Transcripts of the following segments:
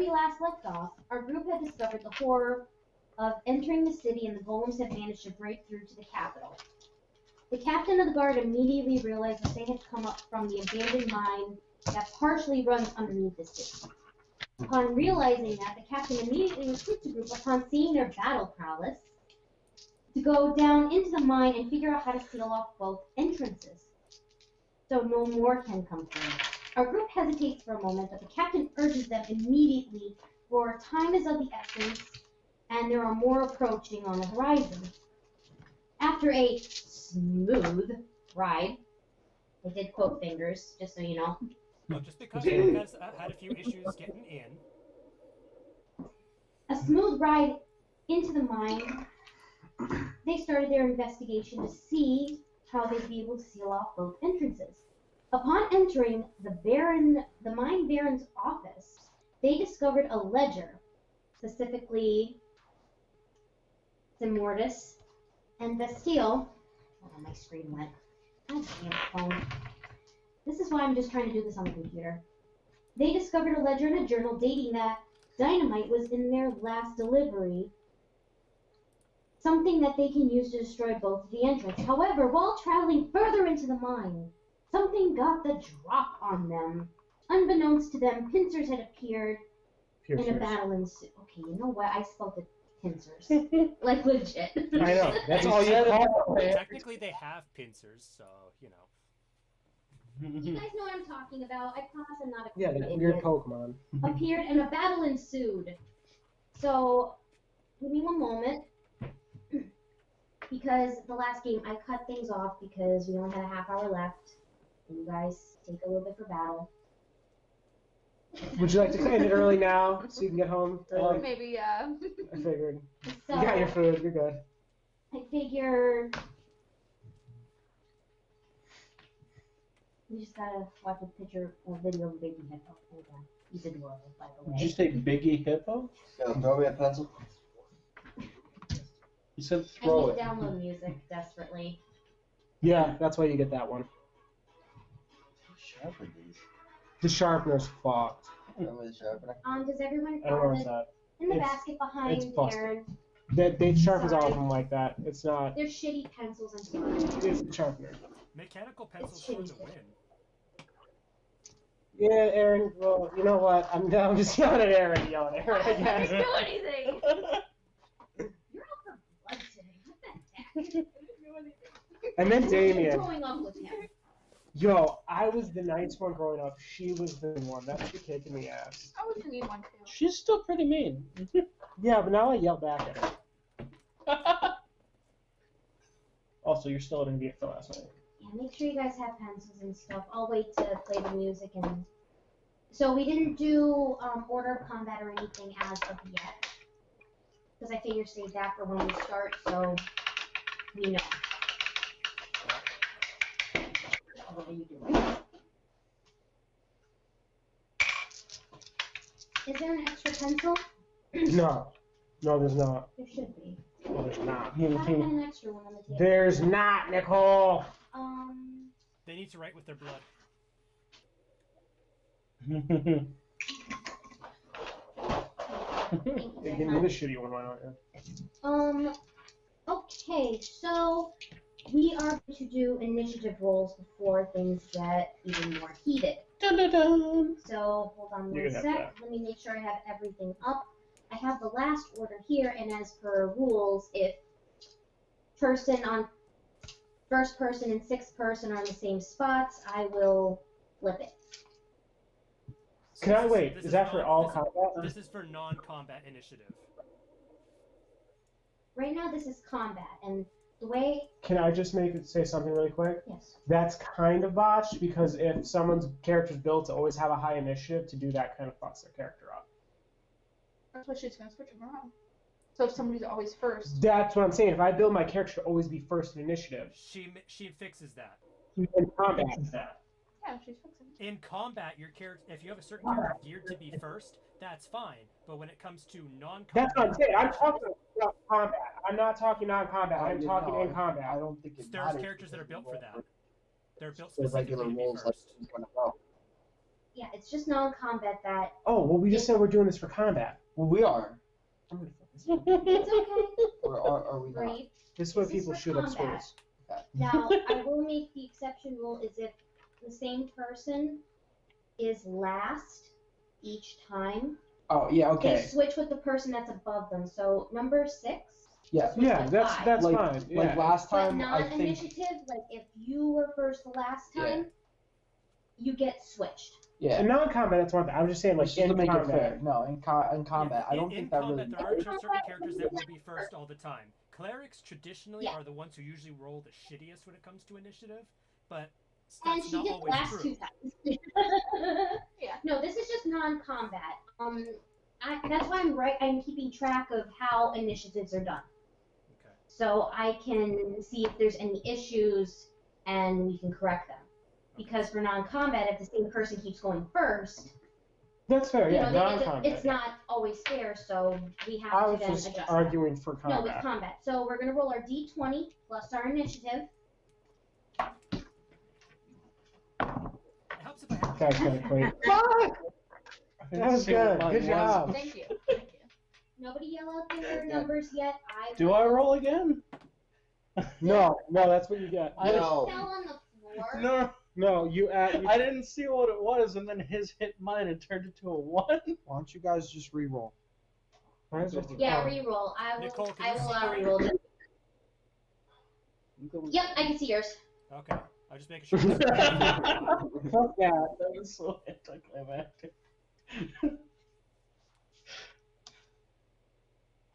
we last left off, our group had discovered the horror of entering the city, and the golems had managed to break through to the capital. The captain of the guard immediately realized that they had come up from the abandoned mine that partially runs underneath the city. Upon realizing that, the captain immediately recruits the group upon seeing their battle prowess to go down into the mine and figure out how to seal off both entrances, so no more can come through. Our group hesitates for a moment, but the captain urges them immediately, for time is of the essence, and there are more approaching on the horizon. After a smooth ride, I did quote fingers, just so you know. Well, just because you guys had a few issues getting in. A smooth ride into the mine, they started their investigation to see how they'd be able to seal off both entrances. Upon entering the mine baron's office, they discovered a ledger, specifically Simortis and Bastille. Oh, my screen went. God damn phone. This is why I'm just trying to do this on the computer. They discovered a ledger and a journal dating that dynamite was in their last delivery, something that they can use to destroy both of the entrance. However, while traveling further into the mine, something got the drop on them. Unbeknownst to them, pincers had appeared and a battle ensued. Okay, you know what? I spelled it pincers. Like legit. I know. That's all you call it. Technically, they have pincers, so, you know. You guys know what I'm talking about. I promise I'm not a Yeah, that weird Pokemon. Appeared and a battle ensued. So, give me one moment. Because the last game, I cut things off because we only had a half hour left. And you guys take a little bit for battle. Would you like to end it early now so you can get home early? Maybe, yeah. I figured. So, You got your food. You're good. I figured we just gotta watch a video of Baby Hippo. Hold on. He's adorable, by the way. Did you say Biggie Hippo? Yeah, throw me a pencil. You said I throw need it. to download music desperately. Yeah, that's why you get that one. How sharp are these? The sharpener's fucked. Remember the sharpener? Does everyone I don't know what's have that. in the It's- basket it's behind busted. Aaron? They sharpens all of them like that. It's not. They're shitty pencils, I'm sorry. It's the sharpener. Mechanical pencils It's for the shitty. win. Yeah, Aaron. Well, you know what? I'm just yelling at Aaron. Yelling at Aaron, I I didn't guess. do anything. You're out for blood today. What the heck? And then I'm Damien. growing up with him. Yo, I was the nice one growing up. She was the one. That's the kick in the ass. I was the mean one too. She's still pretty mean. Yeah, but now I yell back at her. Also, you're still gonna be at the last night. Yeah, make sure you guys have pencils and stuff. I'll wait to play the music and. So we didn't do order of combat or anything as of yet, because I figure save that for when we start, so we know. What are you doing? Is there an extra pencil? No. No, there's not. There should be. No, there's not. I thought I had an extra one on the table. There's not, Nicole. They need to write with their blood. Thank you Yeah, very give me the much. shitty one, why don't you? Okay, so we are going to do initiative rolls before things get even more heated. Dun, dun, dun. So hold on You one can have sec. that. Let me make sure I have everything up. I have the last order here, and as per rules, if person on first person and sixth person are in the same spots, I will flip it. So Can I this wait? this Is that for all this- combat? This is for non-combat initiative. Right now, this is combat, and the way Can I just say something really quick? yes. That's kind of botched because if someone's character's built to always have a high initiative, to do that kind of fucks their character up. That's what she's gonna switch them around. So if somebody's always first. That's what I'm saying. If I build my character to always be first in initiative, She fixes that. in combat, Yeah, she's fixing it. In combat, your character, if you have a certain character geared to be first, that's fine. But when it comes to non-combat, that's what I'm saying. I'm talking about combat. I'm not talking non-combat. I'm talking in I combat. don't think it there's matters. characters that are built for that. They're built The regular specifically to be rules like first. it's gonna go. Yeah, it's just non-combat that. Oh, well, we just said we're doing this for combat. Well, we are. It's okay. Or are we not? Brave. This is what This is people for shoot up combat. schools. Now, I will make the exception rule is if the same person is last each time, Oh, yeah, they okay. switch with the person that's above them. So number 6. Yeah. switch Yeah, with that's 5. that's Like- fine. Yeah. Like last But time, I think. non-initiative, like if you were first the last Yeah. time, you get switched. Yeah. In non-combat, that's one thing. I'm just saying, like Just to in make combat. it fair. No, in combat, I In- don't in think that combat, really. there are certain characters that will be first all the time. Clerics traditionally Yeah. are the ones who usually roll the shittiest when it comes to initiative, but And that's she not did always last true. 2 times. Yeah. No, this is just non-combat. That's why I'm keeping track of how initiatives are done, Okay. so I can see if there's any issues and we can correct them. Because for non-combat, if the same person keeps going first, That's fair. you Yeah, know, non-combat. it's not always fair. So we have I to was then just adjust. arguing for that. No, with combat. combat. So we're gonna roll our d20 plus our initiative. It helps if I have Guys gotta quit. That was See what good. mine Good was. job. Thank you. Thank you. Nobody yell out their numbers yet. Do I roll again? No, that's what you get. I No. Fell on the floor. No, No, you add. I didn't see what it was, and then his hit mine and turned it to a 1. Why don't you guys just re-roll? Yeah, re-roll. I will. Nicole, can I you will see re-roll. Yep, I can see yours. Okay. I was just making sure. Fuck that. That was so anticlimactic.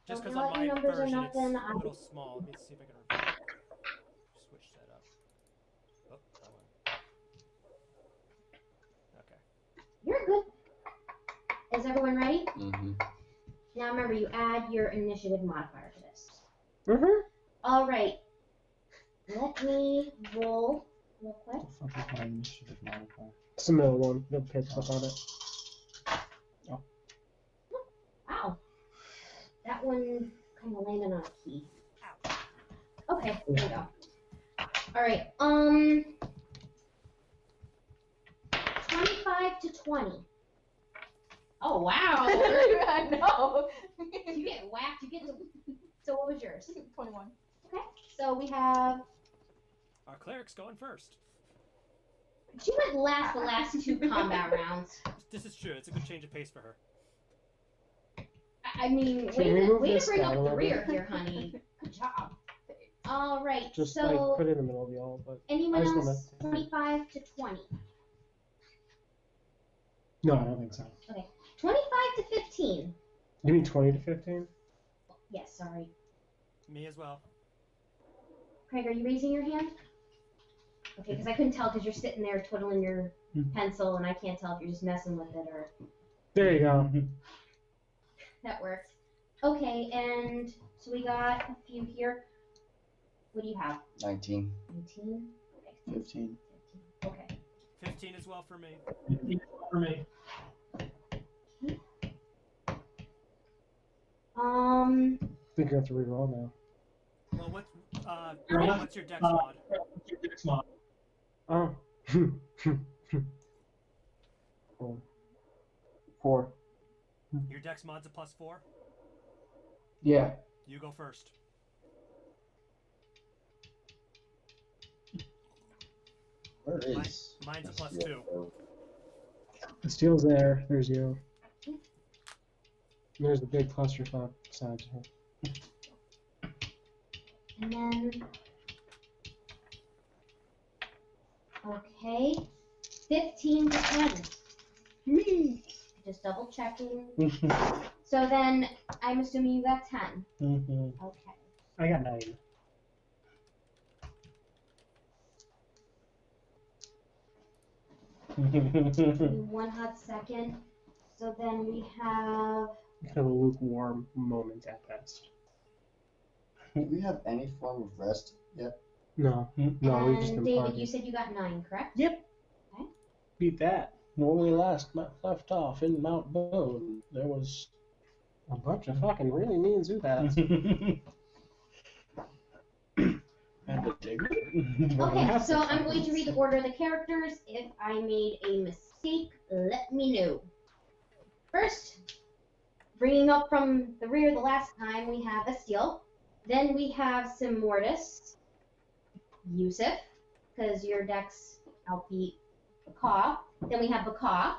Just Okay, because what on my numbers are version not it's then, a little small. Let me see if I can switch that up. Oh, that one. Okay. You're good. Is everyone ready? Mm-hmm. Now remember, you add your initiative modifier to this. Mhm. All right. Let me roll real quick. What the fuck is my initiative modifier? It's the middle one. The pitch up on it. Wow. That one kind of landed on a key. Okay, there we go. All right. 25 to 20. Oh wow. I know. You get whacked. You get the. So what was yours? 21. Okay. So we have. Our cleric's going first. She went last the last 2 combat rounds. This is true. It's a good change of pace for her. I mean, Can we move way to this bring down a up the little rear bit? here, honey. Good job. All right. Just so like put it in the middle of y'all, but anyone I just else? 25 to 20. no, I don't think so. 25 to 15. You mean 20 to 15? Yes, sorry. Me as well. Craig, are you raising your hand? Okay, because I couldn't tell because you're sitting there twiddling your pencil, and I can't tell if you're just messing with it or. There you go. That works. Okay, and so we got a few here. What do you have? 19. 19? Okay. 15. 15. Okay. 15 as well for me. For me. I think you have to reroll now. Well, what's your dex mod? Oh. 4. Your dex mod's a +4. Yeah. You go first. Where is? Mine's a +2. The steel's there. There's you. There's the big clusterfuck beside you. And then. Okay. 15 to 10. Me. Just double checking. So then, I'm assuming you got 10. Mm-hmm. Okay. I got 9. Give me one hot second. So then we have. Kind of a lukewarm moment at best. Do we have any form of rest yet? No. No, we've just And been David, partying. you said you got 9, correct? Yep. Okay. Beat that. When we last left off in Mount Bone, there was A bunch of fucking really mean Zubats. and a digger. Okay, so I'm going to read the order of the characters. If I made a mistake, let me know. First, bringing up from the rear the last time, we have Estiel. Then we have Simortis, Yusuf, because your dex outbeat Baka. Then we have Baka.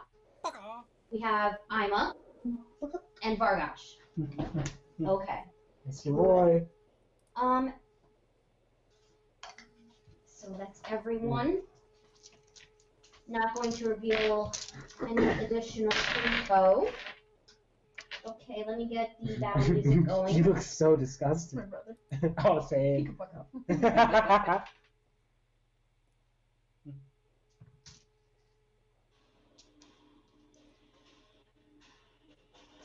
We have Ima and Vargash. Okay. It's your boy. So that's everyone. Not going to reveal any additional info. Okay, let me get the battle music You going. look so My disgusted. brother. Oh, He say can fuck up.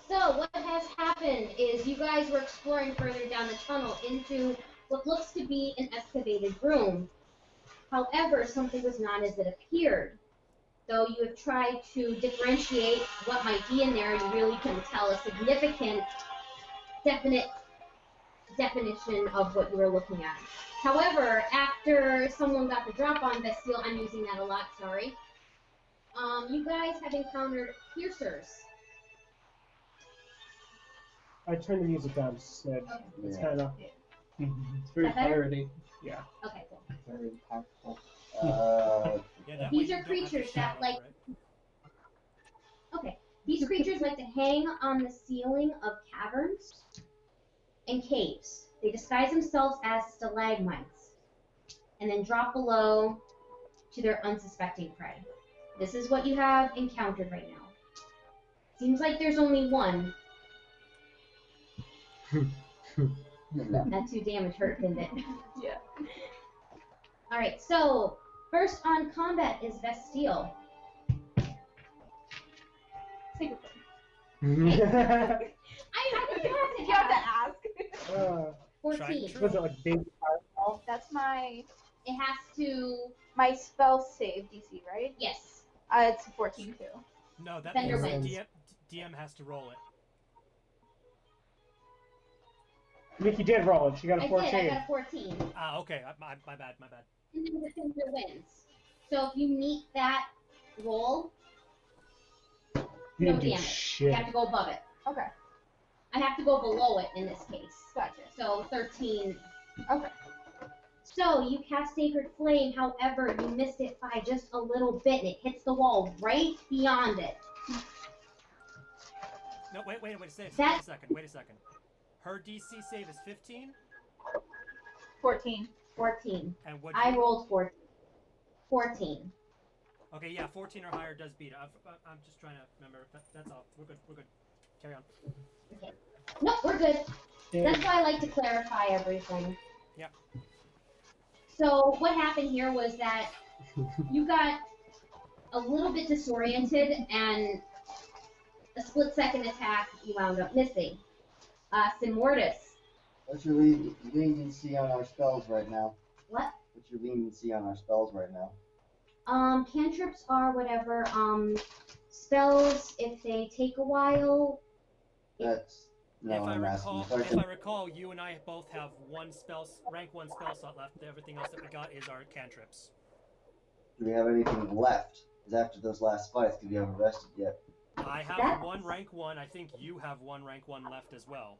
So what has happened is you guys were exploring further down the tunnel into what looks to be an excavated room. However, something was not as it appeared. Though you have tried to differentiate what might be in there, you really couldn't tell a significant, definite definition of what you were looking at. However, after someone got the drop on Bastille, I'm using that a lot, sorry, you guys have encountered piercers. I turned the music down just a smidge. It's Yeah. kind of It's very Is that better? piratey. yeah. Okay, cool. Very impactful. Yeah, that These way are you don't have to creatures shout that, like, over it. Okay, these creatures like to hang on the ceiling of caverns and caves. They disguise themselves as stalagmites and then drop below to their unsuspecting prey. This is what you have encountered right now. Seems like there's only one. Not too damage hurt, didn't it? Yeah. Alright, so first on combat is Bastille. Take it. I think you You have to have ask. to have 14. Try- Was it like big fireball? That's my It has to, spell save DC, right? yes. It's 14 too. No, that Fender means wins. DM has to roll it. Nikki did roll it. She got I a did, I 14. got a 14. Ah, okay. My bad. And then the Fender wins. So if you meet that roll, You no didn't do damage. shit. You have to go above it. Okay. I have to go below it in this case. Gotcha. So 13. Okay. So you cast Sacred Flame, however, you missed it by just a little bit and it hits the wall right beyond it. No, wait a second. That- Wait a second. Her DC save is 15, 14. 14. and what? I rolled 14. Okay, yeah, 14 or higher does beat it. I'm just trying to remember. That's all. We're good. Carry on. No, we're good. Yeah. That's why I like to clarify everything. Yeah. So what happened here was that you got a little bit disoriented and a split-second attack you wound up missing. Simortis. What's your leniency on our spells right now? What? What's your leniency on our spells right now? Cantrips are whatever, spells, if they take a while. That's no, if I I'm asking. recall, you and I both have rank 1 spell slot left. Everything else that we got is our cantrips. Do we have anything left? Because after those last fights, because we haven't rested yet. I have That's- one rank 1. I think you have one rank 1 left as well.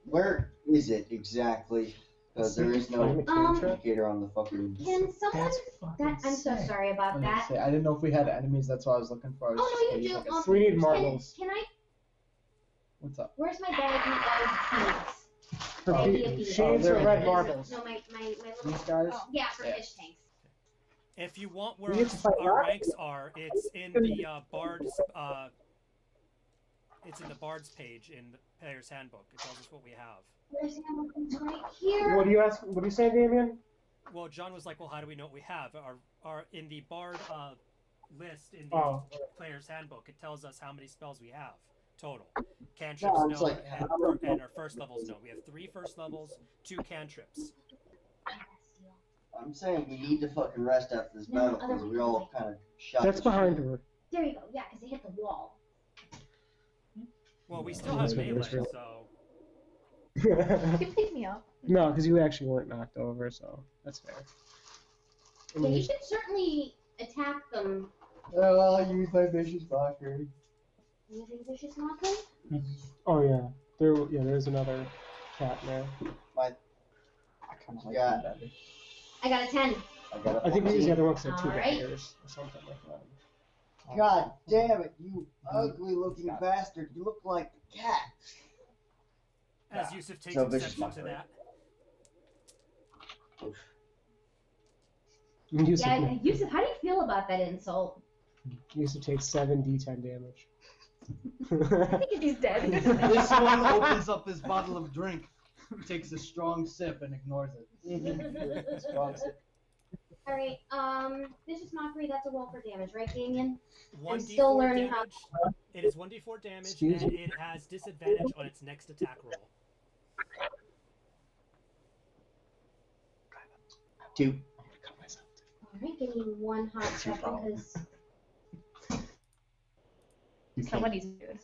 Where is it exactly? Because there is no Um, indicator on the fucking. Can someone... That's fucking I'm so sick. sorry about that. I didn't know if we had enemies. That's what I was looking for. I was Oh, no, just you gonna do. use, like, a We need super- marbles. Can I... What's up? Where's my bag of seeds? For Oh, fe- yeah. shades Oh, or there red it is. marbles. No, my little... These guys? Oh. Yeah, for Yeah. fish tanks. If you want where We need to fight our that? ranks are, it's in the Bard's. It's in the Bard's page in the Player's Handbook. It tells us what we have. Where's the It's right here. What do you ask? What do you say, Damien? Well, John was like, "Well, how do we know what we have?" Our in the Bard list in the Oh. Player's Handbook, it tells us how many spells we have total. No, Cantrips, it's no, like- and our first levels, no. We have 3 first levels, 2 cantrips. I'm saying we need to fucking rest after this No, battle because other we all way. kind of shot. That's to behind shit. her. There you go. Yeah, because it hit the wall. Well, we still That's have what it melee, is, really. so You can pick me up. No, because you actually weren't knocked over, so that's fair. I Yeah, you mean, should certainly attack them Oh, I'll use my vicious mockery. using vicious mockery. oh yeah, there's another cat there. I kind of like Yeah. that better. I got a 10. I got a I think we use the 14. other one because they're two Alright. daggers or something like that. God damn it, you ugly looking bastard. You look like the cat. As Yusuf takes So vicious exception to mockery. that. Yusuf, Yeah, Yusuf, how do you feel about that insult? Yusuf takes 7d10 damage. I think he's dead. This one opens up his bottle of drink, takes a strong sip, and ignores it. Strong sip. Alright, vicious mockery, that's a roll for damage, right, Damien? 1d4 I'm still learning damage. It is 1d4 damage, Excuse and me? it has disadvantage on its next attack roll. 2. Alright, give me one hot second, because You can't. Somebody's good.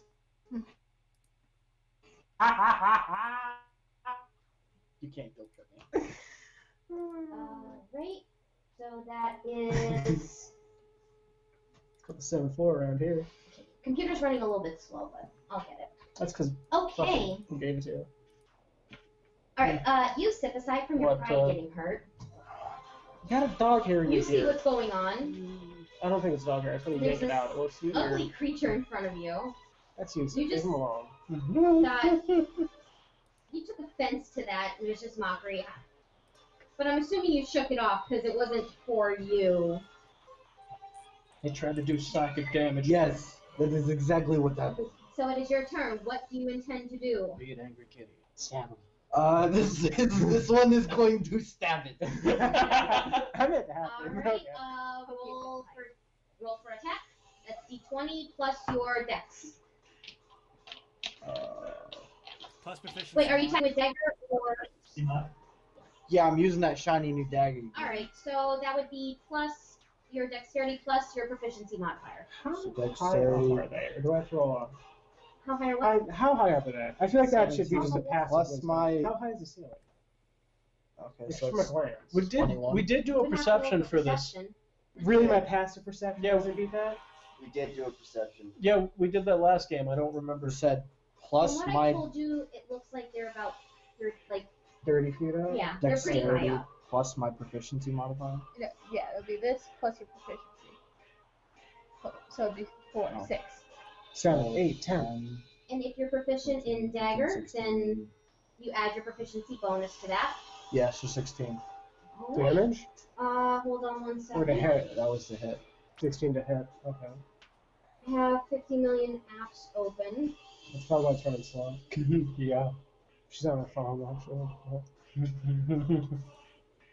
You can't guilt trip me. right, so that is... It's got the 7th floor around here. Computer's running a little bit slow, but I'll get it. That's because Okay. who gave it to you. Alright, Yusuf, aside from your What, pride getting hurt, You got a dog hair in you your see ear. what's going on. I don't think it's dog hair. It's when you There's yank it this out. It looks weird. Ugly creature in front of you. That's Yusuf. You Leave just him alone. thought you took offense to that, and it was just mockery. But I'm assuming you shook it off because it wasn't for you. He tried to do psychic damage. Yes, that is exactly what happened. So it is your turn. What do you intend to do? Be an angry kitty. Stab him. This one is going to stab it. I meant that. Alright, roll for attack. That's d20 plus your dex. Plus proficiency. Wait, are you talking with dagger or... Yeah, I'm using that shiny new dagger. Alright, so that would be plus your dexterity plus your proficiency modifier. How So high dexterity. up are they? Or do I have to roll up? How high or what? How high up are they? I feel like that should be just a passive. Plus wisdom. my- How high is the ceiling? Okay, Just so from a it's glance. we did do a We'd have to roll perception for this. perception. Really, my passive perception Yeah. doesn't beat that? We did do a perception. Yeah, we did that last game. I don't remember said From plus what I my told you, it looks like they're about, like, 30 feet out? yeah, they're pretty high dexterity up. plus my proficiency modifier. Yeah, it'll be this plus your proficiency. So it'd be 4, Oh. 6. 7, 8, 10. And if you're proficient in dagger, 16. then you add your proficiency bonus to that. Yeah, so 16. Alright. Damage? Hold on one Or to second. hit? That was the hit. 16 to hit. Okay. I have 50 million apps open. That's probably why it's running slow. Yeah. She's on her phone, actually.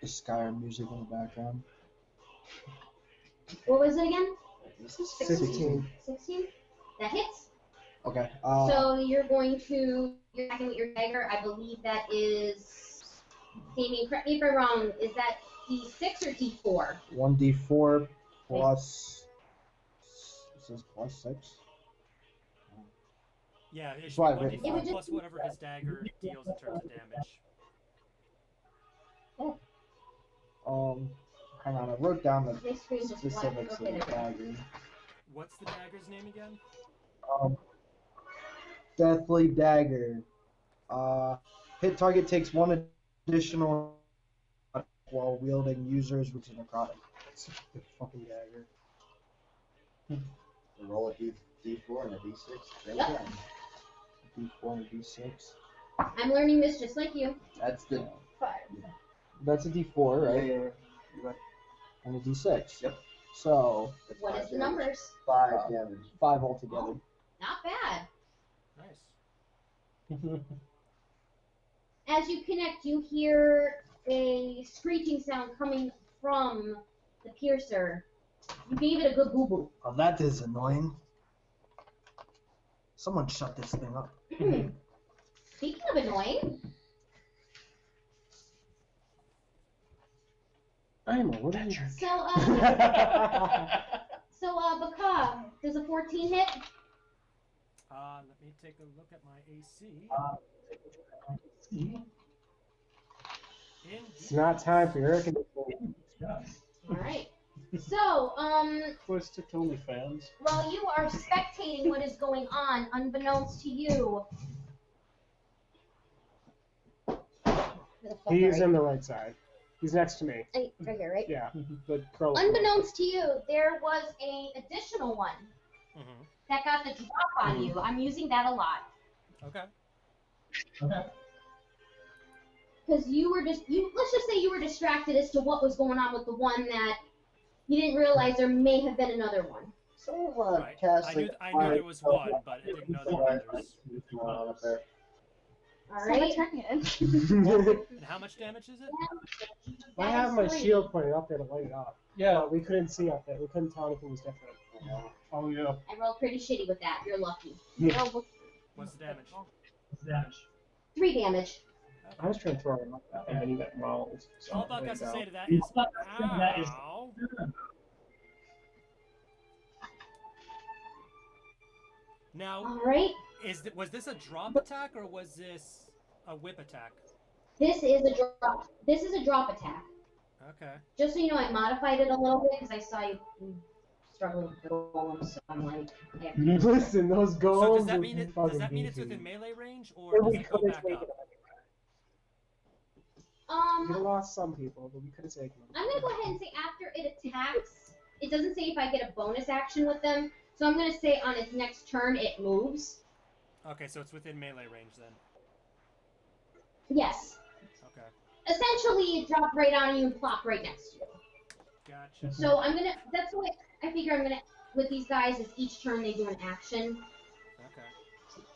The Skyrim music in the background. What was it again? 16. 16? That hits. Okay. So you're attacking with your dagger. I believe that is, Damien, correct me if I'm wrong, is that D6 or D4? 1d4 plus. It says plus 6. Yeah, it should why I be written 1d4 it. plus whatever his dagger deals in terms of damage. Hang on. I wrote down the My screen just blacked. specifics Okay, of the there we go. dagger. What's the dagger's name again? Deathly Dagger. Hit target takes 1 additional while wielding users, which is necrotic. It's a good fucking dagger. We roll a D4 and a D6. Same Yep. thing. D4 and D6. I'm learning this just like you. That's the 5. That's a D4, right? Yeah. You got And a D6. Yep. So that's What 5 is the damage. numbers? 5 damage. 5 altogether. Not bad. Nice. As you connect, you hear a screeching sound coming from the piercer. You gave it a good boo-boo. Oh, that is annoying. Someone shut this thing up. Speaking of annoying, I'm a woodpecker. Baka, does a 14 hit? Let me take a look at my AC. It's Indeed. not time for your air conditioning. Alright. So, Twist to OnlyFans. while you are spectating what is going on, unbeknownst to you. He's in the right side. He's next to me. Right here, right? Yeah. The curl. Unbeknownst to you, there was a additional one Mm-hmm. that got the drop on you. I'm using that a lot. Okay. Because let's just say you were distracted as to what was going on with the one that you didn't realize there may have been another one. Some of Right. cast I knew there was one, but I didn't know there were others. Alright? And how much damage is it? I have my shield pointed up there to light it up. Yeah. We couldn't see up there. We couldn't tell anything was different. Oh yeah. I rolled pretty shitty with that. You're lucky. What's the damage? 3 damage. I was trying to throw him up that and then he got mauled. So All Buck there has you to go. say to that is, ow. Now, Alright? was this a drop attack or was this a whip attack? This is a drop. This is a drop attack. Okay. Just so you know, I modified it a little bit because I saw you struggling with the golems, so I'm like, I have to Listen, those golems. So does that are mean fucking it's beefy. within melee range or does it go back up? We lost some people, but we could have taken them. I'm gonna go ahead and say after it attacks, it doesn't say if I get a bonus action with them, so I'm gonna say on its next turn it moves. Okay, so it's within melee range then. Yes. Okay. Essentially, it dropped right on you and plopped right next to you. Gotcha. So that's the way I figure I'm gonna, with these guys, is each turn they do an action. Okay.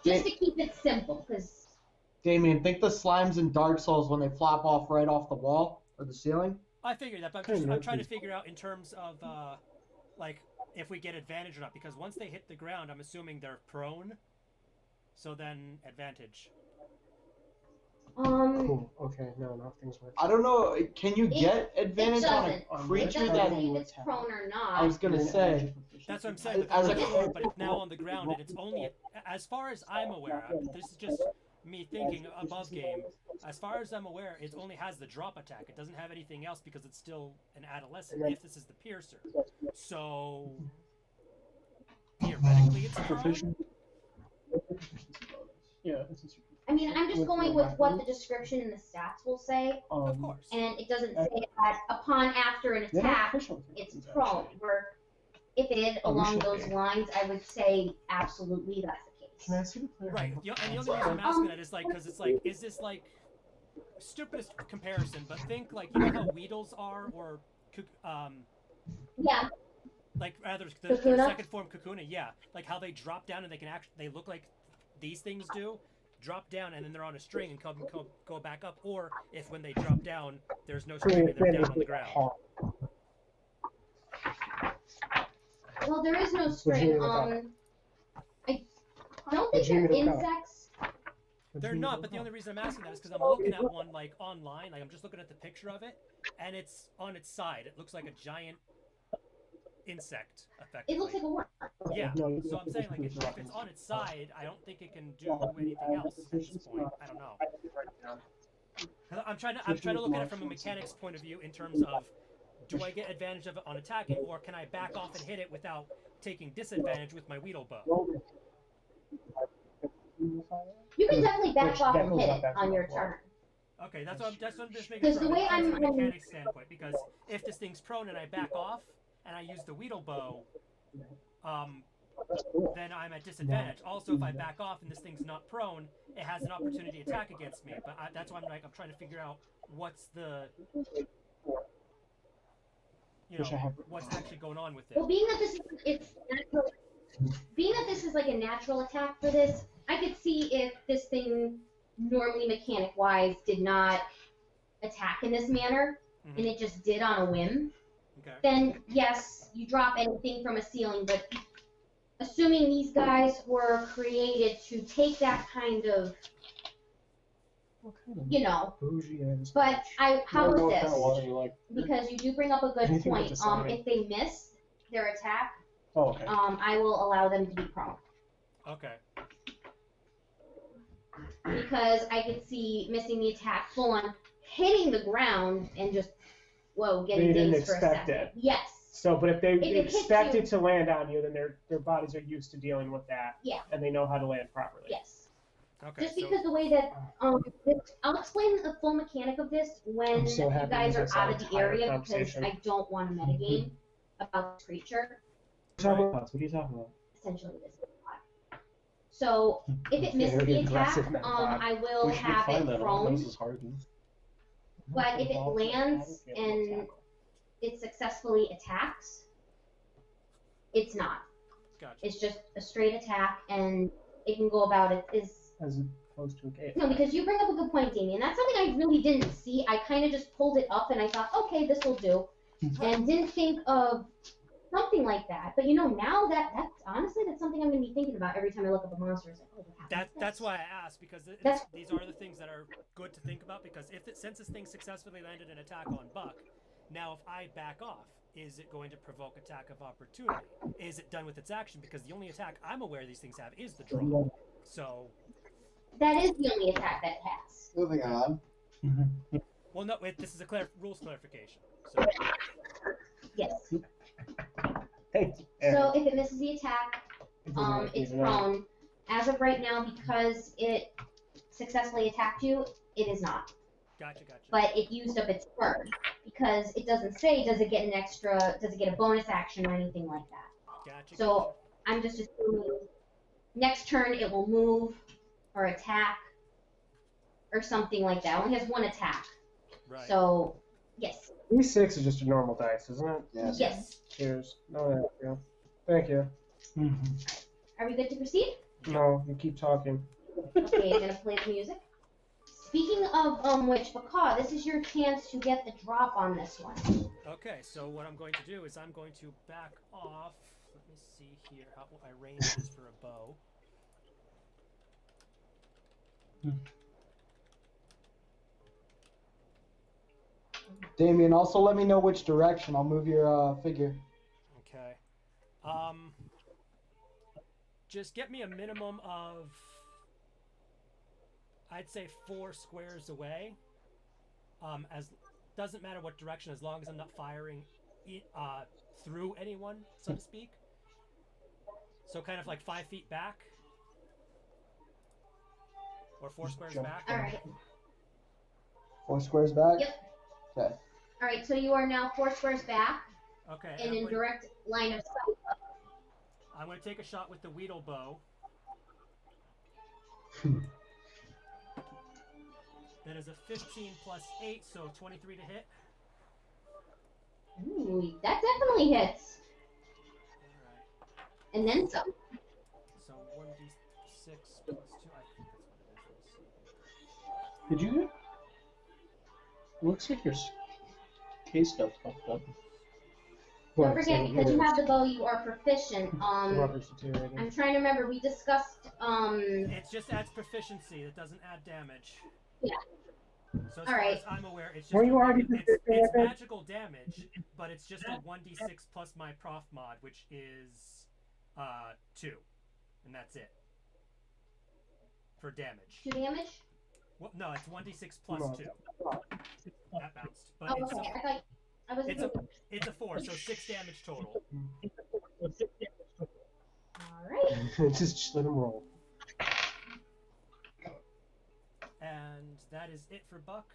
Just to keep it simple, because Damien, think the slimes in Dark Souls when they flop off right off the wall or the ceiling? I figured that, but I'm trying to figure out in terms of like if we get advantage or not, because once they hit the ground, I'm assuming they're prone. So then advantage. Cool. Okay, no, nothing's working. I don't know. Can you get advantage on a It creature doesn't that? say if it's prone or I not. was gonna say. That's what I'm saying. But, As a- but it's now on the ground, and it's only, as far as I'm aware, this is just me thinking above game. As far as I'm aware, it only has the drop attack. It doesn't have anything else because it's still an adolescent. If this is the piercer, so theoretically, it's prone. Yeah. I mean, I'm just going with what the description in the stats will say, Of course. and it doesn't say that upon after an attack, it's prone. Where if it is along those lines, I would say absolutely that's the Can I case. see the player? Right. And the only reason I'm asking that is like because it's like, is this like stupidest comparison? But think like you know how Weedles are, or Yeah, like rather the Kakuna? second form Kakuna, yeah, like how they drop down and they look like these things do, drop down and then they're on a string and go back up, or if when they drop down there's no string and they're down on the ground. well, there is no string. I don't think they're insects. They're not, but the only reason I'm asking that is because I'm looking at one like online, like I'm just looking at the picture of it, and it's on its side. It looks like a giant insect, effectively. It looks like a worm. Yeah, so I'm saying like if it's on its side, I don't think it can do anything else at this point. I don't know. I'm trying to look at it from a mechanics point of view in terms of, do I get advantage of it on attacking, or can I back off and hit it without taking disadvantage with my Weedle bow? You can definitely back off and hit it on your turn. Okay, that's what I'm just making Because sure the way from a I'm- mechanics standpoint, because if this thing's prone and I back off and I use the Weedle bow, then I'm at disadvantage. Also, if I back off and this thing's not prone, it has an opportunity to attack against me. But that's why I'm trying to figure out what's the, what's actually going on with it. Well, being that this is like a natural attack for this, I could see if this thing normally mechanic-wise did not attack in this manner, and it just did on a whim. Okay. Then yes, you drop anything from a ceiling, but assuming these guys were created to take that kind of, Bougie is. but how about this? Water you like? Because you do bring up a good Anything with point. the sign. If they miss their attack, Oh, okay. I will allow them to be prone. Okay. Because I could see missing the attack full on hitting the ground and just getting They didn't dazed for a expect second. it. Yes. So, but if they If it hits expect you- it to land on you, then their bodies are used to dealing with that. Yeah. And they know how to land properly. Yes. Okay. Just so, because the way that I'll explain the full mechanic of this when I'm so you happy guys we are just out had of a the entire area because conversation. I don't want to metagame about this creature. What are you talking about? Essentially, this is a pod. So if it misses Very the attack, aggressive metapod. I will We should have find it that. prone. This is hardened. But if it lands and it successfully attacks, it's not. Gotcha. It's just a straight attack, and it can go about it. As opposed to a gate. No, because you bring up a good point, Damien. That's something I really didn't see. I kind of just pulled it up, and I thought, okay, this will do, and didn't think of something like that. But now that's honestly that's something I'm going to be thinking about every time I look up a monster. It's like, oh, what happened to That's this? why I asked, because That's- these are the things that are good to think about. Because since this thing successfully landed an attack on Buck, now if I back off, is it going to provoke attack of opportunity? Is it done with its action? Because the only attack I'm aware these things have is the draw. So, That is the only attack that it has. Moving on. well, no, this is a rules clarification. So, Yes. Thank you. So if it misses the attack, It doesn't it's even matter. prone. As of right now, because it successfully attacked you, it is not. gotcha. But it used up its turn because it doesn't say does it get a bonus action or anything like that. Gotcha. So I'm just assuming next turn it will move or attack or something like that. It only has one attack. Right. So yes. E6 is just a normal dice, isn't it? Yes. Yes. Cheers. No, thank you. Thank you. Are we good to proceed? No, you keep talking. Okay, I'm gonna play the music. Speaking of which, Baka, this is your chance to get the drop on this one. Okay, so what I'm going to do is I'm going to back off. Let me see here how I range this for a bow. Damien, also let me know which direction. I'll move your figure. Okay. Just get me a minimum of, I'd say 4 squares away. Doesn't matter what direction, as long as I'm not firing through anyone, so to speak. So kind of like 5 feet back, or 4 squares back. All right. 4 squares back? Yep. Okay. All right. So you are now 4 squares back Okay. and in direct line of sight. I'm going to take a shot with the Weedle bow. That is a 15 plus 8, so 23 to hit. Ooh, that definitely hits. Alright. And then some. So 1d6 plus 2. I think that's what it is. Let's see. Did you? Looks like your case stuff fucked up. Don't forget, because you have the bow, you are proficient. Rubber's deteriorating. I'm trying to remember. We discussed. It just adds proficiency. It doesn't add damage. Yeah. So as All far right. as I'm aware, it's just Were you already it's magical damage, but it's just a 1d6 plus my prof mod, which is 2, and that's it for damage. 2 damage. Well, no, it's 1d6 plus 2. That bounced, but Oh, okay. I thought I was. it's a 4, so 6 damage total. All right. Just let him roll. And that is it for Buck.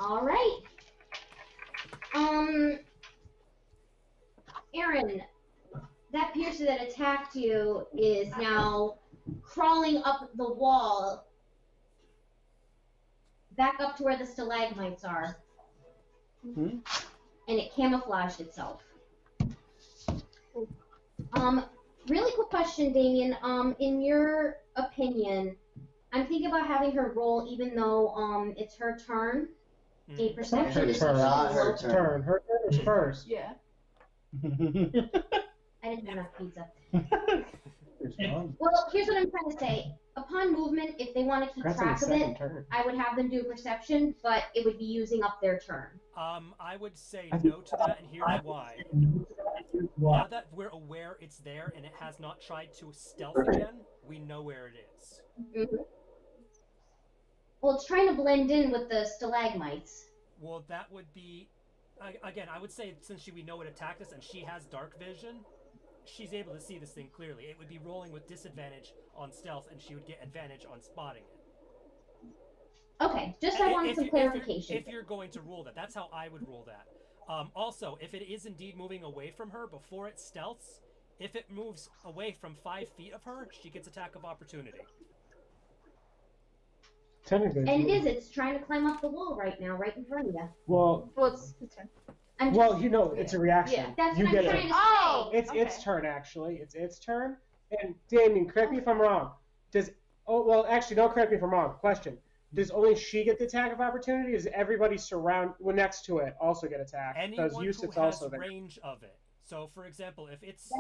All right. Aaron, that piercer that attacked you is now crawling up the wall, back up to where the stalagmites are, and it camouflaged itself. Really quick question, Damien. In your opinion, I'm thinking about having her roll, even though it's her turn. A perception her is turn. Not her low. turn. Her turn is first. Yeah. I didn't have enough pizza. Well, here's what I'm trying to say. Upon movement, if they want to keep That's on the track of second it, turn. I would have them do perception, but it would be using up their turn. I would say no to that, and here's why. Now that we're aware it's there and it has not tried to stealth again, we know where it is. Mhm. Well, it's trying to blend in with the stalagmites. Well, that would be, again, I would say since we know it attacked us and she has dark vision, she's able to see this thing clearly. It would be rolling with disadvantage on stealth, and she would get advantage on spotting it. Okay, just I wanted some clarification. If you're going to rule that, that's how I would rule that. Also, if it is indeed moving away from her before it stealths, if it moves away from 5 feet of her, she gets attack of opportunity. Technically. And it's trying to climb up the wall right now, right in front of you. Well, Well, it's his turn. it's a reaction. Yeah. That's You what I'm get trying it. to say. Oh! It's its Okay. turn actually. It's its turn. And Damien, correct me if I'm wrong. Actually, don't correct me if I'm wrong. Question: does only she get the attack of opportunity? Does everybody next to it also get attacked? Because Anyone who Yusuf's has also there. range of it. So, for example, if it's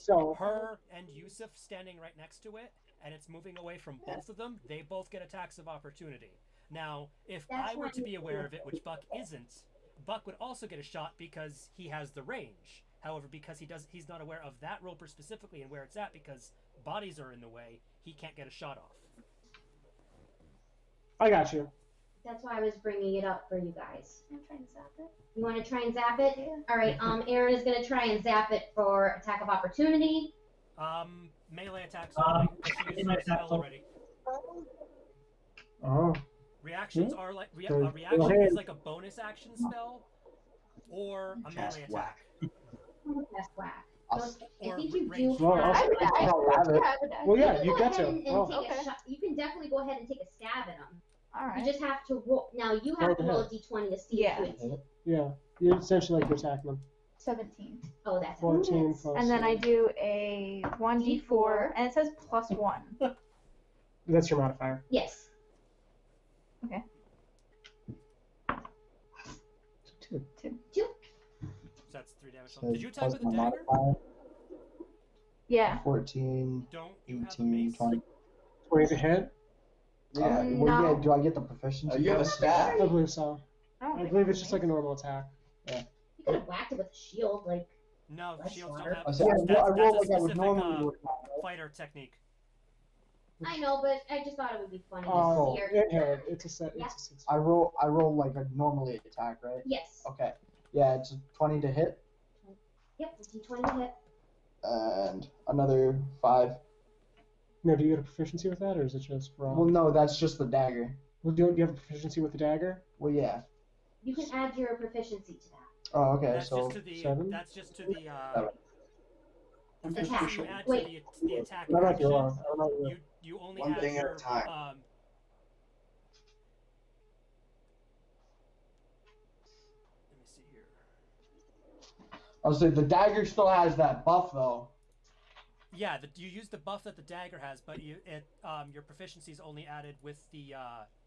so her and Yusuf standing right next to it, and it's moving away from both of them, they both get attacks of opportunity. Now, if That's I were what to be you aware do. of it, which Buck isn't, Buck would also get a shot because he has the range. However, because he's not aware of that roper specifically and where it's at, because bodies are in the way, he can't get a shot off. I got you. That's why I was bringing it up for you guys. I'm trying to zap it. You want to try and zap it? Yeah. All right. Aaron is gonna try and zap it for attack of opportunity. Melee attacks only. She used her spell already. Oh. Reactions are like a So, reaction is like a bonus action spell, or a Cast melee whack. attack. That's whack. I'll So s- I or think you range. do Well, have. also- I would have it. die. Well, yeah, can you go get ahead to. and Well, take Okay. a shot. You can definitely go ahead and take a stab at them. All right. You just have to roll. Now you have to roll a d20 to see Yeah. if you. yeah. You're essentially like you're attacking them. 17. Oh, that's 14 plus. And then I do a 1d4, and it says +1. That's your modifier. Yes. Okay. Two. So that's 3 damage. So Did you attack plus with a my dagger? modifier, Yeah. 14, Don't you have a 18, mace? 20. 20 to hit. Yeah. No. Well, yeah. Do I get the proficiency? You have a staff? I believe so. don't I think believe I it's just have like a normal attack. You could have whacked it with a shield, like. No, That's shields smart. don't I have. said, That's I roll a like I would specific normally do. fighter technique. I know, but I just thought it would be funny Oh, to see her. it hit. It's a set. Yeah. It's a 6. I roll like I normally attack, right? Yes. Okay. Yeah, it's 20 to hit, Yep. D20 to hit. and another 5. No, do you get a proficiency with that, or is it just raw? Well, no, that's just the dagger. Well, do you have a proficiency with the dagger? Well, yeah. You can add your proficiency to that. Oh, okay. That's So just to the. 7? That's just to the. Attack. You add Wait. to the attack I might be action. wrong. I don't know. You only One add thing at your, a time. Let me see here. I was saying the dagger still has that buff though. Yeah, you use the buff that the dagger has, but your proficiency is only added with the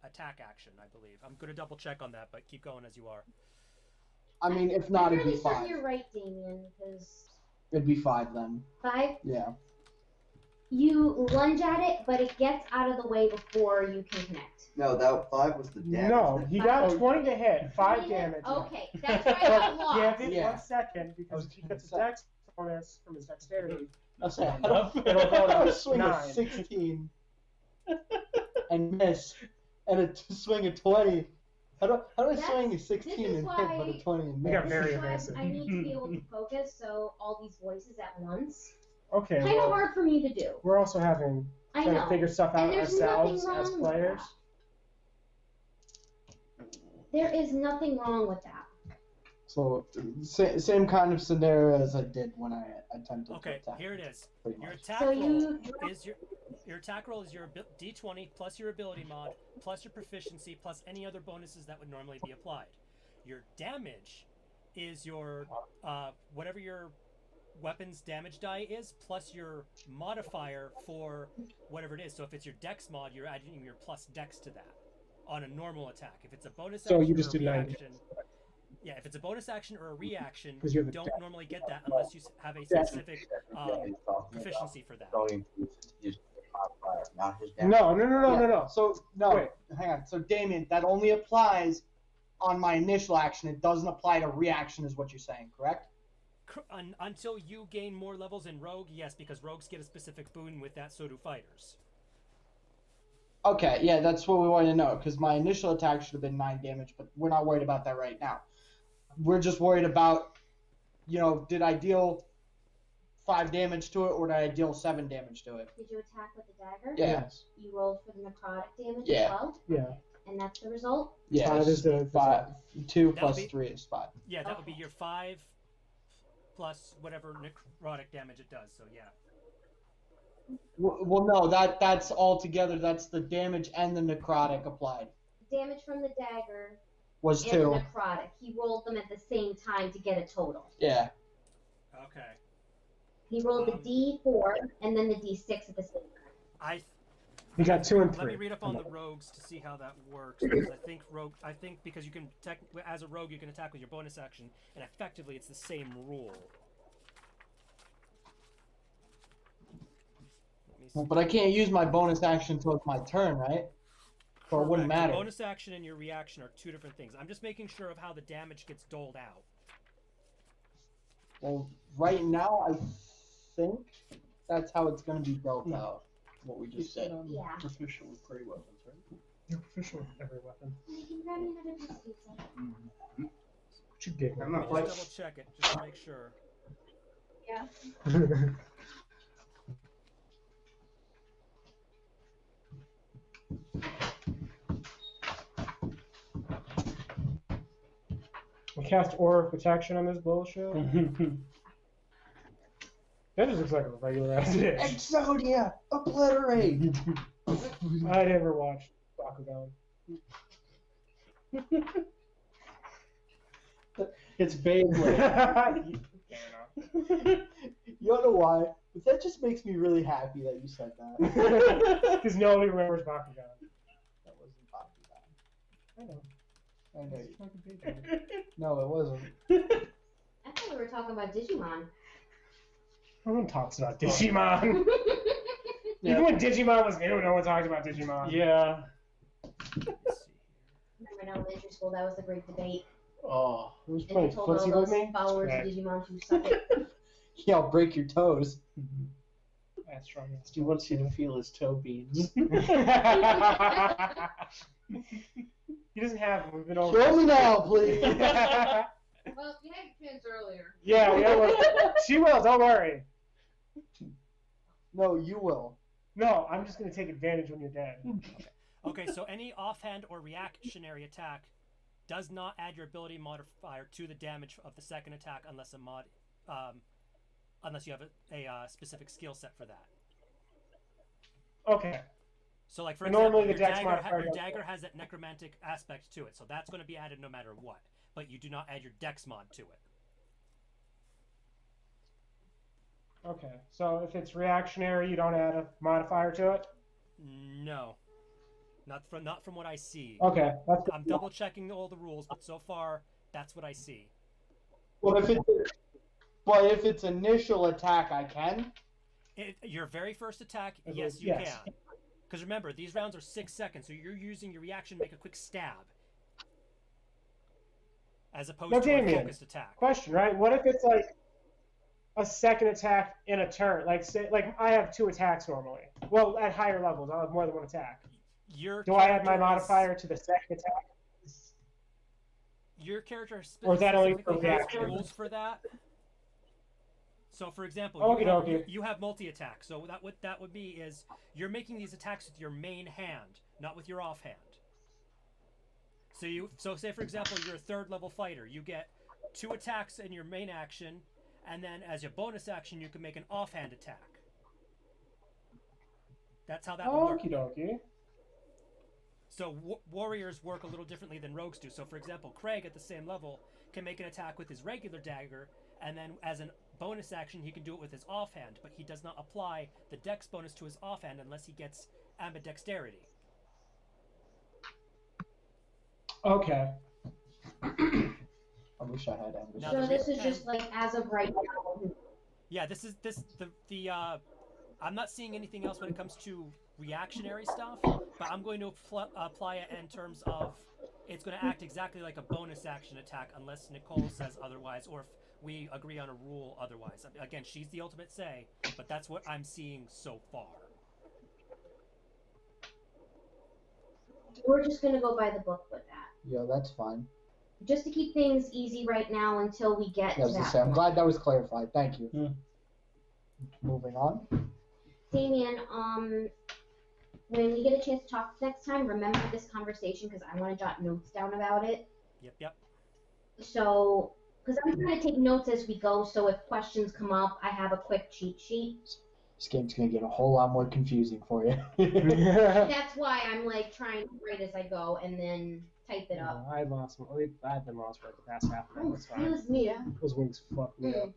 attack action, I believe. I'm gonna double check on that, but keep going as you are. I mean, if not, I'm it'd really be certain 5. you're right, Damien, because It'd be 5 then. 5, Yeah. you lunge at it, but it gets out of the way before you can connect. No, that 5 was the damage. No, he got Oh. 20 to hit, 5 20 hit? damage. Okay, that's why I got lost. Give it Yeah. 1 second because he gets a dex bonus from his dexterity. That's it. It'll go to swing a 9. 16 and miss, and a swing a 20. How do I swing a 16 is and why- hit, but a 20 and We got miss? very This is why evasive. I need to be able to focus, so all these voices at once. Okay, Kind of well, hard for me to do. we're also having I trying to know. figure stuff And out there's ourselves nothing as wrong with players. There is nothing wrong with that. So same kind of scenario as I did when I attempted Okay, to attack. here it is. pretty Your much. attack So roll you is your attack roll is your d20 plus your ability mod plus your proficiency plus any other bonuses that would normally be applied. Your damage is your whatever your weapon's damage die is plus your modifier for whatever it is. So if it's your dex mod, you're adding your plus dex to that on a normal attack. If it's a bonus So action you just or a did 90. reaction, yeah, if it's a bonus action or a reaction, 'Cause you have you a don't dex. normally get that unless you have a Dex. specific proficiency for that. Going to use modifier. not his damage. No. So no, Wait. hang on. So Damien, that only applies on my initial action. It doesn't apply to reaction, is what you're saying, correct? Until you gain more levels in rogue, yes, because rogues get a specific boon with that, so do fighters. Okay, yeah, that's what we wanted to know, because my initial attack should have been 9 damage, but we're not worried about that right now. We're just worried about, did I deal 5 damage to it, or did I deal 7 damage to it? Did you attack with the dagger? Yeah. Yes. You rolled for the necrotic damage Yeah. as well? Yeah. And that's the result? Yeah, 5 is the 2 That plus would be- 3 is 5. Yeah, that would Okay. be your 5 plus whatever necrotic damage it does, so yeah. Well, no, that's all together. That's the damage and the necrotic applied. Damage from the dagger Was and 2. the necrotic. He rolled them at the same time to get a total. Yeah. Okay. He rolled the D4 and then the D6 at the same time. You got 2 and 3. Let me read up on the rogues to see how that works. Because I think because you can as a rogue you can attack with your bonus action, and effectively it's the same rule. Let me see. But I can't use my bonus action until it's my turn, right? So it wouldn't Correct. matter. Your bonus action and your reaction are 2 different things. I'm just making sure of how the damage gets doled out. Well, right now, I think that's how it's going to be built out. What we just said. Yeah. Proficient with prey weapons, right? You're proficient with every weapon. You can grab me another piece of pizza. What you dig? I'm Let not me quite. just double check it just to make sure. Yeah. We cast Aura of Protection on this bullshit. That just looks like a regular ass dish. Exodia! Obliterate! I never watched Bakugan. It's Beyblade. You don't know why, but that just makes me really happy that you said that. Because nobody remembers Bakugan. That wasn't Bakugan. I know. I know It's you. fucking Beyblade. No, it wasn't. I thought we were talking about Digimon. No one talks about Digimon. Even when Digimon was new, no one talked about Digimon. Yeah. Let's see here. Remember in elementary school, that was the great debate. Oh. Who's And they playing told all footsie those with me? followers of Right. Digimon to suck it. Yeah, I'll break your toes. That's strong. He wants you to feel his toe beans. He doesn't have them. We've been over. Show me now, please. Yeah, Well, you had your chance earlier. we almost. She will. Don't worry. No, you will. No, I'm just gonna take advantage when you're dead. Okay, so any offhand or reactionary attack does not add your ability modifier to the damage of the second attack unless unless you have a specific skill set for that. Okay. So, like for Normally example, the dex modifier your does dagger has that necromantic aspect to it, so that's going to be added no matter what. But you do not add your dex mod to it. Okay. So if it's reactionary, you don't add a modifier to it. No, not from what I see. Okay. That's I'm double checking all the rules, but so far that's what I see. But if it's initial attack, I can. Your very first attack, Okay, yes, you yes. can. Because remember, these rounds are 6 seconds, so you're using your reaction to make a quick stab. As opposed Now, to a Damien, focused attack. question, right? What if it's like a second attack in a turn? Like say, like I have 2 attacks normally. Well, at higher levels, I'll have more than 1 attack. Do I add my modifier to the second attack? Your character Or is that only for specifically has reaction? rules for that. So, for example, Okie you have multi-attack. So what that would be is you're making these attacks with your main hand, not with your offhand. So say for example you're a 3rd level fighter, you get 2 attacks in your main action, and then as your bonus action you can make an offhand attack. That's how that would work. Okie dokie. So warriors work a little differently than rogues do. So for example, Craig at the same level can make an attack with his regular dagger, and then as a bonus action he can do it with his offhand, but he does not apply the dex bonus to his offhand unless he gets ambidexterity. Okay. I wish I had ambition. Now, So this is just like as of right now. Yeah, I'm not seeing anything else when it comes to reactionary stuff, but I'm going to apply it in terms of it's going to act exactly like a bonus action attack unless Nicole says otherwise, or if we agree on a rule otherwise. Again, she's the ultimate say, but that's what I'm seeing so far. We're just gonna go by the book with that. Yeah, that's fine. Just to keep things easy right now until we get As to I that say, I'm point. glad that was clarified. Thank you. Hmm. Moving on. Damien, when we get a chance to talk next time, remember this conversation because I want to jot notes down about it. Yep. So, because I'm trying to take notes as we go, so if questions come up, I have a quick cheat sheet. This game's gonna get a whole lot more confusing for you. That's why I'm like trying to write as I go and then type it up. I've been lost for like the past half an hour. Oh, It's fine. excuse me. Those wings fuck me up.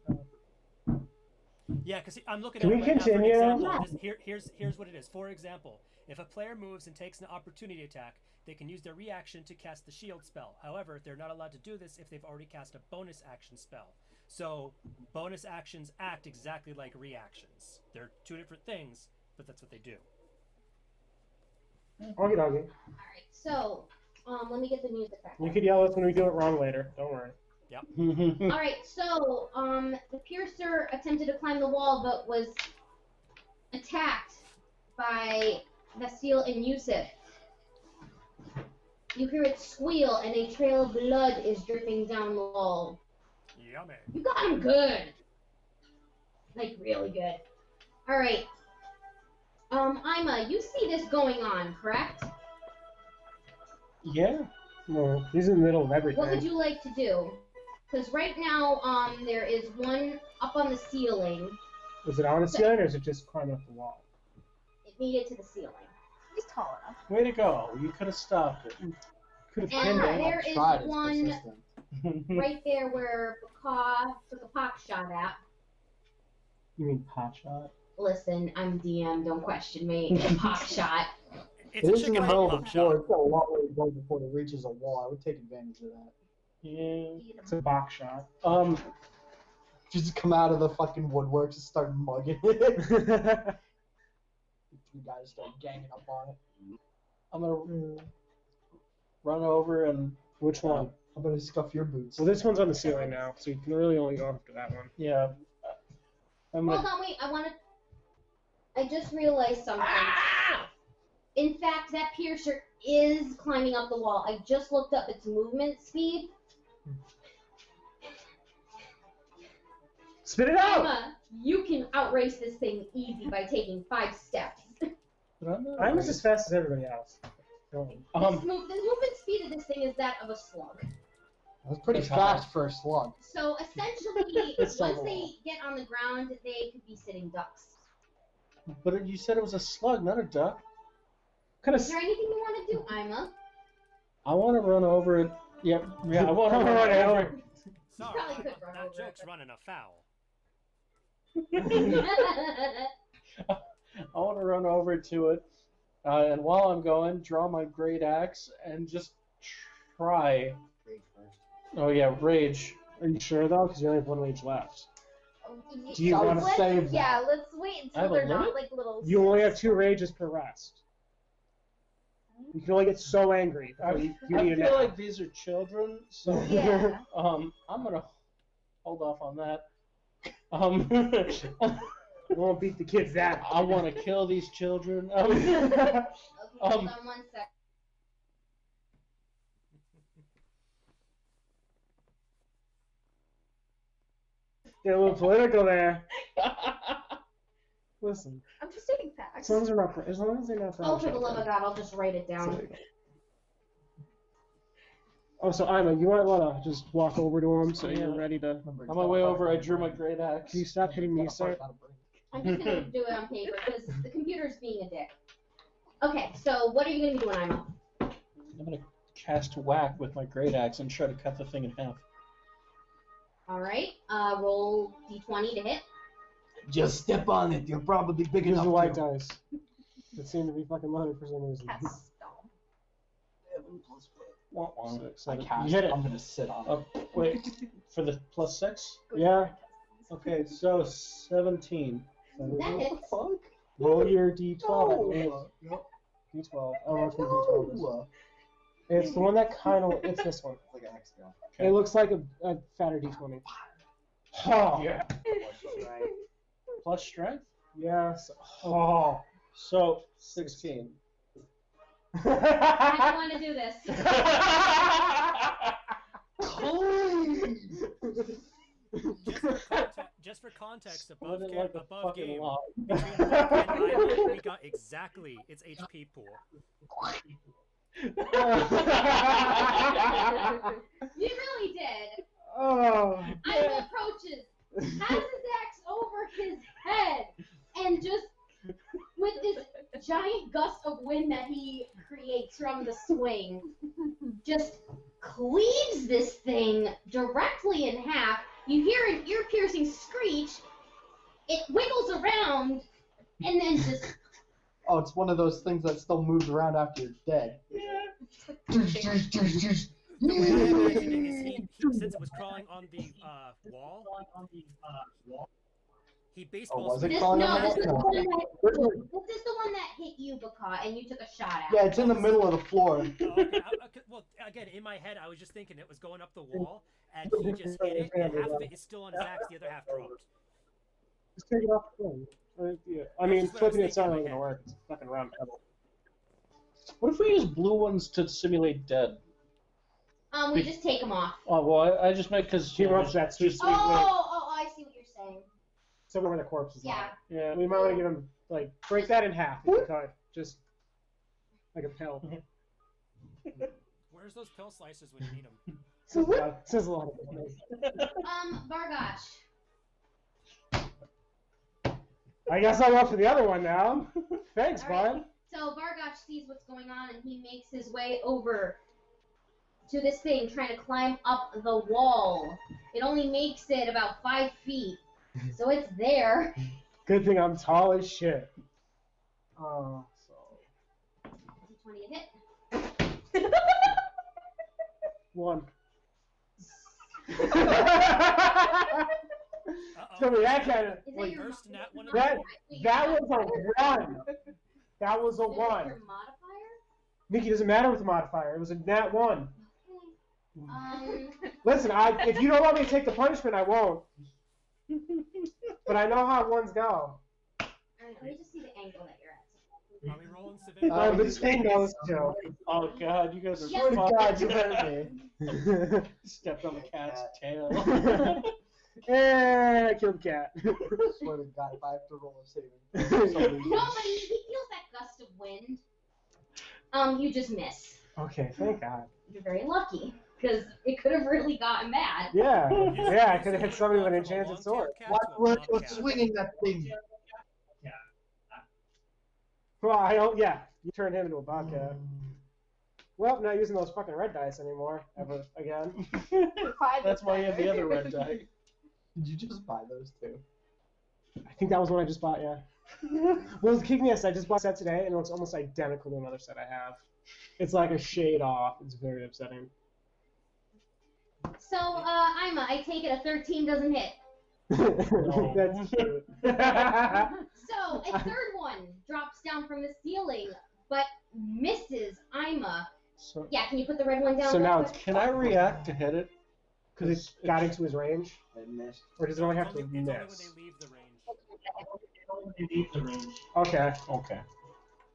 Yeah, because I'm looking Can at we it right continue? now. For Yeah. example, here's what it is. For example, if a player moves and takes an opportunity attack, they can use their reaction to cast the shield spell. However, they're not allowed to do this if they've already cast a bonus action spell. So, bonus actions act exactly like reactions. They're two different things, but that's what they do. Okie dokie. Alright, so, let me get the music back. You could yell at us when we do it wrong later. Don't worry. Alright, so, the piercer attempted to climb the wall but was attacked by Vasile and Yusuf. You hear it squeal and a trail of blood is dripping down the wall. Yummy. You got him good. Like, really good. Alright. Ima, you see this going on, correct? Yeah. Well, he's in the middle of everything. What would you like to do? Because right now, there is one up on the ceiling. Is it on the ceiling or is it just climbing up the wall? It made it to the ceiling. He's tall enough. Way to go. You could have stopped it. Could have And pinned it. there is Tried, it's one persistent. right there where Baka took a pop shot at. You mean pot shot? Listen, I'm DM, don't question me. A pop shot. It's It a is in the chicken middle hot of the pop floor. shot. It's got a long way to go before it reaches a wall. I would take advantage of that. Yeah. It's a box shot. Just come out of the fucking woodworks and start mugging it. You guys start ganging up on it. I'm gonna run over and Which one? I'm gonna scuff your boots. Well, this one's on the ceiling now, so you can really only go after that one. yeah. I'm Hold gonna. on, wait, I just realized something. In fact, that piercer is climbing up the wall. I just looked up its movement speed. Spit it out! Emma, you can outrace this thing easy by taking 5 steps. I'm just as fast as everybody else. The movement speed of this thing is that of a slug. That's pretty That's fast for a slug. So essentially, It's once like a they wall. get on the ground, they could be sitting ducks. But you said it was a slug, not a duck. Is there anything you want to do, Ima? I want to run over it. Yep. Yeah, I want to run over it. Sorry, Probably could run that over joke's it. running afoul. I want to run over to it, and while I'm going, draw my great axe and just try. Rage first. Oh yeah, rage. Are you sure though? Because you only have one rage left. Do you wanna save that? Yeah, let's wait I have until a they're not limit? like little. You only have 2 rages per rest. You can only get so angry before you I need a feel nap. like these are children, so Yeah. I'm gonna hold off on that. You won't beat the kids that. I want to kill these children. Okay, hold on 1 sec. Get a little political there. Listen, I'm just stating facts. as long as they're not, as long as they're not. Oh, for the love of God, I'll just write it down. Oh, so Ima, you might want to just walk over to him so you're Yeah. ready to. On my way over, I drew my great axe. Can you stop hitting me, sir? I'm just gonna do it on paper because the computer's being a dick. Okay, so what are you gonna be doing, Ima? I'm gonna cast whack with my great axe and try to cut the thing in half. All right, roll d20 to hit. Just step on it. You're probably big Use enough the white to. dice. That seem to be fucking loaded for some reason. Cast stone. 7 plus 5. Wah, wah. So I you cast hit it. it. I'm gonna sit on it. Oh, wait, for the +6? Yeah. Okay, so 17. That hits. Fuck? Roll your d12. No. Yep. D12. I don't know which one D12 is. No. It's the one that kind of. It's this one. It's like a hexagon. It looks like a fatter d20. Oh. Yeah. Right. Plus strength? Yes. Oh. So 16. I don't want to do this. Just for context, Split above, it like a above fucking game, log. between Buck and Isla, we got exactly its HP pool. You really did. Oh. Imo approaches, has his axe over his head, and just with this giant gust of wind that he creates from the swing, just cleaves this thing directly in half. You hear an ear-piercing screech. It wiggles around, and then just Oh, it's one of those things that still moves around after you're dead. The way I'm imagining is he since it was crawling on the wall, he baseball was it this. crawling No, on the this is the wall? one that this is the one that hit you, Baka, and you took a shot at. Yeah, it's in the middle of the floor. Oh, okay. Well, again, in my head, I was just thinking it was going up the wall, and he just hit it, and half of it is still on his axe, the other half dropped. Just take it off the thing. Yeah. I mean, That's what I was flipping it thinking sideways in ain't my gonna work. It's a fucking round pebble. What if we use blue ones to simulate dead? We just take them off. Oh, well, I just meant because He wants that sweet, sweet Oh, weight. I see what you're saying. Somewhere where the corpse is. Yeah. Yeah. We might want to give him, like, break that in half if you could. Just like a pill. Where's those pill slices when you need them? Says a lot of things. Bargosh. I guess I'm up for the other one now. Thanks, All right. bud. So Bargosh sees what's going on, and he makes his way over to this thing, trying to climb up the wall. It only makes it about 5 feet, so it's there. Good thing I'm tall as shit. Oh, so. 20 to hit. 1. Uh-oh. Tell me that kind of. Is that Like, your First nat one of that, the that was a 1. That was a Is that 1. your modifier? Nikki, doesn't matter with the modifier. It was a nat 1. Okay. Listen, if you don't want me to take the punishment, I won't. But I know how ones go. Alright, let me just see the angle that you're at. Are we rolling civility? Between those two. Oh, God, you guys are Yes. Swear to God, fucking- you better be. Stepped on the cat's tail. I killed the cat. Swear to God, if I have to roll a saving. No, but he feels that gust of wind. You just miss. Okay, thank God. You're very lucky, because it could have really gotten bad. Yeah, Use- yeah, I use could have the hit somebody with an from a enchanted long-tailed sword. cat Watch to a where it goes bobcat. swinging that thing. Well, I don't. Yeah, you turned him into a bobcat. Well, not using those fucking red dice anymore ever again. That's why you have the other red die. Did you just buy those two? I think that was one I just bought. Yeah. Well, it's kicking ass. I just bought a set today, and it looks almost identical to another set I have. It's like a shade off. It's very upsetting. So, Ima, I take it a 13 doesn't hit. That's true. So, a third one drops down from the ceiling, but misses Ima. So, Yeah, can you put the red one down? So real now quick? it's can I react to hit it? because it got into his range, I missed. or does it only have to It's only when miss? they leave the range. Okay, Okay.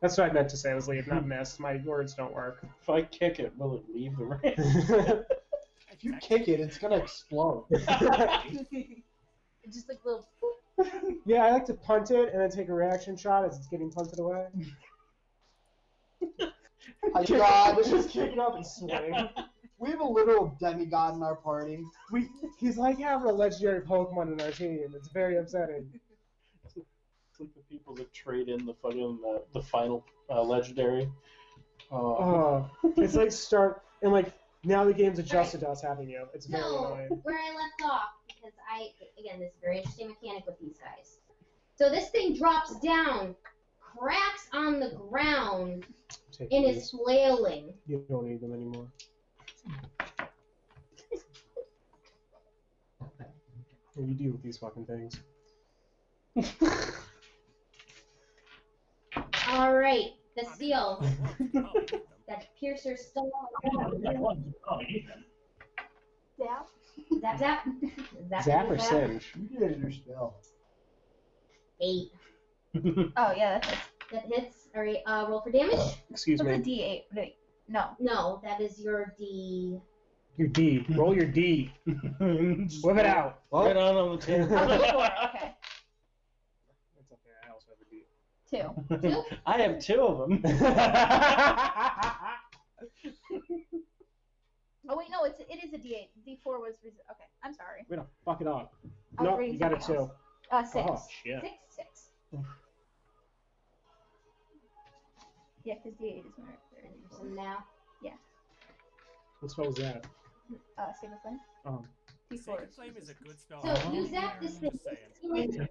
that's what I meant to say. Was leave, not miss. My words don't work. If I kick it, will it leave the range? If you kick it, it's gonna explode. It's just like little. Yeah, I like to punt it and then take a reaction shot as it's getting punted away. My God, Just kick it up and swing. we have a literal demigod in our party. He's like having a legendary Pokemon in our team. It's very upsetting. It's like the people that trade in the fucking the final legendary. It's like start and like now the game's adjusted to us having you. It's very So, annoying. where I left off, because again, this is a very interesting mechanic with these guys. So this thing drops down, cracks on the ground, Take and these. is flailing. You don't need them anymore. What do you do with these fucking things? All right, the I mean, seal. oh, you can probably eat them. That piercer still. Zap. Zap zap. Zap or singe? You did your spell. 8. Oh yeah, that's That hits. All right. Roll for damage. Excuse a me. D8. Wait, no. No, that is your D. Your D. Roll your D. Whip it out. Right on the table. Oh, the 4. Okay, It's okay. I also have a D. 2. I have 2 of them. Oh wait, no, it is a D8. D4 was okay. I'm sorry. Wait, no, fuck it up. I was No, reading you got a something 2. else. 6. Oh, shit. 6. Yeah, because D8 is my So now. What spell was that? Sacred Flame. D4. Sacred Flame is a good spell. So you zap this thing. Just saying.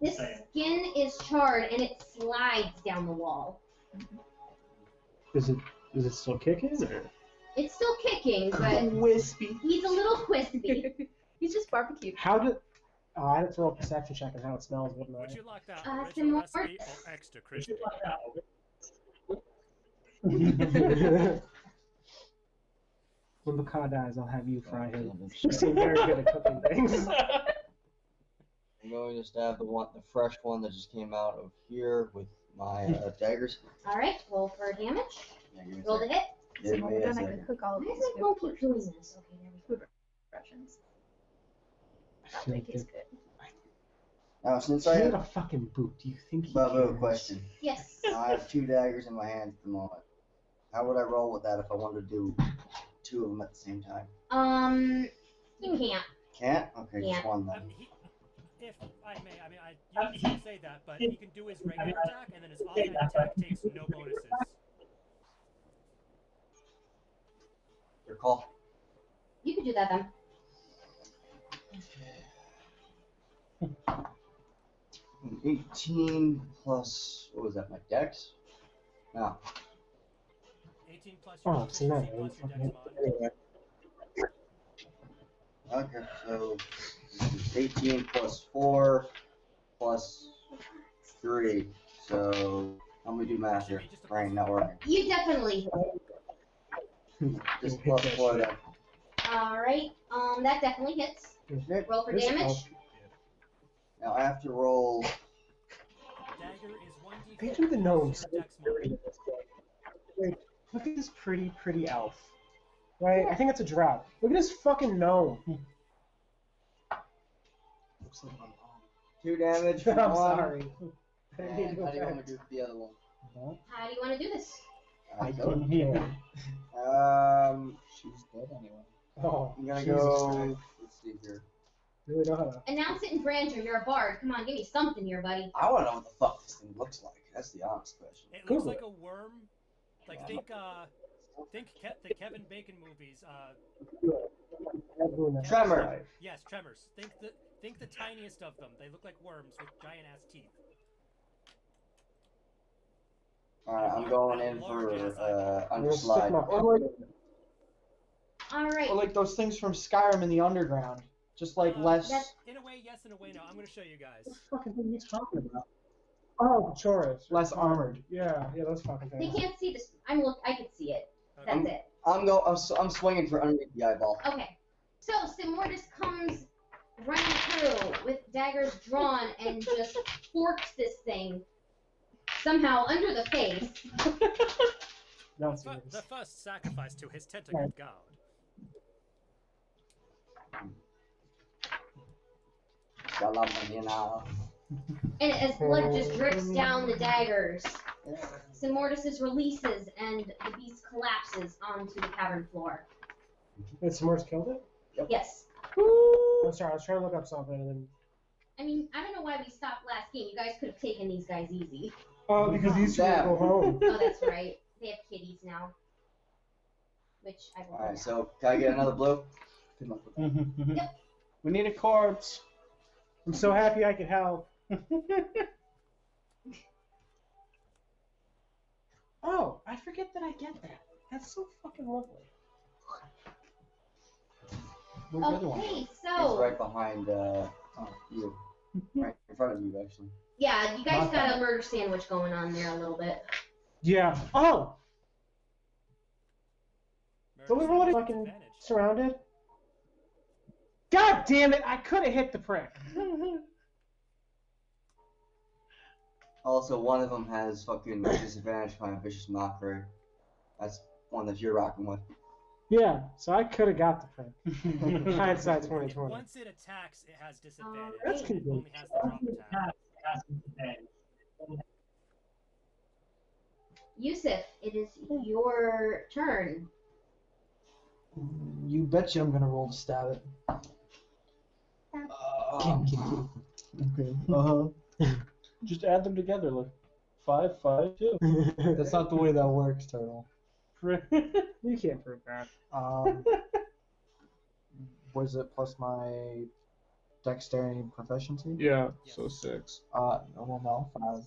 This skin is charred and it slides down the wall. Is it still kicking? Or? It's still kicking, but Wispy. he's a little crispy. He's just barbecued. How did? Oh, I had to throw a perception check on how it smells, wouldn't Would I? you like that some original more? recipe or extra crispy? When the car dies, I'll have you fry him. You seem very good at cooking things. I'm going to stab the fresh one that just came out of here with my daggers. All right, roll for damage. Yeah, give me a Roll to second. hit. So Give when me we're a done, I second. can cook all of Why these is my phone food keep doing this? Okay, there we go. rations. I That feel way like tastes good. Now, since he I had have a fucking boot. Do you think he Babu, cares? question. Yes. I have 2 daggers in my hands at the moment. How would I roll with that if I wanted to do 2 of them at the same time? You can't. Can't? Okay, Yeah. just one then. If I may, I usually say that, but he can do his regular attack, and then his offhand attack takes no bonuses. Your call. You could do that then. 18 plus, what was that, my dex? No. 18 plus your Oh, it's a 9. plus your dex mod. Okay, so this is 18 plus 4 plus 3. So, how many do math here? Brain not working. You definitely. Just plus 4 then. All right. That definitely hits. Roll for This- damage. Now I have to roll. Dagger is 1d4 They do the gnomes. plus your dex mod. Wait, look at this pretty elf. Right? I think it's a drought. Look at this fucking gnome. Looks like my mom. 2 damage. I'm one, sorry. I didn't mean And to how do you want offend. to do the other one? How do you want to do this? I So, don't care. she's dead anyway. Oh, I'm gonna Jesus go. Christ. Let's see here. Really know how to. Announce it in grandeur. You're a bard. Come on, give me something here, buddy. I want to know what the fuck this thing looks like. That's the honest question. It looks Google like it. a worm. Like think the Kevin Bacon movies. Tremor. Yes, Tremors. Think the tiniest of them. They look like worms with giant ass teeth. Alright, I'm going in for I'm gonna stick underslide. my All right. Or like those things from Skyrim in the underground. Just like less. That's- In a way, yes. In a way, no. I'm gonna show you guys. What the fucking thing are you talking about? Oh, Choris. Less armored. Yeah, those fucking They things. can't see this. I can see it. Okay. That's it. I'm swinging for underneath the eyeball. Okay. So Simortis comes running through with daggers drawn and just forks this thing somehow under the face. No, The it's serious. the first sacrifice to his tentacled god. And as blood just drips down the daggers, Simortis releases and the beast collapses onto the cavern floor. Wait, Samor's killed it? Yes. I'm sorry, I was trying to look up something and then. I mean, I don't know why we stopped last game. You guys could have taken these guys easy. Oh, because these two Damn. go home. Oh, that's right. They have kitties now. Which I will Alright, do so can I get another blue? Good luck with that. We need a corpse. I'm so happy I could help. Oh, I forget that I get that. That's so fucking lovely. Where's the other one? Okay, It's so right behind you. Right in front of you, actually. Yeah, you guys Not got bad. a murder sandwich going on there a little bit. Yeah. Oh! Don't we roll it Murder fucking advantage. surrounded? God damn it! I could have hit the prick. Also, one of them has fucking disadvantage on vicious mockery. That's one that you're rocking with. Yeah, so I could have got the prick. Hindsight 2020. Once it attacks, it has disadvantage. That's It convenient. only has the drop attack. Yusuf, it is your turn. You betcha I'm gonna roll to stab it. Okay. Just add them together, like 5, 5, 2. That's not the way that works, Turtle. You can't prove that. Was it plus my dexterity and proficiency? Yeah, Yes. so 6. No, 5.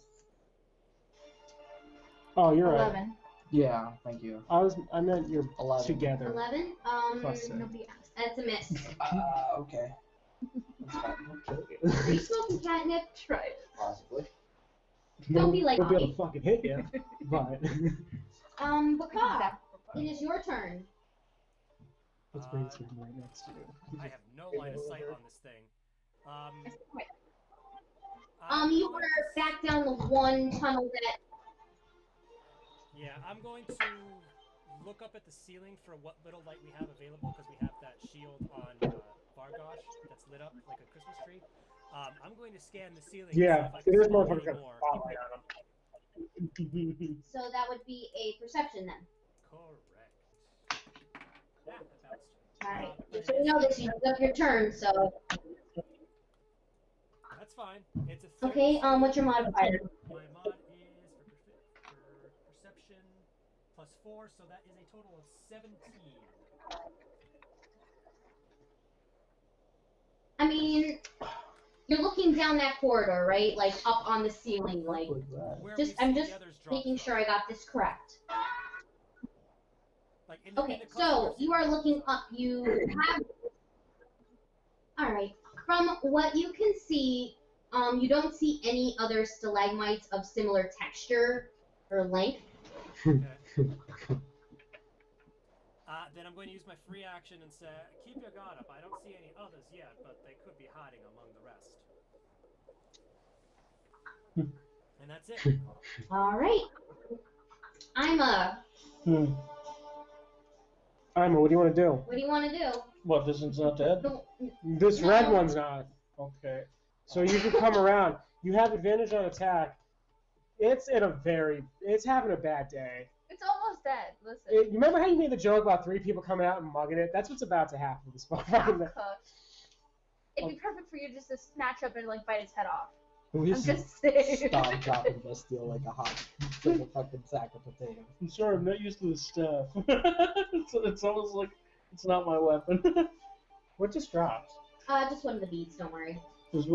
Oh, you're right. 11. Yeah, thank you. I meant you're 11. together. 11. Plus six. Nobody asked. That's a miss. Okay. Are you smoking catnip? Try it. Possibly. Don't be like We'll be able me. to fucking hit you. But Bakar, it is your turn. let's bring it right next to you. I have no line of sight on this thing. You were back down the one tunnel that. Yeah, I'm going to look up at the ceiling for what little light we have available because we have that shield on Vargosh that's lit up like a Christmas tree. I'm going to scan the ceiling. Yeah, to see if I there's can more spot fucking any more. spotlight on them. So that would be a perception then. Correct. Yeah, that bounced. Alright. But So it you is- know this, you up your turn, so. That's fine. It's a 13. Okay, what's your modifier? My mod is for perception plus 4, so that is a total of 17. I mean, you're looking down that corridor, right? Like up on the ceiling, like. Where Just- we've I'm seen just the others drop Making from. sure I got this correct. Like in the Okay, cluster so we've you seen- are looking up. You have. Alright. From what you can see, you don't see any other stalagmites of similar texture or length. Okay. Then I'm going to use my free action and say, keep your guard up. I don't see any others yet, but they could be hiding among the rest. And that's it. Alright. Ima, what do you want to do? What do you want to do? What, this one's not dead? This No. red one's not. Okay. So you can come around. You have advantage on attack. It's having a bad day. It's almost dead. Listen. You remember how you made the joke about 3 people coming out and mugging it? That's what's about to happen to this I'm motherfucker. cooked. It'd be perfect for you just to snatch up and like bite its head off. We I'm just saying. stop dropping Bastille like a fucking sack of potatoes. I'm sorry, I'm not used to the staff. it's almost like it's not my weapon. What just dropped? Just one of the beads, don't worry. It's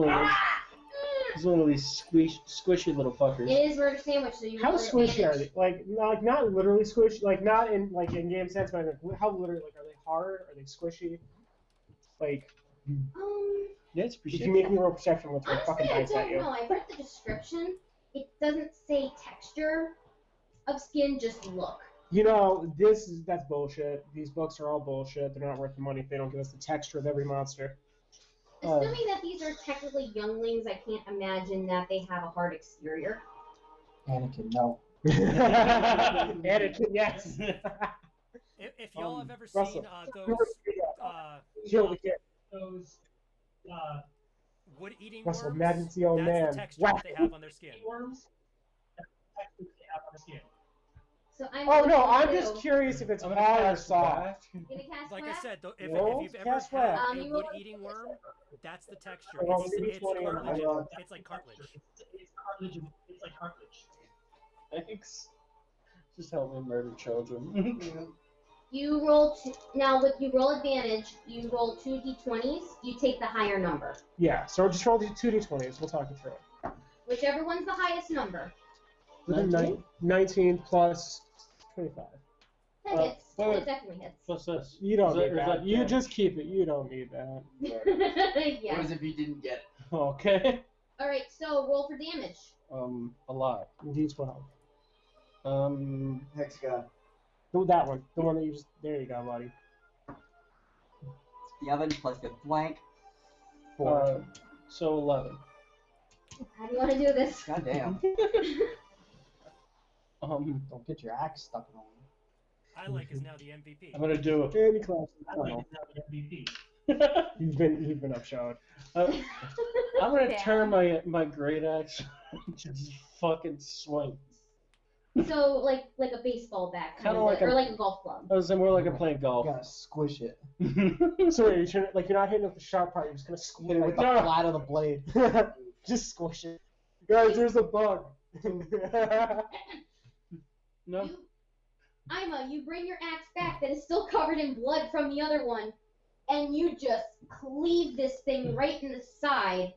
one of these squishy little fuckers. It is murder sandwich, so you How roll squishy are advantage. they? Like not literally squishy, like not in like in game sense, but like, how literally like are they hard? Are they squishy? Like Yeah, it's if pretty you make me roll perception, let's throw Honestly, fucking I dice at don't you. know. I read the description. It doesn't say texture of skin, just look. You know, that's bullshit. These books are all bullshit. They're not worth the money if they don't give us the texture of every monster. Assuming that these are technically younglings, I can't imagine that they have a hard exterior. Anakin, no. Anakin, yes. If y'all have ever Russell. seen Kill the kid. those wood-eating Russell, worms, Madden's the old that's man. the texture Whack. that they have on their skin. So I'm Oh going no, to I'm do- just curious if it's I'm hard gonna or cast soft. Gonna cast Like I whack? said, if Roll, you've ever cast had whack. a You roll- wood-eating worm, that's the texture. Roll It's D20 on cartilage. the- It's like cartilage. Thanks. Just help me murder children. You roll you roll advantage. You roll 2 d20s. You take the higher number. Yeah, so just roll the 2d20s. We'll talk it through. Whichever one's the highest number. 19 plus 25. That Uh, hits. wait. That definitely hits. What's this? You don't Is that- need is that. that You dead? just keep it. You don't need that. What Yeah. is if you didn't get it? Okay. All right. so roll for damage. A lot. D12. Hexagon. Oh, that one. The one that you just. There you go, buddy. The oven plus the blank. 4. So 11. How do you want to do this? God damn. Don't get your axe stuck in one. I like is now the MVP. I'm gonna do it. Any class. I like it now the MVP. He's been upshot. I'm gonna Okay. turn my great axe and just fucking swing. So like a baseball bat, Kinda or like like a- a golf club. I was more like I'm playing You golf. gotta squish it. So wait, you're not hitting with the sharp part. You're just gonna squish Hit it with the No. flat of the blade. Just squish it. Guys, there's a bug. No. You bring your axe back that is still covered in blood from the other one, and you just cleave this thing right in the side,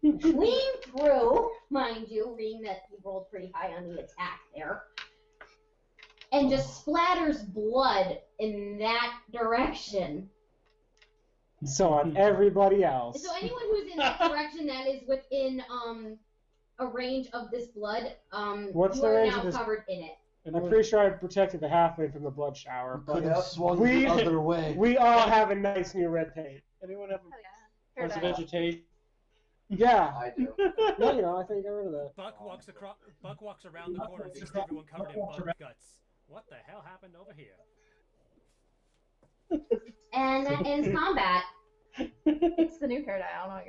clean through, mind you, being that you rolled pretty high on the attack there, and just splatters blood in that direction. So on everybody else. So anyone who's in that direction that is within a range of this blood, What's you the are range now of this? covered in it. I'm pretty sure I protected the halfling from the blood shower, Could but have swung We- the other way. we all have a nice new red paint. Anyone have Oh, yeah. wants to Fair enough. vegetate? Yeah. I do. No, I think I got rid of that. Buck walks around the corner and sees everyone covered in bug guts. What the hell happened over here? And that ends combat. It's the new paradigm. I don't know what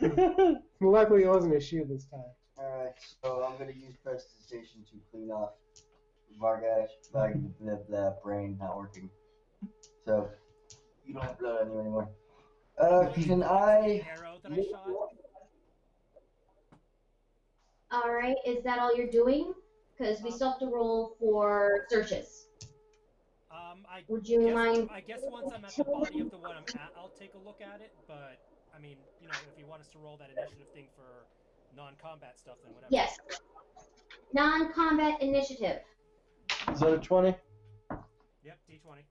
you're talking about. Luckily, it wasn't a shoe this time. Alright, so I'm gonna use prestidigitation to clean off Vargash, the brain not working. So, you don't have blood on you anymore. Can I... Arrow that I shot. Alright, is that all you're doing? Because we still have to roll for searches. Would you mind? I guess once I'm at the body of the one I'm at, I'll take a look at it. But I mean, if you want us to roll that initiative thing for non-combat stuff, then whatever. Yes. Non-combat initiative. Is that a 20? Yep, D20.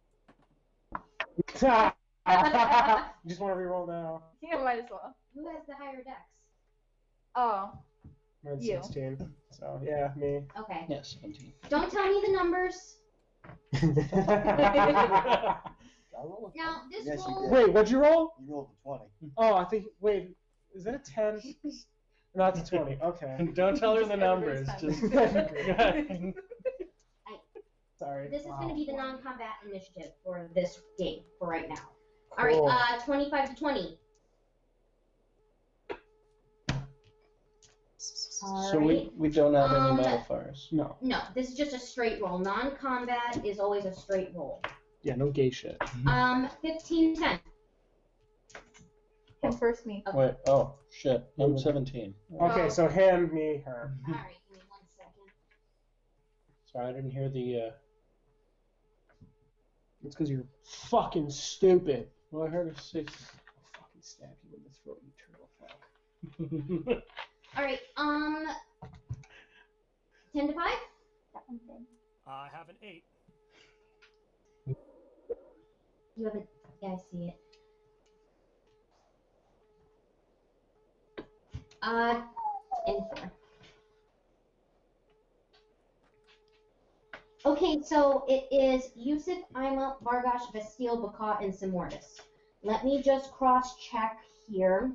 You just want to reroll now. Yeah, might as well. Who has the higher dex? Oh, Mine's You. 16. So, yeah, me. Okay. Yeah, 17. Don't tell me the numbers. Did I roll a Now, this Yes, you roll. did. Wait, what'd you roll? You rolled a 20. Oh, I think. Wait, is that a 10? No, it's a 20. Okay. Don't tell her the Everybody's numbers. fine. Just Sorry. This is going to be the non-combat initiative for this game for right now. Cool. All right, 25 to 20. All So right. we don't have any Um, modifiers. No. No, this is just a straight roll. Non-combat is always a straight roll. Yeah, no gay shit. 15 to 10. him first, me. Wait, oh, shit. I'm 17. Okay, Oh. so him, me, her. All right, give me 1 second. Sorry, I didn't hear the, It's because you're fucking stupid. well, I heard a 6. I'll fucking stab you in the throat, you turtle fuck. All right, 10 to 5. That one's good. I have an 8. You have it. Yeah, I see it. And 4. Okay, so it is Yusuf, Ima, Vargash, Vestile, Bakat, and Simortis. Let me just cross-check here.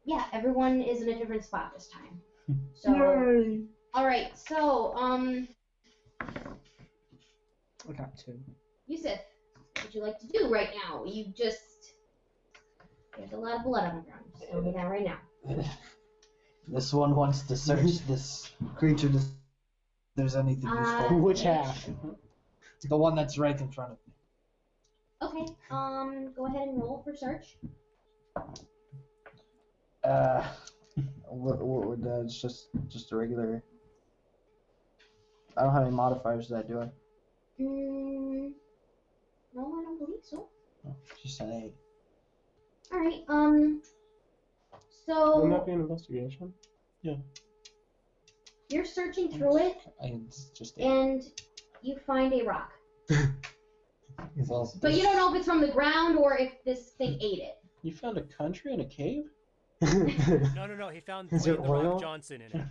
Yeah, everyone is in a different spot this time. So, all right. So, I got 2. Yusuf, what would you like to do right now? There's a lot of blood on the ground. Just tell me that right now. This one wants to search this creature to see if there's anything useful. Which half? The one that's right in front of me. Okay. Go ahead and roll for search. What would that? It's just a regular. I don't have any modifiers that do it. No, I don't believe so. Oh, just an 8. All right. Wouldn't that So be an investigation? you're searching through it, It's just 8. and you find a rock. Well, But you don't know if it's from the ground or if this thing ate it. You found a country in a cave? No. He found Is Dwayne it the Rock oil? Johnson in it.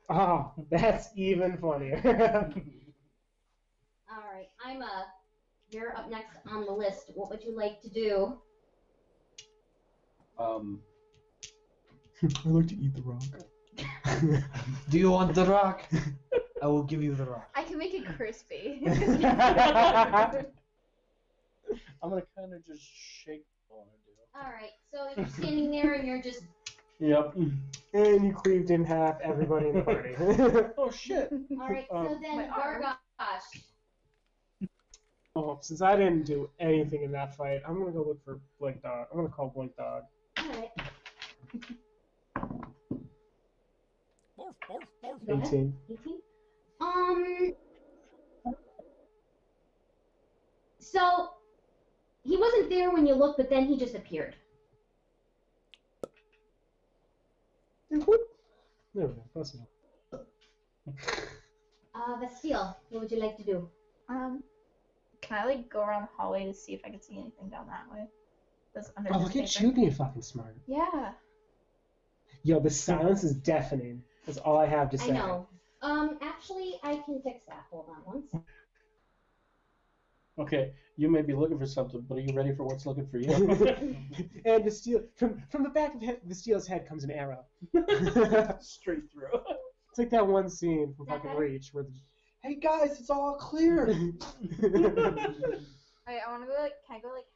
Oh, that's even funnier. All right, you're up next on the list. What would you like to do? I like to eat the rock. Do you want the rock? I will give you the rock. I can make it crispy. I'm gonna kind of just shake the ball. All right, so you're standing there and you're just. Yep. And you cleaved in half everybody in the party. Oh shit. All right, so then My arm. Gargosh. Oh, since I didn't do anything in that fight, I'm gonna go look for Blink Dog. I'm gonna call Blink Dog. All right. Barf, barf, barf. Go ahead. 18. 18. So he wasn't there when you looked, but then he just appeared. There we go. Close enough. Bastille, what would you like to do? Can I like go around the hallway to see if I can see anything down that way? That's under Oh, this look at paper? you being fucking smart. Yeah. Yo, the silence is deafening. That's all I have to I say. know. Actually, I can fix that. Hold on one second. Okay, you may be looking for something, but are you ready for what's looking for you? And Bastille, from the back of Bastille's head comes an arrow. Straight through. It's like that one scene from fucking Reach where Hey guys, it's all clear. the... I want to go like. Can I go like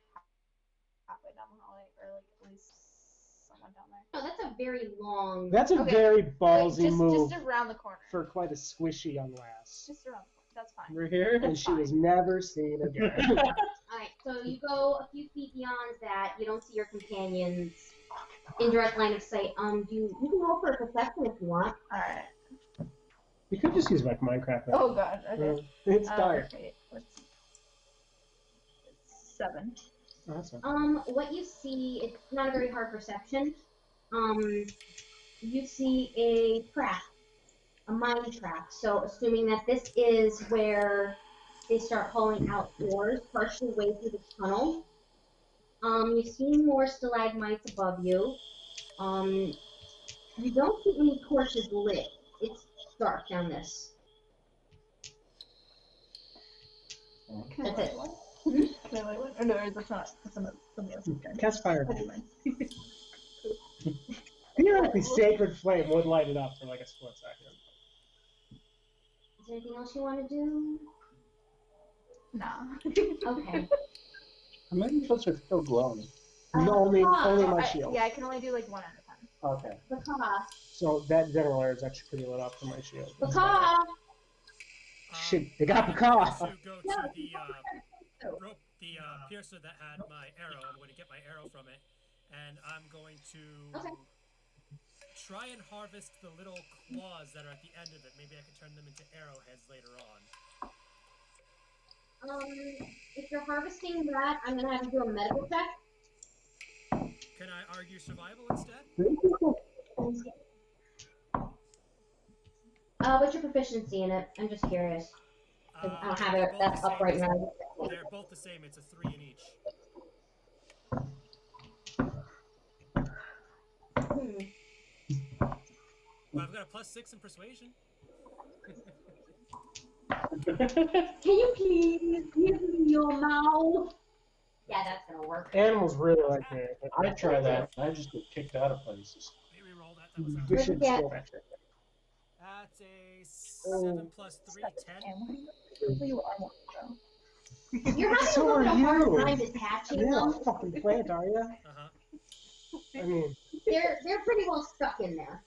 halfway down the hallway, or like at least someone down there? Oh, that's a very long. That's a Okay. very Like, ballsy move Just around the corner. for quite a squishy young lass. Just around the corner. That's fine. We're here, and That's she was never seen again. Alright, so you go a few feet beyond that. You don't see your companions in direct line of sight. You can roll for a perception if you want. All right. You could just use like Minecraft. Oh god. Okay. It's dark. Wait, let's see. It's 7. Oh, that's fine. What you see, it's not a very hard perception. You see a trap, a mine trap. So assuming that this is where they start hauling out ores, partially way through the tunnel. You see more stalagmites above you. You don't see any torches lit. It's dark down this. Can That's I it. light one? Can I light one? Oh, no, that's not. That's something else. Okay. Cast fire. Never mind. Theoretically, Sacred Flame would light it up for like a split second. Is there anything else you want to do? Nah. Okay. How many of us are still glowing? No, only Oh, my I- shield. Yeah, I can only do like one at a time. Okay. Baka. So that general area is actually pretty lit up for my shield. Baka! Shit, they got I'm Baka! going to go to the rope, the piercer that had my arrow. I'm going to get my arrow from it, and I'm going to try and harvest the little claws that are at the end of it. Maybe I can turn them into arrowheads later on. If you're harvesting that, I'm gonna have you do a medical check. Can I argue survival instead? What's your proficiency in it? I'm just curious. 'Cause I don't have it that's up right now. They're both the same. It's a 3 in each. But I've got a +6 in persuasion. Can you please give me your mouth? Yeah, that's gonna work. Animals really like me. I try that. I just get kicked out of places. Let me re-roll that. That was You a, should Yeah. steal that shit. that's a 7 plus 3, 10. You are more though. You're having So a little are hard you. time detaching You're a them. fucking plant, are you? Uh-huh. I mean, They're pretty well stuck in there.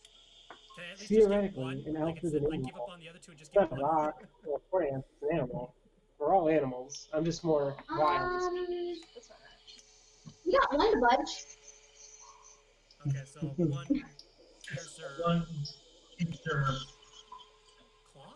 Can I at least just give Theoretically, one? an Like, elf it's is an like give animal. up on the other two and just It's give not a one. rock or a plant, it's an animal. We're all animals. I'm just more wild. That's fine. You got one to budge. Okay, so one piercer claw?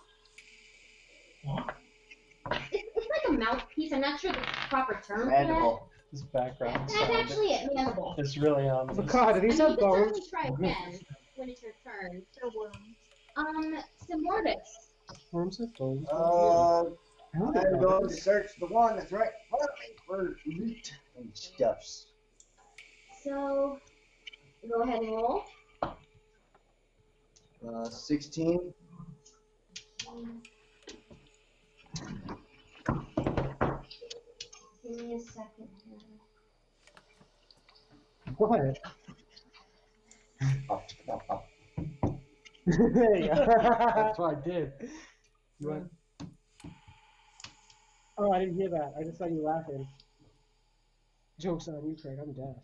It's like a mouthpiece. I'm not sure the proper term for that. Mandible. This background That's sound actually it, mandible. is really on But this. God, I these mean, have you can bones. certainly try again when it's your turn. So worms. Simortis. Worms have bones. I'm going to search the one that's right. Oh, for loot and stuffs. So, go ahead and roll. 16. Give me a second here. What? Up. There you go. That's what I did. You went. Oh, I didn't hear that. I just saw you laughing. Joke's on you, Craig. I'm deaf.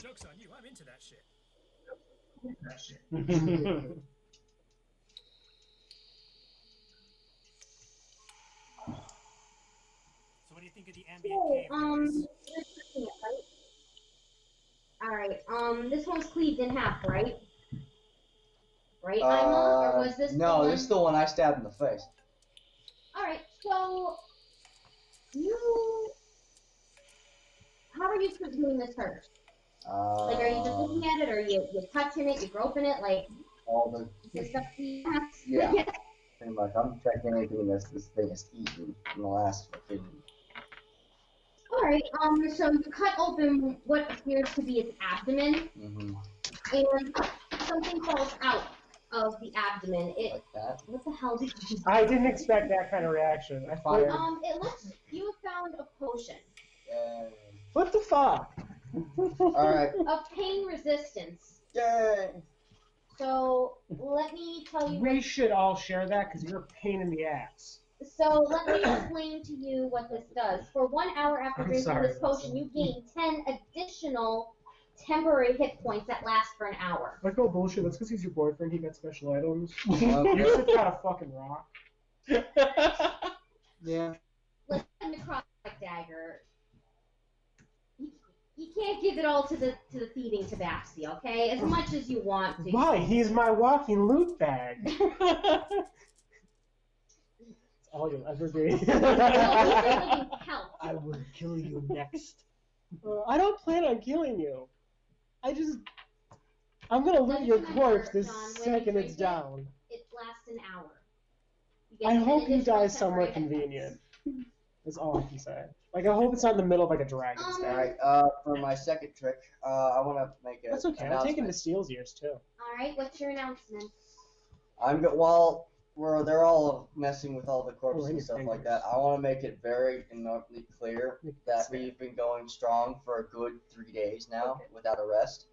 Joke's on you. I'm into that shit. So what do you think of the ambient cave noise? Alright, this one's cleaved in half, right? Right, Ima? Or was this the No, one? this is the one I stabbed in the face. Alright, so how are you doing this first? Like, are you just looking at it, or you touching it, you groping it, like All the is stuff Yeah. Pretty much. I'm checking anything this thing has eaten in the last fucking. Alright, so you cut open what appears to be its abdomen, Mm-hmm. and something falls out of the abdomen. It Like that. what the hell did you do? I didn't expect that kind of reaction. I fired. It looks you have found a potion What the fuck? Alright. of pain resistance. Yay! So let me tell you. We should all share that because you're a pain in the ass. So let me explain to you what this does. For 1 hour after I'm drinking sorry, this potion, you gain 10 additional temporary hit points that last for an hour. Like, oh bullshit, that's because he's your boyfriend, he got special items. Okay. You should got a fucking rock. Yeah. Like the necrotic dagger. You can't give it all to the thieving tabaxi, okay? As much as you want to. Why? He's my walking loot bag. That's all you'll ever be. No, he's a living pelt. I will kill you next. I don't plan on killing you. I'm gonna loot your corpse the second it's down. It lasts an hour. You get I 10 hope he additional dies somewhere temporary hit convenient. That's all I can say. Like, I hope it's not in the middle of like a dragon's den. Alright, for my second trick, I want to make a. That's okay. I'm taking the Steel's ears too. Alright, what's your announcement? While they're all messing with all the corpses and and stuff fingers. like that, I want to make it very enormously clear that we've been going strong for a good 3 days now without a rest.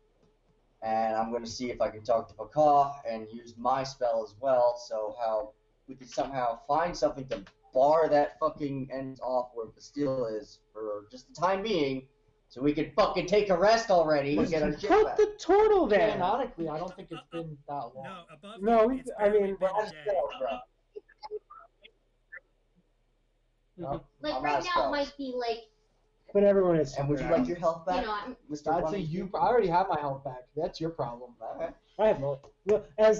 And I'm going to see if I can talk to Pakaw and use my spell as well, so how we can somehow find something to bar that fucking end off where the steel is for just the time being, so we can fucking take a rest already and get our shit Put back. the turtle there. Canonically, I don't think it's been that long. No, above No, you, we- it's I barely mean, been But a I'm day. still, bro. No. Like, I'm right out of now it spells. might be like, But everyone is. And would you like your health you back, know, I'm, Mr. That's Bunny? I already have my health back. That's your problem. Alright. I have more. Look, for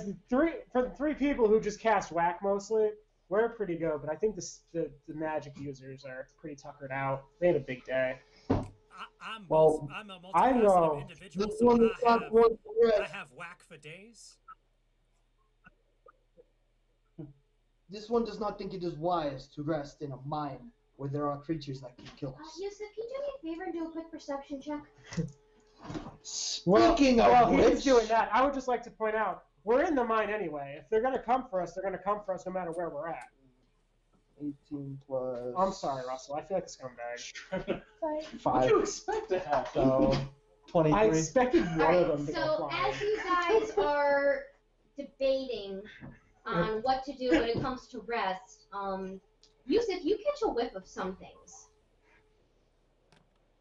the three people who just cast whack mostly, we're pretty good. But I think the magic users are pretty tuckered out. They had a big day. I'm Well, a I multifaceted know. individual, This so one is I not have, one I have whack for days. This one does not think it is wise to rest in a mine where there are creatures that can kill us. Yusuf, can you do me a favor and do a quick perception check? Speaking Well, of he's which, doing that. I would just like to point out, we're in the mine anyway. If they're gonna come for us, they're gonna come for us no matter where we're at. 18 plus. I'm sorry, Russell. I feel like a scumbag. 5. expect to happen? So, 23. I expected one of Alright, them to go so flying. as you guys are debating on what to do when it comes to rest, Yusuf, you catch a whiff of some things.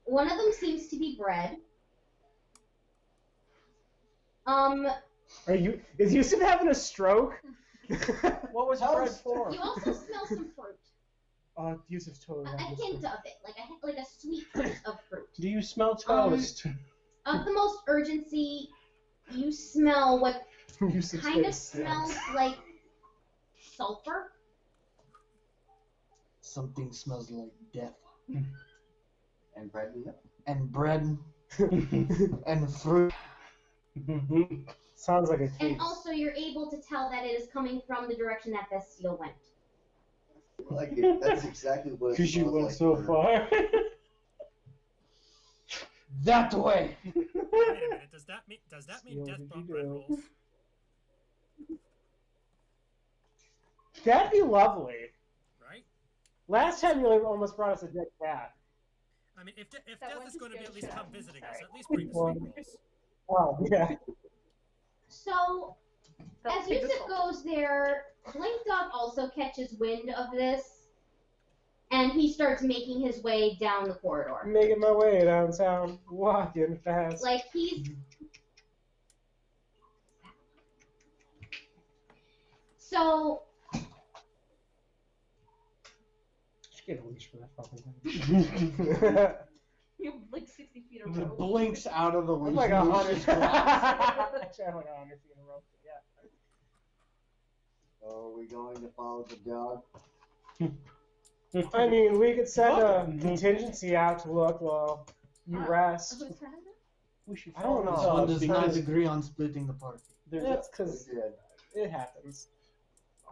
One of them seems to be bread. Is Yusuf having a stroke? What was bread for? You also smell some fruit. Yusuf's totally A having a hint stroke. of it, like a sweet hint of fruit. Do you smell toast? Of the most urgency, you smell what Yusuf's kind of face smells snaps. like sulfur. Something smells like death. And bread and milk. And bread. And fruit. Sounds like a case. And also, you're able to tell that it is coming from the direction that Bastille went. Like it. That's exactly what. Because you went so far. That way. Wait a minute. Does that mean What death did bump you red do? rolls? That'd be lovely. Right? Last time you almost brought us a dead cat. I mean, if That death one is going to be scared at least shit come out of me, visiting us, sorry. at least bring the sweet rolls. Oh yeah. So, That as big Yusuf assault. goes there, Blink Dog also catches wind of this, and he starts making his way down the corridor. I'm making my way downtown, walking fast. Like, he's... So, Should get a leash for that fucking thing. You like 60 feet of The rope. blinks out of the I'm leash. like and 100. leash just drops. Actually, I'm like 100 feet in a row. Yeah. Are we going to follow the dog? I mean, we could send a contingency out to look while you rest. Who's turn is it? We should I don't follow know. This the one dog does not because agree on splitting the party. there's That's because Yeah. it happens.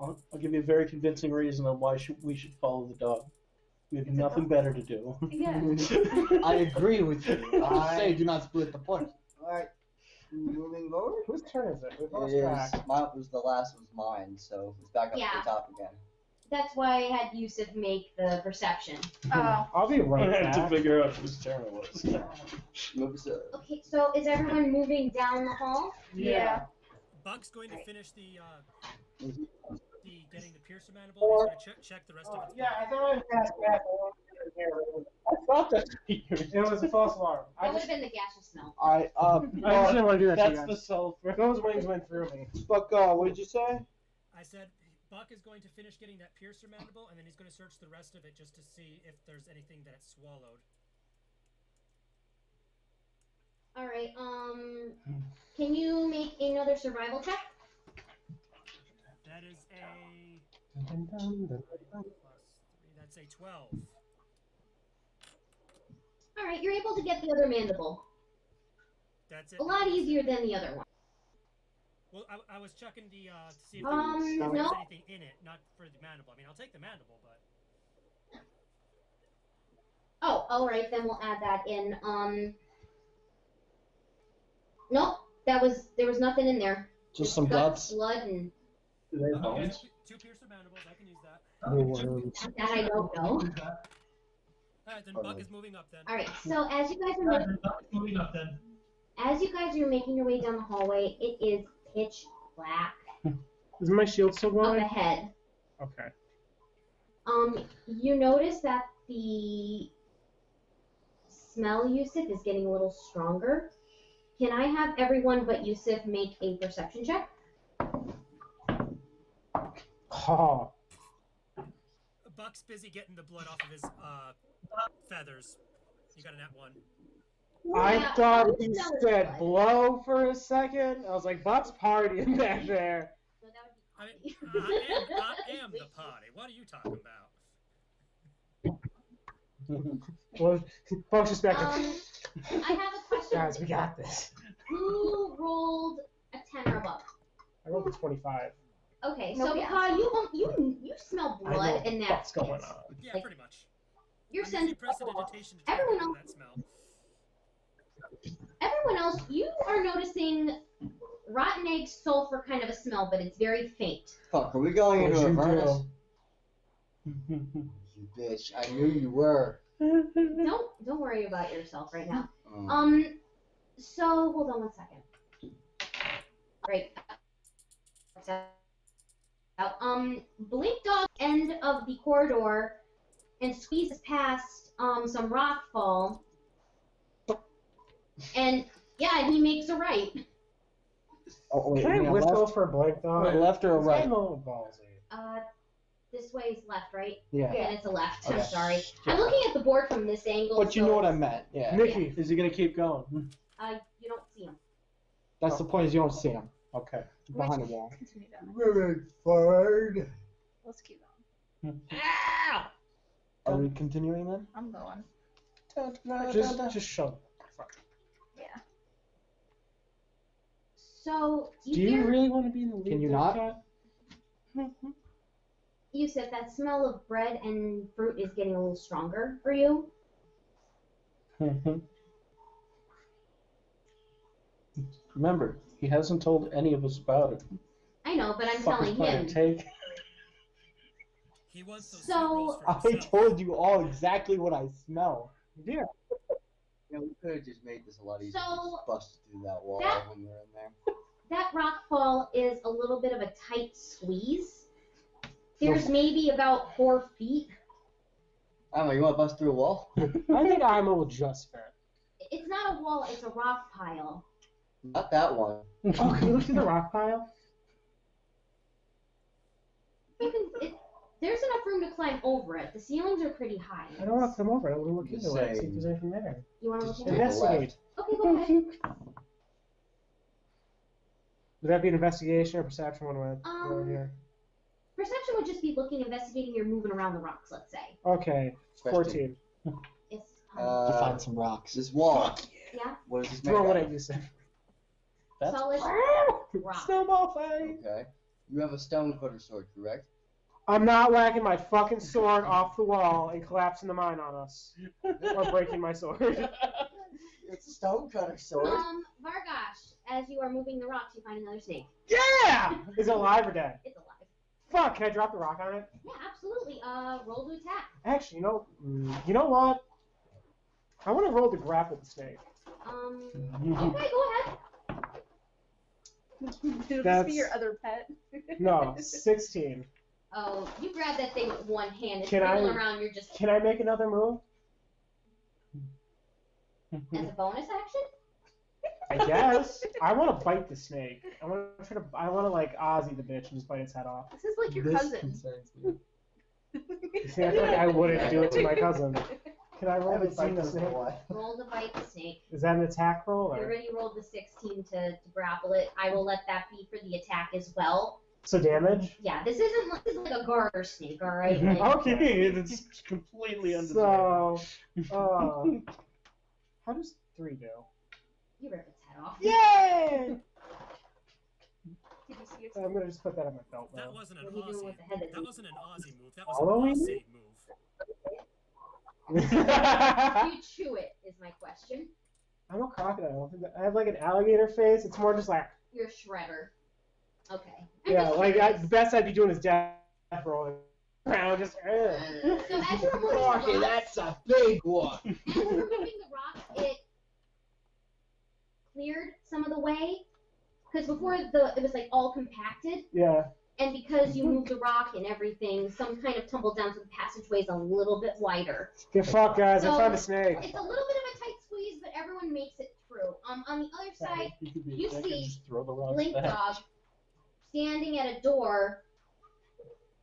I'll give you a very convincing reason on why we should follow the dog. We have Is it nothing better to do. Yeah. I agree with you. I say do not split the party. Alright. Moving forward. Whose turn is it? We've lost It track. is. Mine was the last was mine, so it's back up Yeah. to the top again. that's why I had Yusuf make the perception. Oh. I'll be I right have to back. figure out whose turn it was. Move so. Okay, so is everyone moving down the hall? Yeah. Buck's going to finish the getting the piercer mandible. Or- He's going to check the rest of its Yeah, I body. thought I was past gas. I thought that it was a false alarm. That would have been the gaseous smell. I I just didn't want to do that to you That's the guys. sulfur. Those wings went through me. Buck, what did you say? I said Buck is going to finish getting that piercer mandible, and then he's going to search the rest of it just to see if there's anything that it's swallowed. Alright, can you make another survival check? That is a plus 3. That's a 12. Alright, you're able to get the other mandible. That's it. A lot easier than the other one. Well, I was checking the to see if there was no. anything in it, not for the mandible. I mean, I'll take the mandible, but Oh, alright, then we'll add that in. Nope, there was nothing in there. Just some guts, guts. blood, and Do they have okay, bones? 2 piercer mandibles. I can use that. that I don't know. All right, then Buck is moving up then. Alright, so as you guys are as you guys are making your way down the hallway, it is pitch black Is my shield still up going? ahead. Okay. You notice that the smell, Yusuf, is getting a little stronger. Can I have everyone but Yusuf make a perception check? Oh. Buck's busy getting the blood off of his feathers. You got a nat 1. I Yeah, thought the he smell is said blood. blow for a second. I was like, Buck's partying back there. So that I would be mean, I am the party. What are you talking about? Well, Buck's just back there. I have a question. Guys, we got this. Who rolled a 10 or above? I rolled a 25. Okay, No, so yeah. you smell I know blood what in the that fuck's going pit. on. Yeah, Like, pretty much. Your I'm sense. using prestidigitation to try to Everyone get else. that smell. Everyone else, you are noticing rotten egg sulfur kind of a smell, but it's very faint. Fuck, are we going into a What'd you furnace? do? You bitch, I knew you were. Don't worry about yourself right now. Mm. So hold on one second. Right. Blink Dog end of the corridor and squeezes past some rock fall. And yeah, he makes a right. Oh, wait, Can I you mean whistle left, for Blink Dog? left or This right? guy's a little ballsy. This way is left, right? Yeah. And it's a left. I'm Okay. sorry. I'm looking at the board from this angle. But you so know what I it's- meant. Yeah. Nikki. Is he gonna keep going? You don't see him. That's the point. Is you don't see him Okay. behind the wall. Continue down. Moving forward. Let's keep going. Are we continuing then? I'm going. Just show. Yeah. So Do you hear really want to be in the lead? Can you there, not? Kat? Yusuf, that smell of bread and fruit is getting a little stronger for you. Remember, he hasn't told any of us about it. I know, but I'm Fucker's telling plan him. to take. He wants those So- sweet rolls for I himself. told you all exactly what I smell. Yeah. Yeah, we could have just made this a lot easier. So, Just bust through that wall that- when you're in there. That rock fall is a little bit of a tight squeeze. There's maybe about 4 feet. I don't know, you want to bust through a wall? I think Ima will just fit. It's not a wall, it's a rock pile. Not that one. Oh, can you look at the rock pile? There's enough room to climb over it. The ceilings are pretty high. I don't want to come over. I want to look Just into it. See say- if there's anything there. You want to look Just at it? Investigate. Okay, go ahead. Would that be an investigation or perception? One way. Here. Perception would just be looking, investigating, you're moving around the rocks, let's say. Okay. 14. It's, To find some rocks. This wall. yeah, What is this made Throw what out I just said. That's solid rock. Snowball of? fight. Okay. You have a stone cutter sword, correct? I'm not whacking my fucking sword off the wall and collapsing the mine on us. Or breaking my sword. It's a stone cutter sword. Vargosh, as you are moving the rocks, you find another snake. Yeah! Is it alive or dead? It's alive. Fuck, can I drop the rock on it? Yeah, absolutely. Roll to attack. Actually, you know what? I want to roll to grapple the snake. Okay, go ahead. It'll just That's- be your other pet. No, 16. Oh, you grab that thing with one hand. It's Can I- rolling around. You're just Can I make another move? as a bonus action. I guess. I want to bite the snake. I want to like Ozzy the bitch and just bite its head off. This is like your This cousin. concerns me. See, I feel like I wouldn't do it to my cousin. Can I I roll to haven't bite seen the this in a snake? while. Roll to bite the snake. Is that an attack roll? You Or? already rolled the 16 to grapple it. I will let that be for the attack as well. So damage? Yeah, this isn't like a garter snake, all right? Mhm. Like, Okay, it's completely undeserved. So, how does 3 do? you rip its head off. Yay! Did you see it? I'm gonna just put that on my belt That now. wasn't an What are you doing Aussie. with the head that That you- wasn't an Aussie move. That was Following an me? Aussie move. Do you chew it? Is my question. I'm a crocodile. I have like an alligator face. It's more just like, You're a shredder. Okay. I'm yeah, just like curious. the best I'd be doing is death rolling around, just. So as you're moving the Okay, rocks, that's a big one. as you're moving the rocks, it cleared some of the way. Because before it was like all compacted, Yeah. and because you moved the rock and everything, some kind of tumbled down, so the passageway's a little bit wider. Get fucked, guys. I So- found a snake. It's a little bit of a tight squeeze, but everyone makes it through. On the other side, You could be you a dick and see just throw the rocks Blink back. Dog standing at a door,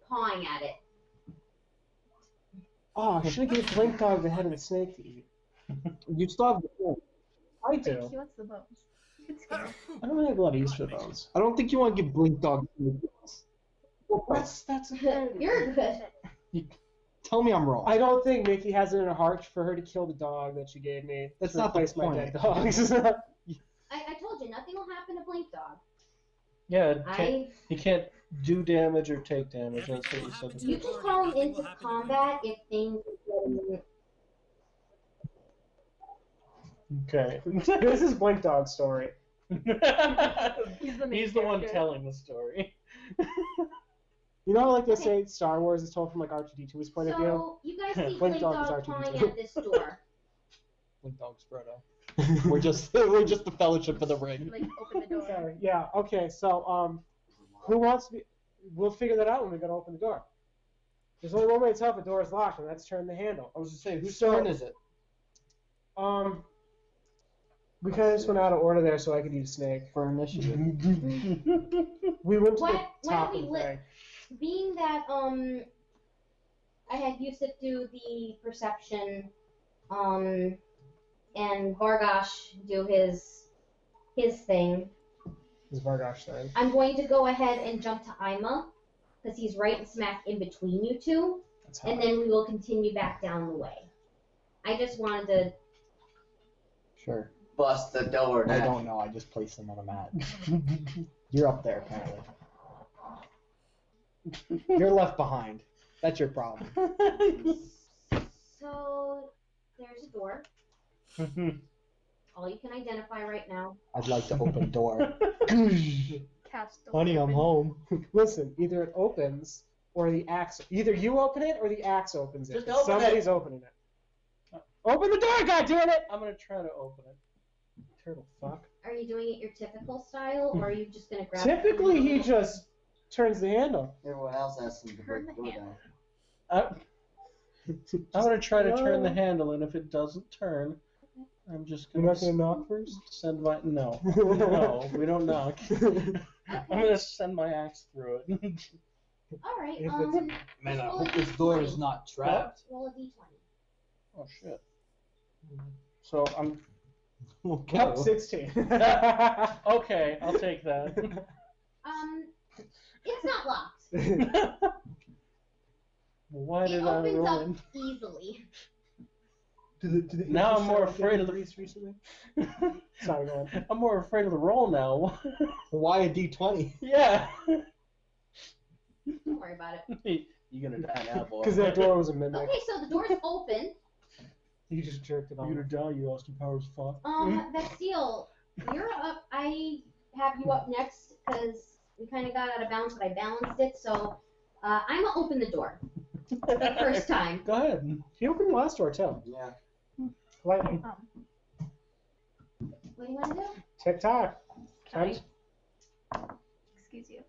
pawing at it. Oh, I should have gave Blink Dog the head of the snake to eat. You still have the phone. I do. He wants the bones. It's good. I don't really have a lot of use for those. I don't think you want to give Blink Dog. That's okay. You're good. Tell me I'm wrong. I don't think Mickey has it in her heart for her to kill the dog that she gave me. That's to not the replace my point. dead dogs. I told you, nothing will happen to Blink Dog. Yeah, I he can't do damage or take damage. That's what Everything you will happen said. to You can call him into combat if things Okay. This is Blink Dog's story. He's the main He's the one character. telling the story. You know, like they say, Star Wars is told from like R2D2's point of view. So you guys see Blink Blink Dog is Dog R2D2. pawing at this door. Blink Dog's Frodo. we're just the Fellowship of the Ring. Like, open the door. Okay, yeah, okay, so, who wants to be, we'll figure that out when we gotta open the door. There's only one way to tell if a door is locked, and that's turn the handle. I was just saying, whose So- turn is it? We kind of just went out of order there so I could eat a snake. For initiative. We went to Why the don't top we of the let- thing. Being that I had Yusuf do the perception, and Vargosh do his thing. This is Vargosh thing. I'm going to go ahead and jump to Ima, because he's right smack in between you two, That's how and then we will continue back down the way. I just wanted to. Sure. Bust the door I down. don't know. I just placed them on a mat. You're up there, apparently. You're left behind. That's your problem. So there's a door. All you can identify right now. I'd like to open door. Cast Honey, I'm home. Listen, either it opens or the axe. Either you open it or the axe opens it. Just open Somebody's opening it. Open the door, goddammit! I'm gonna try to open it. Turtle fuck. Are you doing it your typical style, or are you just gonna grab? Typically, it he just turns the handle. Everyone else has to break the door down. I'm gonna try to turn the handle, and if it doesn't turn, I'm just You're gonna not gonna knock first? send my no. No, we don't knock. I'm gonna send my axe through it. All right. If it's- Man, I roll hope a this door d20. is not trapped. Roll a d20. Oh shit. So I'm Okay. Nope, 16. okay. I'll take that. It's not locked. Why It did I opens roll up in? easily. Now I'm more afraid of the. recently. Sorry, go on. I'm more afraid of the roll now. Why a D20? Yeah. Don't worry about it. You're gonna die now, boy. Because that door was a mimic. Okay, so the door's open. You just jerked it You're on. gonna die, you Austin Powers fuck. Bastille, you're up. I have you up next because we kind of got out of balance, but I balanced it. So I'm gonna open the door for the first time. Go ahead. He opened the last door, too. Yeah. Lightning. What do you want to do? Tick tock. Sorry. Excuse you.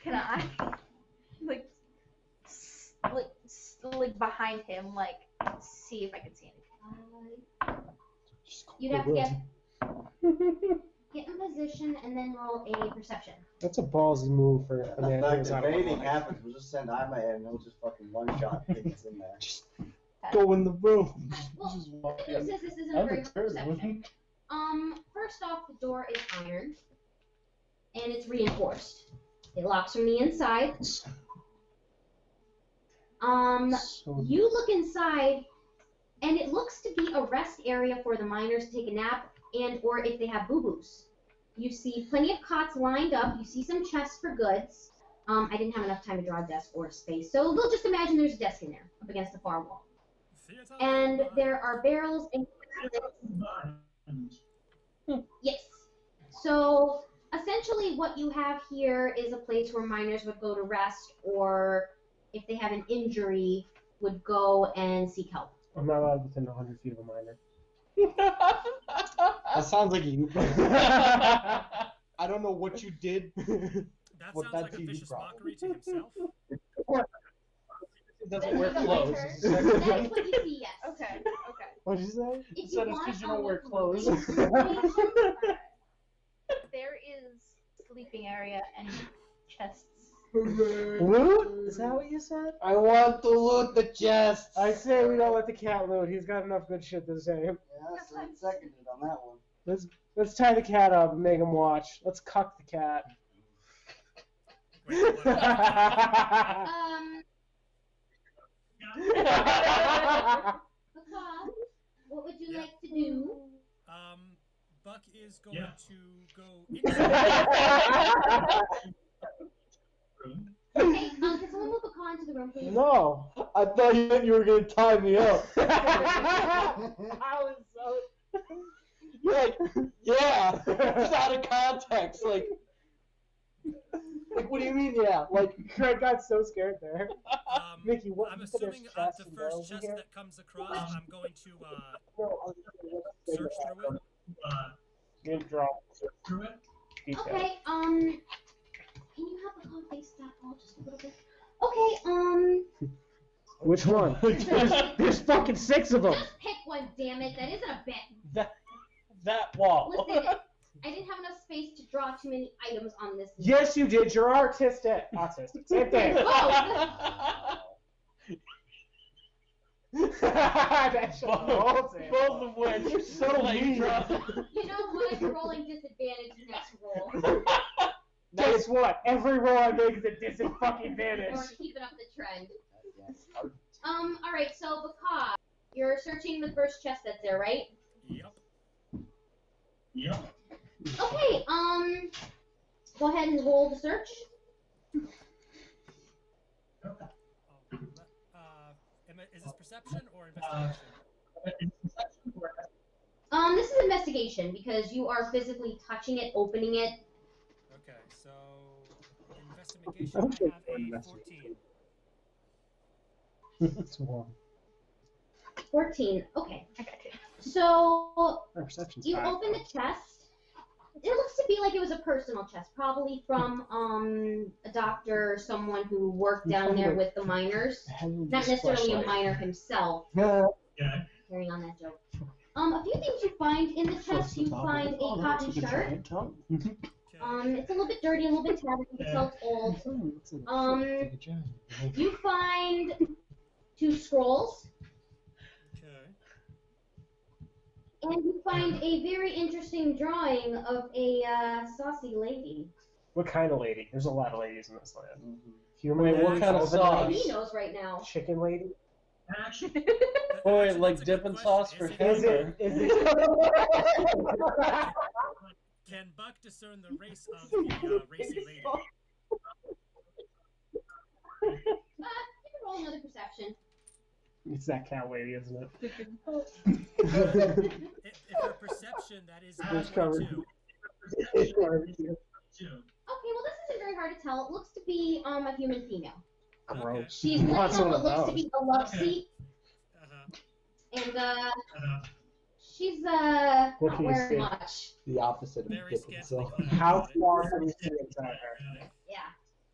Can I, like behind him, like, see if I can see anything? You'd have to get in position and then roll a perception. That's a ballsy move for a man In who fact, was if out of anything life. happens, we'll just send Ima in and he'll just fucking one shot things in there. Go in the room. Well, Just the walk good news in. is this isn't a I'm very good determined. perception. First off, the door is iron, and it's reinforced. It locks from the inside. So You look inside, and it looks to be a rest area for the miners to take a nap and or if they have boo-boos. You see plenty of cots lined up. You see some chests for goods. I didn't have enough time to draw a desk or a space, so we'll just imagine there's a desk in there up against the far wall. And there are barrels and yes. So essentially what you have here is a place where miners would go to rest, or if they have an injury, would go and seek help. I'm not allowed within 100 feet of a miner. That sounds like you. I don't know what you did. That Well, sounds that's like a you vicious problem. mockery to himself. it doesn't wear That's clothes. That is what you see, yes. Okay, okay. What did you say? If Said you it's want 'cause you a don't wear look clothes. information, There is sleeping area and chests. Loot? Is that what you said? I want to loot the chests. I say we don't let the cat loot. He's got enough good shit to say. Yeah, so I'm seconded on that one. Let's tie the cat up and make him watch. Let's cuck the cat. Wait, what? Macaw, what would you like to do? Buck is going Yeah. to go inside. Okay, can someone move Macaw into the room, please? No. I thought you meant you were gonna tie me up. I was so. You're like, yeah. It's out of context. Like, what do you mean? Yeah. Like, Craig got so scared there. Mickey, what? I'm you said there's assuming chests the and first barrels in chest here? that comes across, I'm going to No, search through it. Good draw. Through it? Detail. Okay, can you have Macaw face that wall just a little bit? Okay, Which one? there's fucking 6 of them. just pick one, damn it. That isn't a bit. That wall. Listen, I didn't have enough space to draw too many items on this. Yes, you did. You're artistic. Autistic. Same thing. That shit holds it. Both of which So like, mean. drop- You know what? You're rolling disadvantage next roll. Guess what? Every roll I make is a disadvantage. Or keeping up the trend. Alright, so Macaw, you're searching the first chest that's there, right? Yep. Yep. Okay, go ahead and roll the search. Is this perception or investigation? This is investigation because you are physically touching it, opening it. Okay, so investigation. I have a 14. It's warm. 14. Okay. I got you. So My perception's you high. open the chest. It looks to be like it was a personal chest, probably from a doctor or someone who worked down there with the miners. Not necessarily a miner himself. Yeah. Carrying on that joke. A few things you find in the chest. You find a cotton shirt. It's a little bit dirty, a little bit tattered. You can tell it's old. You find 2 scrolls. Okay. And you find a very interesting drawing of a saucy lady. What kind of lady? There's a lot of ladies in this land. Human Wait, lady, what kind of elven sauce? lady, He knows right now. chicken lady. Actually, Oh, wait, Actually, like that's a good dipping question. sauce for Is him? it- Is it? Can Buck discern the race of the racy lady? You can roll another perception. It's that cow lady, isn't it? If her perception, that is It's covered. 22. too. Okay, well this isn't very hard to tell. It looks to be a human female. Gross. She's laying Wants on one what of looks to those. be a love Okay. seat, Uh-huh. and she's What not can you wearing see? much. The opposite of Very dipping scantily sauce. clad. How far can you see inside her? Yeah.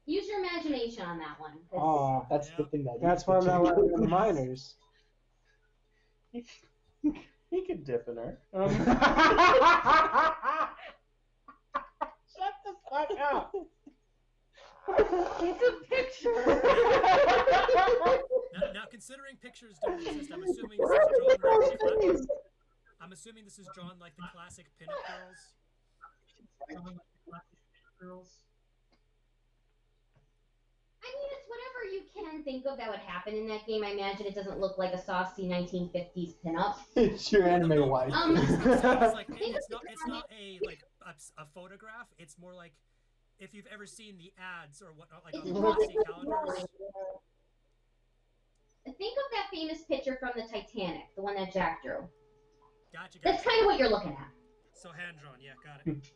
Use your imagination on that one. 'cause Oh, That's the thing that. that's why I'm not letting in the miners. He could dip in her. Shut the fuck up. It's a picture. Now, considering pictures don't exist, I'm assuming this is drawn like I'm assuming this is drawn like the classic pinup girls. I mean, it's whatever you can think of that would happen in that game. I imagine it doesn't look like a saucy 1950s pinup. It's your anime wife. It's like it's not a like a photograph. It's more like if you've ever seen the ads or whatnot, like on the glossy calendars. Think of that famous picture from the Titanic, the one that Jack drew. Gotcha. That's kind of what you're looking at. So hand drawn, yeah, got it.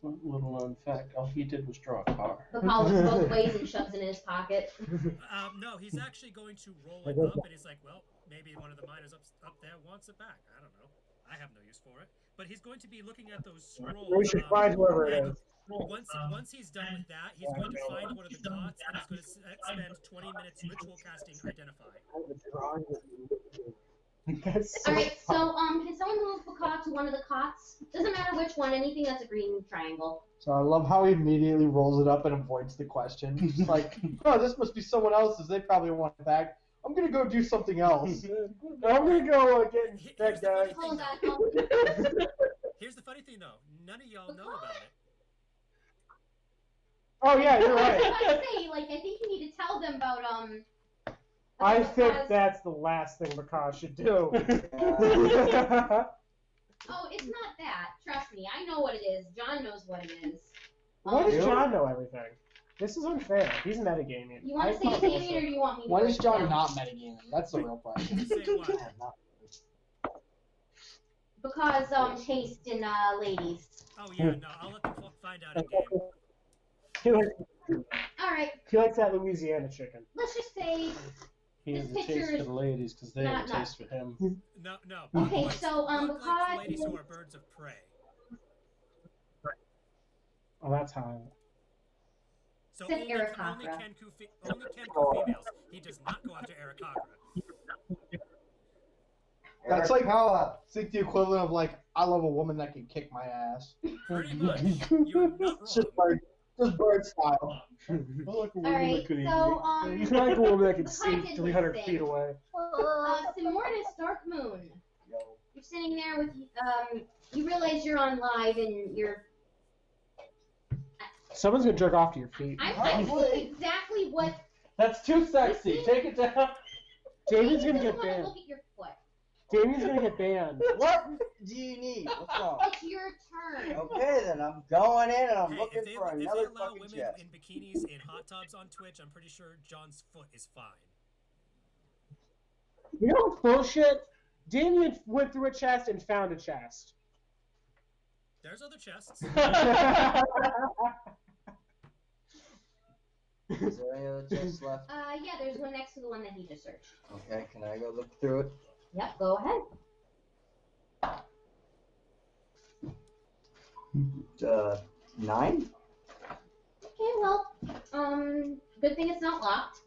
One little known fact, all he did was draw a car. Bacall looks both ways and shoves it in his pocket. No, he's actually going to roll it up, and he's like, well, maybe one of the miners up there wants it back. I don't know. I have no use for it. But he's going to be looking at those scrolls. We should find whoever it and is. Once he's done with that, he's going to find one of the dots, and he's going to spend 20 minutes ritual casting Identify. That's so Alright, so can someone move Bacall to one of the cots? Doesn't matter which one, anything that's a green triangle. So I love how he immediately rolls it up and avoids the question. He's like, oh, this must be someone else's. They probably want it back. I'm gonna go do something else. I'm gonna go get Here's that the guy. funny Hold thing, on. though. Here's the funny thing, though. None of y'all know about it. Oh yeah, you're I was right. about to say, like, I think you need to tell them about I think Bacall's- that's the last thing Bacall should do. Oh, it's not that. Trust me, I know what it is. John knows what it is. Why does Really? John know everything? This is unfair. He's metagaming. You want to say Damien or do you want me to? Why break is it John down? not metagaming? That's the real question. Say what? Because taste in ladies. Oh, yeah, no, I'll let them find out in game. He likes, Alright, he likes that Louisiana chicken. let's just say. He has a This taste picture for is the ladies because they have a not taste for him. No, no. Okay, Buck so, Buck likes because- ladies who are birds of prey. Oh, that's high. So Except only Aarakocra. Kenku females. He does not go after Aarakocra. That's like- Arakawa. It's like the equivalent of like, I love a woman that can kick my ass. Pretty much. You're not It's just wrong. bird style. Alright, so He's like a woman that can the see content 300 is feet away. Simortis Dark Moon. Yo. You're sitting there with you realize you're on live and you're Someone's gonna jerk off to your feet. I'm seeing exactly what That's too sexy. Take it down. David's gonna you get want to banned. look at your foot. Damien's gonna get banned. What do you need? What's wrong? It's your turn. Okay, then I'm going in and I'm Hey, looking if they, for if they another allow fucking women chest. in bikinis in hot tubs on Twitch, I'm pretty sure John's foot is fine. You know what's bullshit? Damien went through a chest and found a chest. There's other chests. Is there any other chests left? Yeah, there's one next to the one that he just searched. Okay, can I go look through it? Yep, go ahead. 9? Okay, well, good thing it's not locked.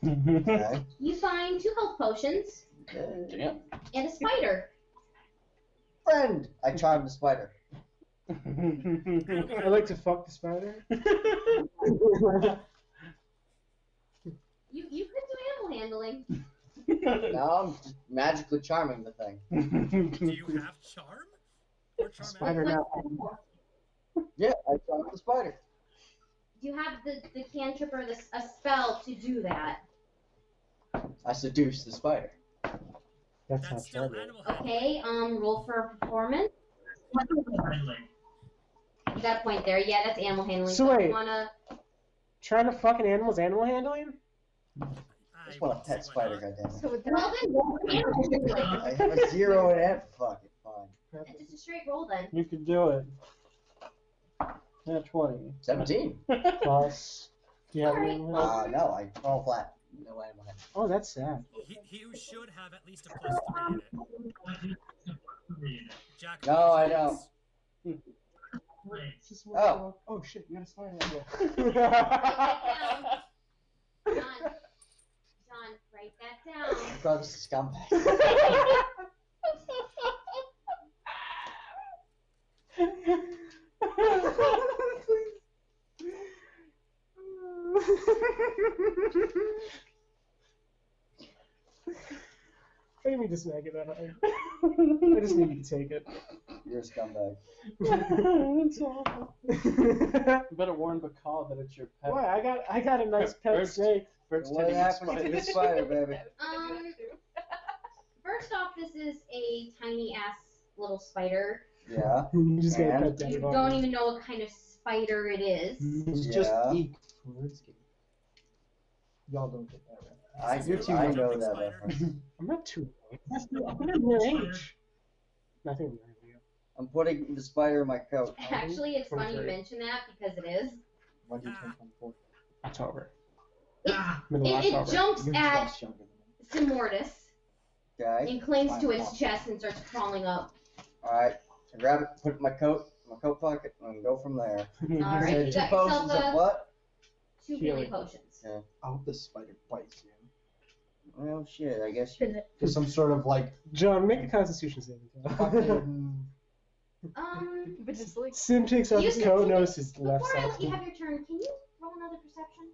Okay. You find 2 health potions Damn. and a spider. Friend! I charmed the spider. I like to fuck the spider. You could do animal handling. Now I'm just magically charming the thing. Do you have charm? Or charm Spider animal? now. Yeah, I charmed the spider. You have the cantrip or a spell to do that. I seduced the spider. That's not That's still charming. animal handling. Okay, roll for performance. You got a point there. Yeah, that's animal handling. So if wait. you wanna... Trying to fuck an animal's animal handling? I just want a pet spider, goddammit. So with Well, then roll for animal handling. I have a 0 in it. Fuck it, fine. It's just a straight roll then. You can do it. Yeah, 20. 17. Plus. Do you have Alright. any? No, I fall flat. No animal handling. Oh, that's sad. He should have at least a +3 in it. Jack. No, I don't. Oh. Oh shit, you got a spider. Write that down. John, write that down. I call this a scumbag. I didn't mean to smack it that high. I just need you to take it. You're a scumbag. That's awful. You better warn Bacall that it's your pet. Boy, I got a nice pet First- snake. First What hitting happened to spider. the spider, baby? First off, this is a tiny ass little spider. Yeah. You just got a And? pet You dog. don't even know what kind of spider it is. It's Yeah. just eek from RuneScape. Y'all don't get that right. You're too I young. know Jumping that spider. reference. I'm not too old. I'm in your age. Nothing younger than you. I'm putting the spider in my coat. Actually, it's funny you 23. mention that because it is. When do you turn 24? October. Ah, Middle of It October. jumps You're at just younger than me. Simortis Okay. and clings to its chest and starts crawling up. Alright. I grab it, put it in my coat pocket, and go from there. All right, So you 2 got potions yourself of what? 2 healing potions. I hope this spider bites you. Well, shit, I guess. There's some sort of like John, make a Constitution saving throw. fucking. But just like Sim takes off You his can- coat, can notices you- his left Before I side. let you have your turn, can you roll another perception?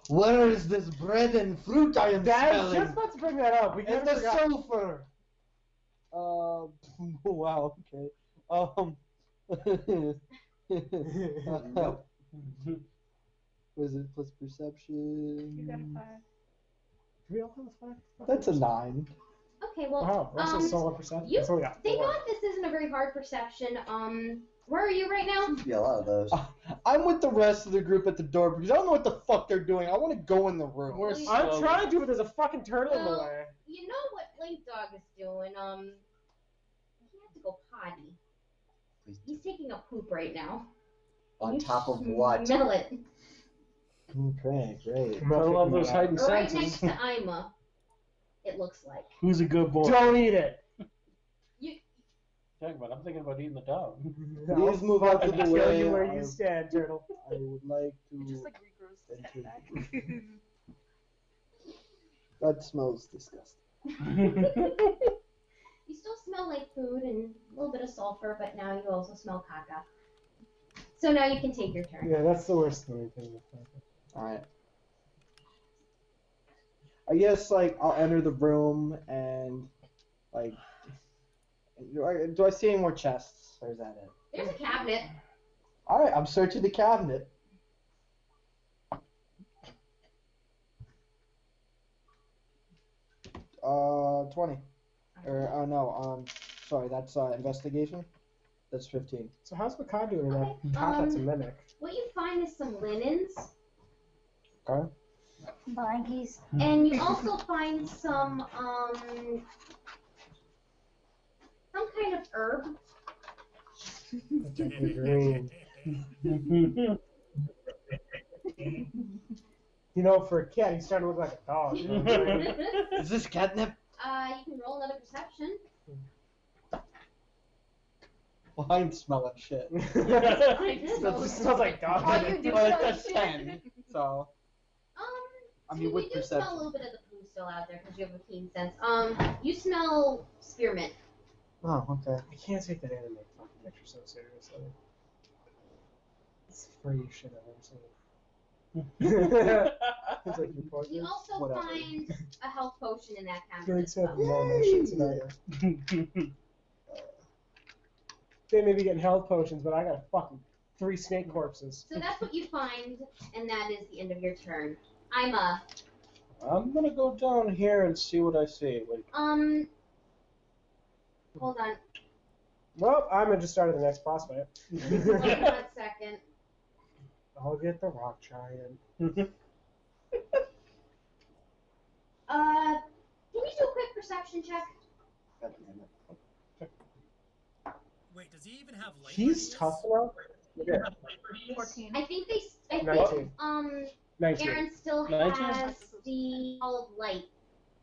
Where is this bread and fruit I am Dad, smelling? just about to bring that up. We And kind of the forgot. sulfur. Wow. Okay. Nope. Was it plus perception? you got a 5. Do we all have a 5? That's a 9. Okay, well, Wow, that's a solid perception. you- That's only got thank 4. God this isn't a very hard perception. Where are you right now? Be a lot of those. I'm with the rest of the group at the door because I don't know what the fuck they're doing. I want to go in the room. We're I'm slow. trying to, but there's a fucking turtle in the Well- way. You know what Link Dog is doing. He had to go potty. Please. He's taking a poop right now. On You top of what? Smell it. Okay, great. I'm not I love picking those that up. heightened Right senses. next to Ima. It looks like. Who's a good boy? Don't eat it. Talking about, I'm thinking about eating the dog. Please move out of the Kill way. you where you stand, turtle. I would like It to. just like regrows the cat back. That smells disgusting. You still smell like food and a little bit of sulfur, but now you also smell caca. So now you can take your turn. Yeah, that's the worst thing. Alright. I guess, like, I'll enter the room and, like. Do I see any more chests? Or is that it? There's a cabinet. Alright, I'm searching the cabinet. 20. Or no, sorry, that's investigation. That's 15. So how's Makai doing in that? Okay, God, that's a mimic. What you find is some linens, Okay. Blankies. and you also find some kind of herb. Green. You know, for a cat, he's starting to look like a dog. You know? Is this catnip? You can roll another perception. Well, I'm smelling shit. It smells like dog. All you do But is that's shit. 10. So, I mean, we with do smell a perception. little bit of the poo still out there because you have a keen sense. You smell spearmint. Oh, okay. I can't take that anime fucking picture so seriously. It's the freest shit I've ever seen. It's like your You portrait. also Whatever. find a health potion in that cabinet. Greg as said well. no, no shit tonight. They may be getting health potions, but I got fucking 3 snake corpses. So that's what you find, and that is the end of your turn. I'm I'm gonna go down here and see what I see. Wait. hold on. Well, I'm gonna just start the next boss fight. Wait 1 second. I'll get the rock giant. Can you do a quick perception check? God damn it. Wait, does he even have light? He's tough enough. Yeah. 14. I think 19. 19. Aaron still 19? has the ball of light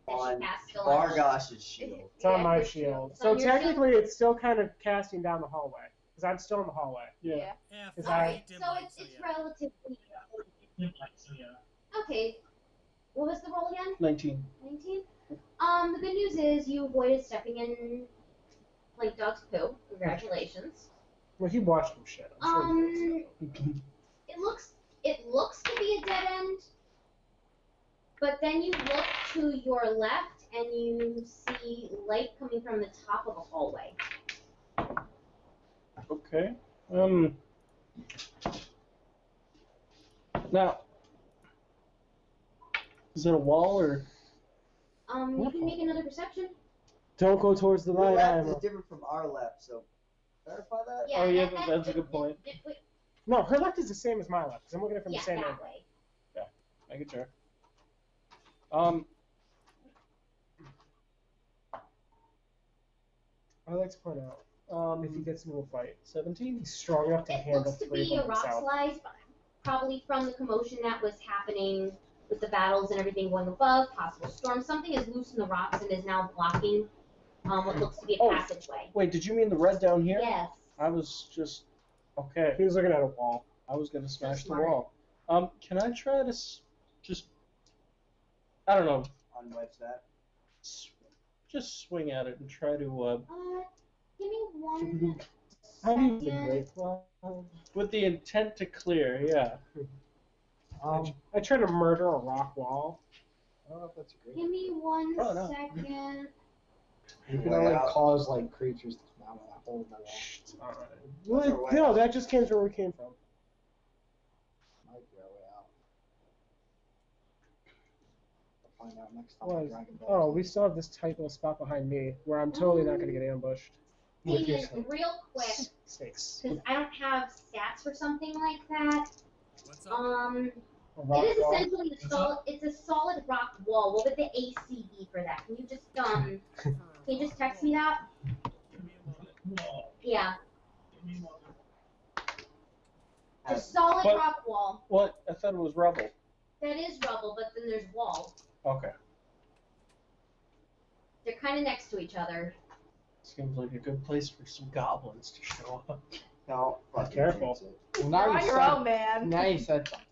that On she cast still on. Vargosh's shield. It's on Yeah, my it's shield. It's So on your technically, it's still kind of casting down the hallway. Because I'm still in the hallway. Yeah. Yeah, Is fuck I- it, dim So light, it's yeah. relatively So yeah. okay. What was the roll again? 19. 19. The good news is you avoided stepping in like dog's poo. Congratulations. Well, he watched some shit. I'm sure he did, It looks to be a dead end, but then you look to your left and you see light coming from the top of the hallway. Okay. Now, is it a wall or? You can make another perception. Don't go towards the Your right left eye. is different from our left, so clarify that. Yeah. Oh, yeah, that's a good point. Wait, No, her left is the same as my left. Because I'm looking at it from yeah, the same that angle. way. Make it sure. I like to point out, if he gets into a fight, 17. he's strong enough to It handle looks to 3 be of a them rock himself. slide, probably from the commotion that was happening with the battles and everything going above, possible storm. Something is loose in the rocks and is now blocking what looks to be a Oh. passageway. Wait, did you mean the red down here? Yes. I was just okay. He was looking at a wall. I was gonna smash the smart. wall. Can I try to just? I don't know. Unwedge that. Just swing at it and try to Give me 1 How do you the second. great claw? with the intent to clear. Yeah. I try to murder a rock wall. I don't know if that's great. Give me 1 Oh, no. second. You can Way only out. cause like creatures to come out of that hole in the wall. It's alright. No, that just came from where we came from. Might be our way out. We'll find out next time. What on is- Dragon Ball Oh, Z. we still have this tight little spot behind me where I'm totally not going to get ambushed. With your Damien, real quick, snakes. because I don't have stats for something like that. What's up? A rock It is wall. essentially it's a solid rock wall. What would the AC be for that? Can you just can you just text me that? Give me a moment. Yeah, Give me one. a solid But- rock wall. What? I thought it was rubble. That is rubble, but then there's wall. Okay. They're kind of next to each other. Seems like a good place for some goblins to show up. No, fucking Careful. jinx it. Well, You're now on you your said. own, man. Now you said something.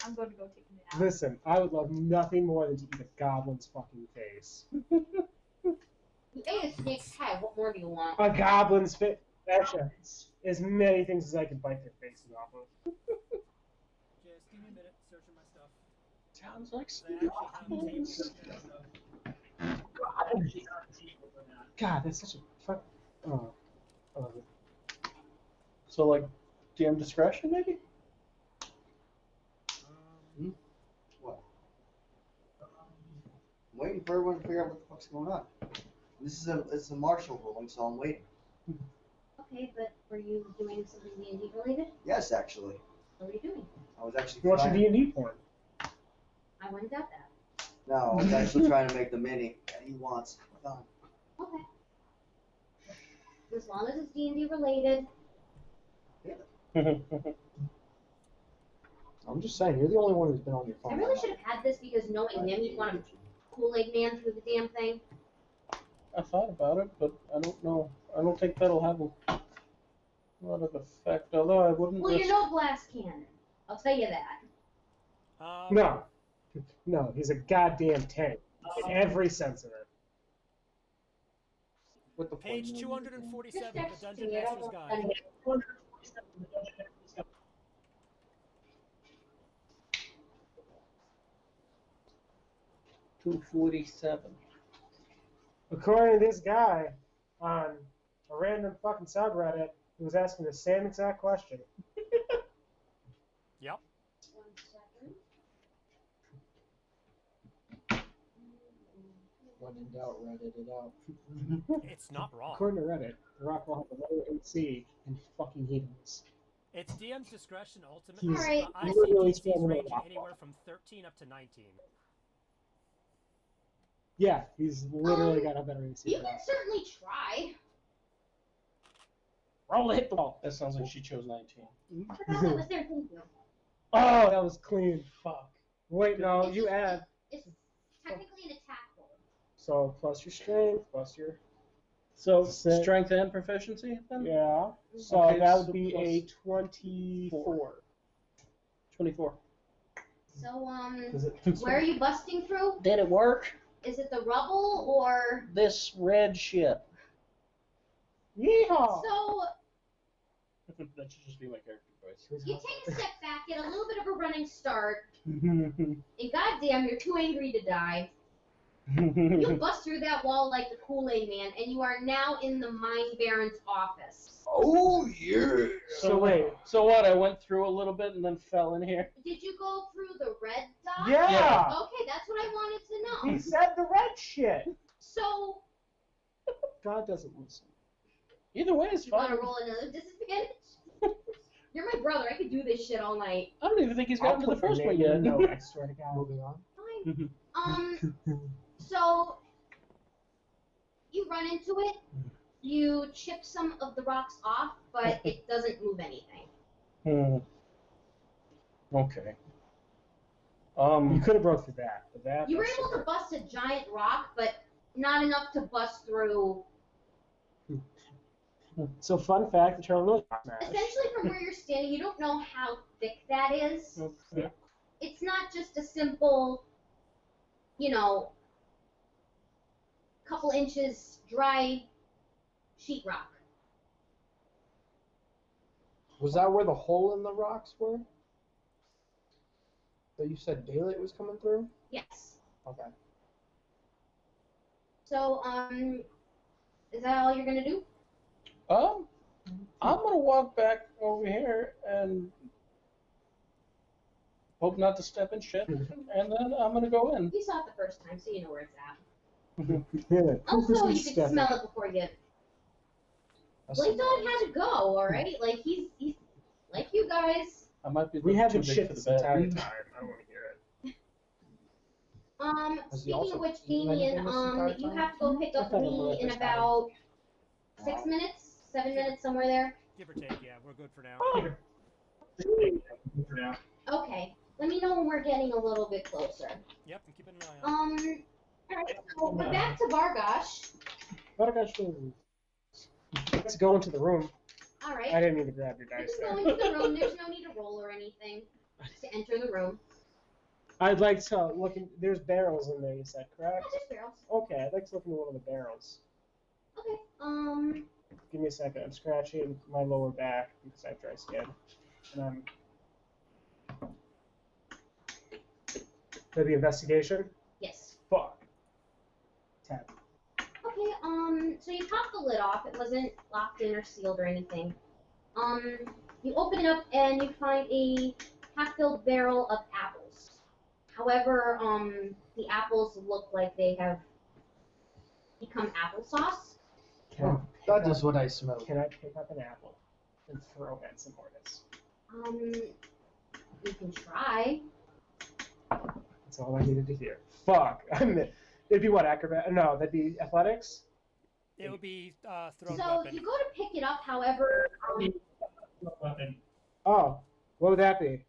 I'm going to go take a nap. Listen, I would love nothing more than to eat a goblin's fucking face. You ate a snake's head. What more do you want? A goblin's face. Actually, as many things as I can bite their faces off of. Just give me a minute, searching my stuff. Sounds like 'Cause I actually have tables and stuff. God, that's such a fuck. Oh. Oh. so. Like, DM discretion, maybe. waiting for everyone to figure out what the fuck's going on. It's a martial ruling, so I'm waiting. Okay, but were you doing something D&D related? Yes, actually. What were you doing? I was actually You watch trying. D&D porn. I wouldn't doubt that. No, I was actually trying to make the mini that he wants. Done. Okay. As long as it's D&D related. I'm just saying, you're the only one who's been on your phone. I really should have had this because knowing him, he'd want to Kool-Aid Man through the damn thing. I thought about it, but I don't know. I don't think that'll have a lot of effect. Although I wouldn't. Well, you're no glass cannon. I'll tell you that. No. No, he's a goddamn tank. In every sense of it. With the Page point. 247 of the Just Dungeon text me, I don't Master's want Guide. any- 247. According to this guy on a random fucking subreddit who was asking the same exact question. Yep. 1 second. When in doubt, Reddit it out. It's not wrong. According to Reddit, The Rock will have a lower AC and fucking heathens. It's DM's discretion ultimately. He's Alright. I see literally DCs standing ranging on anywhere from 13 up to 19. Yeah, he's literally got a better AC You than can us. certainly try. Roll the hit the ball. That sounds like she chose 19. I forgot that was there. Thank you. Oh, that was clean. Fuck. Wait, no, It's you just- add. It's technically an attack roll. So plus your strength, plus your So Six. strength and proficiency then? yeah. So Okay, that so would be plus a 24. 24. So, Is it? where are you busting through? Did it work? Is it the rubble or? This red shit. Yeehaw! So, That should just be my character voice. you take a step back, get a little bit of a running start, you and goddamn, you're too angry to die. You bust through that wall like the Kool-Aid Man, and you are now in the Mind Baron's office. Oh yeah. So wait. So what? I went through a little bit and then fell in here. Did you go through the red dot? Yeah! Okay, that's what I wanted to He know. said the red shit! So, God doesn't listen. Either way, it's you want fine. to roll another disadvantage? You're my brother. I could do this shit all night. I don't even think he's gotten to the first one yet. yet. No, I swear to God. Moving on. Fine. So you run into it. You chip some of the rocks off, but it doesn't move anything. Okay. You could have broke through that, but that. You were that's able to bust a giant rock, but not enough to bust through. So fun fact, the turtle really smash. Essentially, from where you're standing, you don't know how thick that is. Okay. It's not just a simple, couple inches dry sheetrock. Was that where the hole in the rocks were? That you said daylight was coming through? Yes. Okay. So, is that all you're gonna do? I'm gonna walk back over here and hope not to step in shit, and then I'm gonna go in. You saw it the first time, so you know where it's at. Yeah, Also, you step. can smell it before you. Blake Dog had to go, alright? Like, he's like you guys. I might be We too haven't big for shit the this bed. entire time. I don't want to hear it. Has he Speaking also of which, eaten Damien, anything this entire you time? have to go pick up I thought I Lee read in this about 6 minutes, 7 minutes, somewhere there. Give or take, yeah, we're good for now. For now. Okay. Let me know when we're getting a little bit closer. Yep, I'm keeping an eye on it. Alright, so we're back to Bargosh. Let's go into the room. Alright. I didn't mean to grab your You dice just go there. into the room. There's no need to roll or anything to enter the room. I'd like to look in. There's barrels in there, you said, Yeah, correct? there's barrels. Okay, I'd like to look into one of the barrels. Okay. Give me a second. I'm scratching my lower back because I have dry skin. And I'm. Maybe investigation? Yes. Fuck. 10. Okay, so you pop the lid off. It wasn't locked in or sealed or anything. You open it up and you find a half-filled barrel of apples. However, the apples look like they have become applesauce. Can I That is what I smell. Can I pick up an apple and throw at some Mortis? You can try. That's all I needed to hear. Fuck. It'd be what, acrobat? No, that'd be athletics? It would be thrown So weapon. you go to pick it up, however, Weapon. Oh, what would that be?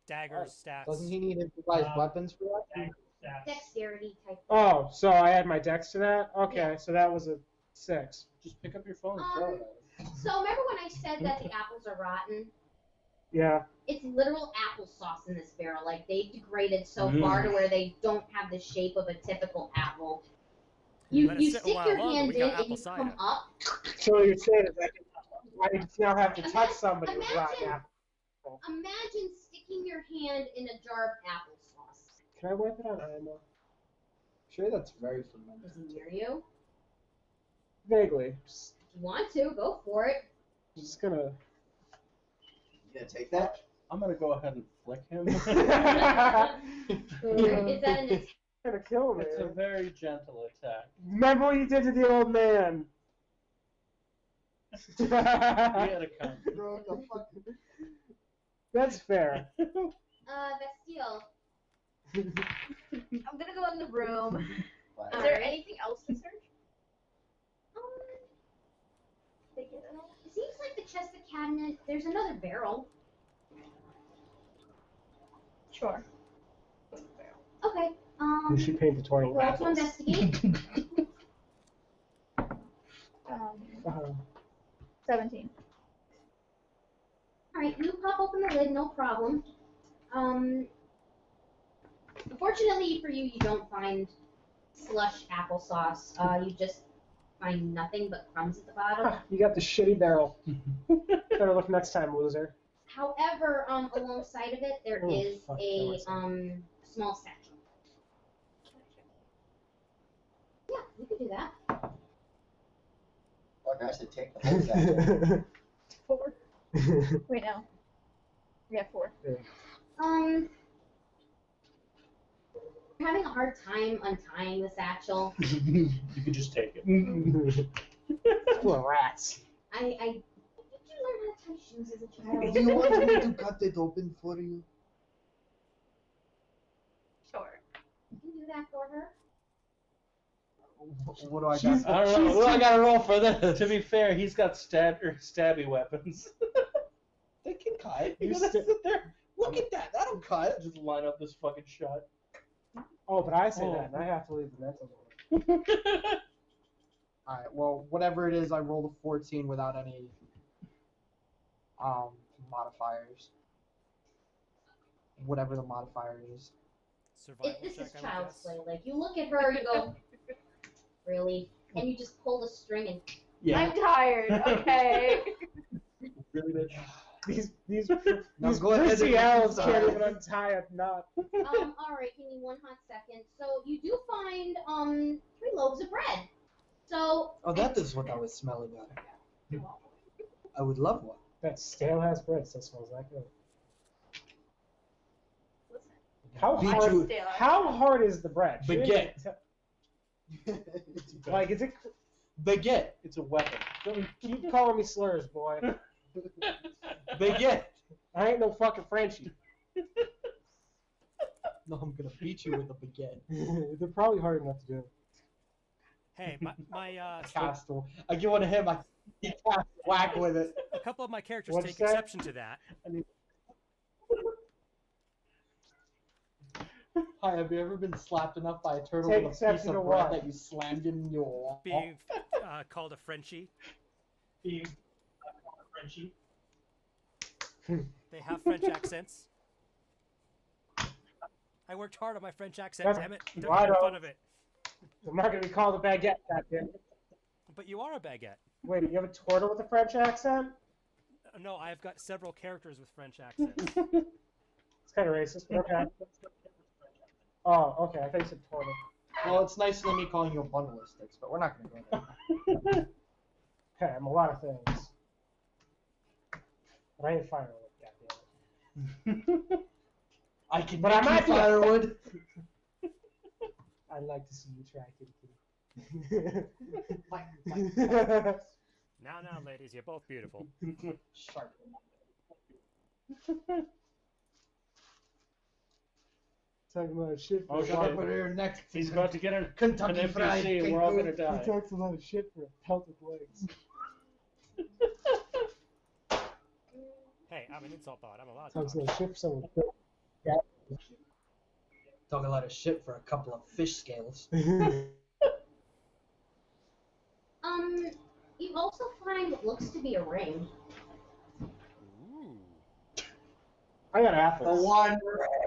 Daggers, stats. Doesn't he need improvised weapons for that? Stats. dexterity type. Oh, so I add my dex to that? Okay, so that was a 6. Just pick up your phone and throw it at him. So remember when I said that the apples are rotten? Yeah. It's literal applesauce in this barrel. Like, they've degraded so far to where they don't have the shape of a typical apple. You Let it sit a stick while your longer, hand we in got and apple you come cider. up. So what you're saying is I now have to touch somebody with rotten Imagine- apple. Imagine sticking your hand in a jar of applesauce. Can I wipe it on Imo? Sure, that's very familiar. Is he near you? Vaguely. If you want to, go for it. Just gonna. You gonna take that? I'm gonna go ahead and flick him. Is that an attack? Gonna kill me. It's a very gentle attack. Remember what you did to the old man. He had a con. Bro, what the fuck? That's fair. Bastille. I'm gonna go in the room. Wow. Is there anything else to search? It seems like the chest of cabinet. There's another barrel. Sure. Okay. You should paint the twirling Roll to apples. investigate. 17. All right, you pop open the lid, no problem. Unfortunately for you, you don't find slush applesauce. You just find nothing but crumbs at the bottom. You got the shitty barrel. Better look next time, loser. However, alongside of it, there Oh, is fuck, a that was small satchel. Yeah, you could do that. Fuck, I said take the whole sack. 4. Wait, no. Yeah, 4. You're having a hard time untying the satchel. You could just take it. Full of rats. Did you learn how to tie shoes as a child? Do you want me to cut it open for you? Sure. You can do that for her. What do I She's- got? I don't know. What do I gotta roll for this? To be fair, he's got stabby weapons. They can cut. You You gotta gotta sit there. look at that. That'll cut. Just line up this fucking shot. Oh, but I say that, and I have to leave the mental one. All right. Well, whatever it is, I rolled a 14 without any modifiers. Whatever the modifier is. Survival This check, is I would child's guess. play. Like, you look at her, you go, really? And you just pull the string and I'm tired, okay? Really, bitch. These Now these go ahead and- prissy elves Sorry. can't even untie a knot. alright, give me one hot second. So you do find 3 loaves of bread. So Oh, that is what I was smelling at. I would love one. That stale ass bread still smells like good. Listen. How Beat hard? you- Stale. How hard is the bread? Baguette. Like, is it? Baguette. It's a weapon. Don't keep calling me slurs, boy. Baguette. I ain't no fucking Frenchie. No, I'm gonna beat you with a baguette. They're probably hard enough to do. Hey, my Cast. I give one to him. I cast whack with it. a couple of my characters What'd take you say? exception to that. Hi, have you ever been slapped enough by a turtle Take with a piece exception to of bread what? that you slammed in your Being called a Frenchie. Being Frenchie. They have French accents. I worked hard on my French accent, That's- damn it. Don't why make don't- fun of it. I'm not gonna be called a baguette, goddamn. But you are a baguette. Wait, you have a turtle with a French accent? No, I've got several characters with French accents. It's kind of racist, but okay. Oh, okay. I thought you said turtle. Well, it's nicer than me calling you a bundle of sticks, but we're not gonna go there. Hey, I'm a lot of things. But I ain't firewood, goddamn it. I can But I make you might be a- firewood. I'd like to see you try, kitty. Now, ladies, you're both beautiful. Sharp. Talking about shit. Oh, for shut a up Sharp while. it here next. He's about to get an Kentucky Fried NPC and we're all Kangaroo. gonna die. He talks a lot of shit for a pelt of legs. Hey, I'm an insult bot. I'm allowed to. Talks a lot of shit for someone. Talk a lot of shit for a couple of fish scales. You also find what looks to be a ring. Ooh. I got The apples. one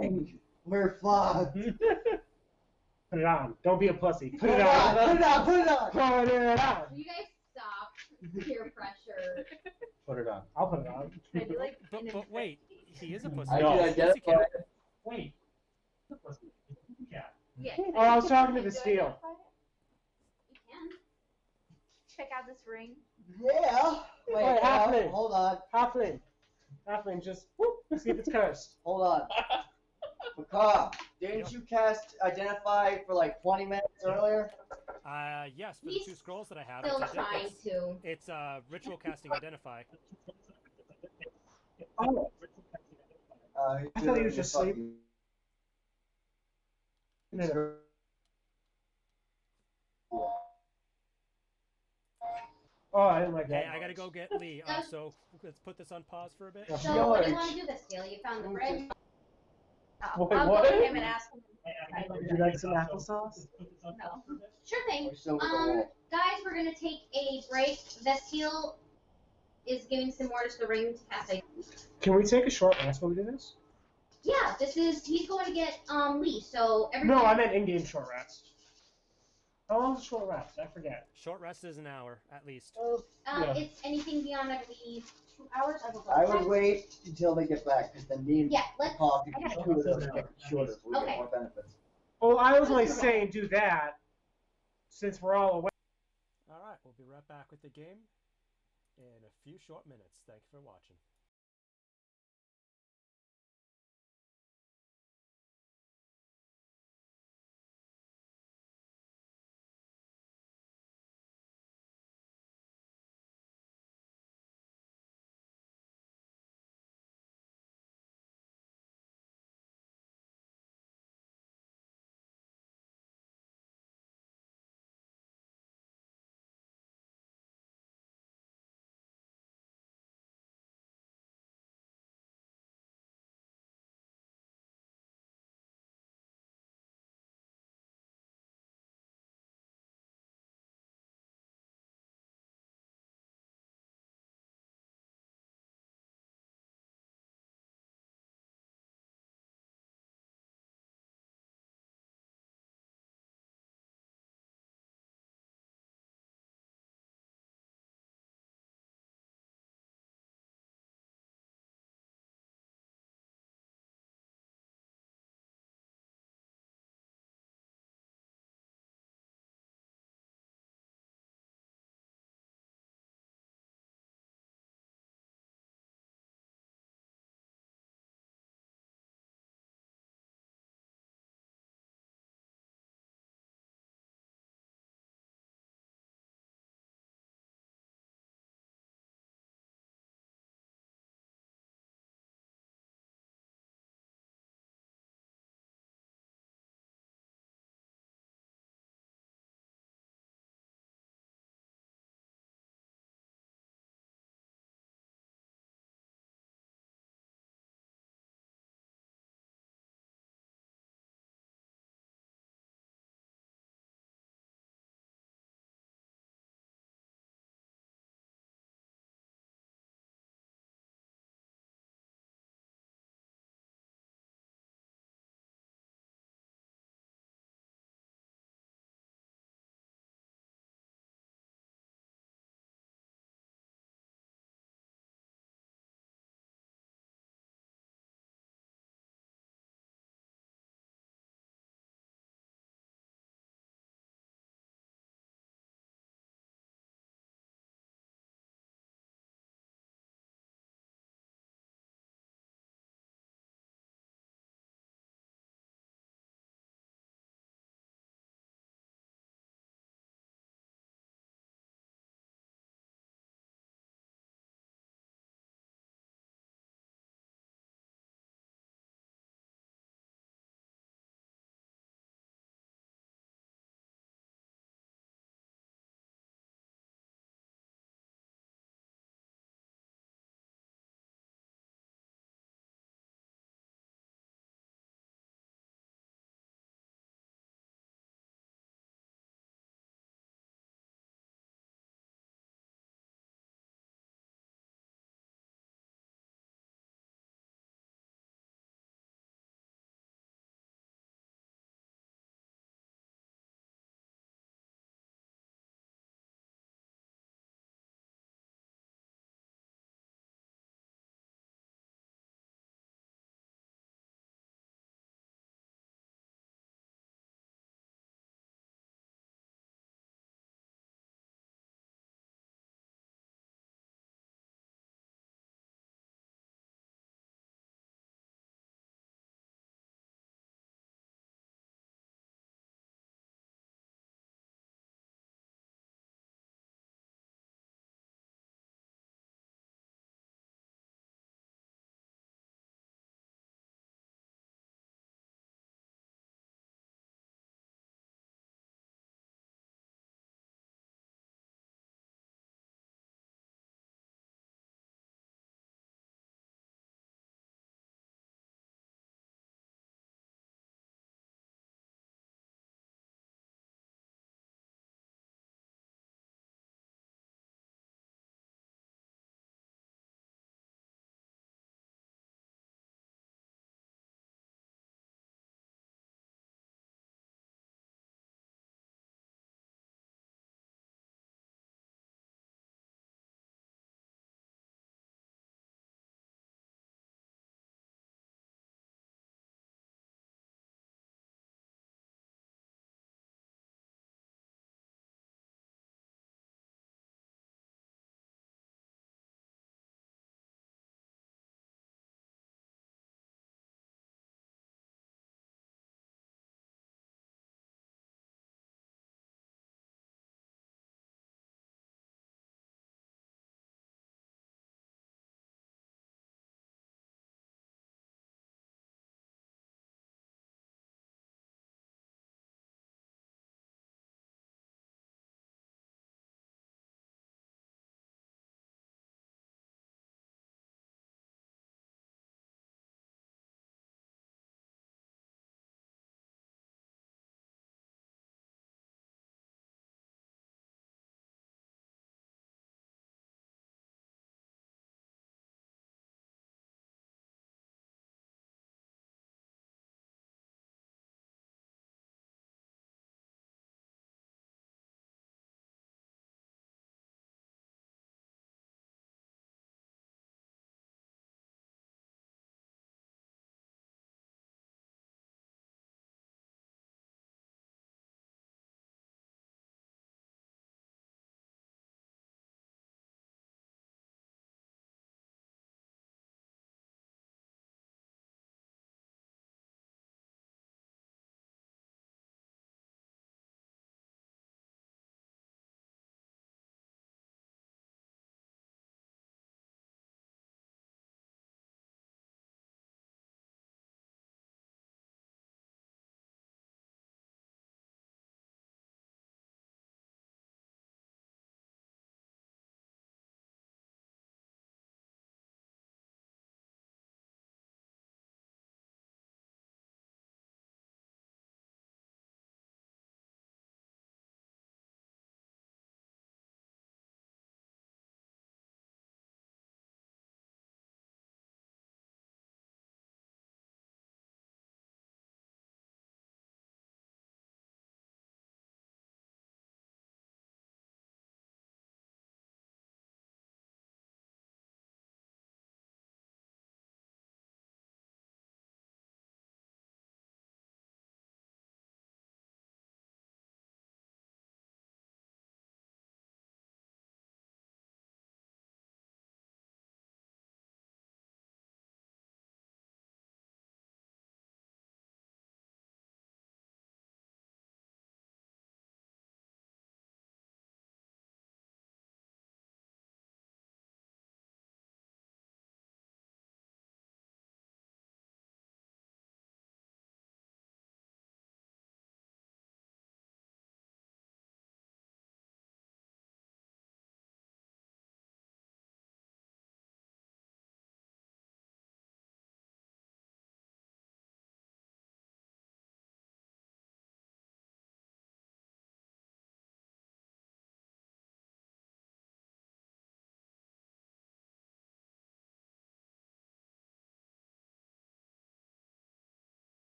ring. We're flawed. Put it on. Don't be a pussy. Put Put it it on. on. Put it on. Put it on. Put it on. Will you guys stop peer pressure? Put it on. I'll put it on. Can I do like an But wait, he is a pussy. I No. can He's a identify. pussycat. Wait. Yeah. Yeah. Oh, I was talking to Can the you steel. identify it? You can. Check out this ring. Yeah. Wait. Wait, halfling. Hold on. Halfling. Halfling, just whoop, see if it's cursed. Hold on. Macaw, didn't you cast Identify for like 20 minutes earlier? Yes, for the He's 2 scrolls that I have. Still it's trying to. It's ritual casting identify. Oh, I I thought he was just sleeping. Oh, I didn't like that. Hey, I gotta go get Lee. So let's put this on pause for a bit. Yeah. So what do you want to do this, Dale? You found the bread. Wait, I'll what? go to him and ask him. Would you like some applesauce? No. Sure thing. We're still with the wall. Guys, we're gonna take a break. Vestiel is giving some orders to the ring to cast. Can we take a short rest while we do this? Yeah, he's going to get Lee. So everyone. No, I meant in-game short rest. How long is a short rest? I forget. Short rest is an hour, at least. Yeah. It's anything beyond, I believe, 2 hours. I would wait until they get back, because then me and Yeah, let's. Macaw can I gotta two of those get shorter, so we Okay. get more benefits. Oh, I was only saying do that since we're all away. All right, we'll be right back with the game in a few short minutes. Thank you for watching.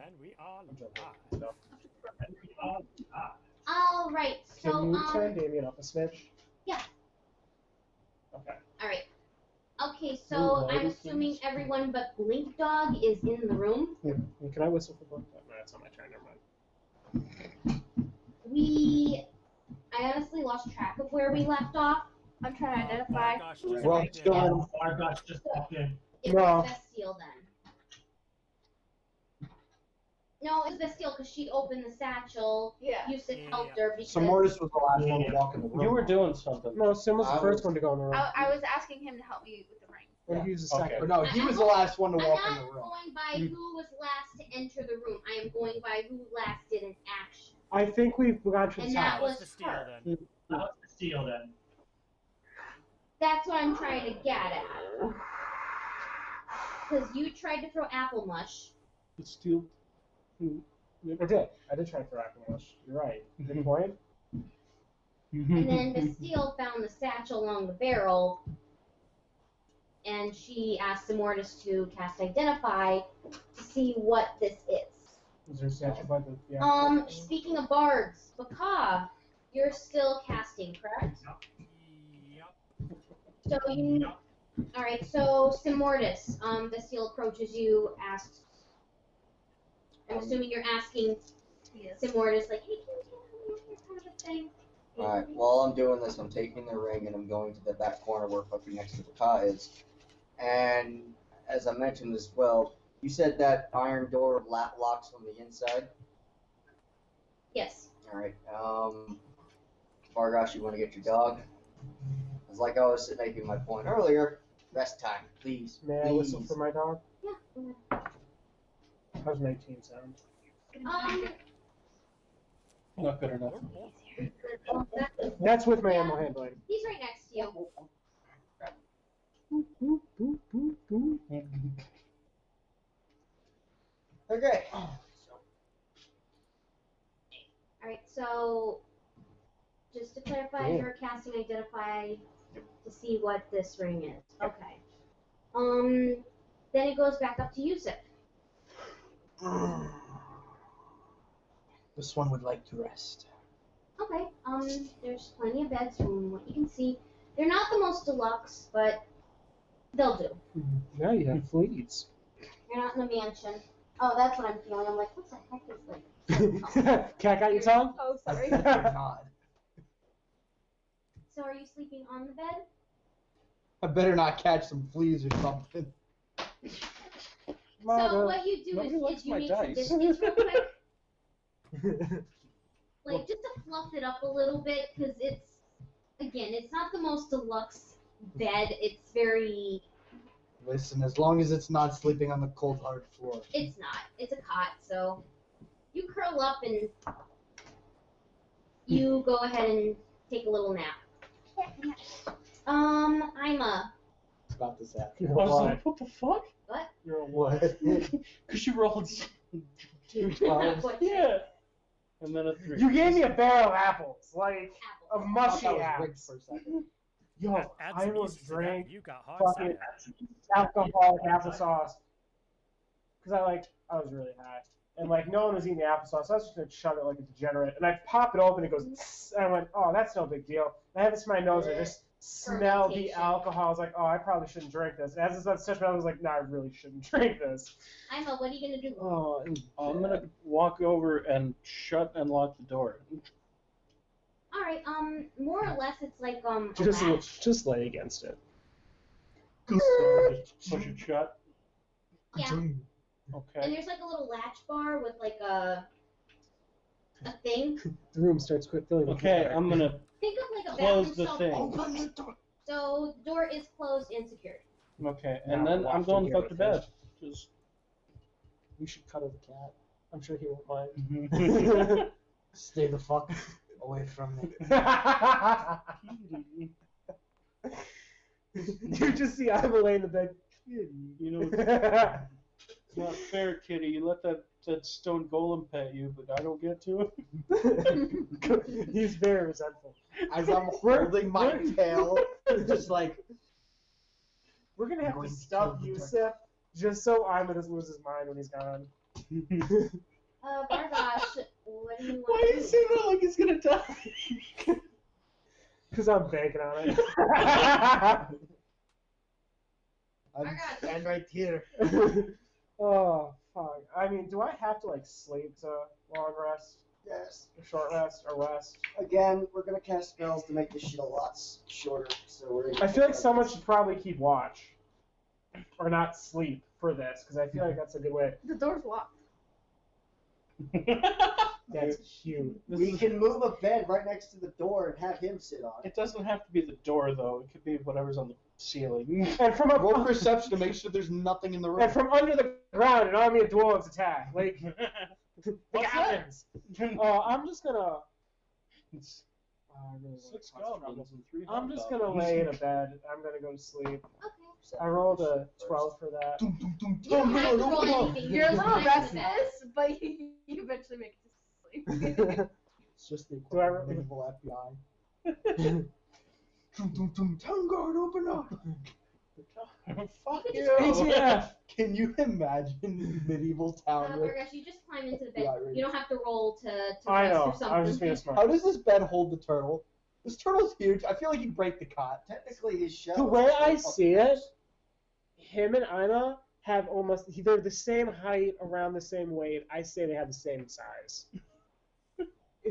And we are I'm live. joking. All right. So Can you turn Damien up a smidge? Yeah. Okay. All right. Okay, Ooh, so why I'm does assuming things- everyone but Blink Dog is in the room. Yeah. Can I whistle for both? No, that's not my turn. Never mind. I honestly lost track of where we left off. I'm trying to identify. Gosh, just Well, walked in. still in. Our gosh, just walked in. It No. was Bastille then. No, it was Bastille because she opened the satchel. Yeah. Yusuf Yeah. helped her because. So Mortis was the last one to walk in the room. You were doing something. No, Sim was the I first was- one to go in the room. I was asking him to help me with the ring. Or Yeah. he was the Okay. second. But no, he was the last one to I'm walk in not the room. going by who was last to enter the room. I am going by who last did an action. I think we've gone to the And top. that What's was the steal her. then? That was the steal then. That's what I'm trying to get at. Because you tried to throw apple mush. It's still. I did. I did try to throw apple mush. You're right. Good point. And then Bastille found the satchel along the barrel, and she asked Immortus to cast Identify to see what this is. Is there a statue by the Speaking of bards, Baka, you're still casting, correct? Yep. So you, all right. So Immortus, Bastille approaches you, asks. I'm assuming you're asking Yes. Immortus, like, hey, can you tell me what kind of a thing? Alright, while I'm doing this, I'm taking the ring and I'm going to the back corner where fucking next to the cot is. And as I mentioned as well, you said that iron door locks from the inside. Yes. Alright, Vargosh, you want to get your dog? It's like I was making my point earlier. Rest time, please. May I whistle for my dog? Yeah. Go ahead. How's 19 sound? Not good enough. That's with my animal handling. He's right next to you. Boop, boop, boop, boop, boop. Okay. All right. So, just to clarify, Cool. you're casting Identify to see what this ring is. Okay. Then it goes back up to Yusuf. This one would like to rest. Okay. There's plenty of beds from what you can see. They're not the most deluxe, but they'll do. Now you have fleas. You're not in a mansion. Oh, that's what I'm feeling. I'm like, what the heck is like? Cat got your tongue? Oh, sorry. You're not. So, are you sleeping on the bed? I better not catch some fleas or something. So, what you do nobody is likes you my make some dice. biscuits real quick. Like, just to fluff it up a little bit, because it's not the most deluxe bed. It's very, Listen, as long as it's not sleeping on the cold hard floor. it's not. It's a cot, so you curl up and you go ahead and take a little nap. Ima, It's about this happen. You're I was what? like, what the fuck? You're a what? Because you rolled 2 What? times. Yeah. And then a 3. You gave me a barrel of apples, like apple. of I thought mushy that was rigged apples. for a second. Yo, Add I some almost yeast to that, drank You got hard fucking cider. alcoholic applesauce because I was really high, and like no one was eating the applesauce, so I was just gonna chug it like a degenerate. And I pop it open, it goes, tss, and I went, oh, that's no big deal. And I have this in my nose, and I just smell the Fermentation. alcohol. I was like, oh, I probably shouldn't drink this. And as it's about to touch me, I was like, no, I really shouldn't drink this. Ima, what are you gonna do? Oh, I'm gonna walk over and shut and lock the door. All right. More or less, it's like a Just latch. just lay against it. So just push it shut. Yeah. And Okay. there's like a little latch bar with like a thing. The room starts filling with Okay, water. I'm gonna Think of like a close bathroom the stall. thing. So the door is closed and secured. Okay, Now and then we'll I'm have to going get fuck it to bed. first. Just. We should cuddle the cat. I'm sure he won't mind. Stay the fuck away from me. You just see Iva lay in the bed. You know, it's not fair, kitty. You let that stone golem pet you, but I don't get to it. He's very resentful. As I'm holding my tail, just like. We're gonna have Going to to stuff kill the Yusuf just so Ima doesn't lose his mind when he's gone. Bargosh, what do you want Why to are do? you saying that like he's gonna die? Because I'm banking on it. I'm stand right here. Oh, fuck. I mean, do I have to, like, sleep to long rest? Yes. Or short rest? Or rest? Again, we're gonna cast spells to make this shit a lot shorter. So we're. I feel like someone should probably keep watch. Or not sleep for this, because I feel like that's a good way. The door's locked. That's cute. We can move a bed right next to the door and have him sit on it. It doesn't have to be the door though. It could be whatever's on the ceiling. And from Roll a, perception to make sure there's nothing in the room. and from under the ground, an army of dwarves attack. Like, the What's goblins. I'm just gonna. I really want 6 to cause trouble. goblins and 3 I'm just hobgoblins. gonna lay in a bed. I'm gonna go to sleep. Okay. I rolled a 12 for that. Dum, dum, dum, You don't dum, have to dum, roll dum. anything. You're a just little fine with that. restless, but you eventually make it to sleep. It's just the Do I equivalent of really- medieval FBI. Dum, dum, dum. Town guard, open up. Fuck You you. could ATF. Can you imagine medieval town with? Bargosh, you just climb into the bed. Yeah, right. You don't have to roll to I rest know. or I was something. just being smart. How does this bed hold the turtle? This turtle's huge. I feel like he'd break the cot. Technically, his shell. The way I see it, him and Ima have almost, they're the same height, around the same weight. I say they have the same size.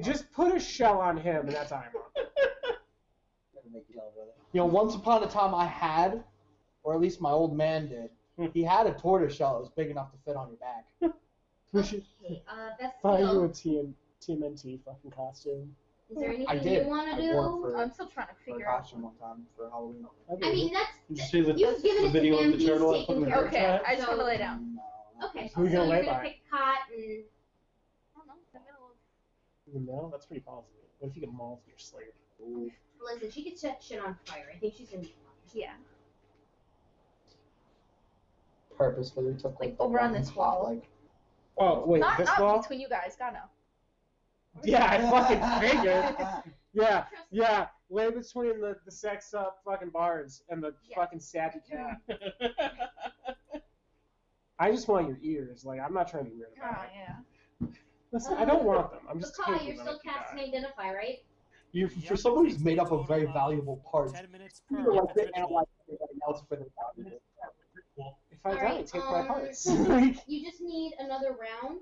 Just put a shell on him, and that's Ima. Make you yell, brother. You know, once upon a time I had, or at least my old man did, he had a tortoise shell that was big enough to fit on your back. We should Okay, that's find you a Teal. TMNT fucking costume. Is there anything I did. you want to I do? wore it I'm still trying to for a figure out. costume one time for Halloween. I mean, that's Did you see the, you've given the it video to of him. the He's turtle? taken in the care of Okay, it. I just want to So- lay down. No. Okay, Who are you so gonna lay you're gonna by? pick cot and I don't know, the middle of. In the middle? That's pretty possible. What if you get mauled in your sleep? listen. She could set shit on fire. I think she's gonna be fine. Yeah. Purposefully took Like, the over on one this spot, wall. Like, Oh, wait, Not this wall? between you guys, God no. Yeah, I fucking figured. Yeah. Lay between the sex up fucking bars and the Yeah. fucking sappy cat. I just want your ears. Like, I'm not trying to be weird Oh, about it. yeah. Listen, I don't want them. I'm just Macaw, taking you're them still if you casting die. identify, right? you, Yep, for someone it who's takes made me a up of very total valuable parts, 10 minutes you per. know, If like it's they ritual. analyze everybody else for their value. Cool. If I die, Alright, take my parts. You just need another round,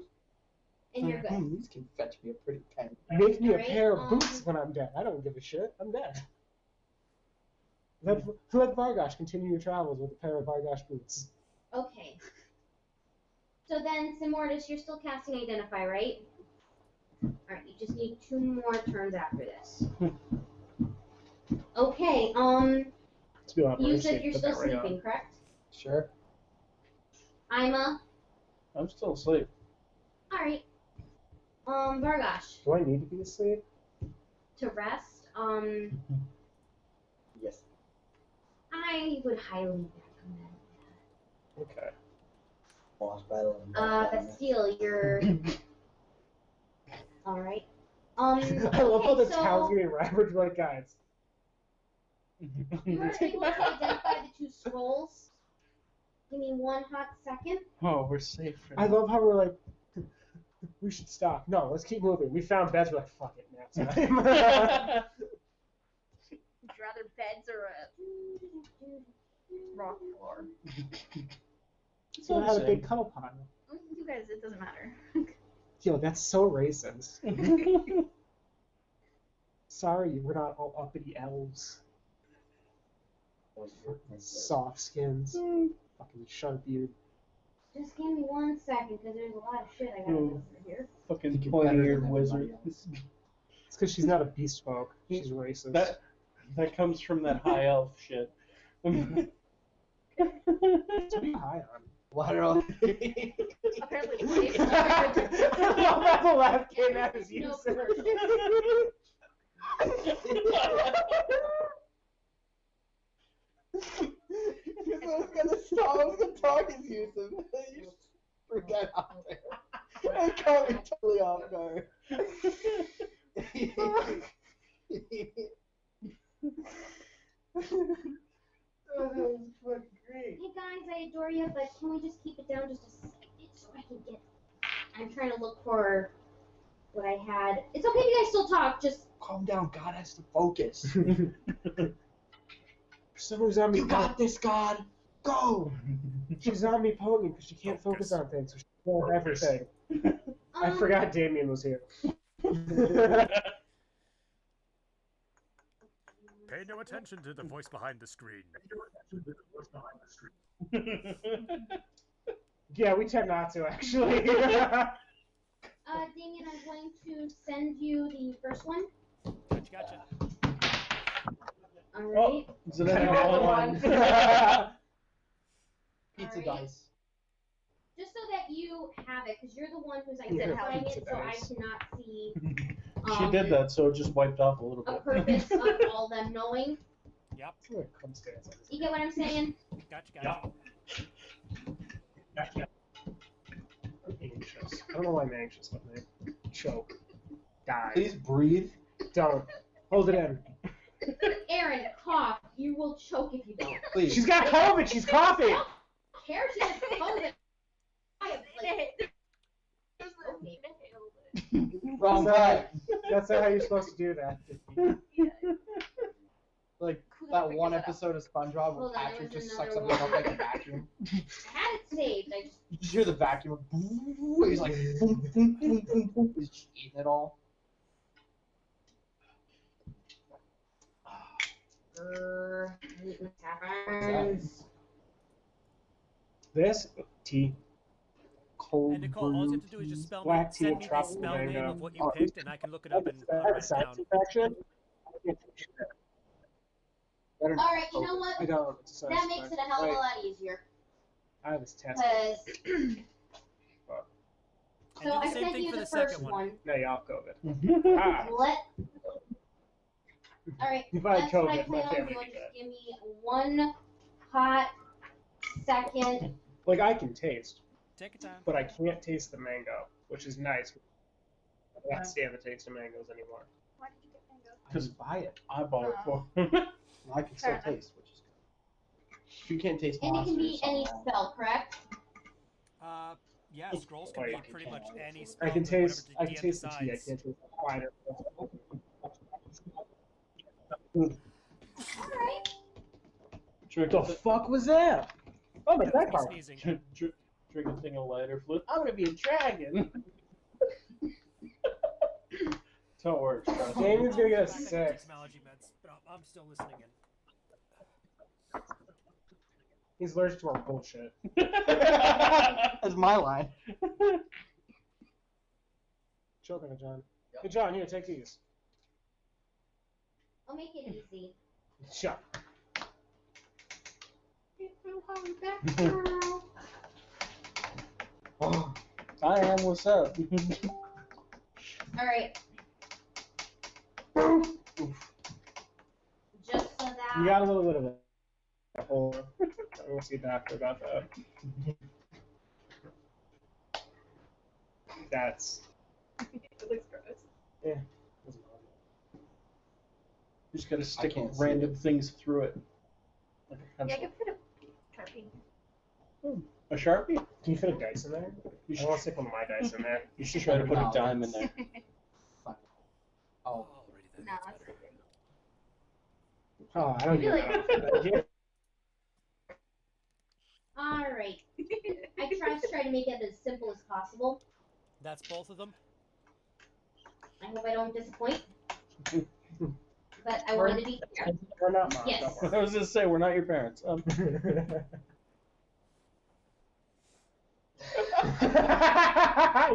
and you're good. These can fetch me a pretty penny. Make me a Alright, pair of boots when I'm dead. I don't give a shit. I'm dead. Let Vargosh continue your travels with a pair of Vargosh boots. Okay. So then, Simortis, you're still casting identify, right? Alright, you just need 2 more turns after this. Okay, Let's be honest, you we said should you're put still that right on. sleeping, correct? Sure. Ima? I'm still asleep. Alright. Vargosh, Do I need to be asleep? to rest, Yes. I would highly recommend Okay. Boss battle. that. But still, you're... Alright. I love how the okay, town's so getting ravaged by guys. you were able to identify the 2 scrolls. Give me 1 hot second. Oh, we're safe. For I now. love how we're like, we should stop. No, let's keep moving. We found beds. We're like, fuck it, nap time. Would you rather beds or a rock floor? So we had a big cuddle pile. You guys, it doesn't matter. Yo, that's so racist. Sorry, we're not all uppity elves. Soft skins. Fucking shut up, you. Just give me 1 second, because there's a lot of shit I gotta go through here. Fucking Think you're better pointy-eared than wizard. everybody else. It's because she's not a beast folk. She's racist. That comes from that high elf shit. What are you high on? Why don't Apparently, the I love how the laugh came out as you No, said If I was gonna stop, I was gonna talk as Yusuf. You just forget out there. It caught me totally off guard. Oh, that was fucking great. Hey guys, I adore you, but can we just keep it down just a second so I can get I'm trying to look for what I had. It's okay if you guys still talk. Just Calm down. God has to focus. Someone's on me. You got this, God. Go. She's on me poking because she can't focus on things. So she's doing everything. I forgot Damien was here. Pay no attention to the voice behind the screen. Yeah, we tend not to actually. Damien, I'm going to send you the first one. Gotcha. All right. Is it anyone? Pizza Alright. dice. Just so that you have it, because you're the one who's Yeah, identifying pizza it, so I dice. cannot see She did that, so it just wiped off a little a bit. purpose of all them knowing. Yep. You get what I'm saying? Gotcha. I'm anxious. I don't know why I'm anxious, but I choke. Die. Please breathe. Don't. Hold it in. Aaron, cough. You will choke if you don't. Please. She's got COVID. She's coughing. Care she has COVID. I have like, Just let me inhale it. Wrong button. That's not how you're supposed to do that. Like Who that figures one it out? episode of SpongeBob where Hold on, Patrick there was just sucks another everything up one. like a vacuum. I had it saved. I just You just hear the vacuum. He's like, boom, boom, boom, boom, boom. He's just eating it all. This tea. Cold And Nicole, all you have to do is just spell black me, tea send with me the tropical spell name mango. of what you picked, and I can look it up and write it down. Infection. All right, you know what? I don't. It's a side That makes it a hell of a lot easier. I was testing. Because And so do I the same sent thing you for the the second first one. one. No, y'all COVID. Ah, All right, if I had that's what I COVID, my plan on family doing. would be Just dead. give me 1 hot second. Like I can taste, Take your time. but I can't taste the mango, which is nice. I can't stand the taste of mangoes anymore. Why did you get mango? Because Buy it. I bought it for. I can still Fair enough. taste, which is good. You can't taste And it can be monsters any somehow. spell, correct? Yeah, scrolls can Oh, be yeah. pretty much any spell. I can with whatever taste. the I can DM taste the tea. I decides. can't taste the cider. All right. Drink The a, fuck was that? Oh my That god! was me sneezing. drink a thing of lighter fluid. I'm gonna be a dragon. That's how it works. trust me. Damien's gonna get a I can take 6. some allergy meds, but I'm still listening in. He's allergic to our bullshit. That's my line. Choking it, John. Hey, John, here, take these. I'll make it easy. Shut. Oh, I am. What's up? All right. Just so that. You got a little bit of it. We'll see a doctor about that. That's. It looks gross. Yeah. You just gotta stick can't see random things through it. Like a Yeah, I pencil. could put a Sharpie. A Sharpie? Can you fit a dice in there? You I should, want to stick one of my dice in there. you should try to put a No, dime in there. Oh, Alrighty then. No, that's it's better. Oh, I don't feel get it. All right. I try to make it as simple as possible. That's both of them. I hope I don't disappoint. But I wanted to be fair. We're not mom. Yes. Don't I was gonna say we're not your parents. worry.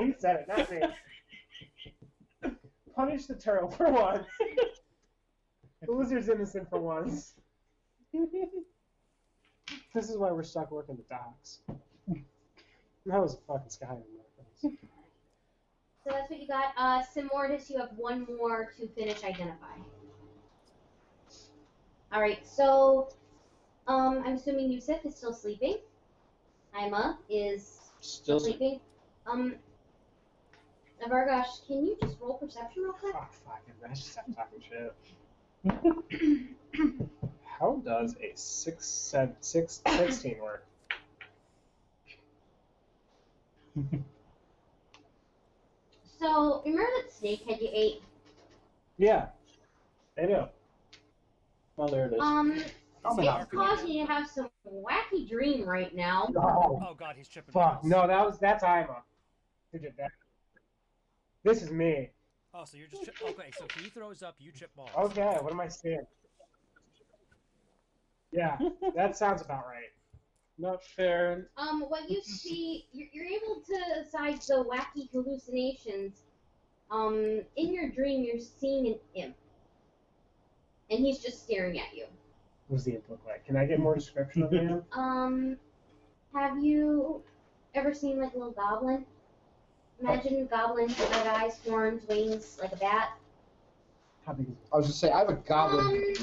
He said it, not me. Punish the turtle for once. The lizard's innocent for once. This is why we're stuck working the docks. That was a fucking Skyrim reference. So that's what you got. Simortis, you have 1 more to finish identify. All right. So, I'm assuming Yusuf is still sleeping. Ima is Still sleeping. Vargosh, can you just roll perception real quick? Oh, fucking, let's just stop talking shit. How does a 16 work? So, remember that snakehead you ate? Yeah, I do. Oh, there it is. Probably not. It's causing you to have some wacky dream right now. Oh, Oh god, he's tripping fuck. balls. No, that's Ima. Who did that? This is me. Oh, so you're just okay. So he throws up, you trip balls. Okay, what am I saying? Yeah, that sounds about right. Not fair. What you see, you're able to, besides the wacky hallucinations, in your dream you're seeing an imp. And he's just staring at you. What does the imp look like? Can I get more description of him? Have you ever seen like a little goblin? Imagine goblins with red eyes, horns, wings, like a bat. How big is I was just saying, I have a goblin.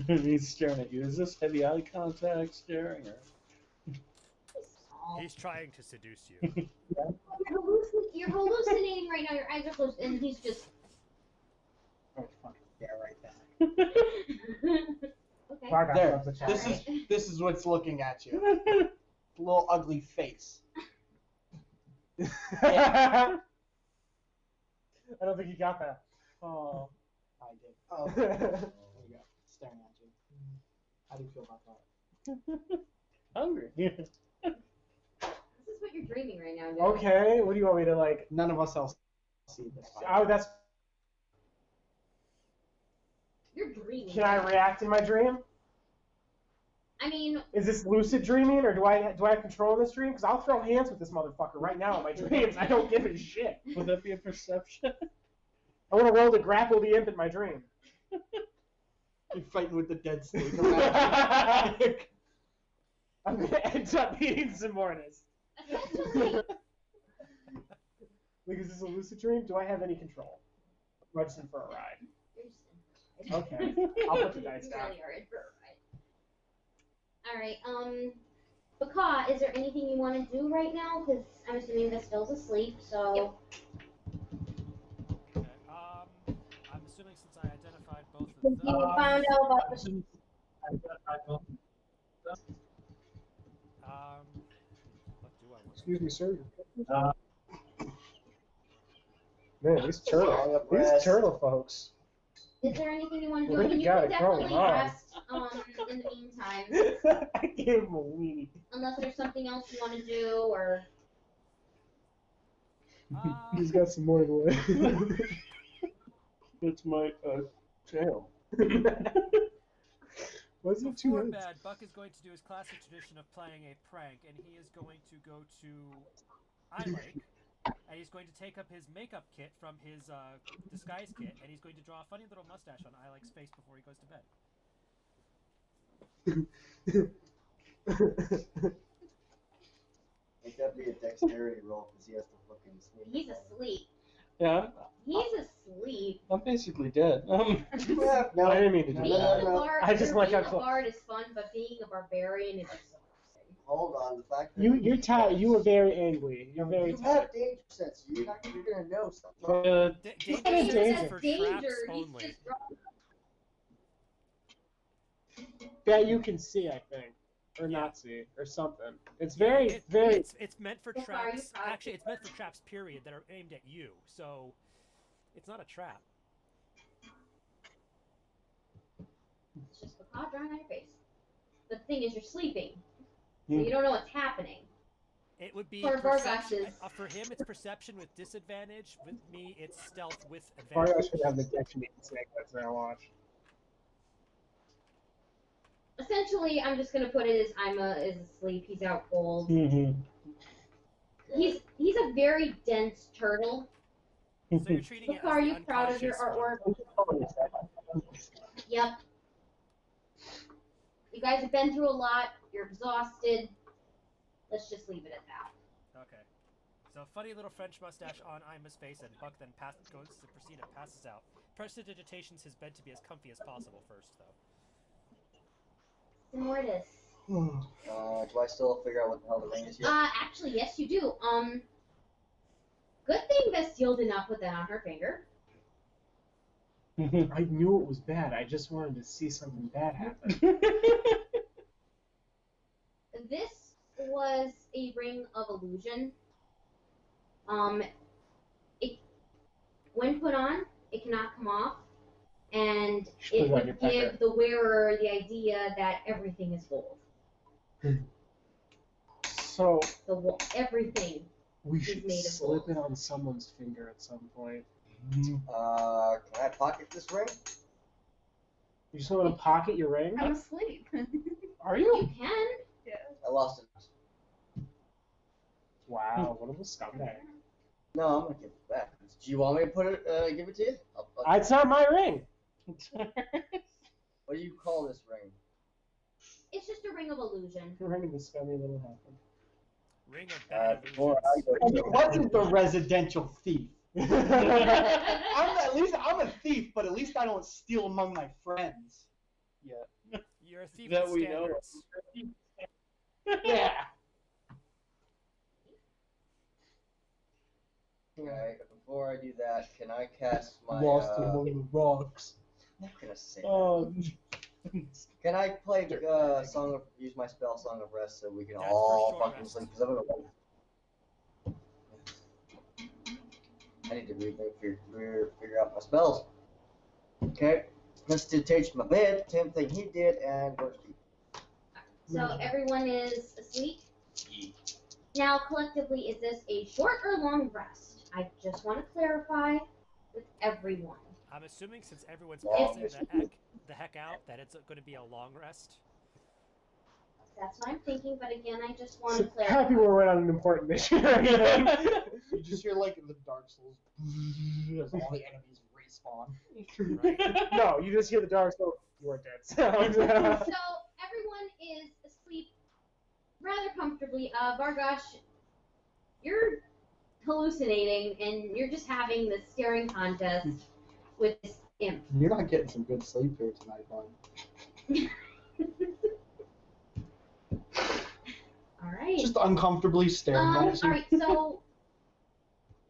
He's staring at you. Is this heavy eye contact staring or? He's trying to seduce you. You're hallucinating right now. Your eyes are closed, and he's just. Oh, fuck. Yeah, right there. Okay. Fuck, I There. love the chat. This is what's looking at you. The little ugly face. I don't think he got that. Oh. I did. Oh, there you go. Staring at you. How do you feel about that? Hungry. This is what you're dreaming right now. Dude. Okay, what do you want me to like? None of us else see this. Oh, that's. You're dreaming. Can I react in my dream? I mean, Is this lucid dreaming, or do I have control of this dream? Because I'll throw hands with this motherfucker right now in my dreams. I don't give a shit. Would that be a perception? I want to roll to grapple the imp in my dream. You're fighting with the dead snake. I'm gonna end up eating some more of this. essentially, Like, is this a lucid dream? Do I have any control? Or am I just in for a ride? you're just in for a ride. Okay, I'll put the dice You down. really are in for a ride. Alright, Baka, is there anything you want to do right now? Because I'm assuming Vestel's asleep, so. Okay, I'm assuming since I identified both of You them. found out about the. What do I want? Excuse me, sir. Uh, Man, these turtle folks. Is there anything you want to do? Well, I mean, you you got can it going definitely on. rest in the meantime. I gave him a weenie. Unless there's something else you want to do, or. He's got some more to wear. It's my tail. What's it too Before much? bed, Buck is going to do his classic tradition of playing a prank, and he is going to go to iLake, and he's going to take up his makeup kit from his disguise kit, and he's going to draw a funny little mustache on iLake's face before he goes to bed. Make that be a dexterity roll because he has to fucking sneak. He's asleep. Yeah, He's asleep. I'm basically dead. Yeah, No, I didn't mean to do Being that. a bard, I just like how being a close. bard is fun, but being a barbarian is exhausting. Hold on, the fact that You're tired. You were very angry. You're very you tired. have danger sense. You're gonna know something. Danger not in sense danger. is for Danger, traps he's only. just That you can see, I think, or Yeah. not see, or something. It's very, It's meant for Well, are you traps. proud? Actually, it's meant for traps. Period. That are aimed at you. So, it's not a trap. It's just the pot drawing on your face. But the thing is, you're sleeping, so you don't know what's happening. It would be For perception. Vargas. For him, it's perception with disadvantage. With me, it's stealth with Probably I advantage. should have the detection snake that's now watch. Essentially, I'm just gonna put it as Ima is asleep. He's out cold. Mm-hmm. He's a very dense turtle. So you're treating it Baka, as are the you proud of your unconscious one. artwork? Yep. You guys have been through a lot. You're exhausted. Let's just leave it at that. Okay. So funny little French mustache on Ima's face, and Buck then goes to proceed and passes out. Prestidigitations his bed to be as comfy as possible first, though. Mortis. Do I still figure out what the hell the ring is here? Actually, yes, you do. Good thing Bastille did not put that on her finger. I knew it was bad. I just wanted to see something bad happen. This was a ring of illusion. When put on, it cannot come off, and Should put it it on your would pecker. give the wearer the idea that everything is gold. So Everything. we It's should made of slip gold. it on someone's finger at some point. Can I pocket this ring? You just want to pocket your ring? I'm asleep. Are You you? can. Yeah. I lost it. Wow, what a scumbag. No, I'm gonna give it back. Do you want me to put it? Give it to you? It's not my ring. What do you call this ring? It's just a ring of illusion. Ring of the scummy little happen. Ring of bad Before illusions. I And it wasn't the residential thief. At least I'm a thief, but at least I don't steal among my friends. Yeah. You're a thief That with we know. standards. Yeah. Okay, before I do that, can I cast my? Lost among the rocks. I'm not gonna say. Oh, Can I play use my spell Song of Rest so we can That's all for sure fucking rest. sleep? Because I'm gonna. I need to figure out my spells. Okay, prestidigitate my bed, same thing he did, and go to sleep. So everyone is asleep. Now, collectively, is this a short or long rest? I just want to clarify with everyone. I'm assuming since everyone's Yeah. passing the heck out that it's going to be a long rest. That's what I'm thinking, but again, I just want to Happy clarify. we're on an important mission or anything. You just hear like the Dark Souls as all the enemies respawn. Right? No, you just hear the dark soul. You are dead. So everyone is asleep rather comfortably. Vargosh, you're hallucinating and you're just having this staring contest with this imp. You're not getting some good sleep here tonight, bud. All right. Just uncomfortably staring at you. All right. So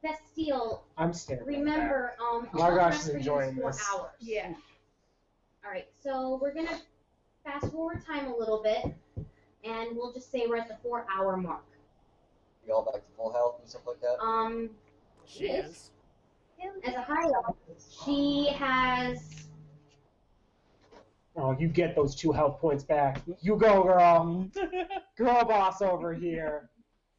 Bastille, I'm staring. remember, Vargosh rest is for you enjoying 4 this. hours. Yeah. All right. So we're gonna fast forward time a little bit, and we'll just say we're at the 4-hour mark. You all back to full health and stuff like that. She is. As a high level, she has. Oh, you get those 2 health points back. You go, girl. Girl boss over here.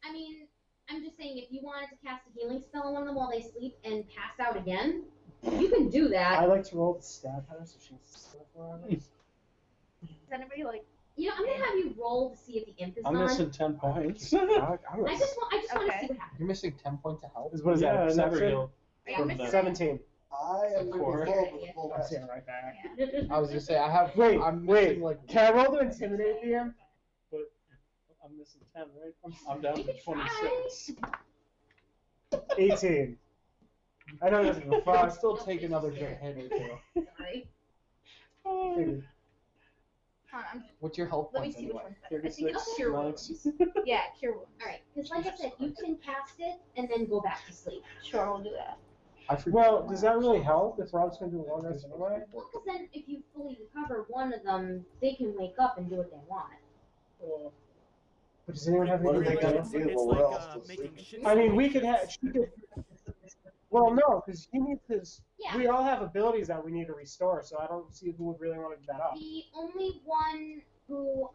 I mean, I'm just saying, if you wanted to cast a healing spell on one of them while they sleep and pass out again, you can do that. I like to roll the stab her so she's still 4 hours. Does anybody like? You know, I'm gonna have you roll to see if the imp is I'm gone. missing 10 points. I I just want to see what Okay. happens. You're missing 10 points of health. What is Yeah, that? I never Perception? heal. Yeah, From I'm the- 17. I am Of course. full with full I'm rest. seeing right back. I was gonna say I have. Wait, I'm wait. missing like. Can I roll to intimidate the imp? I'm missing 10, right? I'm down You to can try. 26. 18. I know it doesn't go I'll far. still take another good hit or two. Sorry. Maybe. Hold on, What's your health let me points see which anyway? one's better. I think 36, it's cure 9. wounds. Yeah, cure wounds. All right, because like I said, you can cast it and then go back to sleep. Sure, we'll do that. I forget. Well, does that really help if Rob's going to do a long rest anyway? Well, because then if you fully recover one of them, they can wake up and do what they want. But does anyone have What are anything they to gonna do? It's, do? it's Well, like we're all still making sleeping. shit. I mean, we could have. Well, no, because he needs his. Yeah. We all have abilities that we need to restore, so I don't see who would really want to give that up. The only one who,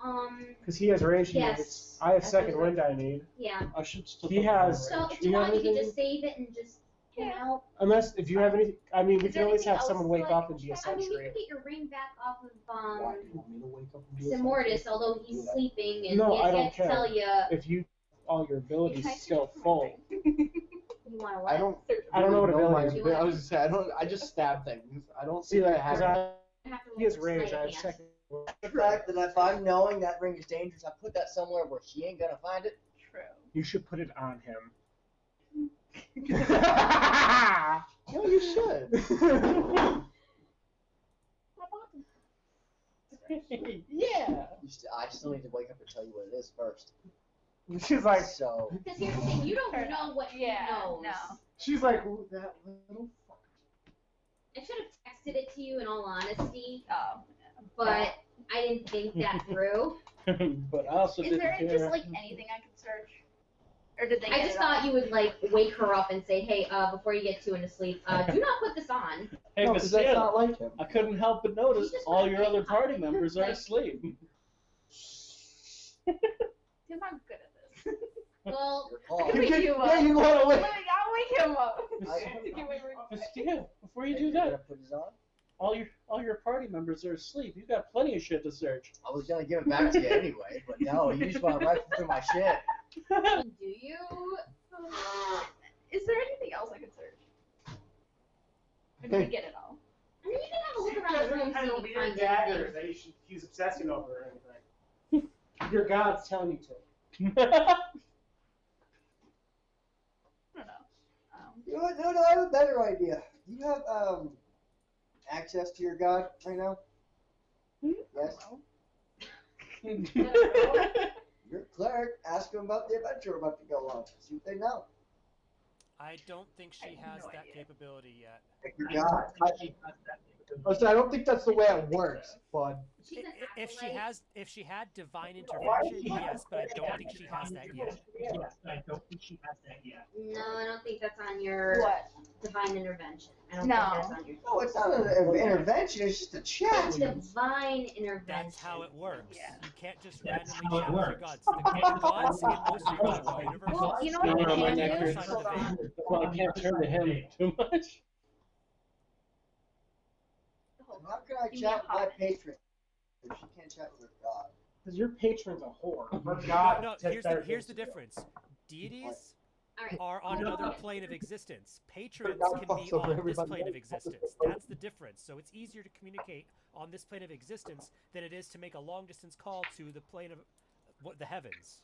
Because he has rage. he Yes. needs- I have That's second what- wind I need. yeah. I should still. He take has- my So rage. if Do you you have want, you can anything? just save it and just hang out. Unless, if you have any. I mean, we Is can always there have anything someone else, wake like- up and be a I mean, we sentry. can get your ring back off of Why do you want me to wake up and do Simortis, although he's sleeping and No, he I has don't yet to care. tell you If you. All your abilities Can I still switch my full. ring? you want to what? I don't. I don't know what really my abilities. I was gonna say I don't. I just stab things. I don't See, think like, I have. 'cause I have to he has roll rage. for I have sleight of second. The fact that if I'm knowing that ring is dangerous, I put that somewhere where she ain't gonna find it. True. You should put it on him. No, you should. Yeah. I still need to wake up and tell you what it is first. She's like, So Because here's the thing, you don't Fair know what he Yeah, knows. no. she's like, ooh, that little fucker. I should have texted it to you in all honesty, Oh. but I didn't think that through. But I also Is didn't there care. just like anything I can search? Or did they? I just thought you would like wake her up and say, hey, before you get too into sleep, do not put this on. Hey, No, but because that's still, not like him. I couldn't help but notice just all wanna your other make party fun. members are Like- asleep. Because I'm good at this. Well, Your call. I can wake you up. Yeah, you want to Like, wait. I'll wake him up. I- To get away from But still, before you do that, Put this on? all your party members are asleep. You got plenty of shit to search. I was gonna give it back to you anyway, but no, you just want to rifle through my shit. do you? Is there anything else I could search? Or did we get it all? I mean, you can have a look around the room I see don't if need you find daggers anything. that he's obsessing over or anything. Your God's telling you to. I don't know. You know what? No, I have a better idea. Do you have access to your god right now? Yes. Your cleric. Ask them about the adventure we're about to go on. See what they know. I don't think she I have has no that idea. capability yet. Your god. Listen, I don't think that's the way it works, bud. She's an If she had divine intervention, yes, but I don't think she has that yet. Yes, I don't think she has that yet. No, I don't think that's on your What? divine intervention. I don't No. think that's on your No, it's not an intervention. It's just a chat. divine intervention. That's how it works. Yeah. You can't just That's randomly how it challenge your works. gods. The gods in most religions are universal. Well, you know No, what no, we my can neck do? hurts. Hold on. Well, I can't turn to him too much. Hold on. How can I Give me chat a with my hot patron if she can't chat with her god? Because your patron's a whore. Her God. No, has here's better the things to do. difference. Deities Alright. are on another plane of existence. Patrons God can fucks be over on this everybody plane of else. existence. That's the difference. So it's easier to communicate on this plane of existence than it is to make a long distance call to the plane of the heavens.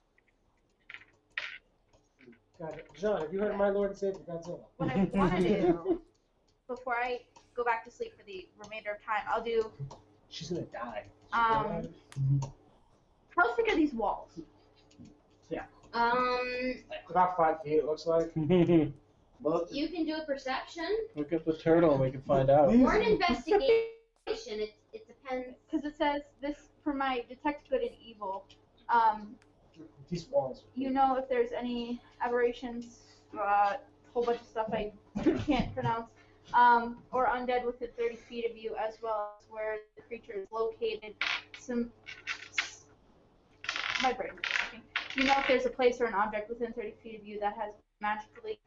Got it. John, have you heard of my Lord and Savior Godzilla? What I want to do before I go back to sleep for the remainder of time, I'll do. She's gonna die. How thick are these walls? About 5 feet, it looks like. Both. You can do a perception Look at the turtle and we can find out. or an investigation. It depends. Because it says this for my detect good and evil. These walls. You know if there's any aberrations, a whole bunch of stuff I can't pronounce, or undead within 30 feet of you, as well as where the creature is located. My brain is working. You know if there's a place or an object within 30 feet of you that has magically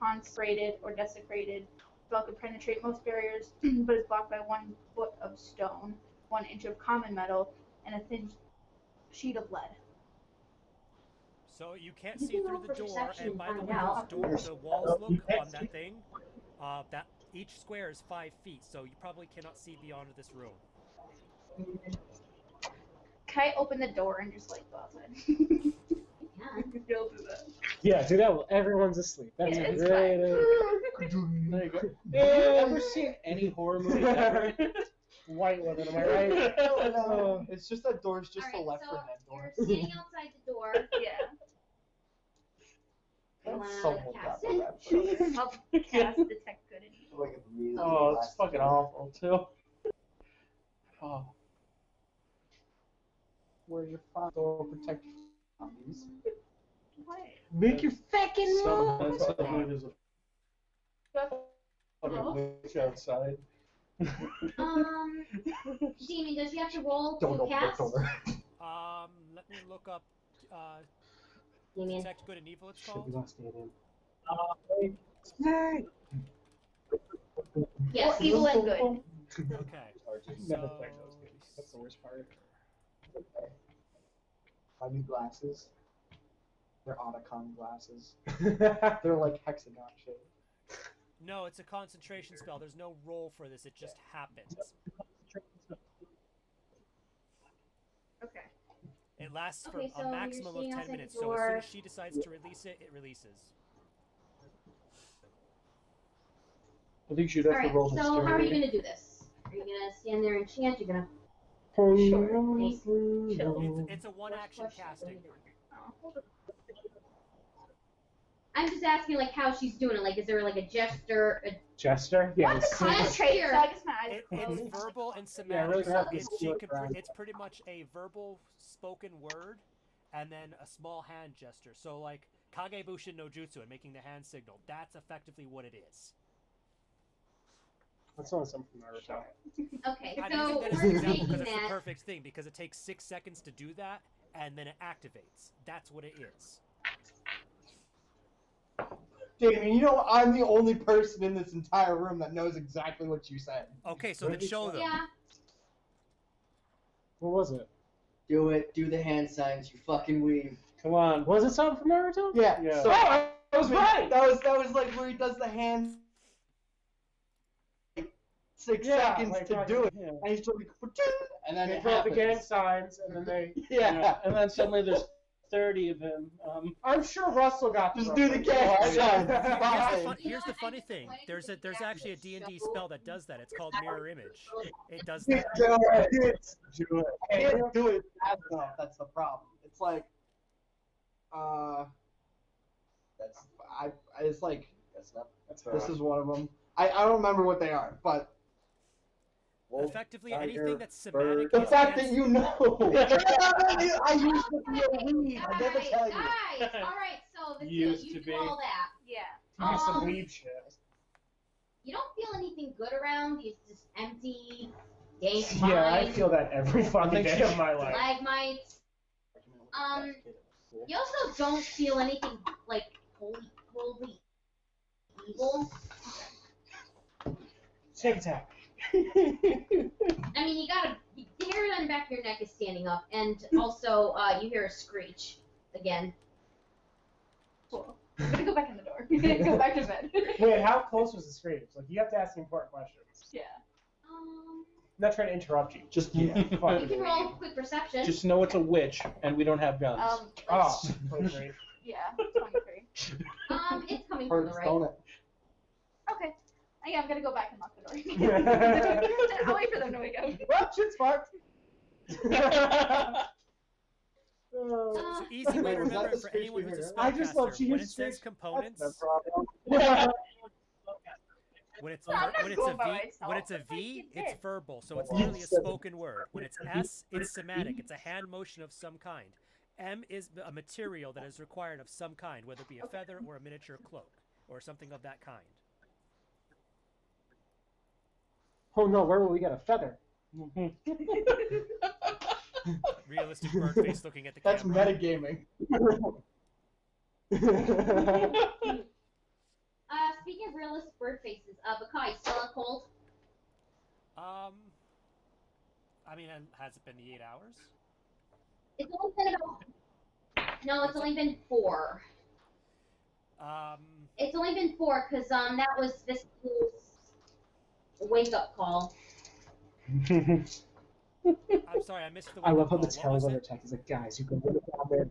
consecrated or desecrated. Spell can penetrate most barriers, but is blocked by 1 foot of stone, 1 inch of common metal, and a thin sheet of lead. So you can't You see can through roll the for door, perception and by and the find way out. the walls look on that thing, that each square is 5 feet, so you probably cannot see beyond this room. Can I open the door and just like go outside? Yeah. You'll do that. Yeah, do that while everyone's asleep. That's Yeah, a it's great There you go. Have you ever seen any horror movie ever? white woman, am I right? No. It's just that door's just the Alright, left so for that door. you're standing outside the door. Yeah. You wanna Someone cast got it? that. I'll cast detect good and evil. Wake up immediately. Oh, it's fucking awful too. Oh. Where your door protect zombies. What? Make your fucking move! Suddenly there's a fucking witch outside. Demon, does she have to roll Don't to open cast? the door. Let me look up Demon. detect good and evil. It's Shit, called. we lost Damien. Yes. Well, evil and good. Okay. Never So, played those games. That's the worst part. I need glasses. They're Otacon glasses. They're like hexagon shaped. no, it's a concentration spell. There's no roll for this. It just happens. Okay. It lasts for Okay, so a you're maximum of standing 10 outside minutes. the So as soon door. as she decides to release it, it releases. I think she'd have Alright, to roll so the how are you stereo. gonna do this? Are you gonna stand there and chant? You're gonna It's a one action casting. I'm just asking like how she's doing it. Like, is there like a gesture? Jester? Yeah. What's the concentrate? So I guess my eyes are It's closed. verbal and Yeah, really semantic. focus. It's pretty much a verbal spoken word, and then a small hand gesture. So like Kagebushin no Jutsu and making the hand signal. That's effectively what it is. That's only something from Naruto. Okay, I'm so using that as we're an example taking because it's the that. perfect thing because it takes 6 seconds to do that and then it activates. That's what it is. Damien, you know I'm the only person in this entire room that knows exactly what you said. Okay, so then show them. Yeah. What was it? Do it. Do the hand signs. You fucking weeb. Come on. Was it something from Naruto? Yeah. Yeah. So, I was right. That was like where he does the hand. 6 Yeah, seconds like, to right. do it, Yeah. and he's just like, and then They it put up the gang happens. signs, and then they. Yeah. And then suddenly there's 30 of him. I'm sure Russell got Just the do the reference. gang sign. Yeah. Here's the funny thing. There's actually a D&D spell that does that. It's called mirror image. It does that. Do it. Do it. I can't do it fast enough. That's the problem. It's like, it's like That's not. this is one of them. I don't remember what they are, but Wolf, Effectively, tiger, anything that's bird. somatic. the is fact that fancy. you know. I used to be a weed. I never Guys, tell you. guys, all right. So the Used you to be. call that. Yeah. Do some weeb shit. You don't feel anything good around. It's just empty, dank Yeah, I mind, feel that every fucking day of my life. stalagmites. You also don't feel anything like holy evil. Shake attack. I mean, the hair on the back of your neck is standing up, and also you hear a screech again. Cool. I'm gonna go back in the door. Go back to bed. Wait, how close was the screech? Like, you have to ask the important questions. Yeah. I'm not trying to interrupt you. Just You can roll quick perception. Just know it's a witch, and we don't have guns. Oh, 23. Yeah, 23. It's coming from the Hurts, right. don't it? Okay. Yeah, I'm gonna go back and lock the door. I'll wait for them to wake up. Well, shit's fucked. So easy way to Was that remember the it for screech anyone we who's a heard? I just love spellcaster. she When hears it says screech. components, That's no problem. when it's I'm not when it's going a by V, myself. when it's a It's like V, you it's did. verbal, so it's literally a spoken word. When it's S, it's somatic. It's a hand motion of some kind. M is a material that is required of some kind, whether it be a feather or a miniature cloak or something of that kind. Oh no, where will we get a feather? Realistic bird face looking at the That's camera. metagaming. Speaking of realistic bird faces, Bakai, still on cold? I mean, has it been the 8 hours? It's only been about. No, it's only been 4. It's only been 4 because that was this wake up call. I'm sorry, I missed the. I love how wake-up the call. What was tails on it? their tech is like, guys, you can put it down there.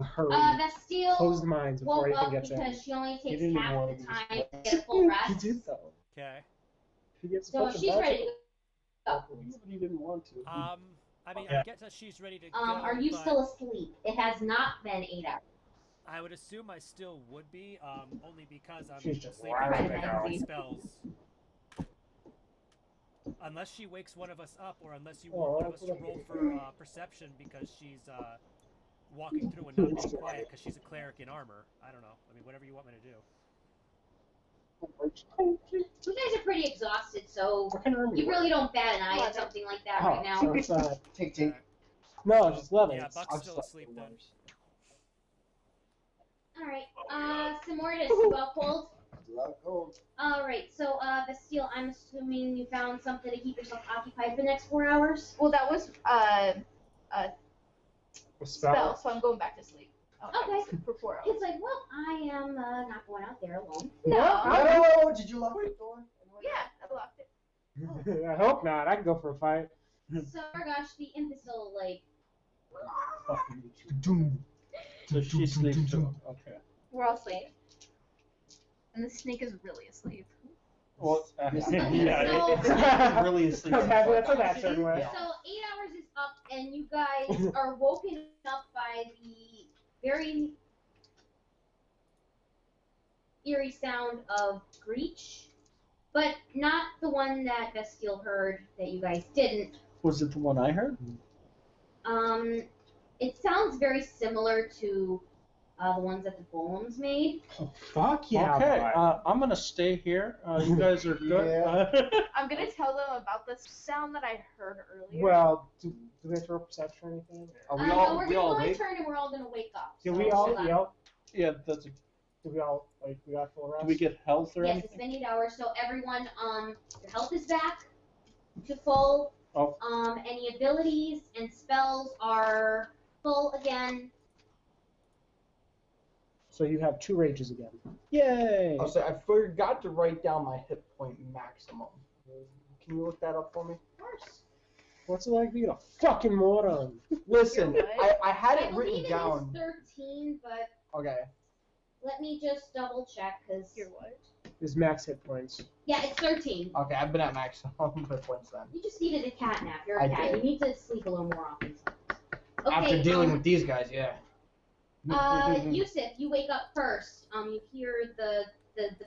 Hurry. Bastille Close the mines before woke anything up gets because in. she only He takes didn't half want of the to time use to get a full He rest. did though. Okay. He gets So fucking she's ready magic. to go. He didn't want to. I mean, Yeah. I get that she's ready to go. Are you but still asleep? It has not been 8 hours. I would assume I still would be, only because I'm She's just sleeping loud through right all now. the spells. Unless she wakes one of us up, or unless you Oh, want one of us that's to what roll for perception because she's walking through and not being quiet because she's a cleric in armor. I don't know. I mean, whatever you want me to do. You guys are pretty exhausted, so What kind of armor you wear? really don't bat an eye at something like that right now. So it's, Tink tink. no, it's just leather. Yeah, It's- Buck's still asleep then. Alright, Simortis, you all cold? Love cold. Alright, so, Bastille, I'm assuming you found something to keep yourself occupied for the next 4 hours? Well, that was a A spell, so I'm going back to sleep. Okay. For 4 hours. It's like, well, I am not going out there alone. No. No, did you lock the door? Yeah, I locked it. I hope not. I can go for a fight. So, Margosh, the imp is still, like, So she sleeps too. Okay. We're all asleep. And the snake is really asleep. Well, So- really asleep. Okay, that's a that certain way. So 8 hours is up, and you guys are woken up by the very eerie sound of screech, but not the one that Bastille heard that you guys didn't. Was it the one I heard? It sounds very similar to the ones that the golems made. Oh, fuck yeah. Okay, boy. I'm gonna stay here. You guys are good. Yeah. I'm gonna tell them about the sound that I heard earlier. Well, do we have to roll perception or anything? Are we No, all we're we gonna all go in awake? turn and we're all gonna wake up. Do So we all, hold on. Yeah, that's. do we all, like, we got full rest? Do we get health or Yes, anything? it's been 8 hours, so everyone, your health is back to full. Oh. Any abilities and spells are full again. So you have 2 rages again. Yay! Oh, so I forgot to write down my hit point maximum. Can you look that up for me? Of course. What's it like being a fucking moron? Listen, You're what? I had I it believe written it down. is 13, but Okay. let me just double check, because... You're what? Is max hit points. Yeah, it's 13. Okay, I've been at maximum hit points then. You just needed a cat nap. You're a I cat. did. You need to sleep a little more often. Okay, After dealing with these guys, yeah. Yusuf, you wake up first. You hear the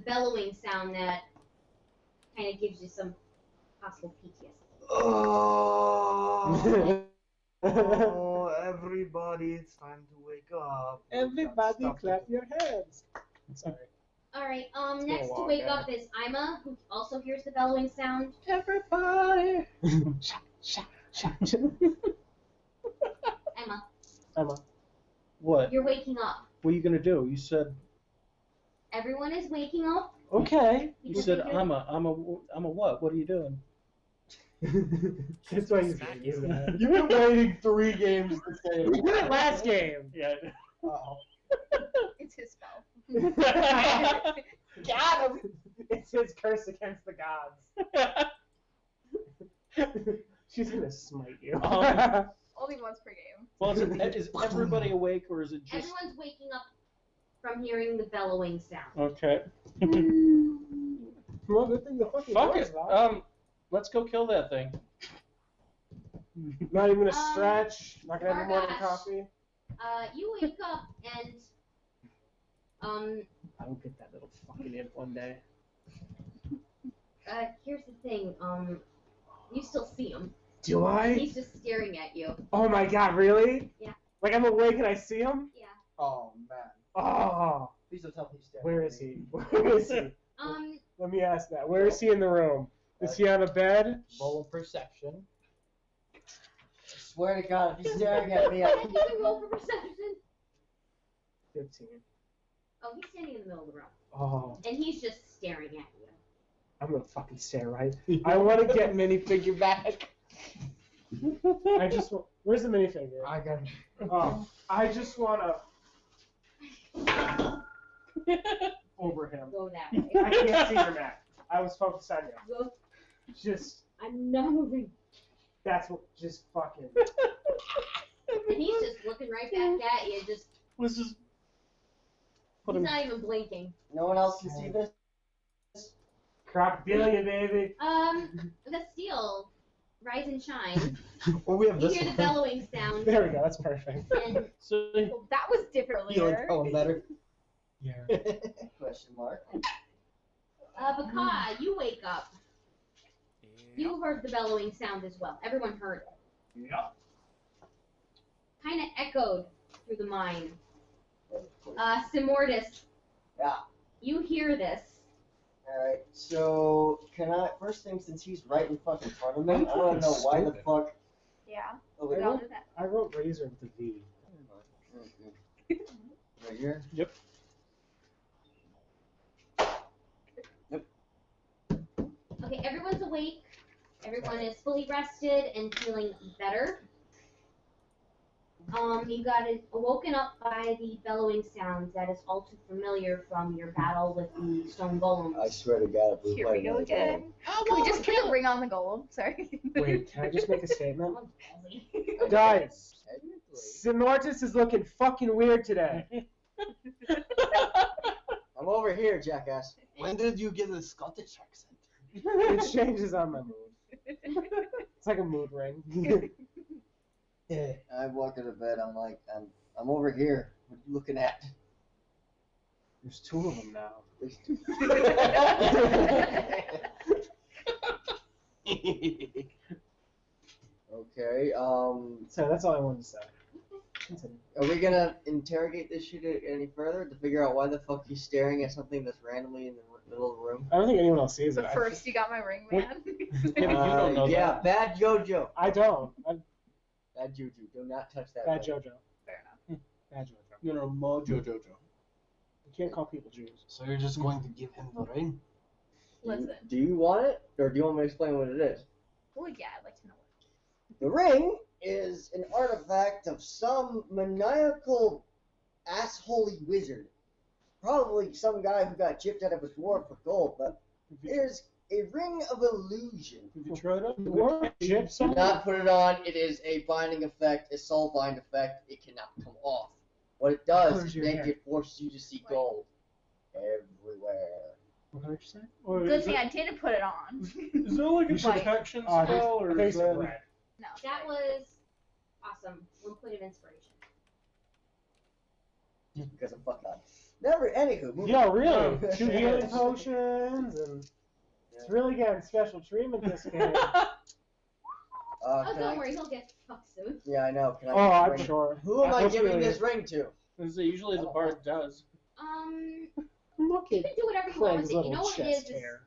bellowing sound that kind of gives you some possible PTSD. Oh, everybody, it's time to wake up. Everybody Stop clap it. your hands. Sorry. Alright, been a next to long wake day. up is Ima, who also hears the bellowing sound. Everybody. Shut, shut, shut. Emma, Emma. What? you're waking up. What are you gonna do? You said. Everyone is waking up. Okay. You because said they hear- I'm a what? What are you doing? That's why you Smack do you. that. You've been waiting 3 games to say You did it last game. Yeah. Uh-oh. It's his spell. Got him! It's his curse against the gods. She's gonna smite you. Only once per game. Well, is everybody awake or is it just? Everyone's waking up from hearing the bellowing sound. Okay. Well, good thing the fucking Fuck door's it. locked. Let's go kill that thing. Not even a stretch. Not gonna have a morning Margash. coffee. You wake up and I don't get that little fucking imp one day. here's the thing. You still see him. Do I? He's just staring at you. Oh my god, really? Yeah. Like I'm awake and I see him? Yeah. Oh, man. Oh. Please don't tell me he's dead. Where is he? Where is he? Let me ask that. Where is he in the room? Is he on a bed? Roll of perception. I swear to God, if he's staring at me, You can roll for perception. 15. Oh, he's standing in the middle of the room. Oh. And he's just staring at you. I'm gonna fucking stare, right? I want to get minifigure back. I just want. Where's the minifigure? I got Oh, I just wanna. Over him. Go that way. I can't see your map. I was focused on you. Go. Just. I'm not moving. That's what. Just fucking. And he's just looking right back at you. Just Let's just put he's him. not even blinking. no one else can see this. Crocodile, baby. The steel, rise and shine. Well, we have You this hear the one. bellowing sound, There we go. That's perfect. and So, Well, that was different You like earlier. tell him better? Yeah. Question mark. Baka, you wake up. You heard the bellowing sound as well. Everyone heard it. Yeah. Kind of echoed through the mine. Simortis. Yeah. You hear this. Alright, so can I, first thing, since he's right in fucking front of me, I wanna know why the fuck. Yeah. Oh, We wait, all do that. I wrote razor with a V. right here? Yep. Okay, everyone's awake. Everyone is fully rested and feeling better. You got woken up by the bellowing sounds that is all too familiar from your battle with the stone golem. I swear to God, if we Here play we go another game. again. Can we just put a ring on the golem? Sorry. Wait, can I just make a statement? Ballsy. Guys, Technically. Simortis is looking fucking weird today. I'm over here, jackass. When did you get a Scottish accent? It changes on my mood. It's like a mood ring. I walk into bed, I'm like, I'm over here. What are you looking at? There's 2 of them now. There's two. Okay, So that's all I wanted to say. Continue. Are we gonna interrogate this shit any further to figure out why the fuck he's staring at something that's randomly in the middle of the room? I don't think anyone else sees it. The first you got my ring, Wait. man. You don't know Yeah, bad JoJo. I don't. Bad Juju. Do not touch that. Bad ring. JoJo. Fair enough. Bad JoJo. You know, Mojo Jojo. You can't call people Jews. So you're just going to give him the ring? Listen. Do you want it, or do you want me to explain what it is? Well, yeah, I'd like to know what. The ring is an artifact of some maniacal assholey wizard. Probably some guy who got gypped out of his dwarf for gold, but it is a ring of illusion. Have you tried it? Dwarf chips Do on not put it on. It is a binding effect, a soul bind effect. It cannot come off. What it does Colours is your make hair. it force you to see gold everywhere. What did you say? Or Good is thing it- I didn't put it on. Is there like a You should- protection Oh, spell, or there's is a that... red. No. That was awesome. One point of inspiration. Because I'm fuck up. Never. Anywho. moving Yeah, on. really. 2 healing potions, and it's really getting special treatment this game. Oh, Can don't I- worry, he'll get fucked soon. Yeah, I know. Can I Oh, get the I'm ring? sure. Who am I Let's giving really- this ring to? As usually the bard does. Look You at can do whatever you want Craig's with it. You little know what it is. chest hair.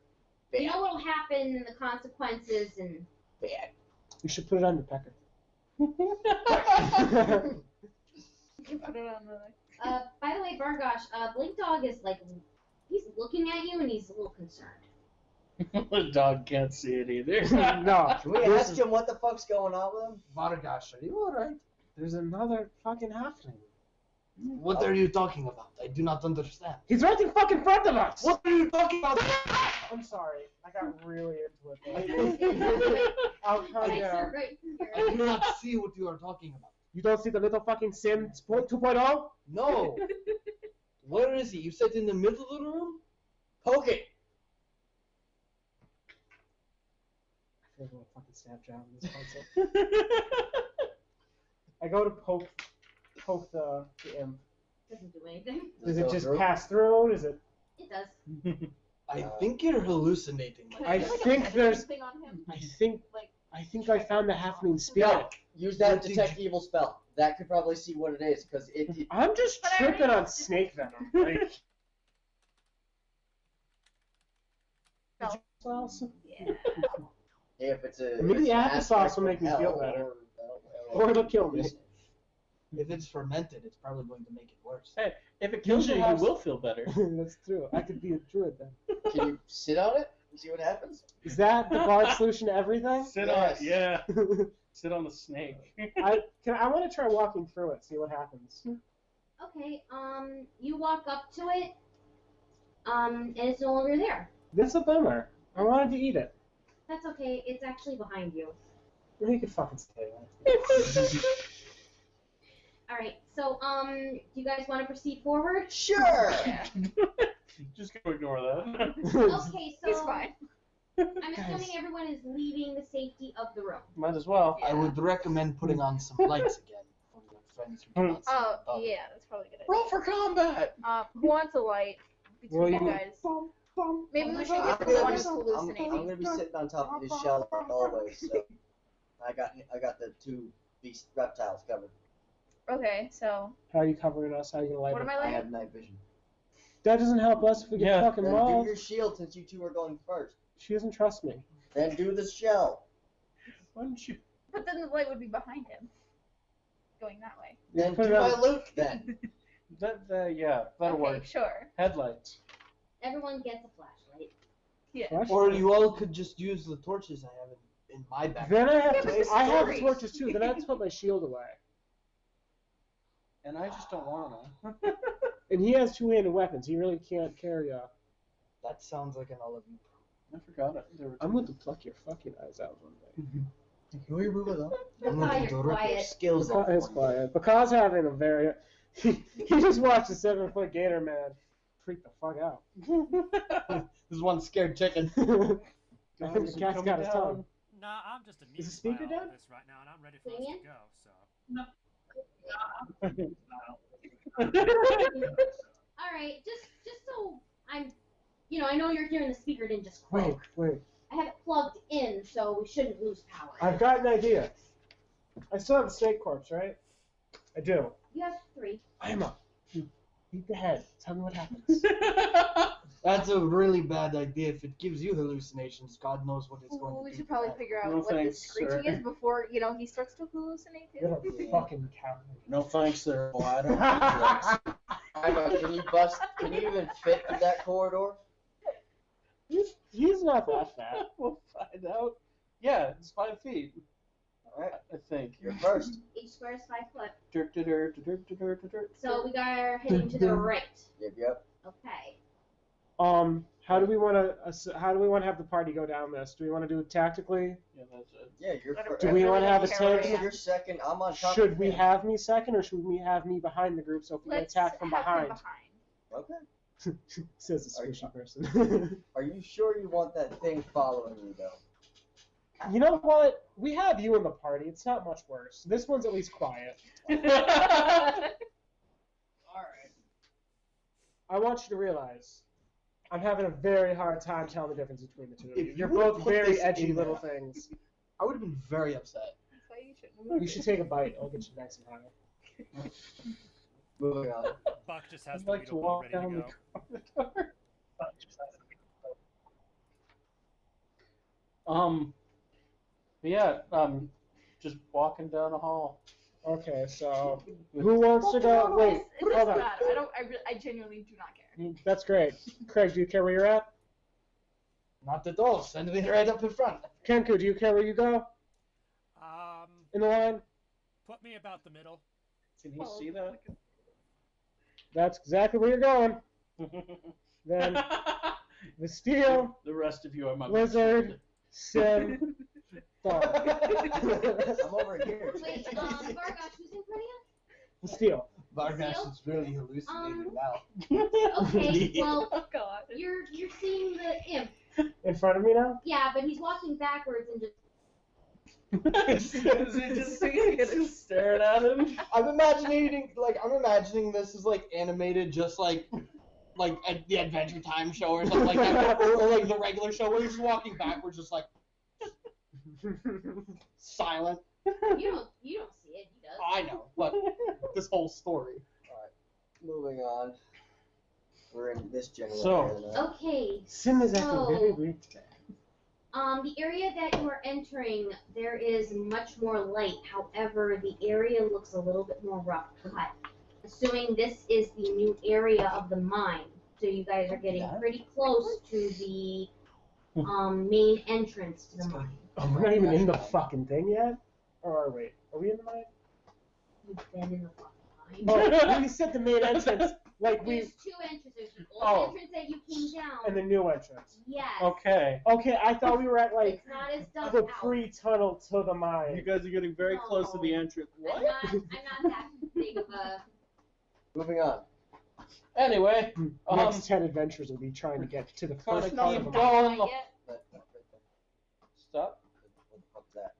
You know what'll happen and the consequences and. Bad. You should put it on your pecker. You can put it on the. By the way, Vargosh, Blink Dog is like, he's looking at you and he's a little concerned. The dog can't see it either. No. Can we this ask is- him what the fuck's going on with him? Vargas, are you alright? There's another fucking halfling. What are you talking about? I do not understand. He's right in fucking front of us! What are you talking about? I'm sorry. I got really into it. Right I'll calm here, down. right here. I do not see what you are talking about. You don't see the little fucking Sim 2.0? No. Where is he? You said in the middle of the room? Poke it. I feel like a fucking Snapchat on this console. I go to poke the imp. Doesn't do anything. Does it just pass through? Does it? It does. I think you're hallucinating. I Feel like think a there's- thing on him. I think I found the halfling spirit. No. Use that detect evil spell. That could probably see what it is, because it I'm just But I tripping already- on snake venom. Like, No. Yeah. if it's a Maybe it's an applesauce aspect will make of me feel hell, better. or Or it'll kill me. If it's fermented, it's probably going to make it worse. Hey, if it kills you, you will feel better. That's true. I could be a druid then. Can you sit on it and see what happens? Is that the bard solution to everything? Sit Yes. on, yeah. Sit on the snake. I want to try walking through it, see what happens. Okay, you walk up to it, and it's no longer there. That's a bummer. I wanted to eat it. That's okay, it's actually behind you. Well, you could fucking stay there. Alright, so, do you guys want to proceed forward? Sure. Just go ignore that. Okay, so. He's fine. I'm assuming everyone is leaving the safety of the room. Might as well. I would recommend putting on some lights again for your friends who cannot see. Oh, above. yeah, that's probably a good idea. Roll for combat! Who wants a light between Well, you you- guys? Maybe we should I'm get the gonna one be- who's I'm hallucinating. gonna be sitting on top of this shell always, so I got the two beast reptiles covered. Okay, so How are you covering us? How are you gonna light what it? am I I lighting? have night vision. That doesn't help us if we get Yeah. fucking Then do mauled. your shield since you two are going first. She doesn't trust me. Then do the shell. Why don't you? But then the light would be behind him, going that way. Then Put do it my on. loot then. Yeah, that'll Okay, work. sure. Headlights. Everyone gets a flashlight. Yeah. Flash? Or you all could just use the torches I have in my bag. Then I have Yeah, to. but it's I have stories. torches too. Then I have to put my shield away. And I just don't wanna. And he has two-handed weapons. He really can't carry a. That sounds like an all of you. I forgot it. There were I'm going to pluck your fucking eyes out one day. Can we move it up? I'm Why going you're to rip your quiet. Skills up. It's quiet. Because having a very. He just watched a 7-foot gator man freak the fuck out. This one scared chicken. I think the cat's got his tongue. Nah, I'm just the amused speaker by all down? of this right now, and I'm ready for us Swing to it? go. So. Alright, just so I'm, I know you're hearing the speaker didn't just Wait, croak. wait. I have it plugged in, so we shouldn't lose power. I've got an idea. I still have a snake corpse, right? I do. You have 3. Emma, beat the head. Tell me what happens. That's a really bad idea. If it gives you hallucinations, God knows what it's going to do. We should probably figure out No what thanks, this screeching sir. is before, he starts to hallucinate You're too. a fucking coward. No thanks there. Well, I don't do drugs. Can you even fit through that corridor? He's not that fat. We'll find out. Yeah, it's 5 feet. Alright, I think. you're first. Each square is 5 foot. Dirt. So we are heading to the right. Yep. Okay. How do we want to have the party go down this? Do we want to do it tactically? Yeah, that's it. Yeah, you're first. Do we want to have a care where tank? I am. You're second. I'm on top. Should of we him. have me second, or should we have me behind the group so if we get Let's attacked from have him behind? Okay. Says the Are you- squishy person. Are you sure you want that thing following you though? You know what? We have you in the party. It's not much worse. This one's at least quiet. Alright. I want you to realize, I'm having a very hard time telling the difference between the two of you. If You're you would've both put very this edgy in little there. things. I would have been very upset. That's why you shouldn't. You should take a bite. I'll get you nice and high. Moving on. Buck just has I'd the like to needle walk ready to down go. the corridor. But just as Yeah, just walking down the hall. Okay, so who wants to go? Wait, It hold doesn't on. matter. I genuinely do not care. That's great. Craig, do you care where you're at? Not at all. Send me right up in front. Kenku, do you care where you go in the line? Put me about the middle. Can he see that? That's exactly where you're going. Then the steel, The rest of you are my lizard, sim, dog. I'm over here. Wait, Vargosh, who's in front of you? The steel. Vargas is really hallucinating now. Okay, well, Oh god. you're seeing the imp. In front of me now? Yeah, but he's walking backwards and just. Is he just staring at him? I'm imagining this is like animated, just like at the Adventure Time show or something like that, or like the regular show where he's just walking backwards, just like silent. You don't see it. He does. I know, but this whole story. Moving on. We're in this general So- area now. Okay. Sim is acting So- very weird today. The area that you are entering, there is much more light. However, the area looks a little bit more rough cut. Assuming this is the new area of the mine, so you guys are getting pretty close to the main entrance to the mine. Oh, we're not even in the fucking thing yet? Or are we? Are we in the mine? You've been in the fucking mine. Oh, when you said the main entrance, like There's 2 entrances. The old Oh. entrance that you came down. and the new entrance. Yes. Okay. Okay, I thought we were at like It's not as dumped the out. pre-tunnel to the You mine. guys are getting very close to the entrance. I'm not that big of a. Moving on. Anyway, Next 10 adventures will be trying to get to the Kinda first keep part of the mine. going. Not yet. Stop. What the fuck's that?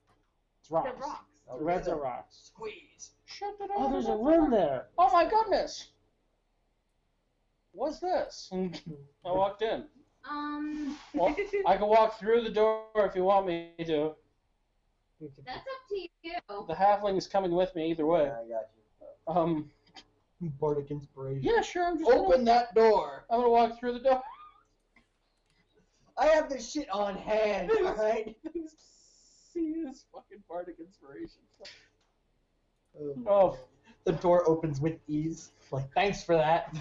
It's rocks. The rocks. The reds are rocks. Squeeze. Shut it Oh, there's a room there. Oh my goodness. What's this? I walked in. Well, I can walk through the door if you want me to. That's up to you. The halfling is coming with me either way. Yeah, I got you. Bardic inspiration. Yeah, sure. I'm just Open that door. I'm gonna walk through the door. I have this shit on hand, alright? See this fucking bardic inspiration. Oh, the door opens with ease. Like, thanks for that.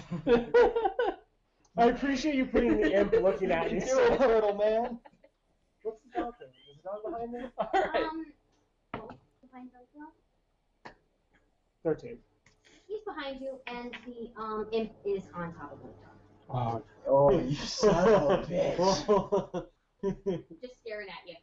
I appreciate you putting the imp looking at me. You're a turtle, man. What's the dog thing? Is the dog behind me? All right. Behind the 13. He's behind you, and the imp is on top of the dog. Oh, you son of a bitch. Just staring at you.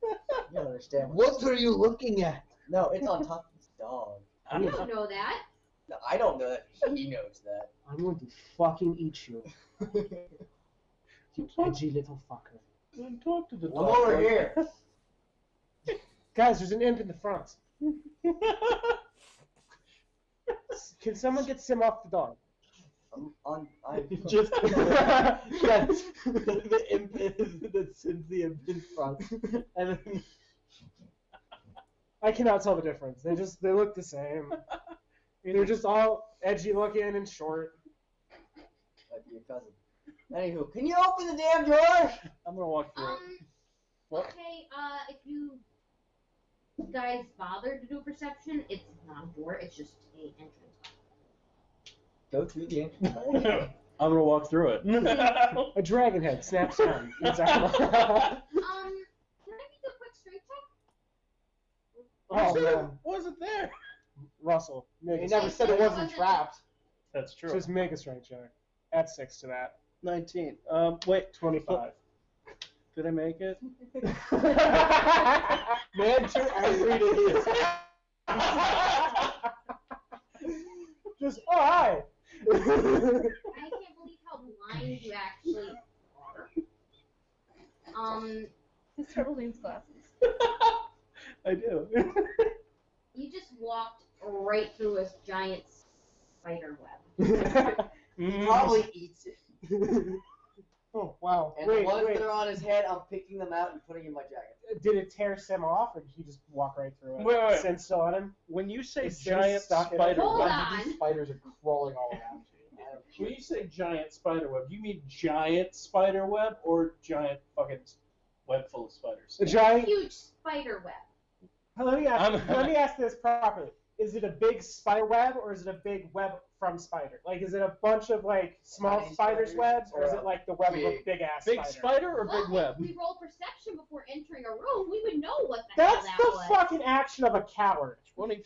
You don't understand. What are you looking at? No, it's on top of this dog. You don't know that. No, I don't know that. He knows that. I'm going to fucking eat you. You edgy little fucker. Don't talk to the I'm dog. over here. Guys, there's an imp in the front. Can someone get Sim off the dog? I'm Just that's the imp that's in the imp in front, and then I cannot tell the difference. They look the same. They're just all edgy looking and short. Might be your cousin. Anywho, can you open the damn door? I'm gonna walk through it. What? Okay, if you guys bother to do a perception, it's not a door, it's just a entrance. Go through the entrance. I'm gonna walk through it. A dragon head snaps down. Can I make a quick strength check? Oh, man. Wasn't there? Russell, He make a never said it wasn't trapped. That's true. just make a strength check. Add 6 to that. 19. Wait, 25. did I make it? Man, too angry to Just, oh, hi. I can't believe how blind you actually are. His turtle needs glasses. I do. You just walked right through a giant spider web. He probably eats it. Oh, wow. And Wait, the ones wait. that are on his head, I'm picking them out and putting in my jacket. Did it tear Sim off, or did he just walk right through it? Wait. Sim's still on him? When you say Is Sim giant stuck in it? spider Hold web, on. These spiders are crawling all around you. I don't when care. you say giant spider web, you mean giant spider web or giant fucking web full of spiders? The giant. Huge spider web. Let me ask this properly. Is it a big spider web, or is it a big web from spider? Like, is it a bunch of, like, small Tiny spiders' spiders, webs, or is or it, like, the web of a big- big-ass Big spider? spider or Well, big web? if we roll perception before entering a room, we would know what the That's hell the that was. fucking action of a coward. 20.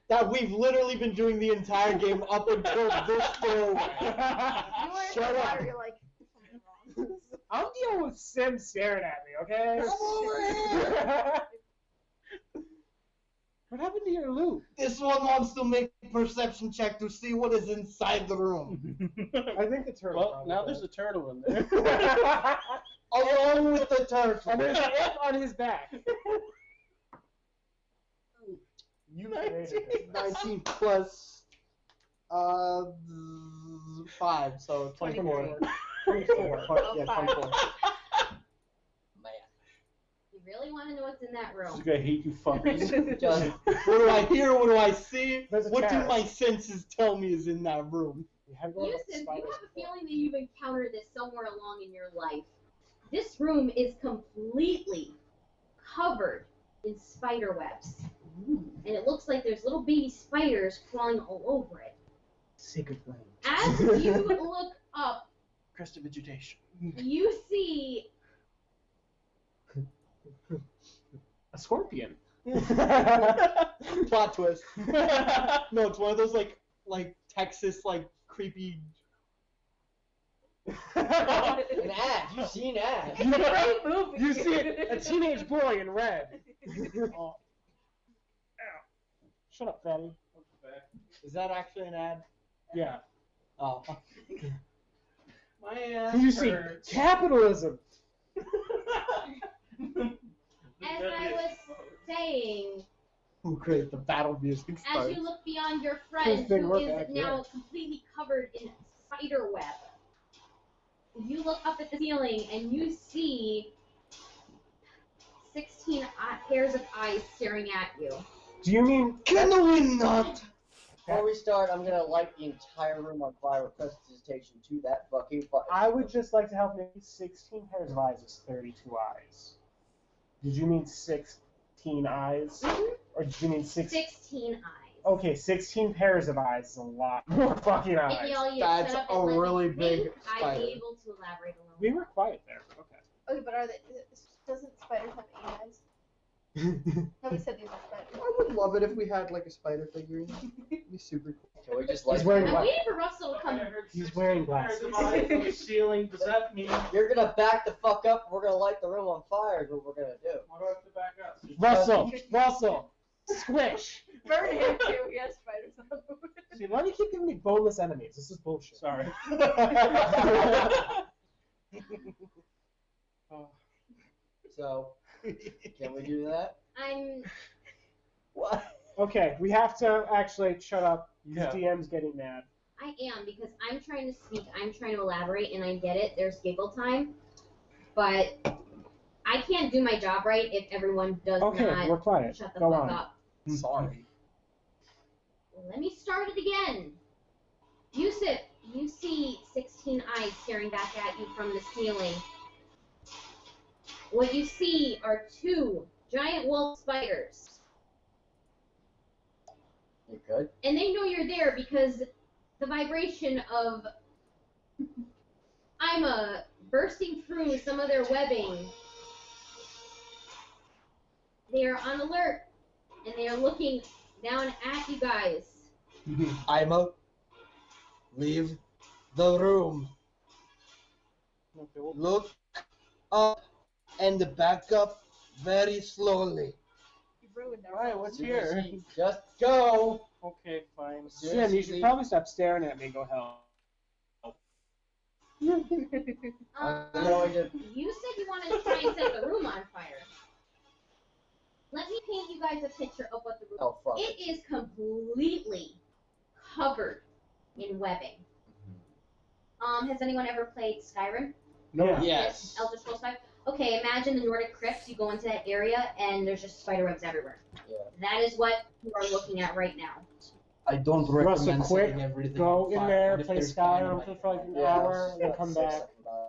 That we've literally been doing the entire game up until this doorway. You were Shut up. You're like, something's wrong. I'm dealing with Sim staring at me, okay? Come over here. What happened to your loot? This one wants to make a perception check to see what is inside the room. I think the turtle. Well, probably now does. there's a turtle in there. Along with the turtle. And there's an imp on his back. You 19. 19 plus 5, so 24. 24. Yeah, 24. You really want to know what's in that room? I hate you fuckers. Just What do I hear? What do I see? There's a What do cat. my senses tell me is in that room? You have to go to Houston, the do you spiders have a before. feeling that you've encountered this somewhere along in your life? This room is completely covered in spider webs. And it looks like there's little baby spiders crawling all over it. Secret room. As you look up, Prestidigitation. you see A scorpion. Plot twist. No, it's one of those like Texas creepy. an ad. You've seen ads. It's a great movie. You see a teenage boy in red. Oh. Ow. Shut up, fatty. Is that actually an ad? Yeah. Oh. My ass You see hurts. capitalism. as I was saying, Oh, great! The battle music as starts. you look beyond your friend, big who work is back now there. completely covered in spider web, you look up at the ceiling and you see 16 pairs of eyes staring at you. Do you mean Can we not? Before we start, I'm gonna light the entire room on fire with prestidigitation to that fucking fire. I would just like to help make 16 pairs of eyes is 32 eyes. Did you mean 16 eyes? Or did you mean 16 eyes. Okay, 16 pairs of eyes is a lot more fucking And eyes. y'all, you That's set up a and let me really think big I'd spider. be able to elaborate a little. We were quiet there. Okay. Okay, but are they? Doesn't spiders have 8 eyes? Nobody said these are spiders. I would love it if we had like a spider figurine. It'd be super cool. Can we just He's light wearing I'm glasses. waiting for Russell to come. He's wearing glasses. On the ceiling. Does that mean You're gonna back the fuck up. We're gonna light the room on fire. Is what we're gonna do. what do I have to back up? Russell, squish. Burn him too. He has spiders on him. See, why do you keep giving me boneless enemies? This is bullshit. Sorry. So, can we do that? I'm. What? Okay, we have to actually shut up. Yeah. DM's getting mad. I am, because I'm trying to speak, I'm trying to elaborate, and I get it, there's giggle time, but I can't do my job right if everyone does Okay, not we're quiet. shut the Go fuck on. up. Sorry. Let me start it again. Yusuf, you see 16 eyes staring back at you from the ceiling. What you see are 2 giant wolf spiders. You good? And they know you're there because the vibration of I'm bursting through some of their webbing. They are on alert, and they are looking down at you guys. Ima, leave the room. Look up and back up very slowly. You ruined our Alright, what's here? Just go. Okay, fine. Sim, you should probably stop staring at me and go hell. You said you wanted to try and set the room on fire. Let me paint you guys a picture of what the room Oh, fuck. It is completely covered in webbing. Has anyone ever played Skyrim? No. Yes. Elder Scrolls 5? Okay, imagine the Nordic crypts. You go into that area and there's just spider webs everywhere. Yeah. That is what you are looking at right now. I don't Russell, recommend quick, setting everything go on in fire. there, What if play there's Skyrim dynamite? for like an Yeah, hour, and then let's come say back. something about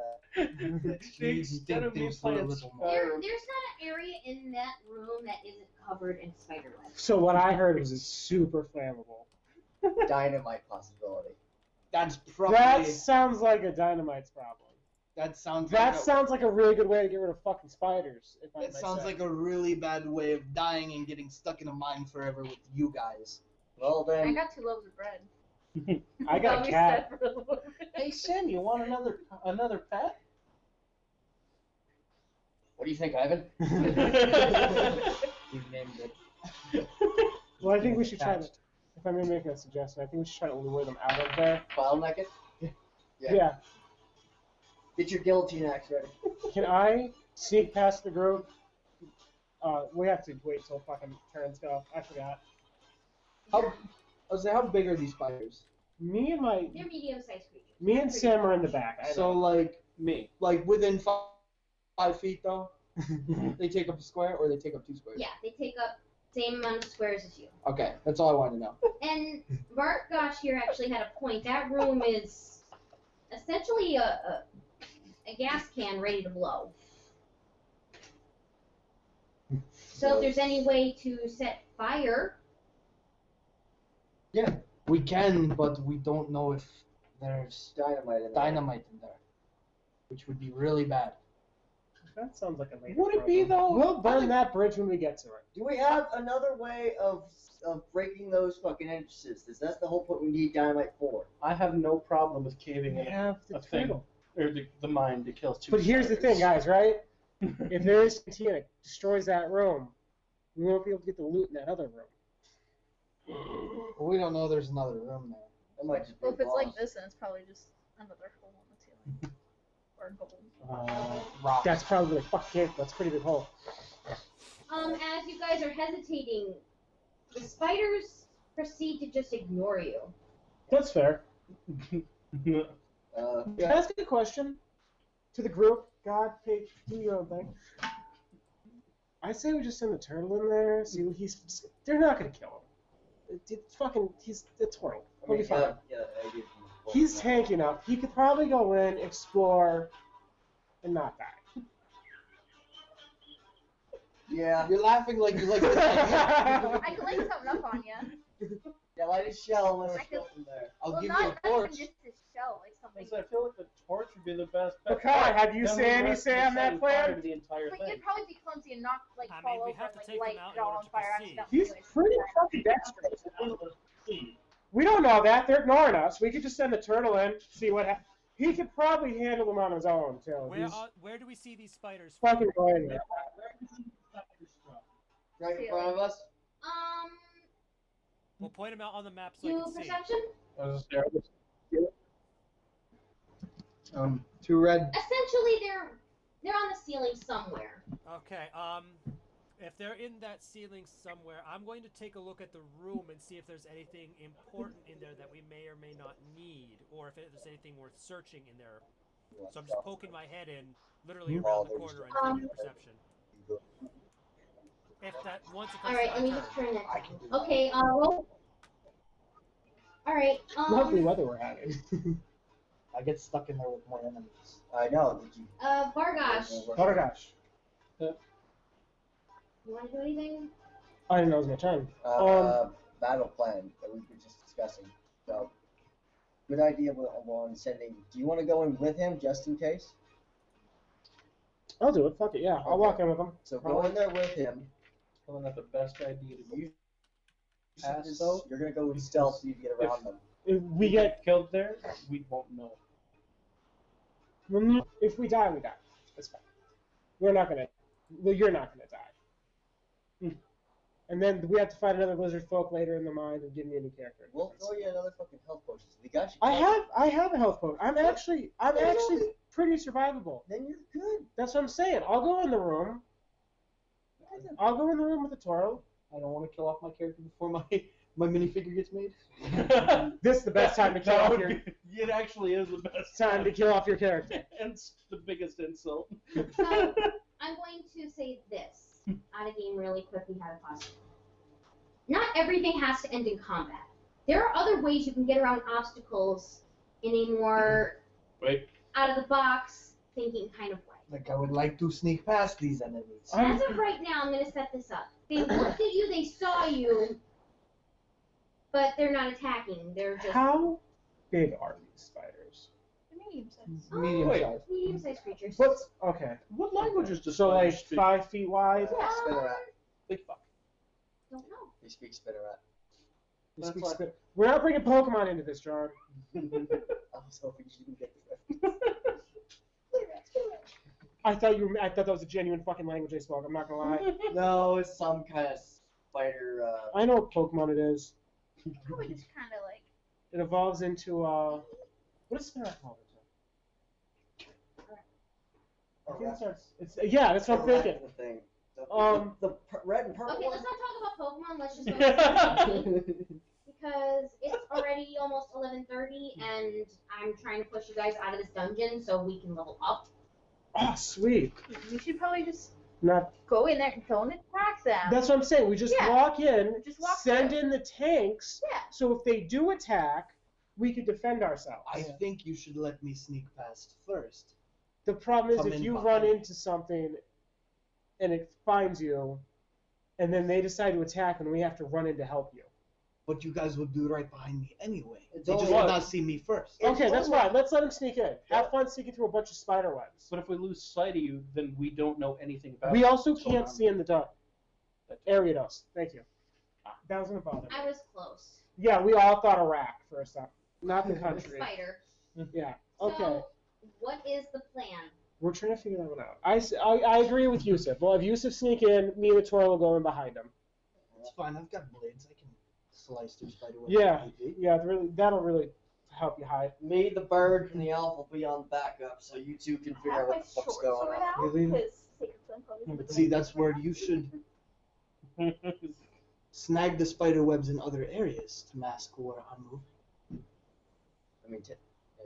that. Please Instead of think me things through a playing little more. There's not an area in that room that isn't covered in spider webs. So what I heard was it's super flammable. Dynamite possibility. That's probably. That sounds like a dynamite's problem. That sounds. That like a- sounds like a really good way to get rid of fucking spiders. If I That may sounds say. like a really bad way of dying and getting stuck in a mine forever with you guys. Well I then, got 2 loaves of bread. I got a Always cat. said for a little bit. Hey, Sim, you want another pet? what do you think, Ivan? You named it. Well, I think we should try to. If I may make a suggestion, I think we should try to lure them out of there. Bottleneck it? Yeah. Get your guillotine axe ready. Can I sneak past the group? We have to wait till fucking turns go. I forgot. How big are these spiders? Me and my They're medium-sized creatures. me and Sam are in the back. I So know. Me. like within 5 feet though, they take up a square or they take up 2 squares. Yeah, they take up same amount of squares as you. Okay, that's all I wanted to know. And Bart Gosh here actually had a point. That room is essentially a gas can ready to blow. So if there's any way to set fire, Yeah, we can, but we don't know if there's Dynamite in there. dynamite in there, which would be really bad. That sounds like a later Would it be, problem. though? We'll burn that bridge when we get to it. Do we have another way of breaking those fucking entrances? That's the whole point we need dynamite for. I have no problem with caving We in have the a thing, turtle. or the mine that kills 2 But here's the thing, spiders. guys, right? If there is Cantina destroys that room, we won't be able to get the loot in that other room. Well, we don't know there's another room there. That might just be Well, if it's boss. like this, then it's probably just another hole in the ceiling. Or gold. Rock. That's probably fuck it. That's a pretty big hole. as you guys are hesitating, the spiders proceed to just ignore you. That's fair. Yeah. Can I ask a question to the group? God, Kate, do your own thing. I say we just send the turtle in there. See what he's. They're not gonna kill him. He's a turtle. I He'll mean, be fine. yeah, the idea from He's tanky enough. He could probably go in, explore, and not die. Yeah. You're laughing like you like this. I could light something up on you. Yeah, light a shell and I let's could- go from there. I'll Well, give not you a torch. even just this shell, like something. I feel like the torch would be the best bet. Picard, have you Then seen we any rest say on the that setting plan? fire to The entire But thing. you'd probably be clumsy and not like I mean, fall we over have and to like take light them out it in all order on to fire proceed. He's accidentally. pretty fucking dexterous. We don't know that. They're ignoring us. We could just send the turtle in, see what happens. He could probably handle them on his own, too. Where do we see these spiders? Fucking going there. Right in front of us? We'll point them out on the map so I Do can see. perception? Two red. Essentially, they're on the ceiling somewhere. Okay, if they're in that ceiling somewhere, I'm going to take a look at the room and see if there's anything important in there that we may or may not need, or if there's anything worth searching in there. So I'm just poking my head in, literally around the corner and taking a perception. If that once it comes All right, to let my me turn. just turn that down. Okay, roll. All right. Lovely weather we're having. I get stuck in there with more enemies. I know. Did you? Vargosh, Oh gosh. you want to do anything? I didn't know it was my turn. Battle plan that we were just discussing. So, good idea on sending. Do you want to go in with him just in case? I'll do it. Fuck it. Yeah, I'll walk in with him. So go in there with him. Probably not the best idea to You pass though. You're gonna go with stealth so you get around them. If we get, killed there, we won't know. if we die, we die. That's fine. We're not gonna. Well, you're not gonna die. And then we have to fight another lizard folk later in the mine and give me a new character. We'll throw you another fucking health potion. The guy should I have a health potion. I'm actually pretty survivable. Then you're good. That's what I'm saying. I'll go in the room. I'll go in the room with the Toro. I don't want to kill off my character before my minifigure gets made. This is the best time to kill off your It actually is the best time to kill off your character. And it's the biggest insult. So I'm going to say this out of game really quickly how to possible. Not everything has to end in combat. There are other ways you can get around obstacles in a more out of the box thinking kind of way. Like I would like to sneak past these enemies. As of right now, I'm going to set this up. They looked at you, they saw you, but they're not attacking. They're just How big are these spiders? Medium size. medium-sized creatures. What's okay? What languages do So like spiders speak? 5 feet wide. Yeah. Spinneret. Big fuck. Don't know. He speaks Spinneret. You That's speak like- spit- We're not bringing Pokemon into this, John. I was hoping you didn't get the reference. I thought that was a genuine fucking language they spoke. I'm not gonna lie. No, it's some kind of spider. I know what Pokemon it is. Probably just kind of like. It evolves into what does Spinneret evolve into? I think it starts. Yeah, that's what I'm thinking. Thing. The red and purple Okay, one. let's not talk about Pokemon. Let's just go to because it's already almost 11:30, and I'm trying to push you guys out of this dungeon so we can level up. Oh, sweet. You should probably just Not. go in there and don't attack them. That's what I'm saying. We just Yeah. walk in, Just walk send through. in the tanks, Yeah. so if they do attack, we could defend ourselves. I think you should let me sneak past first. The problem is Come if in you behind. run into something and it finds you, and then they decide to attack and we have to run in to help you. But you guys will do right behind me anyway. It's They just all will right. not see me first. Okay, that's fine. Let's let them sneak in. Have fun sneaking through a bunch of spider webs. But if we lose sight of you, then we don't know anything about We it. also So, can't see in the dark. Ariados. Thank you. That was gonna bother me. I was close. Yeah, we all thought Iraq for a second. Not the country. Spider. Yeah. Okay. So, what is the plan? We're trying to figure that one out. I agree with Yusuf. Well, if Yusuf sneak in, me and the Toro will go in behind him. It's fine. I've got blades. I can slice through spider webs. Yeah. if need be. Yeah, that'll really help you hide. Me, the bird, and the elf will be on backup, so you two can figure out what the fuck's going on. Now, Really? because Sacred Flame probably But see, that's where you should snag the spider webs in other areas to mask where I'm moving. I mean,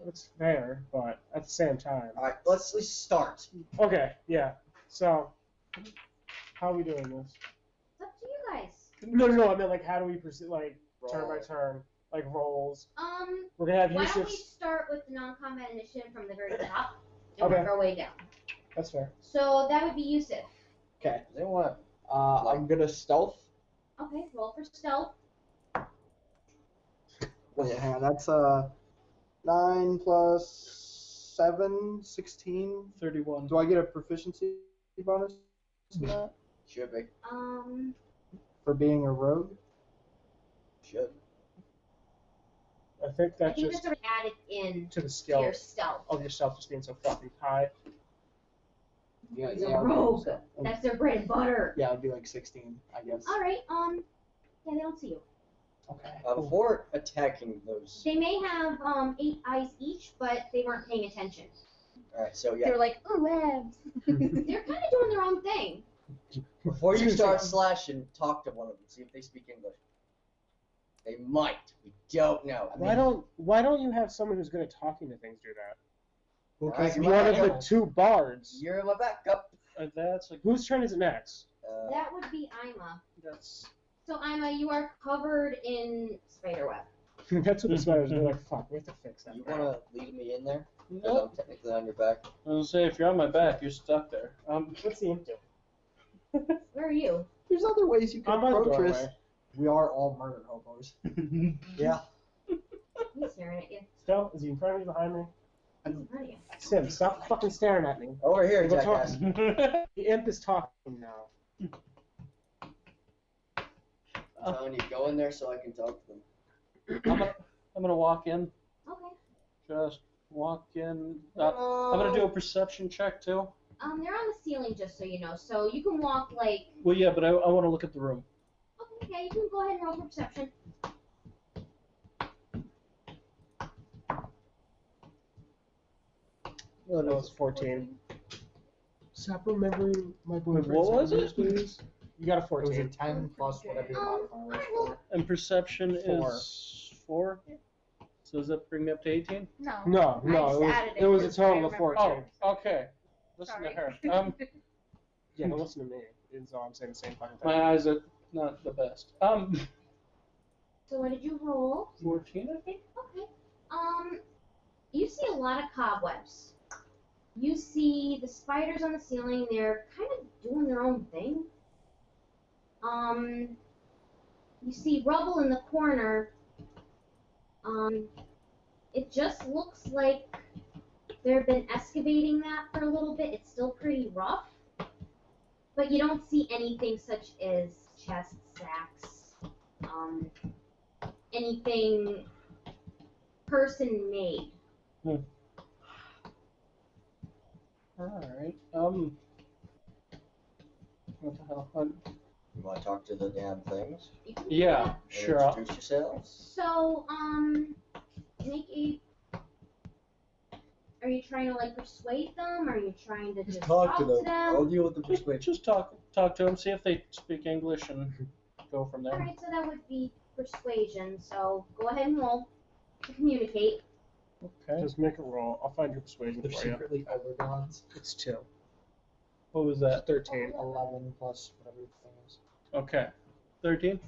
It's fair, but at the same time. all right, let's at least start. Okay, yeah. So, how are we doing this? It's up to you guys. No. I mean, like, how do we proceed? Like, turn by Roll. turn, like rolls. We're Why gonna have don't we Yusuf. start with the non-combat initiative from the very top and Okay. work our way down? That's fair. So that would be Yusuf. Okay. Does anyone want I'm gonna stealth. Okay, roll for stealth. Wait, hang on. That's 9 plus 7, 16. 31. Do I get a proficiency bonus to that should be? for being a rogue? Should. I think I that's think just that's already added in to the to skill your stealth. of yourself just being so fucking high. Yeah, He's a I'll do rogue. so. That's their bread and butter. Yeah, I'd be like 16, I guess. All right. Yeah, they don't see you. Okay. Before attacking those. They may have 8 eyes each, but they weren't paying attention. All right, so They yeah. were like, ooh, webs. They're kind of doing their own thing. Before you start slashing, talk to one of them. See if they speak English. They might. We don't know. I mean, Why don't you have someone who's good at talking to things do that? Well, Alright, 'cause you One might of the know. 2 bards. You're my backup. That's a Whose turn is it next? That would be Ima. that's So Ima, you are covered in spiderweb. That's what the spiders are like. Fuck, we have to fix that. You wanna lead me in there? 'Cause Nope. I'm technically on your back. I was gonna say, if you're on my back, you're stuck there. What's the imp do? Where are you? There's other ways you can I'm by the approach this. doorway. We are all murder hobos. Yeah. He's staring at you. Still, is he in front of me, behind me? He's in front of you. Sim, stop fucking staring at me. Over here, Go talk. jackass. The imp is talking now. I'm telling you, go in there so I can talk to them. I'm gonna walk in. Okay. Just walk in. I'm gonna do a perception check too. They're on the ceiling, just so you know. So you can walk like. Well, yeah, but I want to look at the room. Okay, yeah, you can go ahead and roll for perception. Oh, no, it's 14. Stop remembering my boyfriend's What was numbers, it? please. You got a It was a 14. 10 plus whatever your modifier was. Alright, well, And perception Four. is 4. So does that bring me up to 18? No. No, I no, just added it was a because I total of remember. 14. Oh, okay. Listen Sorry. to her. Yeah, but listen to me. Is all I'm saying. The same fucking thing. My eyes are not the best. so what did you roll? 14, I think. Okay. You see a lot of cobwebs. You see the spiders on the ceiling. They're kind of doing their own thing. You see rubble in the corner. It just looks like they've been excavating that for a little bit. It's still pretty rough. But you don't see anything such as chest sacks, anything person-made. Alright. What the hell? You wanna talk to the damn things? You can do Yeah, that. sure. Introduce yourselves. So, make a. Are you trying to like persuade them? Or are you trying to just talk to them? I'll deal with the persuasion. Just talk to them, see if they speak English, and go from there. Alright, so that would be persuasion. So go ahead and roll to communicate. Okay. Just make a roll. I'll find your persuasion They're for you. secretly overgods. It's 2. What was that? 13. 11 plus whatever the thing is. Okay. 13?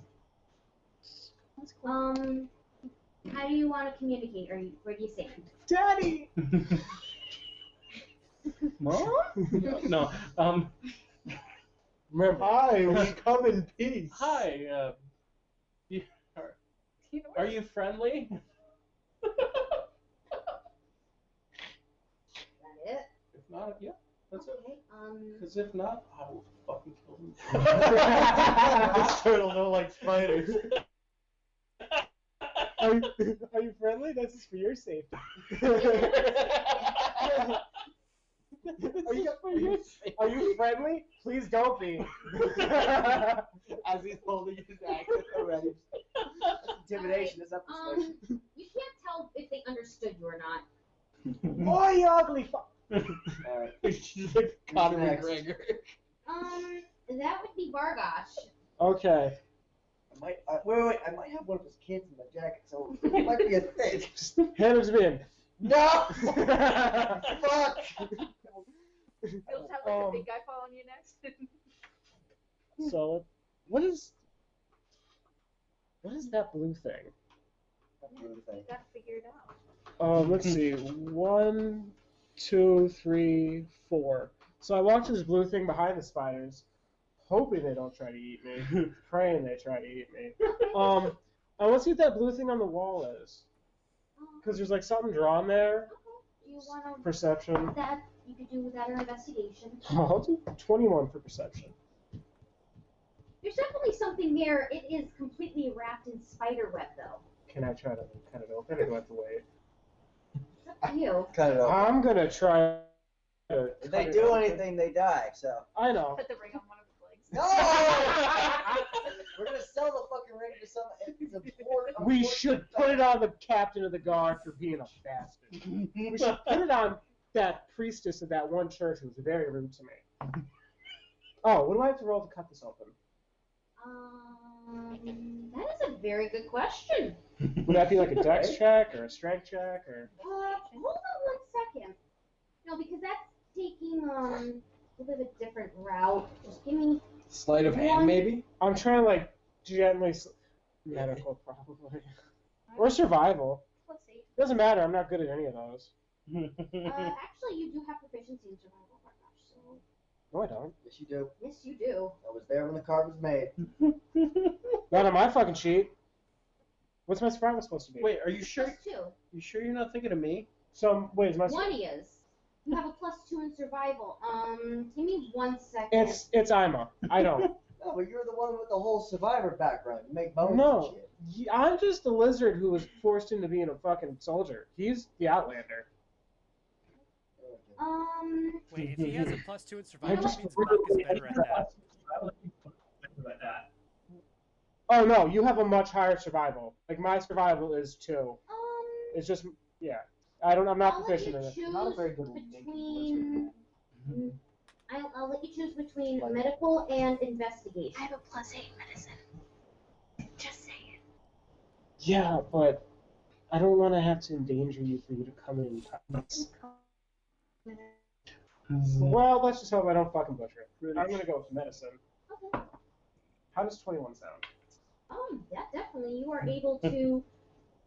How do you want to communicate? Where do you stand? Daddy! Mom? No. Remember, Hi, we come in peace. Hi. Are you friendly? Is that it? If not, yeah, that's it. Okay. Because if not, I will fucking kill him. This turtle don't like spiders. are you friendly? This is for your safety. Are you friendly? Please don't be. As he's holding his axe at the ready. Intimidation is up to You can't tell if they understood you or not. Oh, you ugly fuck. Alright. She's like Conor Next. McGregor. That would be Bargosh. Okay. Wait, I might have one of his kids in my jacket, so it might be a thing. Hand him to me. No! Fuck! You'll have like a big guy following you next. So, what is that blue thing? Gotta figure it out. Let's see. 1, 2, 3, 4. So I watch this blue thing behind the spiders, hoping they don't try to eat me, praying they try to eat me. I want to see what that blue thing on the wall is, because there's like something drawn there. Do you want to? Perception. That you could do that or investigation. I'll do 21 for perception. There's definitely something there. It is completely wrapped in spider web, though. Can I try to cut it open, or do I have to wait? It's up to you. Cut it off. I'm gonna try. If they do anything, they die, so. I know. Put the ring on one of his legs. No! We're gonna sell the fucking ring to some. It's a poor. We should put it on the captain of the guard for being a bastard. We should put it on that priestess of that one church who was very rude to me. Oh, what do I have to roll to cut this open? That is a very good question. Would that be like a dex check or a strength check or? Hold on 1 second. No, because that's taking a bit of a different route. Just give me. Sleight of hand, maybe? I'm trying to like gently. Medical probably. Or survival. +8. Doesn't matter. I'm not good at any of those. Actually, you do have proficiency in survival, Bargash, so. No, I don't. Yes, you do. Yes, you do. I was there when the card was made. Not on my fucking sheet. What's my survival supposed to be? Wait, are you sure? +2. You sure you're not thinking of me? Wait, is my One is. You have a +2 in survival. Give me 1 second. It's Ima. I don't. No, but you're the one with the whole survivor background. You make bones and No. shit. I'm just the lizard who was forced into being a fucking soldier. He's the Outlander. Wait, if he has a +2 in I survival, just- that means Mark is better at that. Like that. Oh no, you have a much higher survival. Like my survival is 2. It's just I'm not I'll let proficient you in it. choose Not a very good one. between. I'll let you choose between medical and investigation. I have a +8 medicine. Just saying. Yeah, but I don't want to have to endanger you for you to come in and touch. Well, let's just hope I don't fucking butcher it. I'm gonna go with medicine. Okay. How does 21 sound? Yeah, definitely. You are able to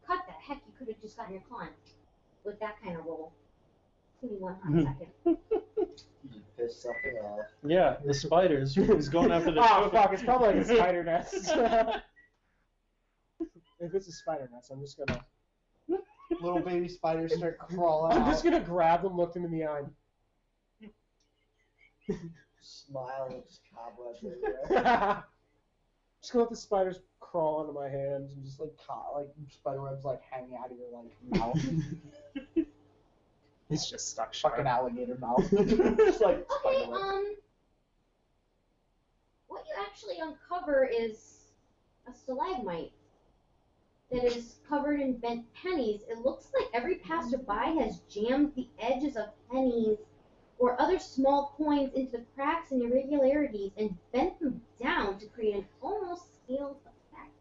cut that. Heck, you could have just gotten your con with that kind of roll. Give me 1 hot second. You just pissed something off. Yeah, the spiders. He's going after the Oh trophy. fuck, it's probably like a spider nest. If it's a spider nest, I'm just gonna Little baby spiders start crawling I'm out. just gonna grab them, look them in the eye. Smile and just cobwebs everywhere. Just gonna let the spiders crawl onto my hands and just Like spider webs like hanging out of your like mouth. it's just stuck shut. Fucking alligator mouth. Just like Okay, spider webs. what you actually uncover is a stalagmite that is covered in bent pennies. It looks like every passerby has jammed the edges of pennies or other small coins into the cracks and irregularities and bent them down to create an almost scaled effect.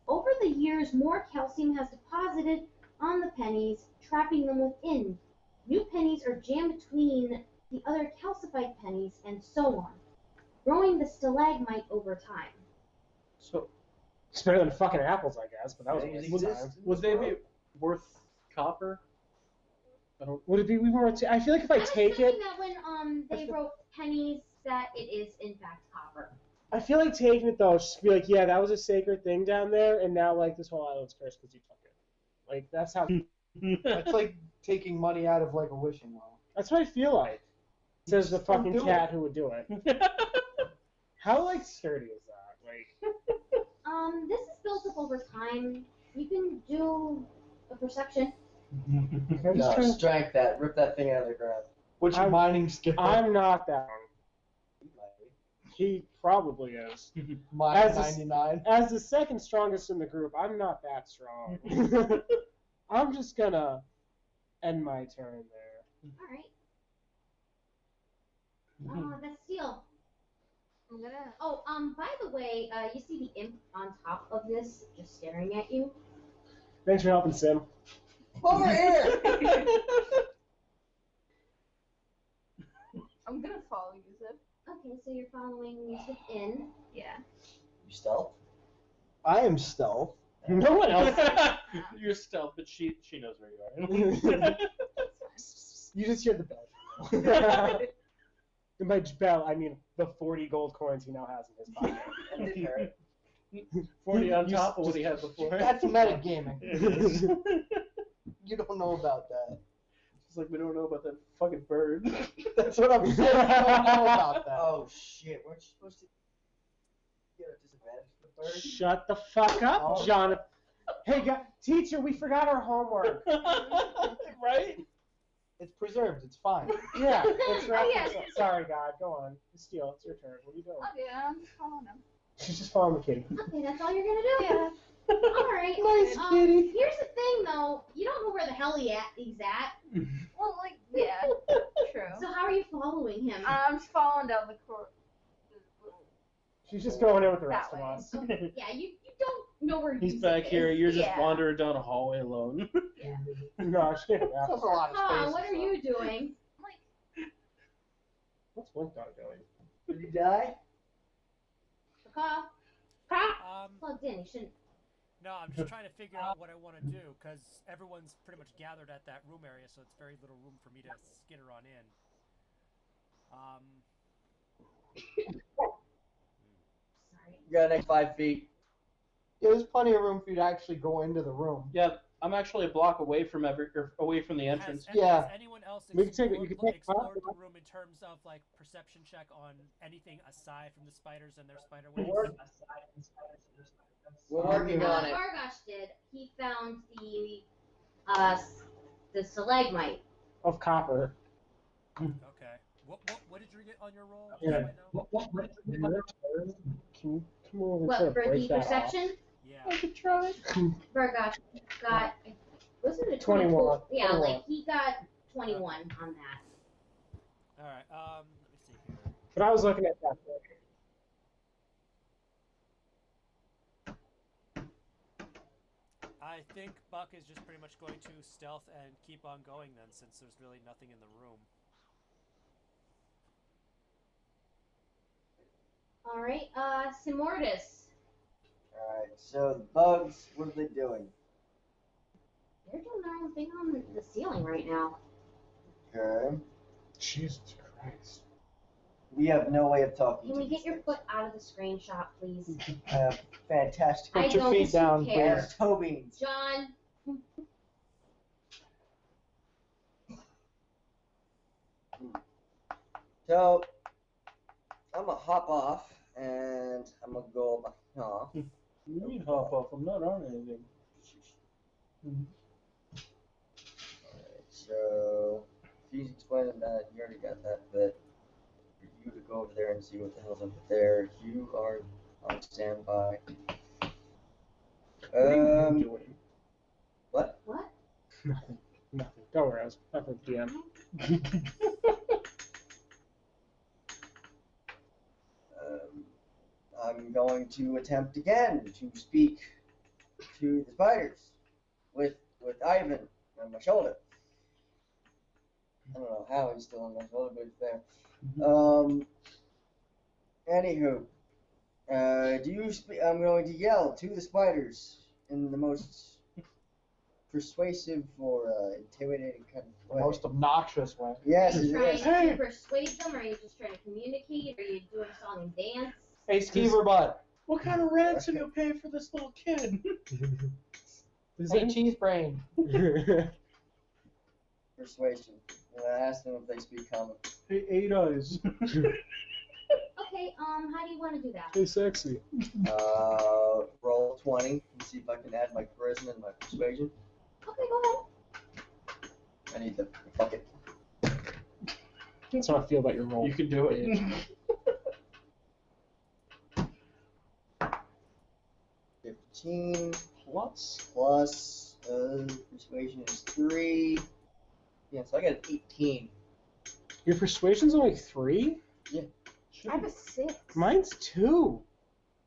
Over the years, more calcium has deposited on the pennies, trapping them within. New pennies are jammed between the other calcified pennies, and so on, growing the stalagmite over time. So, It's better than fucking apples, I guess, but that was a Pennies waste of exist time. in would this they world. be worth copper? I don't. Would it be more? I feel like if I I was take thinking it, that when they wrote pennies, that it is in fact copper. I feel like taking it though, just be like, yeah, that was a sacred thing down there, and now like this whole island's cursed because you took it. Like that's how. It's like taking money out of like a wishing well. That's what I feel like. Says the Just don't fucking do cat who would do it. How like sturdy is that? Like. This is built up over time. You can do a perception. I'm, just No, trying- strike that. Rip that thing out of the ground. What's your I'm- mining skill? I'm not that one. He probably is. Mine as a- 99. As the second strongest in the group, I'm not that strong. I'm just gonna end my turn there. All right. Bastille. I'm gonna. Oh, by the way, you see the imp on top of this just staring at you. Thanks for helping, Sim. Over here! I'm gonna follow Yusuf. Okay, so you're following Yusuf in. Yeah. You stealth? I am stealth. No one else. You're stealth, but she knows where you are. You just hear the bell. And by bell, I mean the 40 gold coins he now has in his pocket. And the parrot. 40 on You top of what just- he had before. That's metagaming. You don't know about that. It's like we don't know about that fucking bird. That's what I'm saying. You don't know about that. Oh shit, weren't you supposed to get a disadvantage for the bird? Shut the fuck up, Oh. Jonathan. Hey, teacher, we forgot our homework. Right? It's preserved. It's fine. Yeah, it's right. Oh, yeah. Sorry, God. Go on. Steele, it's your turn. What are you doing? Okay, I'm just following him. She's just following the kitty. Okay, that's all you're gonna do? Yeah. Alright. Nice kitty. Here's the thing though, you don't know where the hell he's at. Well, like, yeah, true. So how are you following him? I'm just following down the court. She's just going in with the rest That of way. us. Yeah, you don't know where He's Yusuf back is. here. You're just Yeah. wandering down a hallway alone. No, she can't. That's a lot of Huh, space. what are you doing? What's Blink Dog doing? Did he die? Caw. Um, Plugged in, you shouldn't. No, I'm just trying to figure out what I want to do because everyone's pretty much gathered at that room area, so it's very little room for me to skitter on in. Sorry. You got the next 5 feet. Yeah, there's plenty of room for you to actually go into the room. Yeah, I'm actually a block away from the entrance. Yeah. Has anyone else We can take it- you can take explored part- the room in terms of like perception check on anything aside from the spiders and their spider webs? We're working on it. Gargosh did. He found the stalagmite. Of copper. Okay. What did you get on your roll? Yeah. Just so I know? Can you come over and What, try to for break the that perception? Yeah. I could try. Gargosh got, was it a 21. 24? Yeah, 21. like he got 21 on that. All right. Let me see here. But I was looking at that. I think Buck is just pretty much going to stealth and keep on going then, since there's really nothing in the room. Alright, Simortis. Alright, so the bugs, what are they doing? They're doing their own thing on the ceiling right now. Okay. Jesus Christ. We have no way of talking Can to we get these your things. foot out of the screenshot, please? Fantastic. I your don't feet down, care. Where's toe beans? John, So, I'm gonna hop off, and I'm gonna go off. You mean hop off? I'm not on anything. Alright, so, he's explaining that, you already got that, but for you to go over there and see what the hell's up there, you are on standby. What? what? Nothing. Don't worry, I was nothing DM. I'm going to attempt again to speak to the spiders with Ivan on my shoulder. I don't know how he's still on my shoulder, but it's there. Anywho, do you speak? I'm going to yell to the spiders in the most persuasive or intimidating kind of The way. most obnoxious way. Yes, Are it you trying is. to persuade them? Or are you just trying to communicate? Are you doing a song and dance? Hey, Skeever butt. What kind of ransom you pay for this little kid? Hey, cheese brain. Persuasion. And I asked them if they speak common. Hey, 8 eyes. Okay, how do you want to do that? Hey, sexy. Roll 20 and see if I can add my charisma and my persuasion. Okay, go ahead. I need the bucket. That's how I feel about your role. You can do it. 15 Plus. plus persuasion is 3. Yeah, so I got an 18. Your persuasion's only 3? I have a 6. Mine's 2.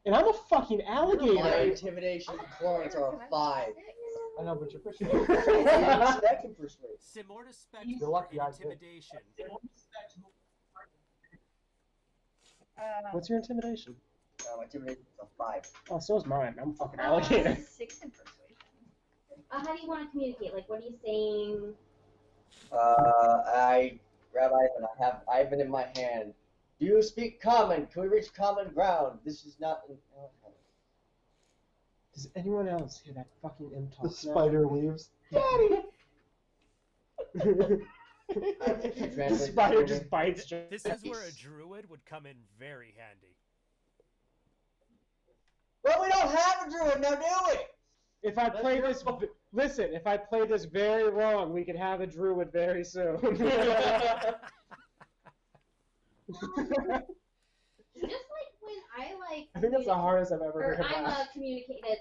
And I'm a fucking My alligator. intimidation points are 5. I know, but you're persuaded. That can persuade. Simortis Spectre You're lucky I and did. intimidation. What's your intimidation? My intimidation is a 5. Oh, so is mine. I'm a fucking I alligator. have a 6 in persuasion. How do you want to communicate? Like, what are you saying? I grab Ivan. I have Ivan in my hand. Do you speak common? Can we reach common ground? This is not. Does anyone else hear that fucking imp talk The spider leaves. Daddy! Can you The translate spider this for just me? bites. This is where a druid would come in very handy. Well, we don't have a druid now, do we? If I That's play your this, fault. listen. If I play this very wrong, we could have a druid very soon. Just like when I I think that's the hardest I've ever or heard. I'm About. communicated.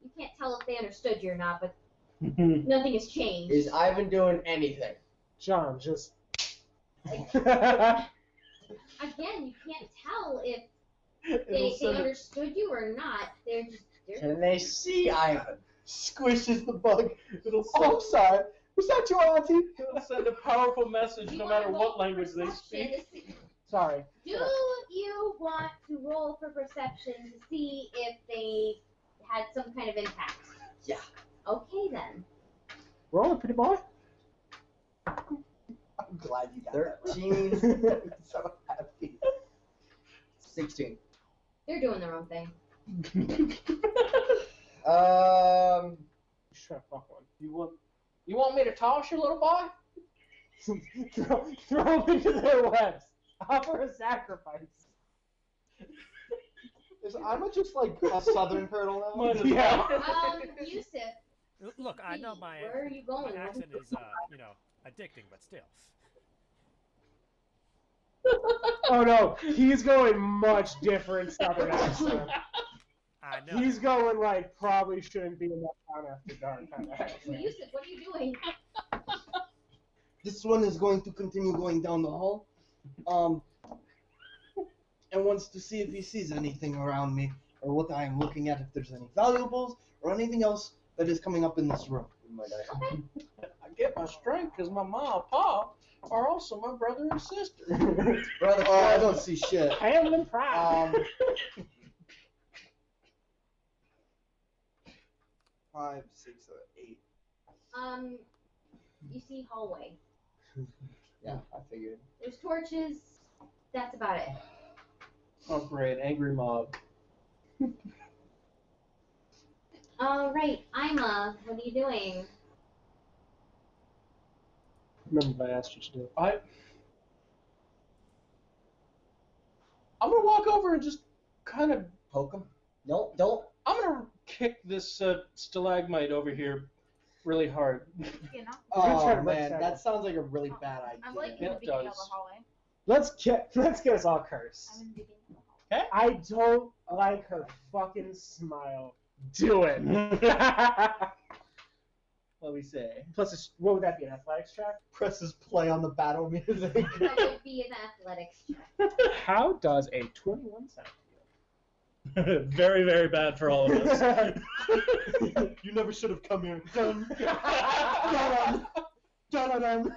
You can't tell if they understood you or not, but nothing has changed. Is Ivan doing anything? John, just. Again, you can't tell if they understood you or not. They're Can they see Ivan? Squishes the bug. Oh, I'm sorry. Was that your auntie? It'll send a powerful message You no wanna matter roll what language they perception speak. to see- Sorry. Do you want to roll for perception to see if they had some kind of impact. Yeah. Okay then. Roll it, pretty boy. I'm glad you got that. 13. I'm so happy. 16. They're doing their own thing. Sure, fuck one. You want me to toss you, little boy? throw them into their webs. Offer a sacrifice. Is Ima just like a southern turtle now? Might as Yeah. Yusuf, Look, I know my where are you going? accent is, addicting, but still. Oh no, he's going much different southern accent. I know. He's going like probably shouldn't be in that town after dark kind of accent. Yusuf, what are you doing? This one is going to continue going down the hall, and wants to see if he sees anything around me, or what I am looking at, if there's any valuables, or anything else that is coming up in this room. I get my strength because my mom and pop are also my brother and sister. Brother, Oh, I don't see shit. Hamlin Pride. 5, 6, 8. You see hallway. Yeah, I figured. There's torches. That's about it. Oh, great, angry mob. All right, Ima, what are you doing? Remember what I asked you to do. I'm gonna walk over and just kind of. Poke him. No, don't. I'm gonna kick this stalagmite over here really hard. You know, Oh try to man, break that sounds like a really bad I'm idea. like in the It beginning of does. the hallway. Let's get us all cursed. I'm in the beginning of the hallway. I don't like her fucking smile. Do it. What we say? Plus, what would that be? An athletics check? Presses play on the battle music. That would be an athletics check. How does a 21 sound Very, very bad for all of us. to you? You never should have come here. Dun. Dun.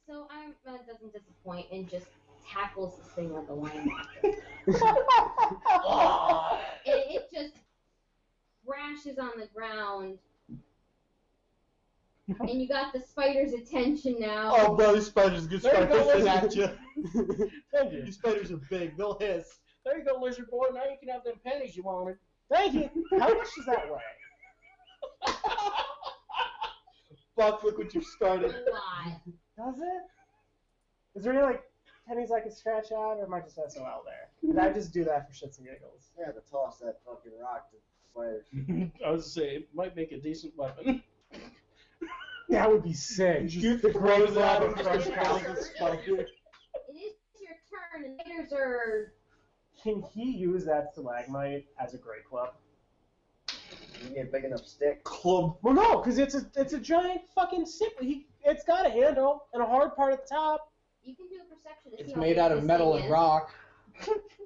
So Ima doesn't disappoint and just tackles this thing like a linebacker. It just crashes on the ground. And you got the spider's attention now. Oh, bro, these spiders can There you start go, hissing lizard. at you. Thank you. These spiders are big. They'll hiss. There you go, lizard boy. Now you can have them pennies you wanted. Thank you. How much does that weigh? Fuck, look what you started. A lot. Does it? Is there any like pennies I could scratch out, or am I just SOL there? Did I just do that for shits and giggles? Yeah, to toss that fucking rock to spiders. I was gonna say, it might make a decent weapon. That would be sick. Just the great throws at lava him, crush just house. kills the spider. It is your turn, and spiders are. Can he use that stalagmite as a great club? You need a big enough stick. Club. Well, no, because it's a giant fucking stick. It's got a handle and a hard part at the top. You can do a perception to see It's how made big out of this metal thing and is. rock.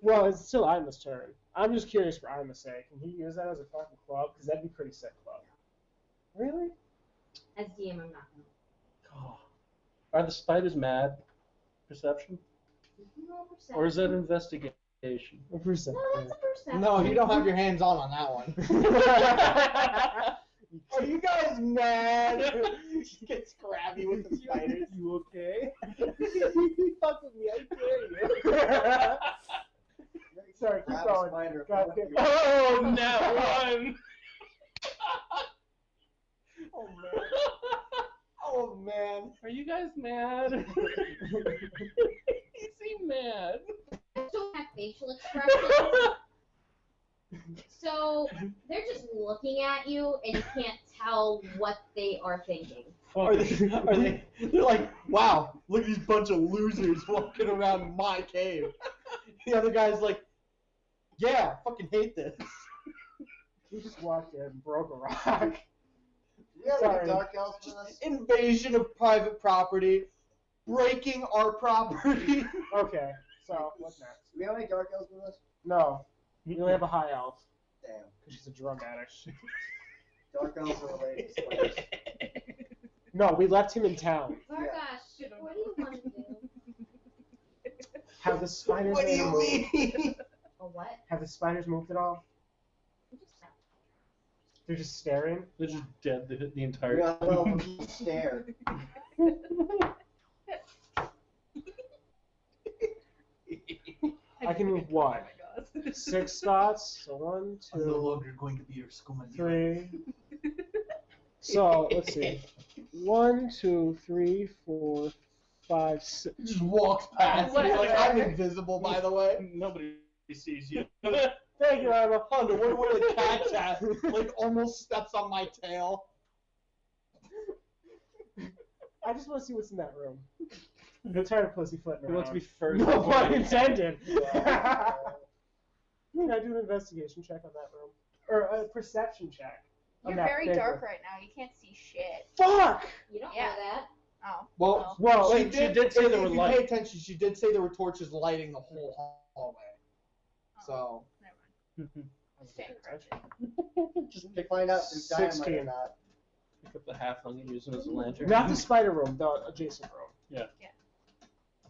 Well, it's still Ima's turn. I'm just curious for Ima's sake. Can he use that as a fucking club? Because that'd be pretty sick club. Really? As DM, I'm not gonna. Are the spiders mad? Perception? You can roll perception. Or is that investigation? A percent. No, that's a perception. No, you don't have your hands on that one. Are you guys mad? She gets grabby with the spiders. You okay? You fuck with me, I dare you. Sorry, keep Grab a going. spider, God, fuck keep you. going. Oh, now one! Oh man. Oh man. Are you guys mad? You seem mad. Don't have facial expressions. So they're just looking at you, and you can't tell what they are thinking. They're like, wow, look at these bunch of losers walking around my cave. The other guy's like, yeah, I fucking hate this. You just walked in and broke a rock. You have Sorry. any dark elves with us? Invasion of private property, breaking our property. Okay, so what's next? Do we have any dark elves with us? No, you only have a high elf Damn. because she's a drug addict. Dark elves are related to spiders. No, we left him in town. Vargosh, what do you want to do? Have the spiders What do you animal- mean? Oh A what? Have the spiders moved at all? They're just staring. They're just dead the entire Yeah, time. well, stare. I can move what? 6 spots. So 1, 2, going to be your school 3. So let's see. 1, 2, 3, 4, 5, 6. Just walks past me like I'm invisible, by the way. Nobody sees you. Thank you, Emma. Hunter, where the cat's at? Like almost steps on my tail. I just want to see what's in that room. I'm tired of pussyfooting Who around. wants to be first? No pun intended. I mean, I do an investigation check on that room. Or a perception check. on You're that very big dark room. right now. You can't see shit. Fuck! You don't Yeah. know that. Oh. Well, she she did say if, there were if you lights. pay attention, she did say there were torches lighting the whole hallway. So. Never mind. Stand corrected. Just to find out if there's dynamite or 16. not. Pick up the halfling and use it as a lantern. not the spider room, the adjacent room.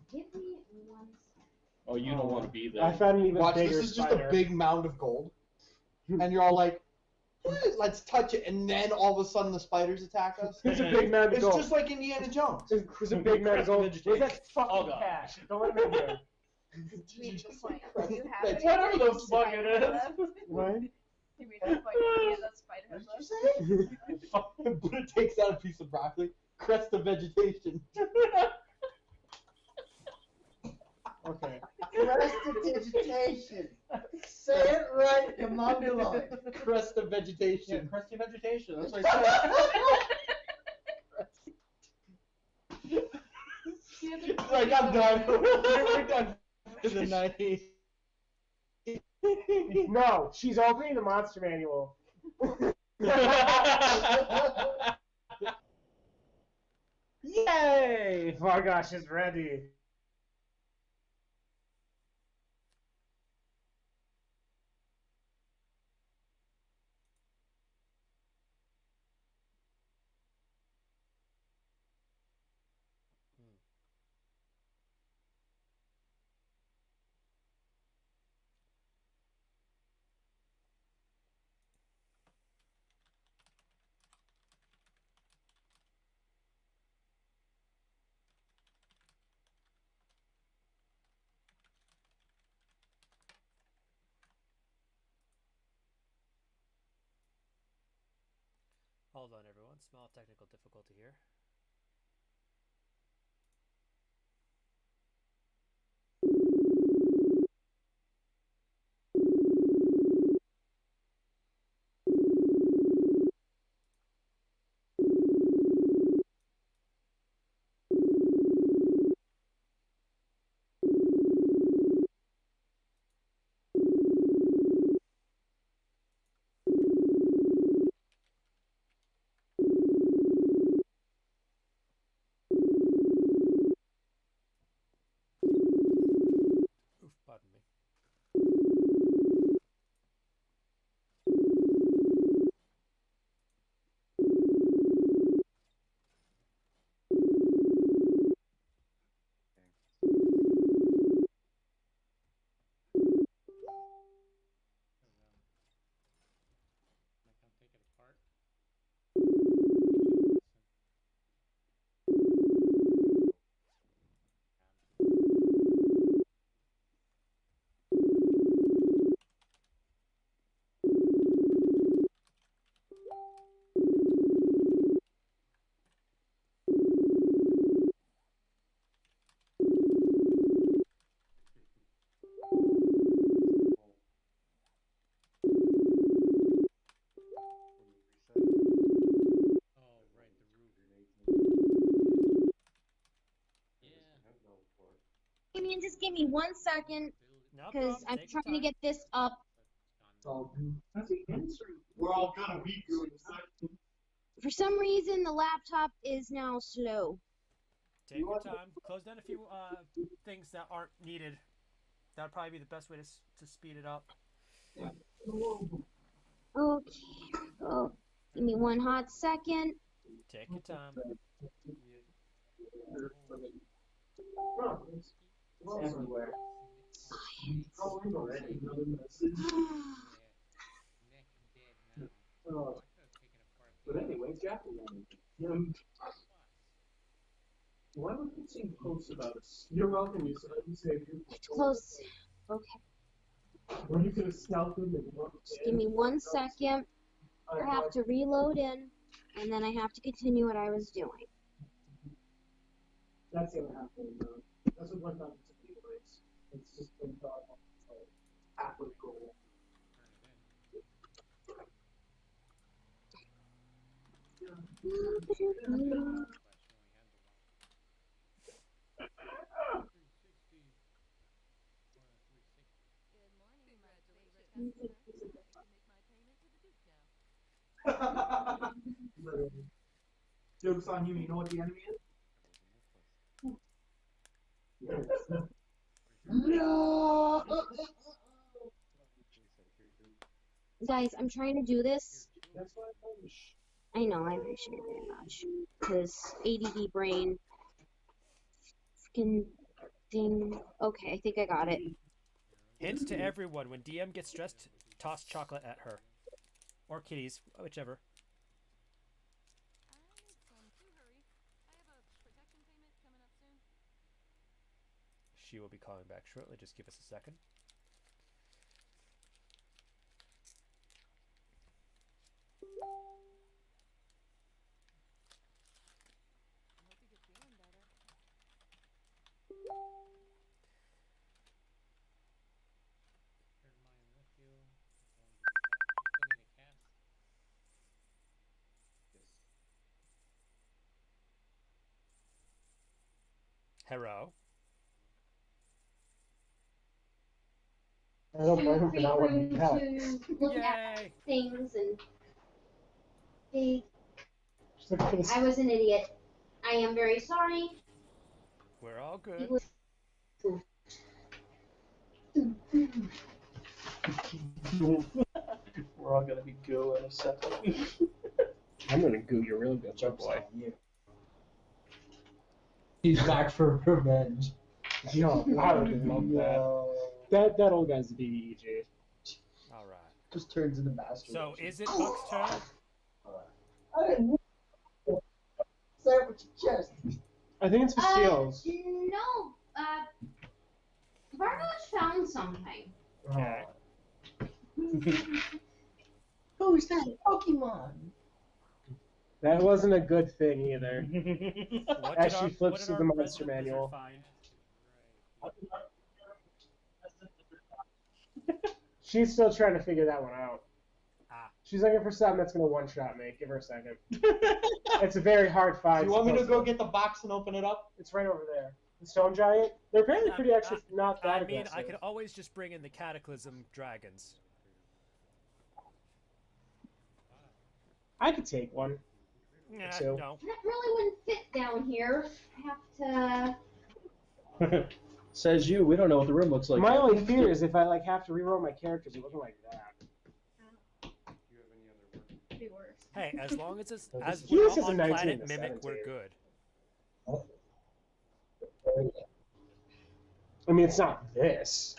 Give me 1 second. Oh, you don't want to be there. I found an even Watch, bigger this is just spider. a big mound of gold. And you're all like, let's touch it. And then all of a sudden the spiders attack us. There's a big mound of It's gold. just like Indiana Jones. There's a big mound of gold. Where's that fucking Oh, God. cash? Don't let him in here. You made the point. Do you have That's any whatever the fuck spider it is. left? What? You made the point. Yeah, that spider What has did you left. say? But it takes out a piece of broccoli. Crest of vegetation. Okay. Prestidigitation. Say it right, come on the line. Crest of vegetation. crusty vegetation. That's what I Like, I'm done. We're done for the night. No, she's opening the monster manual. said. Yay! Vargosh is ready. Hold on, everyone. Small technical difficulty here. Oof, pardon me. Oh, right, the roof. I mean, just give me 1 second, No because problem. I'm Take your trying to time. get this up. We're all gonna be doing something. For some reason, the laptop is now slow. Take your time. Close down a few things that aren't needed. That would probably be the best way to speed it up. Okay, here we go. Give me 1 hot second. Take your time. It's everywhere. Oh, I know that. Another message. But anyway, Jackie. Why would you seem close about us? You're welcome. You said you. Close. Okay. Or you could have scalped him and Just give me 1 second. I have to reload in, and then I have to continue what I was doing. That's what happened. That's what went on to me. It's just been thought of like halfway goal. Joke's on you. You know what the enemy is? No. Guys, I'm trying to do this. That's why I know, I appreciate it very much. Because ADD brain. Freaking thing. Okay, I think I got it. Hint to everyone: when DM gets stressed, toss chocolate at her, or kitties, whichever. She will be calling back shortly. Just give us a second. Hello. I don't blame him for Create not wanting room to help. to look Yay! at things and they, Just look for the I was an idiot. I am very sorry. We're all good. It was- We're all gonna be goo in a second. I'm gonna goo you real good, Joke's boy. on you. He's back for revenge. Yo, I would love that. That old guy's the BBEG. All right. Just turns into master. So is it Buck's turn? I didn't say it with your chest. I think it's for seals. No, Vargo's found something. Okay. Who's that Pokemon? That wasn't a good thing either. What Actually did flips our through the monster resident wizard manual. find? She's still trying to figure that one out. Ah. She's looking for something that's gonna one-shot me. Give her a second. It's a very hard find. You want me to go get the box and open it up? It's right over there. The stone giant. They're apparently pretty actually not that I mean, aggressive. I could always just bring in the Cataclysm dragons. I could take one. Nah, So- no. That really wouldn't fit down here. I have to. Says you. We don't know what the room looks like. My yet. only fear is if I like have to reroll my characters, it looking like that. Could be worse. Hey, as long as it's as He we're was not just a on 19 Planet to Mimic, we're 17. good. I mean, it's not this.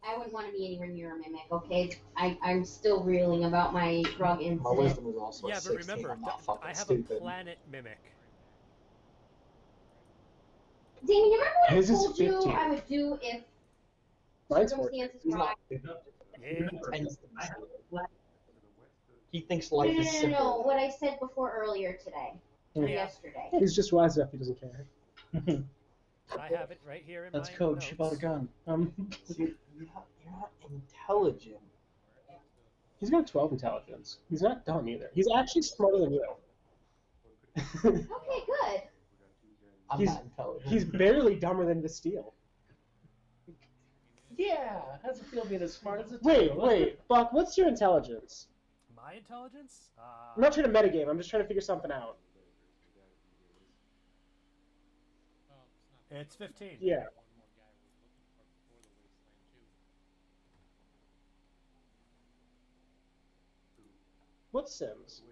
I wouldn't want to be anywhere near a mimic, okay? I'm still reeling about my drug My incident. wisdom is also Yeah, but 16. remember, I'm not fucking I have stupid. a Planet Mimic. Damien, you remember what His I is told you 15. I would do if Mine's 14. circumstances He's brought? not. Yeah. He thinks No, life no, is no, no, simple. no. What I said before earlier today. Or Yeah. yesterday. He's just wise enough. He doesn't care. I have it right here in That's my code. notes. She bought a gun. See, you're not intelligent. He's got 12 intelligence. He's not dumb either. He's actually smarter than you. Okay, good. I'm He's- not intelligent. He's barely dumber than the steel. Yeah. How's it feel being as smart as a Wait, Buck, what's your intelligence? My intelligence? I'm not trying to metagame. I'm just trying to figure something out. It's 15. Yeah. What's Sims?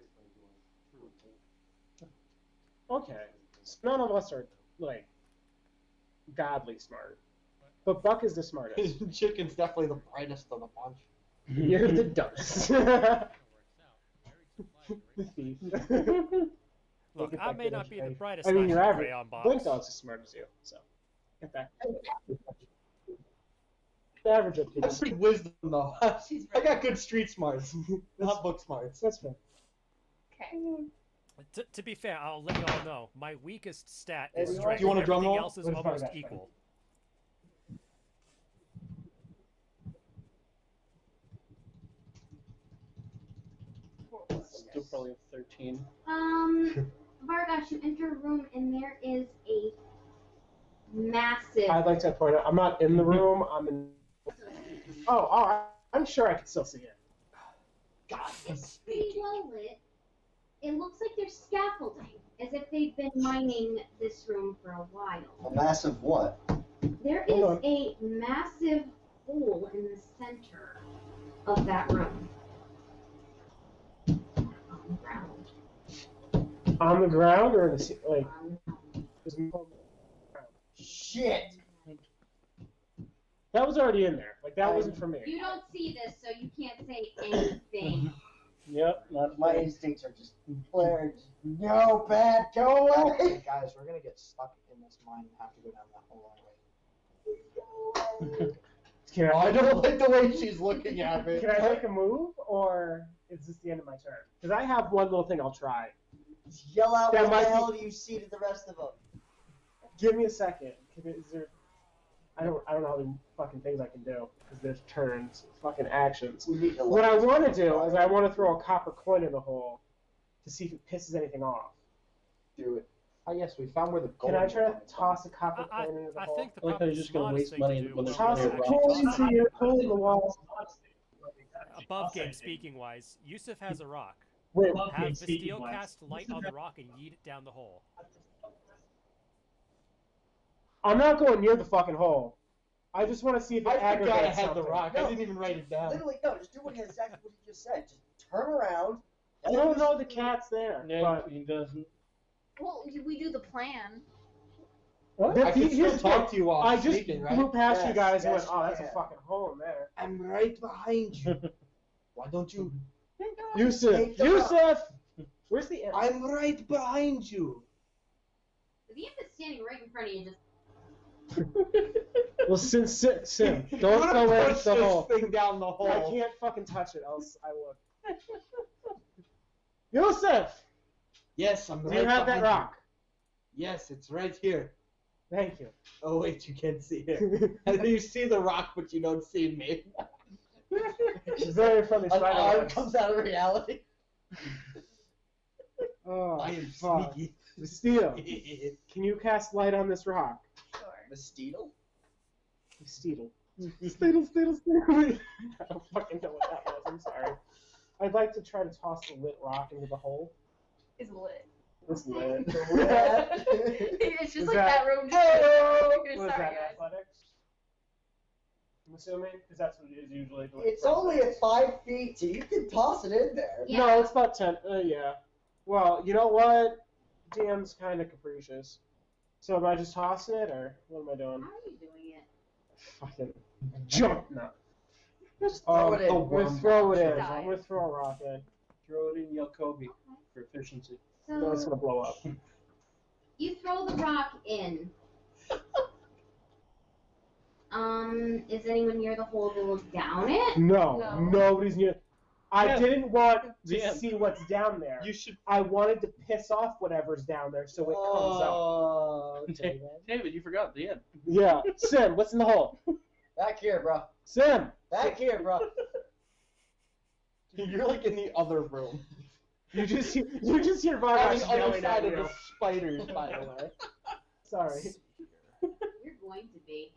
Okay. So none of us are, like, godly smart. But Buck is the smartest. Chicken's definitely the brightest of the bunch. You're the dumbest. The thief. Look, I may not be the brightest I mean, line you're in the average. crayon box. Blink Dog's as smart as you, so get that. The average of That's people. pretty wisdom, though. I got good street smarts, not book smarts. That's fair. Okay. To be fair, I'll let you all know, my weakest stat is Do you strength. want a drum Everything roll? else is Let's find almost that. equal. Still probably have 13. Vargas, you enter a room and there is a massive. I'd like to point out, I'm not in the room. I'm in. Oh, I'm sure I can still see it. God, It's pretty well lit. It looks like there's scaffolding, as if they've been mining this room for a while. A massive what? There is Hold on. a massive hole in the center of that room. On the ground. On the ground or in the like? there's Shit! That was already in there. Like that wasn't for me. You don't see this, so you can't say anything. Yep, not My instincts are just flared. No, bad, go away! Hey guys, we're gonna get stuck in this mine and have to go down that whole way. Can I I, don't like the way she's looking at me. can I make a move or is this the end of my turn? Because I have one little thing I'll try. Yell out That what might the be- hell do you see to the rest of them? Give me a second. Is there? I don't know how many fucking things I can do because there's turns, fucking actions. We need to What look. I want to do is I want to throw a copper coin in the hole to see if it pisses anything off. do it. Oh yes, we found where the gold. Can I try to toss a copper I coin into the I hole? think the I like how probably you're just gonna smartest waste thing money to do when would they're Toss be a to gonna actually coin toss into it. your hole in the wall. Above game speaking wise, Yusuf has a rock. Wait, Have Bastille cast light on the rock and yeet it down the hole. I'm not going near the fucking hole. I just want to see if it I forgot I aggravates had the something. rock. No. I didn't even write it down. Literally, no, just do exactly what he just said. Just turn around. I don't know the cat's there. Yeah, But he doesn't. Well, we do the plan. what? I can Here's still the talk thing. to you while I I'm just speaking, flew right? past you Yes, guys and went, yes, oh, that's you a can. fucking hole in there. I'm right behind you. Why don't you? Yusuf! Take the Yusuf! Where's the end? I'm right behind you. The imp is standing right in front of you, just. Well, Sim, You don't wanna go in push the this hole. thing down the hole. I can't fucking touch it, else I would. Yusuf! Yes, I'm Do right you have that behind rock? you. Yes, it's right here. Thank you. Oh wait, you can't see it. And you see the rock, but you don't see me. She's very friendly An spider. arm legs. comes out of reality. Oh, I am fuck. sneaky. Steel, can you cast light on this rock? Sure. The Steedle? Steedle. Steedle. I don't fucking know what that was. I'm sorry. I'd like to try to toss the lit rock into the hole. Is lit. It's lit. It's just Is like that- that room. What is Sorry, that, guys. athletics? I'm assuming, because that's what it is usually. It's only at 5 feet, so you can toss it in there. Yeah. No, it's about 10. Yeah. Well, you know what? DM's kind of capricious. So am I just tossing it, or what am I How doing? are you doing it? Fucking jump now. Just throw it in. I'm gonna throw it in. Die. I'm gonna throw a rock in. Throw it in Yakobi for efficiency. No, it's So gonna blow up. you throw the rock in. Is anyone near the hole to look down it? No, No. nobody's near. I Yeah. didn't want to Yeah. see what's down there. You should, I wanted to piss off whatever's down there so it comes out. Oh, David. You forgot the end. Yeah. Sim, what's in the hole? Back here, bro. Sim! Back here, bro. You're like in the other room. You just hear On Vargas the other yelling side at of you. the spiders, by the way. Sorry. You're going to be.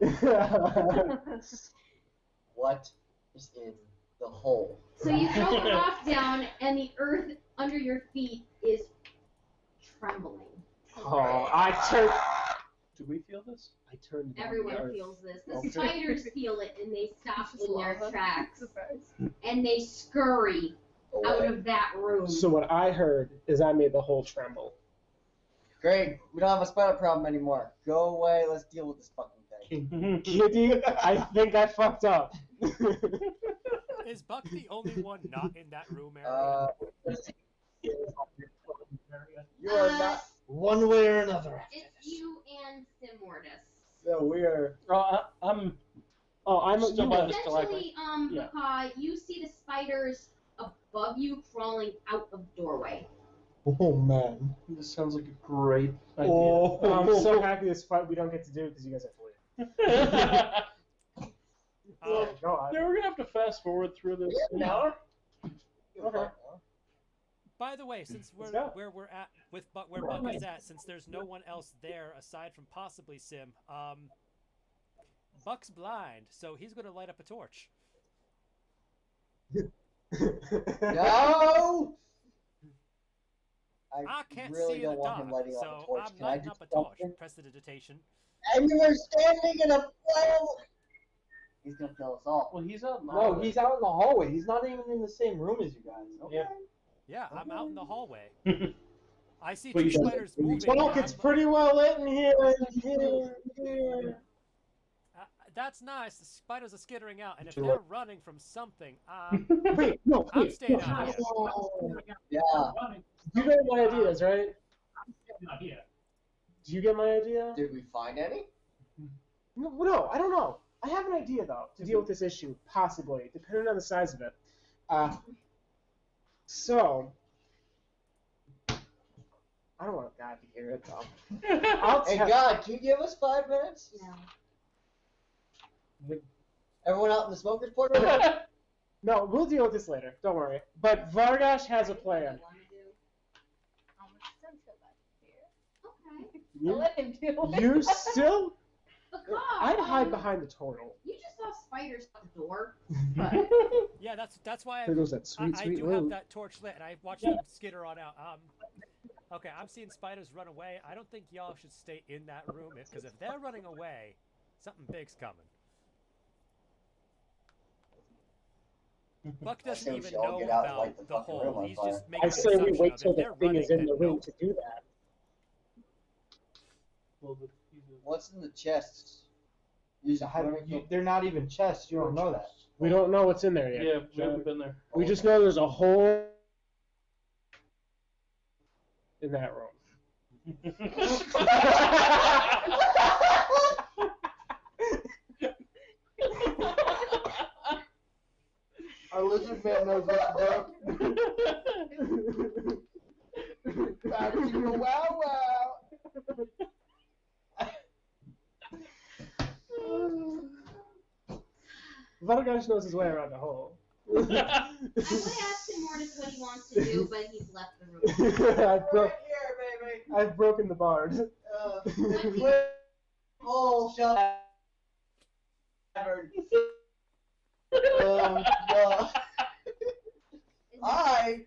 What is in the hole? So you throw the rock down, and the earth under your feet is trembling. Oh, I turned. Do we feel this? I turned. down the Everyone earth. feels this. The Okay. spiders feel it, and they stop It's just in their lava. tracks, Surprise. and they scurry out Away. of that room. So what I heard is I made the hole tremble. Great. We don't have a spider problem anymore. Go away. Let's deal with this fucking thing. talking. Kitty, I think I fucked up. Is Buck the only one not in that room area? You are not. One way or another. It's you and Simortis. So we are. I'm Still by the stalagmite. Essentially, Yeah. you see the spiders above you crawling out of the doorway. Oh man. This sounds like a great idea. Oh, I'm so happy this fight we don't get to do because you guys have to leave. Oh, God. Yeah, we're gonna have to fast forward through this. An hour? Okay. By the way, since Let's go. where we're at with Buck, where Buck is at, since there's no one else there aside from possibly Sim, Buck's blind, so he's gonna light up a torch. No! I can't really see in don't the want dark, him lighting up so a torch. I'm Can I lighting do up a torch. something? Prestidigitation. And you were standing in a flame! He's gonna kill us all. Well, he's out. No, he's out in the hallway. He's not even in the same room as you guys. Yeah. Yeah, I'm out in the hallway. I see But two you should- spiders moving. Fuck, and it's I'm- pretty well lit in here. That's nice. The spiders are skittering out, and if Sure. they're running from something, Wait, no, I'm wait. staying no, out here. Yeah. You get my ideas, right? Not here. Do you get my idea? Did we find any? No, I don't know. I have an idea though to deal with this issue, possibly, depending on the size of it. So I don't want God to hear it though. I'll Hey, tell. God, can you give us 5 minutes? No. Everyone out in the smoker's port? No, we'll deal with this later. Don't worry. But Vargash has a plan. Okay. You, I'll let him do it. you still? Because I'd hide behind the turtle. you just saw spiders at the door. Yeah, that's why There goes that sweet, I sweet do have loot. that torch lit, and I watched them skitter on out. Okay, I'm seeing spiders run away. I don't think y'all should stay in that room, because if they're running away, something big's coming. Buck I say doesn't we even should all know get out and about light the the fucking room hole. on He's fire. just making I an say we assumption wait of till if the they're thing running, is in then the room no. to do that. What's in the chests? Use a They're not even chests. You don't know that. We don't know what's in there yet. Yeah, we haven't been there. We just know there's a hole in that room. Our lizard man knows what to do. Back to the wow wow. Vargash knows his way around the hole. I would ask him Mortis what he wants to do, but he's left the room. I've broken the bard. Oh, shut up. No.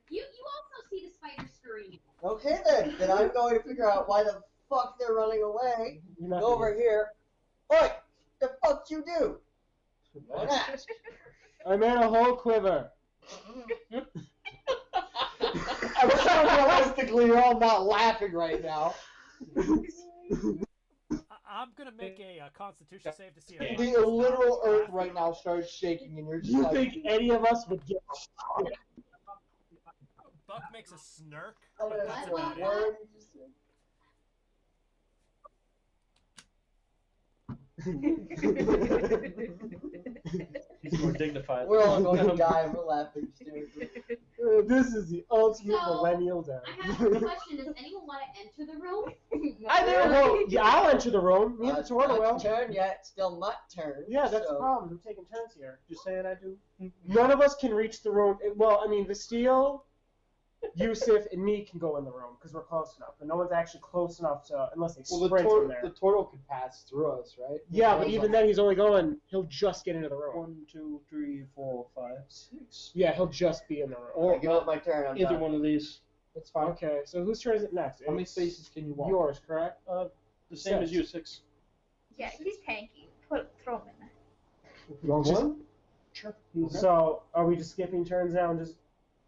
You also see the spider scurrying. Okay then. Then I'm going to figure out why the fuck they're running away. You're not Go over here. Oi! The fuck you do? Why not? I made a whole quiver. I'm sure realistically you're all not laughing right now. I'm gonna make a Constitution save to see if The literal earth right now starts shaking and you're just You like... think any of us would get Buck makes a snark, Oh, but that's that's a about it. word. He's more dignified. We're all going to die. We're laughing hysterically. This is the ultimate So, millennial death. I have a question. Does anyone want to enter the room? Well, yeah, I'll enter the room. Me and the It's turtle not will. turn yet. It's still my turn. Yeah, that's the so- problem. We're taking turns here. Just saying I do. None of us can reach the room. Well, I mean, Vesteel, Yusuf, and me can go in the room because we're close enough. But no one's actually close enough to, unless they Well, sprint from there. the turtle can pass through us, right? Yeah, but even then, he'll just get into the room. 1, 2, 3, 4, 5, 6. Yeah, he'll just be in the room. Or give up my turn. I'm Either done. one of these. That's fine. Okay, so whose turn is it next? How many It's spaces can you walk? Yours, correct? The same as you, 6. Yeah, he's tanky. Throw him in there. You want Just- one? Sure. So, are we just skipping turns now and just...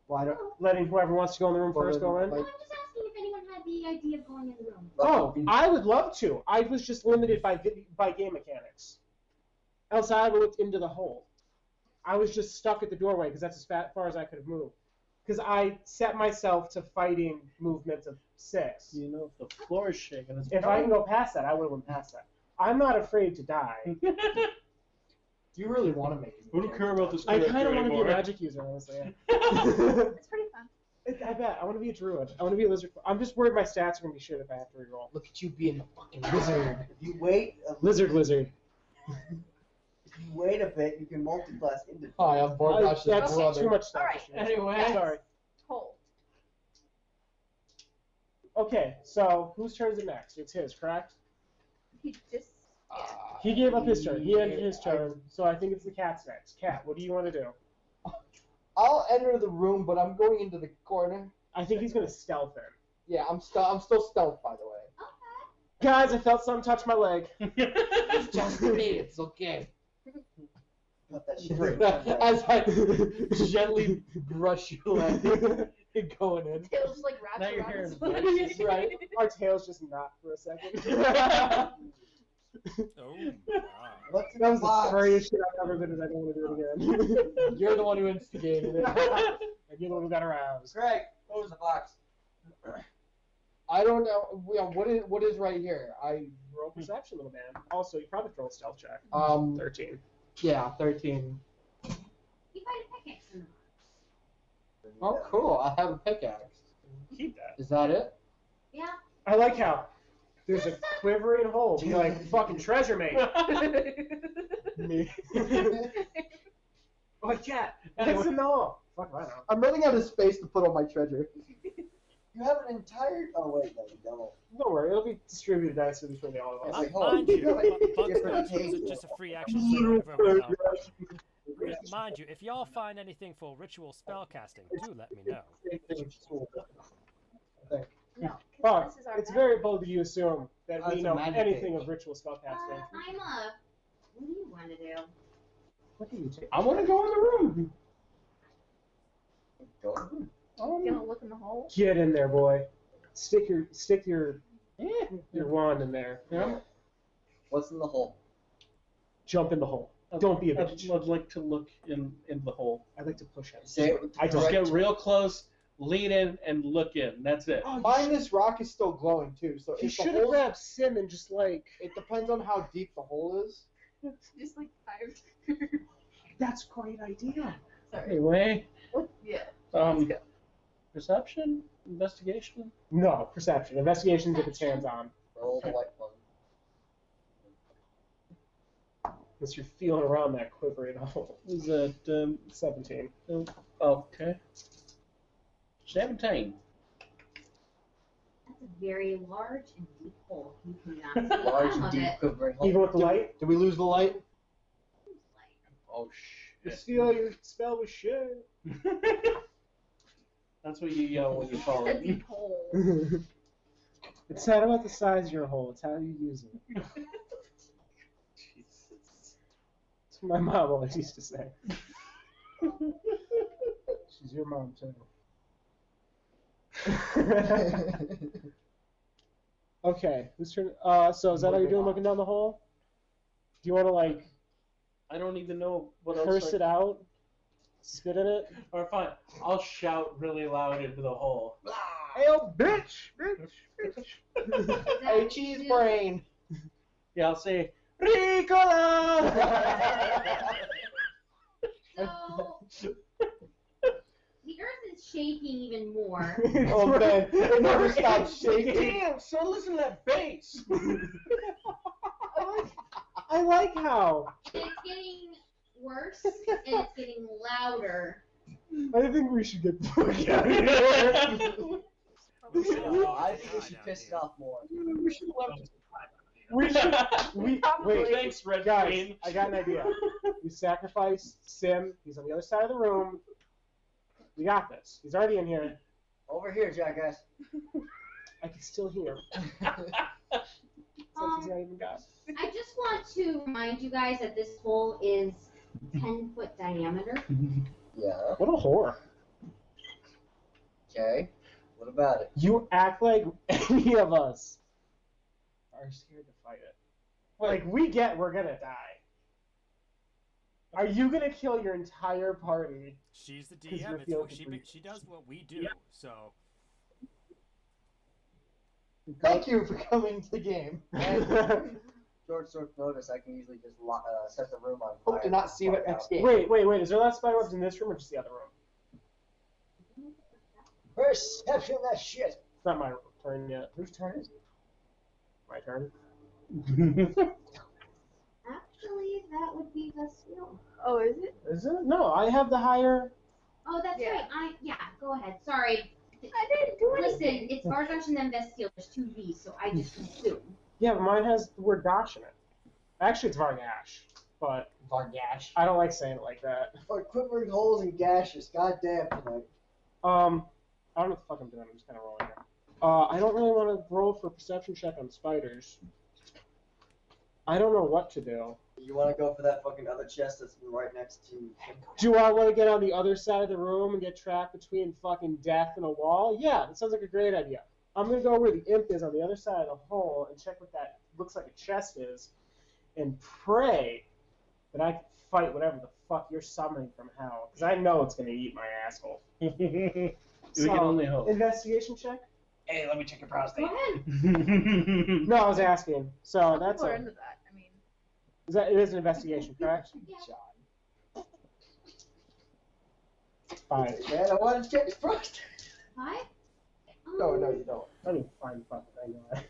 Why don't? letting whoever wants to go in the room first go in. No, I'm just asking if anyone had the idea of going in the room. Oh, I would love to. I was just limited by game mechanics. Else I would have looked into the hole. I was just stuck at the doorway because that's as far as I could have moved. Because I set myself to fighting movements of 6. You know, if the floor is shaking, it's If I can go past that, I would have went past that. I'm not afraid to die. Do you really want to make it? Who don't care about this I character kind of want to be a anymore? magic user, honestly. It's pretty fun. I bet. I want to be a druid. I want to be a lizard. I'm just worried my stats are going to be shit if I have to reroll. Look at you being a fucking wizard. If you wait, Lizard. if you wait a bit, you can multi-class into. Hi, I'm Borgash's That's brother. too much stuff. All right. Anyway. Sorry. Hole. Okay, so whose turn is it next? It's his, correct? He just. He gave up his turn. He ended his turn, so I think it's the cat's next. Cat, what do you want to do? I'll enter the room, but I'm going into the corner. I think he's going to stealth in. Yeah, I'm still stealth, by the way. Guys, I felt something touch my leg. It's just me. It's okay. Got that shit right. As I gently brush your leg and going in. Tails like wraps Now you're around hearing his voices, leg. Right? Our tails just knocked for a second. Oh, wow. What's in That the was the box? furriest shit I've ever been, and I don't want to do it again. You're the one who instigated it. And you're the one who got aroused. Greg, what was the box? I don't know. Yeah, what is right here? Roll perception, little man. Also, you probably throw a stealth check. 13. Yeah, 13. You find a pickaxe in the Oh, cool. I have a pickaxe. Keep that. Is that it? Yeah. I like how there's a quivering hole. Be like, fucking treasure mate. Me. Oh, cat. That's in the hole. Fuck, I know. I'm running out of space to put all my treasure. You have an entire. Oh wait, no, you don't. Don't worry, it'll be distributed nicely between the all of us. Wait, hold on. Mind you, You have a Bug different Scratch is table. just a free action. So everyone know. Mind you, if y'all find anything for ritual spell casting, do let me know. No, 'cause Fuck, this is our it's bag. very bold of you to assume that Oh, we it's a know magic anything page. of ritual spellcasting. What do you want to do? What do you take? I want to go in the room. Go. Gonna look in the hole. Get in there, boy. Stick your wand in there. Yeah? What's in the hole? Jump in the hole. Don't be a I'd bitch. like to look in the hole. I'd like to push him. Say it with the I Just correct- get real close, lean in, and look in. That's it. Oh, Mine, this rock is still glowing too. So you if the should have hole, grabbed Sim and just like. it depends on how deep the hole is. Just like tired. That's a great idea. Sorry. Anyway, Yeah. um, perception, investigation. No, perception. Investigation gets its hands on. Roll the white one. Unless you're feeling around that quivering hole. Is that 17. okay? 17. That's a very large and deep hole. You cannot see the Large bottom and of deep it. quivering hole. Even with the light? Did we lose the light? Oh You shit! steal your spell with shit. That's what you yell when you fall A in. deep hole. It's not about the size of your hole, it's how you use it. That's what my mom always used to say. She's your mom, too. Okay, whose turn? So is that how you're doing, looking down the hole? Do you want to, like, I don't even know what else. curse it out? Spit in it? Or fine, I'll shout really loud into the hole. Hey, oh, bitch! Bitch! Hey, cheese brain. Yeah, I'll say Ricola! So, the earth is shaking even more. Oh man, it never stops shaking. damn, son, listen to that bass. I like how. And it's getting worse, and it's getting louder. I think we should get the fuck out of here. I think we should piss it off more. Wait, Thanks, Red guys, Queen. I got an idea. We sacrifice Sim. He's on the other side of the room. We got this. He's already in here. Over here, jackass. I can still hear him. It's like he's not even got. I just want to remind you guys that this hole is 10-foot diameter. Yeah. What a whore. Okay. What about it? You act like any of us are scared to fight it. Like, we get we're gonna die. Are you gonna kill your entire party? She's the 'Cause you're DM. It's feeling what she complete. does what we do. So Thank you for coming to the game. Short notice, I can usually just set the room on fire. Hope to not see you at next game. Wait. Is there a lot of spider webs in this room or just the other room? Perception, that shit. It's not my turn yet. Whose turn is it? My turn. Actually, that would be the skill. Oh, is it? Is it? No, I have the higher. Oh, that's Yeah. right. Go ahead. Sorry. I didn't do Listen, anything. it's Vargash and then Bestial. There's 2 V's, so I just assume. Yeah, but mine has the word Dosh in it. Actually, it's Vargash, but Vargash. I don't like saying it like that. For quivering holes and gashes. Goddamn tonight. I don't know what the fuck I'm doing. I'm just kind of rolling here. I don't really want to roll for a perception check on spiders. I don't know what to do. You want to go for that fucking other chest that's right next to. Do I want to get on the other side of the room and get trapped between fucking death and a wall? Yeah, that sounds like a great idea. I'm going to go where the imp is on the other side of the hole and check what that looks like a chest is and pray that I can fight whatever the fuck you're summoning from hell. Because I know it's going to eat my asshole. We can only hope. Investigation check? Hey, let me check your Go prostate. ahead. No, I was asking. So Some that's people are a, into that. I mean, it is an investigation, correct? Yeah. 5. Man, I want to check his prostate. 5? No, you don't. I mean, fine, fuck it, I know that.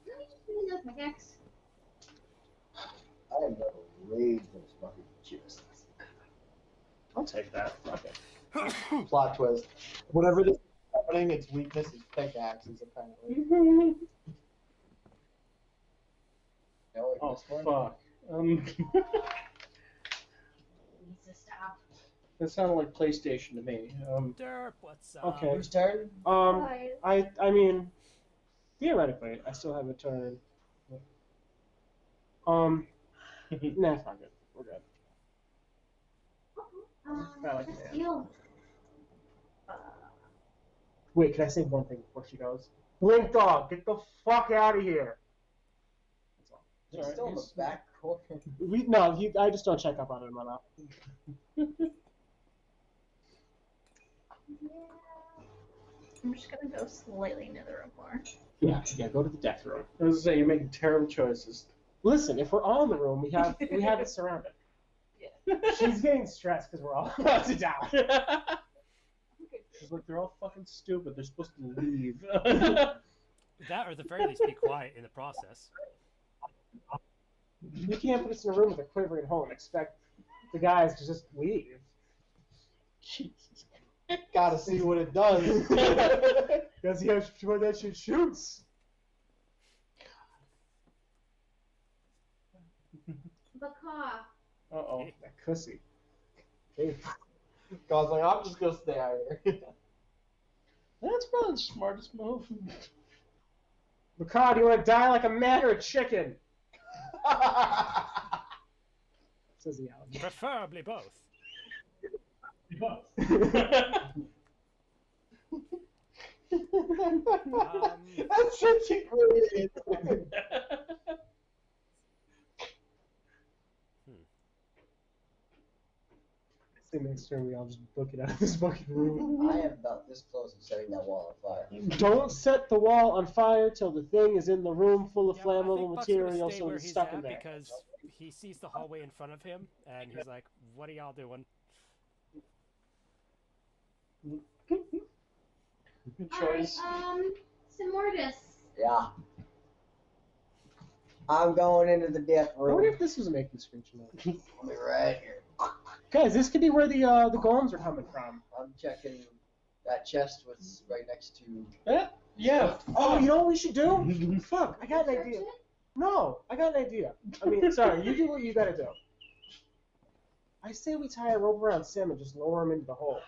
Let me just bring another pickaxe. I am gonna raise those fucking chests. I'll take that. Fuck it. Plot twist. Whatever this is happening, its weakness is pickaxes, apparently. No, Oh, this one? fuck. Needs to stop. That sounded like PlayStation to me. Derp, what's up? Okay. Whose turn? guys. I mean, theoretically, I still have a turn. Nah, fuck it. We're good. I like that. Bestial. Wait, can I say one thing before she goes? Blink dog, get the fuck out of here. That's all. He's still in the back corner. I just don't check up on him enough. I'm just gonna go slightly into the room more. Yeah, go to the death room. I was gonna say, you're making terrible choices. Listen, if we're all in the room, we have it surrounded. She's getting stressed because we're all about to die. She's like, they're all fucking stupid. They're supposed to leave. That, or at the very least, be quiet in the process. You can't put us in a room with a quivering hole and expect the guys to just leave. Jesus. Gotta see what it does. Gotta see how that shit shoots. Baka. Uh-oh. That cussy. Okay. God's like, I'm just gonna stay out here. That's probably the smartest move. Macaw, do you want to die like a man or a chicken? Says the owl. Preferably both. That's such a great answer. I think next turn we all just book it out of this fucking room. I am about this close to setting that wall on fire. Don't set the wall on fire till the thing is in the room full of Yeah, well, I flammable think Buck's gonna material, stay so where it's he's stuck in at there. because he sees the hallway in front of him, and he's like, "What are y'all doing?" Good choice. Alright, Simortis. Yeah. I'm going into the death I wonder room. if this was a making screenshot. I'll be right here. Guys, this could be where the golems are coming from. I'm checking that chest was right next to. Yeah. Oh, you know what we should do? Fuck, I got an idea. Search it? No, I got an idea. I mean, sorry, you do what you gotta do. I say we tie a rope around Sim and just lower him into the hole.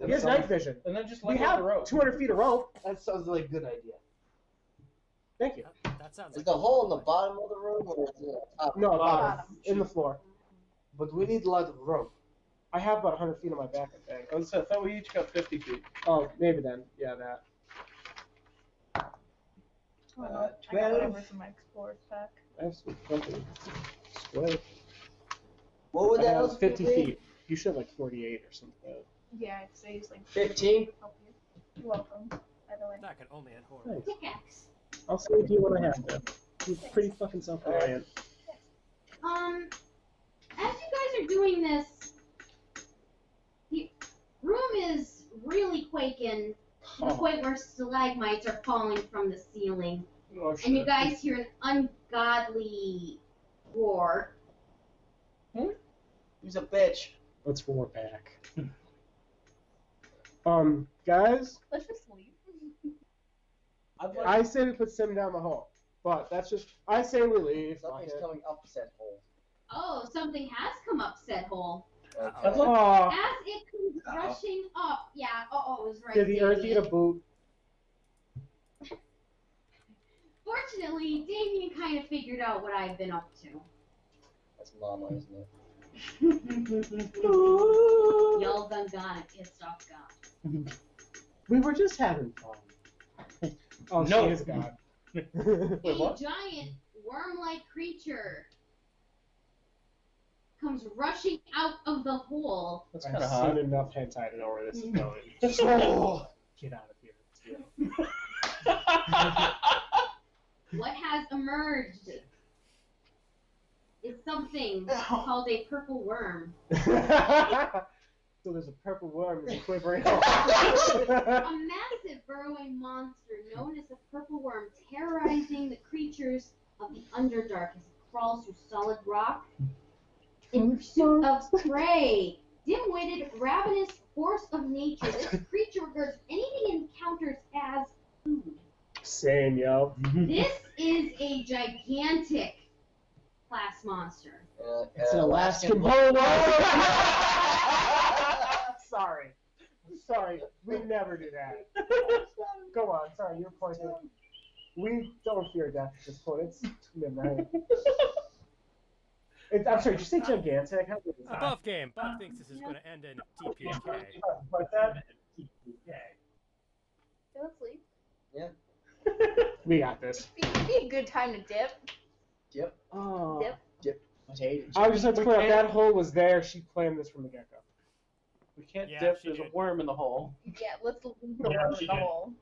He has night vision. And then just We let go of have the rope. 200 feet of rope. That sounds like a good idea. Thank you. That sounds Is like the hole in the bottom of the room or is it on top? No, Bottom. in the floor. But we need a lot of rope. I have about 100 feet on my back, I think. I thought we each got 50 feet. Oh, maybe then. Yeah, that. I got 12. whatever's in my explorer's pack. I have some company. Sweat. What would I that have else 50 be? feet. You should have like 48 or something. Yeah, because I use like 15? help you. You're welcome. By the way. That can only end horribly. Nice. Pickaxe. I'll save you when I have to. You're pretty fucking self-reliant. As you guys are doing this, the room is really quaking to the point where stalagmites are falling from the ceiling. Oh, And you shit. guys hear an ungodly roar. He's a bitch. Let's roar back. Guys, Let's just leave. I say we put Sim down the hole. But that's just, I say we leave. Fuck Something's it. coming up said hole. Oh, something has come up said hole. Okay. Aw, As it comes rushing up, yeah, it was right did the earth eat Damien. a boot? Fortunately, Damien kind of figured out what I've been up to. That's Mama, isn't it? Y'all done got it, pissed off God. We were just having fun. Oh, No. she is God. Wait, A what? giant worm-like creature comes rushing out of the hole. That's I've kind of seen hot. enough hentai to know where this is going. Oh. Get out of here. What has emerged is something called a purple worm. So there's a purple worm that's quivering. A massive burrowing monster known as the purple worm, terrorizing the creatures of the Underdark as it crawls through solid rock in pursuit of prey. Dim-witted, ravenous force of nature, this creature regards anything it encounters as food. Same, yo. This is a gigantic class monster. It's an Alaskan bull. Sorry. We never do that. Go on. Sorry, you're pointing. We don't fear death at this point. It's midnight. I'm sorry, did you say gigantic? How big is that? Above game. Buck thinks this is going to end in TPK. What's that? Okay, let's leave. We got this. It'd be a good time to dip. Yep. Oh. Dip. Potato. I would just like to clear up that hole was there. She planned this from the get-go. We can't Yeah, dip. she There's did. a worm in the hole. Yeah, let's leave the Yeah, worm she in the did. hole.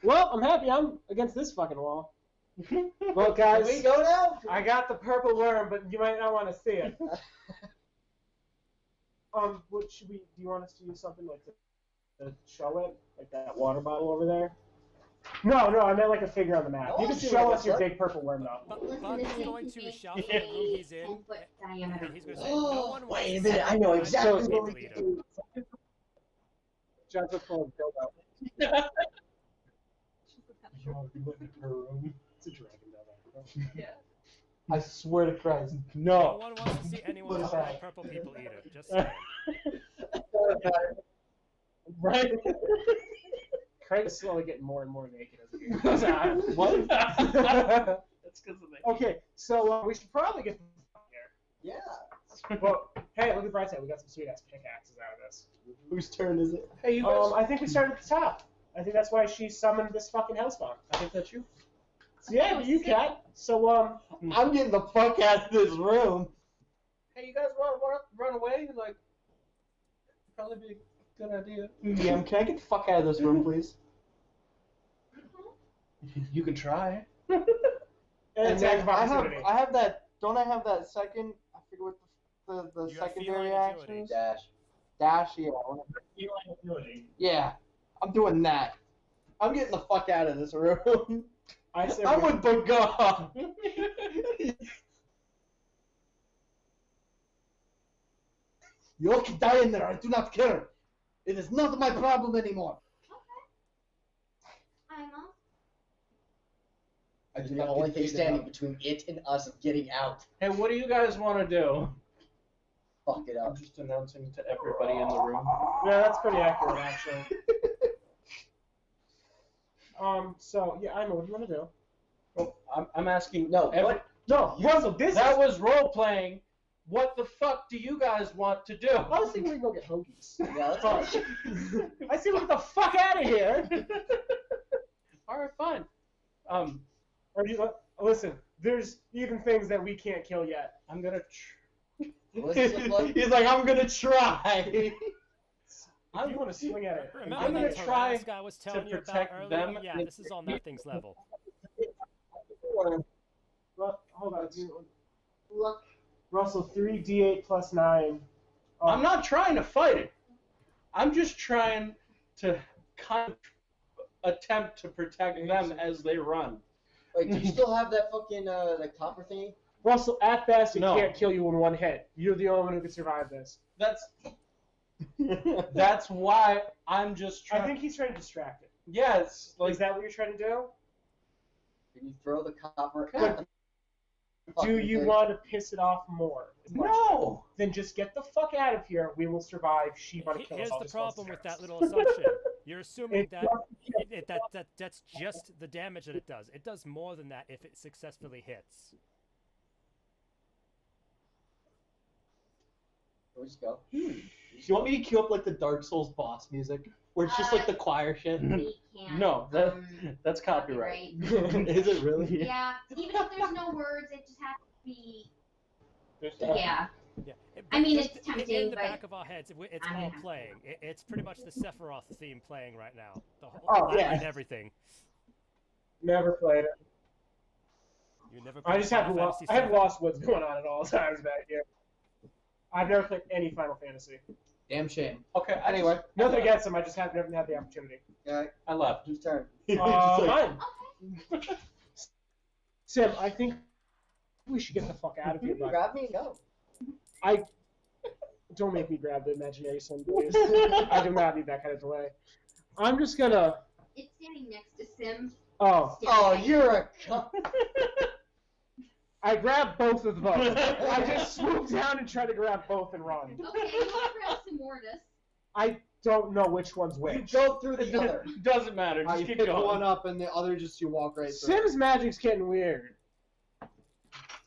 Well, I'm happy I'm against this fucking wall. Well, Can we guys, go now? I got the purple worm, but you might not want to see it. What should we? Do you want us to use something like to show it, like that water bottle over there? No, I meant like a figure on the map. I You wanna can see show what us it your looks big purple worm, though. Listen, Buck this is thing going can to make shout from the room he's in, 10-foot diameter. and he's going to say, "No one wants Wait a to minute, see I know it. exactly People what we eat can it." do. John's what's called a dildo. It's a dragon dildo. I swear to Christ. No No. one wants to see anyone What is but that? purple people eat it. Just saying. Right? Craig is slowly getting more and more naked as it goes on. What? That's because of the. Okay, so we should probably get Yeah. here. Well, hey, look at the bright side. We got some sweet ass pickaxes out of this. Whose turn is it? Hey, you guys. I think we started at the top. I think that's why she summoned this fucking hellspawn. I think that's you. So yeah, you cat. So I'm getting the fuck out of this room. Hey, you guys want to run away? Like, probably be a good idea. Yeah, can I get the fuck out of this room, please? You can try. and attack of opportunity. I have that. Don't I have that second? I forget what the You have secondary feline action agility. is. Dash. Dash. Yeah. Feline ability. Yeah. I'm doing that. I'm getting the fuck out of this room. I said I'm we- with Bagar. You all can die in there. I do not care. It is not my problem anymore. I'm up. I do the only thing standing between it and us of getting out. Hey, what do you guys want to do? Fuck it I'm up. just announcing to everybody in the room. Yeah, that's pretty accurate actually. So yeah, I know what you want to do. Well, I'm asking. No, every- what? No, Russell, this that is was role playing. what the fuck do you guys want to do? I was thinking we can go get hoagies. Yeah, let's go. I say we get the fuck out of here. All right, fine. Or listen, there's even things that we can't kill yet. I'm gonna. What's it look like? He's like, I'm gonna try. If you want to swing at it, Remember I'm gonna that try Tarrasque I was telling you about protect earlier? them. Yeah, this is on that thing's level. Well, hold on. Look, Russell, 3d8 plus 9. Oh, I'm not trying to fight it. I'm just trying to kind of attempt to protect them as they run. Wait, do you still have that fucking the copper thingy? Russell, at best, it No. can't kill you in one hit. You're the only one who can survive this. That's why I'm just I trying. think he's trying to distract it. Yes, like Is that what you're trying to do? Can you throw the copper But at the Do fucking you thing? want to piss it off more? no. Then just get the fuck out of here. We will survive. She want to kill Here's us all. the This one's problem with that terrorist. little assumption. You're assuming It that's just the damage that it does. It does more than that if it successfully hits. Where'd you go? Do you want me to cue up like the Dark Souls boss music, where it's just like the choir shit? we can't. No, that's copyright. Is it really? Yeah, even if there's no words, it just has to be. There's- Yeah. Yeah. I mean, Just it's in tempting, the but back of our heads, it's I'm all gonna have playing. It's pretty much the Sephiroth theme playing right now. The whole Oh, yeah. and everything. Never played it. You never. I just have Final lost. Fantasy I have VII? lost what's going on at all times back here. I've never played any Final Fantasy. Damn shame. Okay. Anyway, Nothing against them. I just haven't had the opportunity. Yeah, I left. whose turn? Mine. okay. Sim, I think we should get the fuck out of here. Bud. Grab me and go. Don't make me grab the imaginary sim, please. I do not need that kind of delay. I'm just gonna. It's standing next to Sim. Oh, Oh, you're a cunt. I grabbed both of them. I just swooped down and tried to grab both and run. Okay, you want to grab some Mortis. I don't know which one's You which. go through the other. Doesn't matter. I Just keep pick going. one up and the other just you walk right through. Sim's magic's getting weird.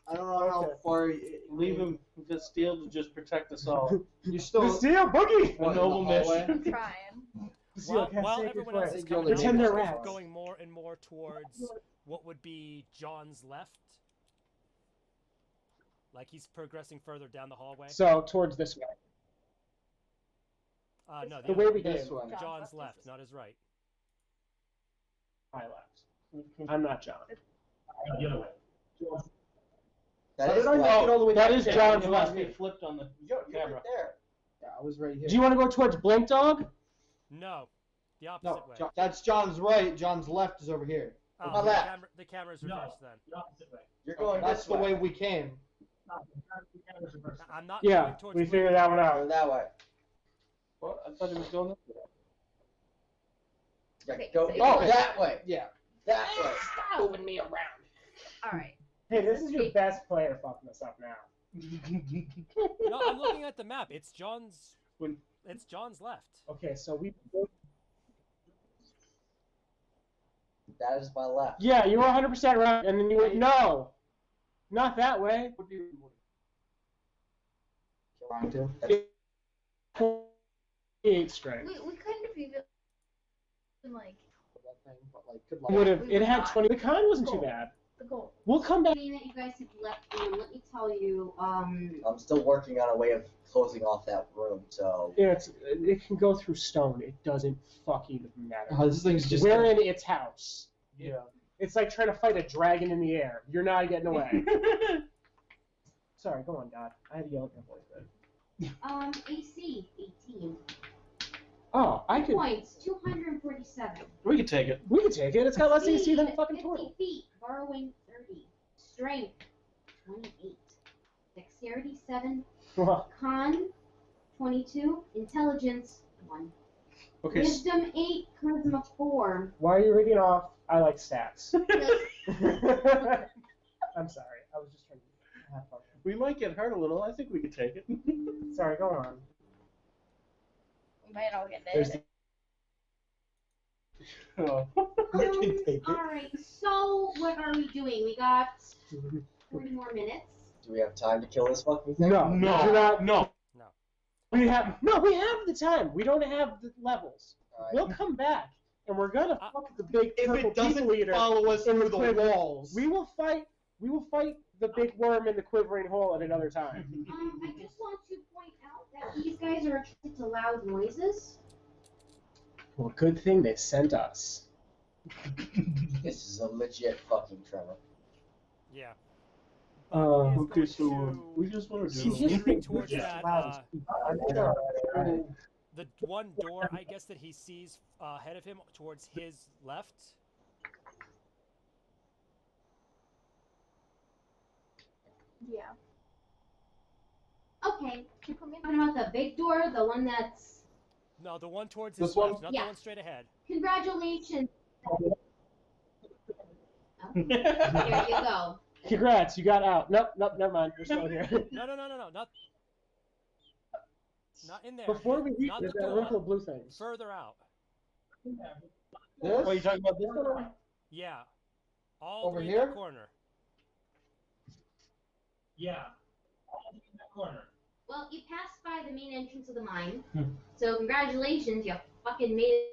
I don't know how Okay. far. Leave him to steal to just protect us all. You still. The steel boogie! A noble mission. I'm trying. Steel, While save your everyone else foot. is You're coming the down, Pretend they're we're rats. going more and more towards what would be John's left. Like he's progressing further down the hallway. So, towards this way. No, The way we This came. one. John's left, not his right. I left. I'm not John. The other way. That How is did I right. make it all the way That back is there? John's It left. must be flipped on the You're camera. right there. Yeah, I was right here. Do you want to go towards Blink Dog? No, the opposite No, way. that's John's right. John's left is over here. Oh, My the, left. the camera's No. reversed then. The opposite way. You're going That's this the way we came. No, the camera's reversed. I'm not Yeah, going towards we Blink. figured that one Or out. that way. What? I thought he was going this way. Yeah, Okay, go so oh, you're- that way. Yeah. That way. Moving me around. Alright. Hey, this is your best player fucking us up now. No, I'm looking at the map. It's John's. When- It's John's left. Okay, so we. That is my left. Yeah, you were 100% right, and then you went, no! Not that way. Wrong too. That's 8 strength. We couldn't have even like Would have. It had 20. The con wasn't too bad. the goal. We'll come back. That you guys have left room. Let me tell you. I'm still working on a way of closing off that room, so. It can go through stone. It doesn't fucking matter. Oh, this thing's just. We're in its house. Yeah. It's like trying to fight a dragon in the air. You're not getting away. Sorry, go on, God. I had to yell at that voice then. AC 18 Oh, I could. points 247. We could take it. We could take it. It's got less AC than fucking 50 turtle. feet, borrowing 30, strength 28, dexterity 7, con 22, intelligence 1, Okay. wisdom 8, charisma 4. Why are you reading off? I like stats. Yes. I'm sorry. I was just trying to have fun. We might get hurt a little. I think we could take it. Sorry, go on. We might all get There's it. Oh. We can take it. Alright, so what are we doing? We got 40 more minutes. Do we have time to kill this fucking thing? No, No, do not. no. We have the time. We don't have the levels. Alright. We'll come back and we're gonna fuck the big If purple it doesn't people eater. follow us in through the the quiver. walls. We will fight the big worm in the quivering hole at another time. I just want to point out that these guys are attracted to loud noises. Well, good thing they sent us. This is a legit fucking tremor. Yeah. Okay, so we just want to He's do moving towards that, Yeah. the one door, I guess, that he sees ahead of him towards his left. Yeah. Okay, you're talking about the big door, the one that's. No, the one towards his This one? left, not Yeah. the one straight ahead. Congratulations. Oh, there you go. Congrats, you got out. Nope, never mind. You're still here. No, not in there. Before we leave, not there's the that door. room full of blue things. Further out. This? What are you talking about? This one? Yeah. All Over the way in here? that corner. Yeah. In that corner. Well, you passed by the main entrance of the mine, so congratulations, you fucking made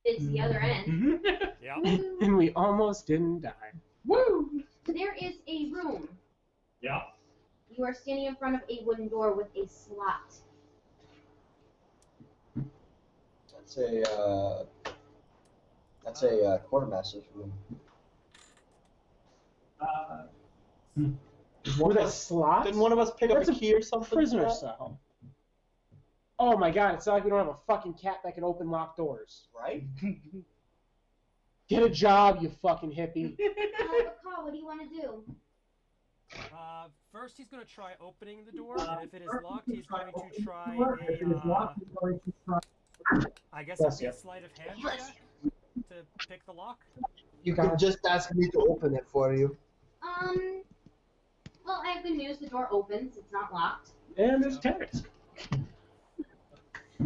it to the other end. Yeah. Woo. And we almost didn't die. Woo! There is a room. Yeah. You are standing in front of a wooden door with a slot. That's a quartermaster's room. With a slot? Didn't one of us pick up That's a key or something? Prisoner for that? cell. Oh my god, it's not like we don't have a fucking cat that can open locked doors. Right? Get a job, you fucking hippie. Bakal, what do you want to do? First, he's going to try opening the door, and if it is locked, he's going to try I guess it'd be a sleight of hand check to pick the lock. You can just ask me to open it for you. Well, I have good news. The door opens. It's not locked. And there's carrots.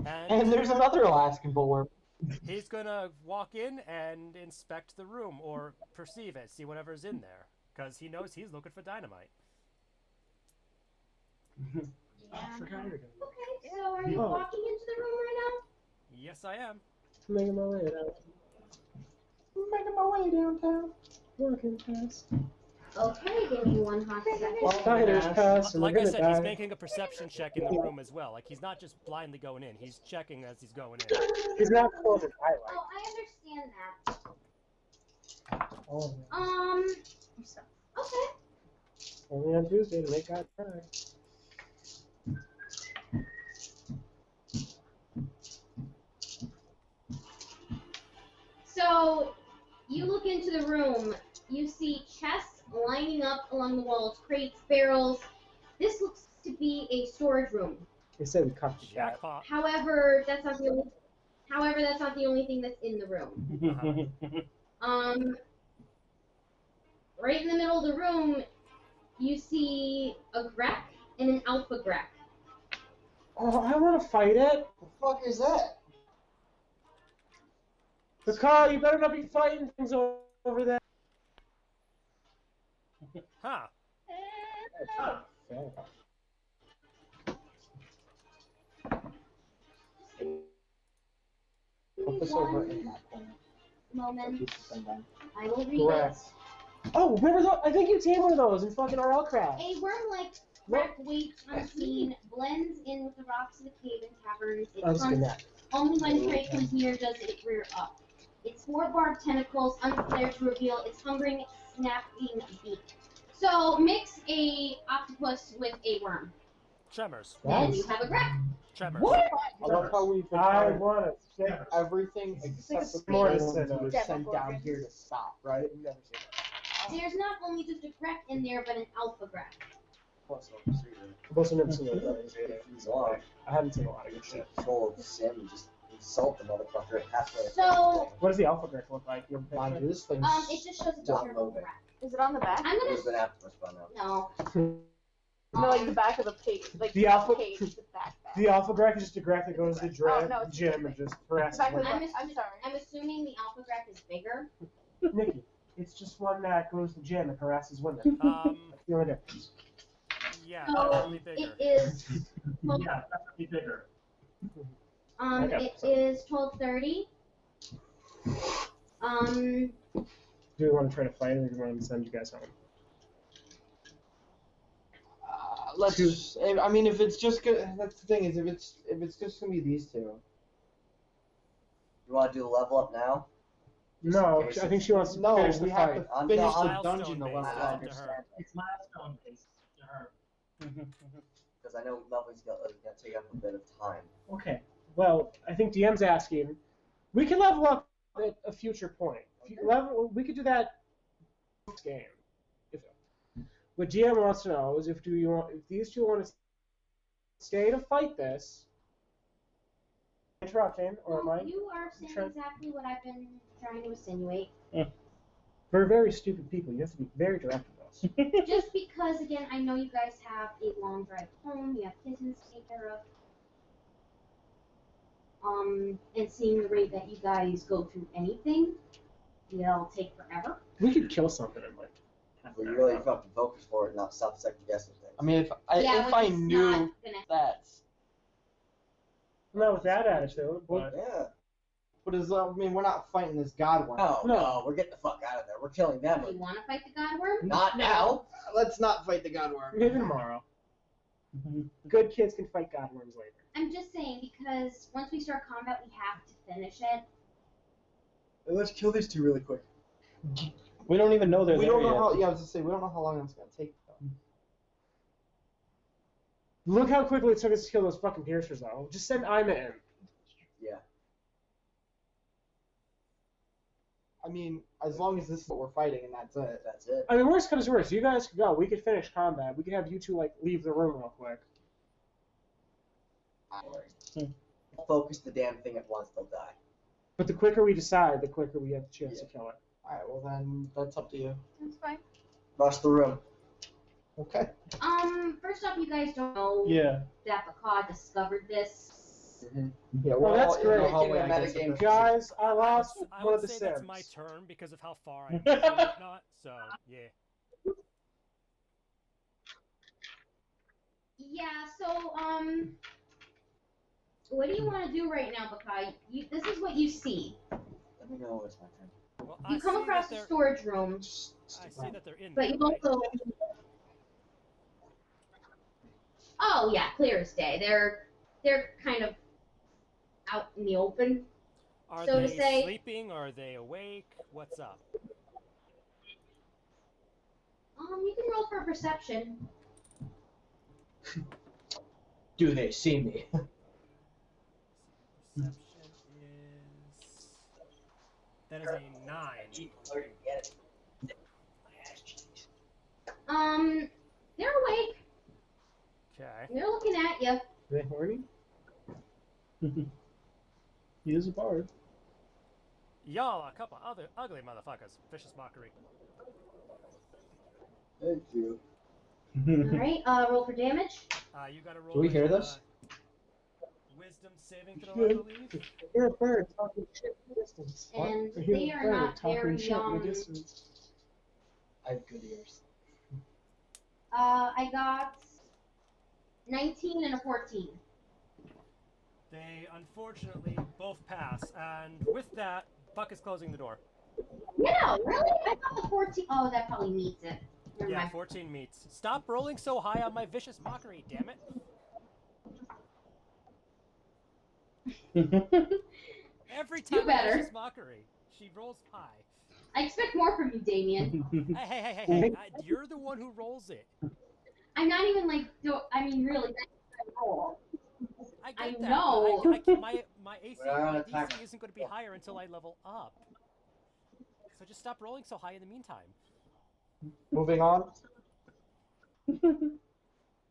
And there's another Alaskan bullworm. He's gonna walk in and inspect the room, or perceive it, see whatever's in there, because he knows he's looking for dynamite. I forgot again. Okay, so are you walking into the room right Yes, I am. Making my way down. Making my way downtown. Working fast. now? Okay, give me one hot second. Spiders pass and Like we're I gonna said, die. he's making a perception check in the room as well. Like, he's not just blindly going in, he's checking as he's going in. He's not close to highlight. Oh, I understand that. Oh, Okay. only on Tuesday to make God cry. So, you look into the room. You see chests lining up along the walls, crates, barrels. This looks to be a storage room. They said we cuffed the cat. Jackpot. However, that's not the only thing that's in the room. Right in the middle of the room, you see a Grek and an Alpha Grek. Oh, I want to fight it. The fuck is that? Bakal, you better not be fighting things over there. Huh. Put this over in that corner. Moment. I will read Correct. it. Oh, remember those? I think you tamed one of those in fucking RL Craft. A worm-like Grek waits unseen, blends in with the rocks of the cave and caverns. It I'm just hunts gonna. only when prey comes near does it rear up. Its four barbed tentacles unflared to reveal its hungering, snapping beak. So mix a octopus with a worm. Tremors. Then you have a Grek. Tremors. What? I love how we've been I trying want to say everything except the more to ones say that though. were sent down here to stop, right? We've never seen that. There's not only just a Grek in there, but an Alpha Grek. Plus, obviously, I've also never seen those. he's on. I haven't seen a lot of good shit. Control of Sim and just insult the motherfucker halfway. So, What does the Alpha Grek look like? You have a Mind picture? you, this thing's it just shows a Don't picture of a load it. Grek. Is it on the back? I'm There's gonna been after by now. no. No, like the back of the page, like The alpha- page, the back. The Alpha Grek is just a Grek that goes to the Oh, no, it's gym and just harasses Back of women. the, I'm sorry. I'm assuming the Alpha Grek is bigger. Nikki, it's just one that goes to the gym and harasses women. That's the only difference. Yeah, So definitely bigger. it is. Yeah, definitely bigger. It is 12:30. Do we want to try to fight, or do we want to send you guys home? Let's. I mean, if it's just that's the thing is if it's just gonna be these two. You want to do the level up now? No, in case I think she wants to No, finish the we have fight. to finish the Milestone dungeon to based, level I up. understand. It's milestone based to her. Because I know leveling's gonna take up a bit of time. Okay. Well, I think DM's asking. We can level up at a future point. We could do that next game. What GM wants to know is if these two want to stay to fight this. Interrupting, or am I? You are saying Sure. exactly what I've been trying to insinuate. We're very stupid people. You have to be very direct with us. Just because, again, I know you guys have a long drive home, you have kittens to take care of. And seeing the rate that you guys go through anything, it'll take forever. We could kill something in like half But an you hour. really fucking focus for it, not stop second guessing things. I mean, if Which I is knew not gonna. that, Not with that attitude, but Yeah. but I mean, we're not fighting this god one. No, we're getting the fuck out of there. We're killing them. You want to fight the god worm? Not now. Let's not fight the god worm. maybe tomorrow. Good kids can fight godworms later. I'm just saying because once we start combat, we have to finish it. Let's kill these two really quick. We don't even know they're We there don't know yet. how. Yeah, I was gonna say we don't know how long it's gonna take. Though. Look how quickly it took us to kill those fucking piercers, though. Just send Ima in. Yeah. I mean, as long as this is what we're fighting and that's it. That's it. I mean, worst comes to worst. You guys could go. We could finish combat. We could have you two like leave the room real quick. Focus the damn thing at once, they'll die. But the quicker we decide, the quicker we have the chance to kill it. All right. Well then, that's up to you. That's fine. Rush the room. Okay. First off, you guys don't know Yeah. that Baccaw discovered this. Yeah. Well, that's all in the great. hallway, I Making a guess, metagame. of this. Guys, I lost I one would of the say that's Sims. my turn because of how far I am and whatnot. So yeah. Yeah. So what do you want to do right now, Baccaw? This is what you see. Let me know when it's my turn. Well, I You come see across that the they're- storage room, I see that they're in but there. you right? also. Oh yeah, clear as day. They're kind of out in the open. Are so to they say- sleeping? Are they awake? What's up? You can roll for perception. Do they see me? Perception is. That is a 9. They're awake. Okay. They're looking at you. Are they horny? He is a bard. Y'all are a couple other ugly motherfuckers. Vicious mockery. Thank you. Alright, roll for damage. You gotta roll. Do we a, hear this? Wisdom saving throw, I Good. believe. You're a bird talking shit in the distance. And You're they a are bird not talking very, shit in the distance. I have good ears. I got 19 and a 14. They unfortunately both pass, and with that, Buck is closing the door. No, really? I thought the 14. Oh, that probably meets it. Never Yeah, mind. 14 meets. Stop rolling so high on my vicious mockery, damn it. Every Do time I better. vicious mockery, she rolls high. I expect more from you, Damien. Hey, you're the one who rolls it. I'm not even like, I mean, really, that's my roll. I I get that. know. But my AC, We're on my attack. DC isn't going to be higher until I level up. So just stop rolling so high in the meantime. Moving on. The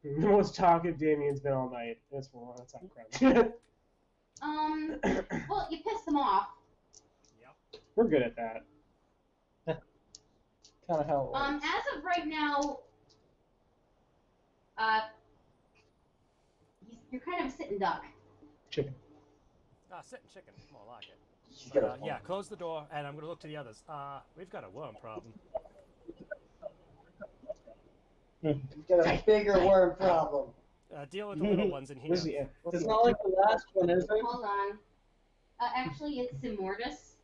most talkative Damien's been all night. That's not crap. Well, you pissed them off. Yep. We're good at that. Kind of how it works. As of right now, you're kind of a sitting duck. Chicken. Sitting chicken. More like it. She's But, got a yeah, close the door, and I'm going to look to the others. We've got a worm problem. He's got a bigger worm problem. Deal with the little ones in here. Where's the end? It's not like the last one, is it? Hold on. Actually, it's Immortus.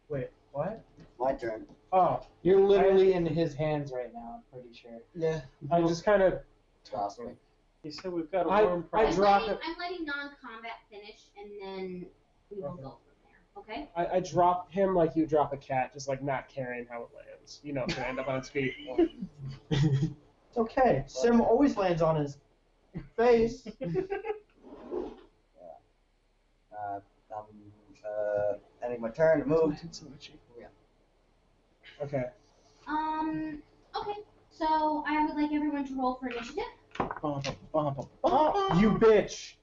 Wait, what? My turn. Oh, You're literally in his hands right now, I'm pretty sure. Yeah. I just kind of Trust me. He said we've got a I- worm I problem. dropped it. I'm letting non-combat finish, and then we will go from there. Okay? I drop him like you drop a cat, just like not caring how it lands. You know, it's gonna end up on its feet. It's okay. Sim always lands on his face. Ending my turn to move. Okay. Okay. So I would like everyone to roll for initiative. Oh, you bitch!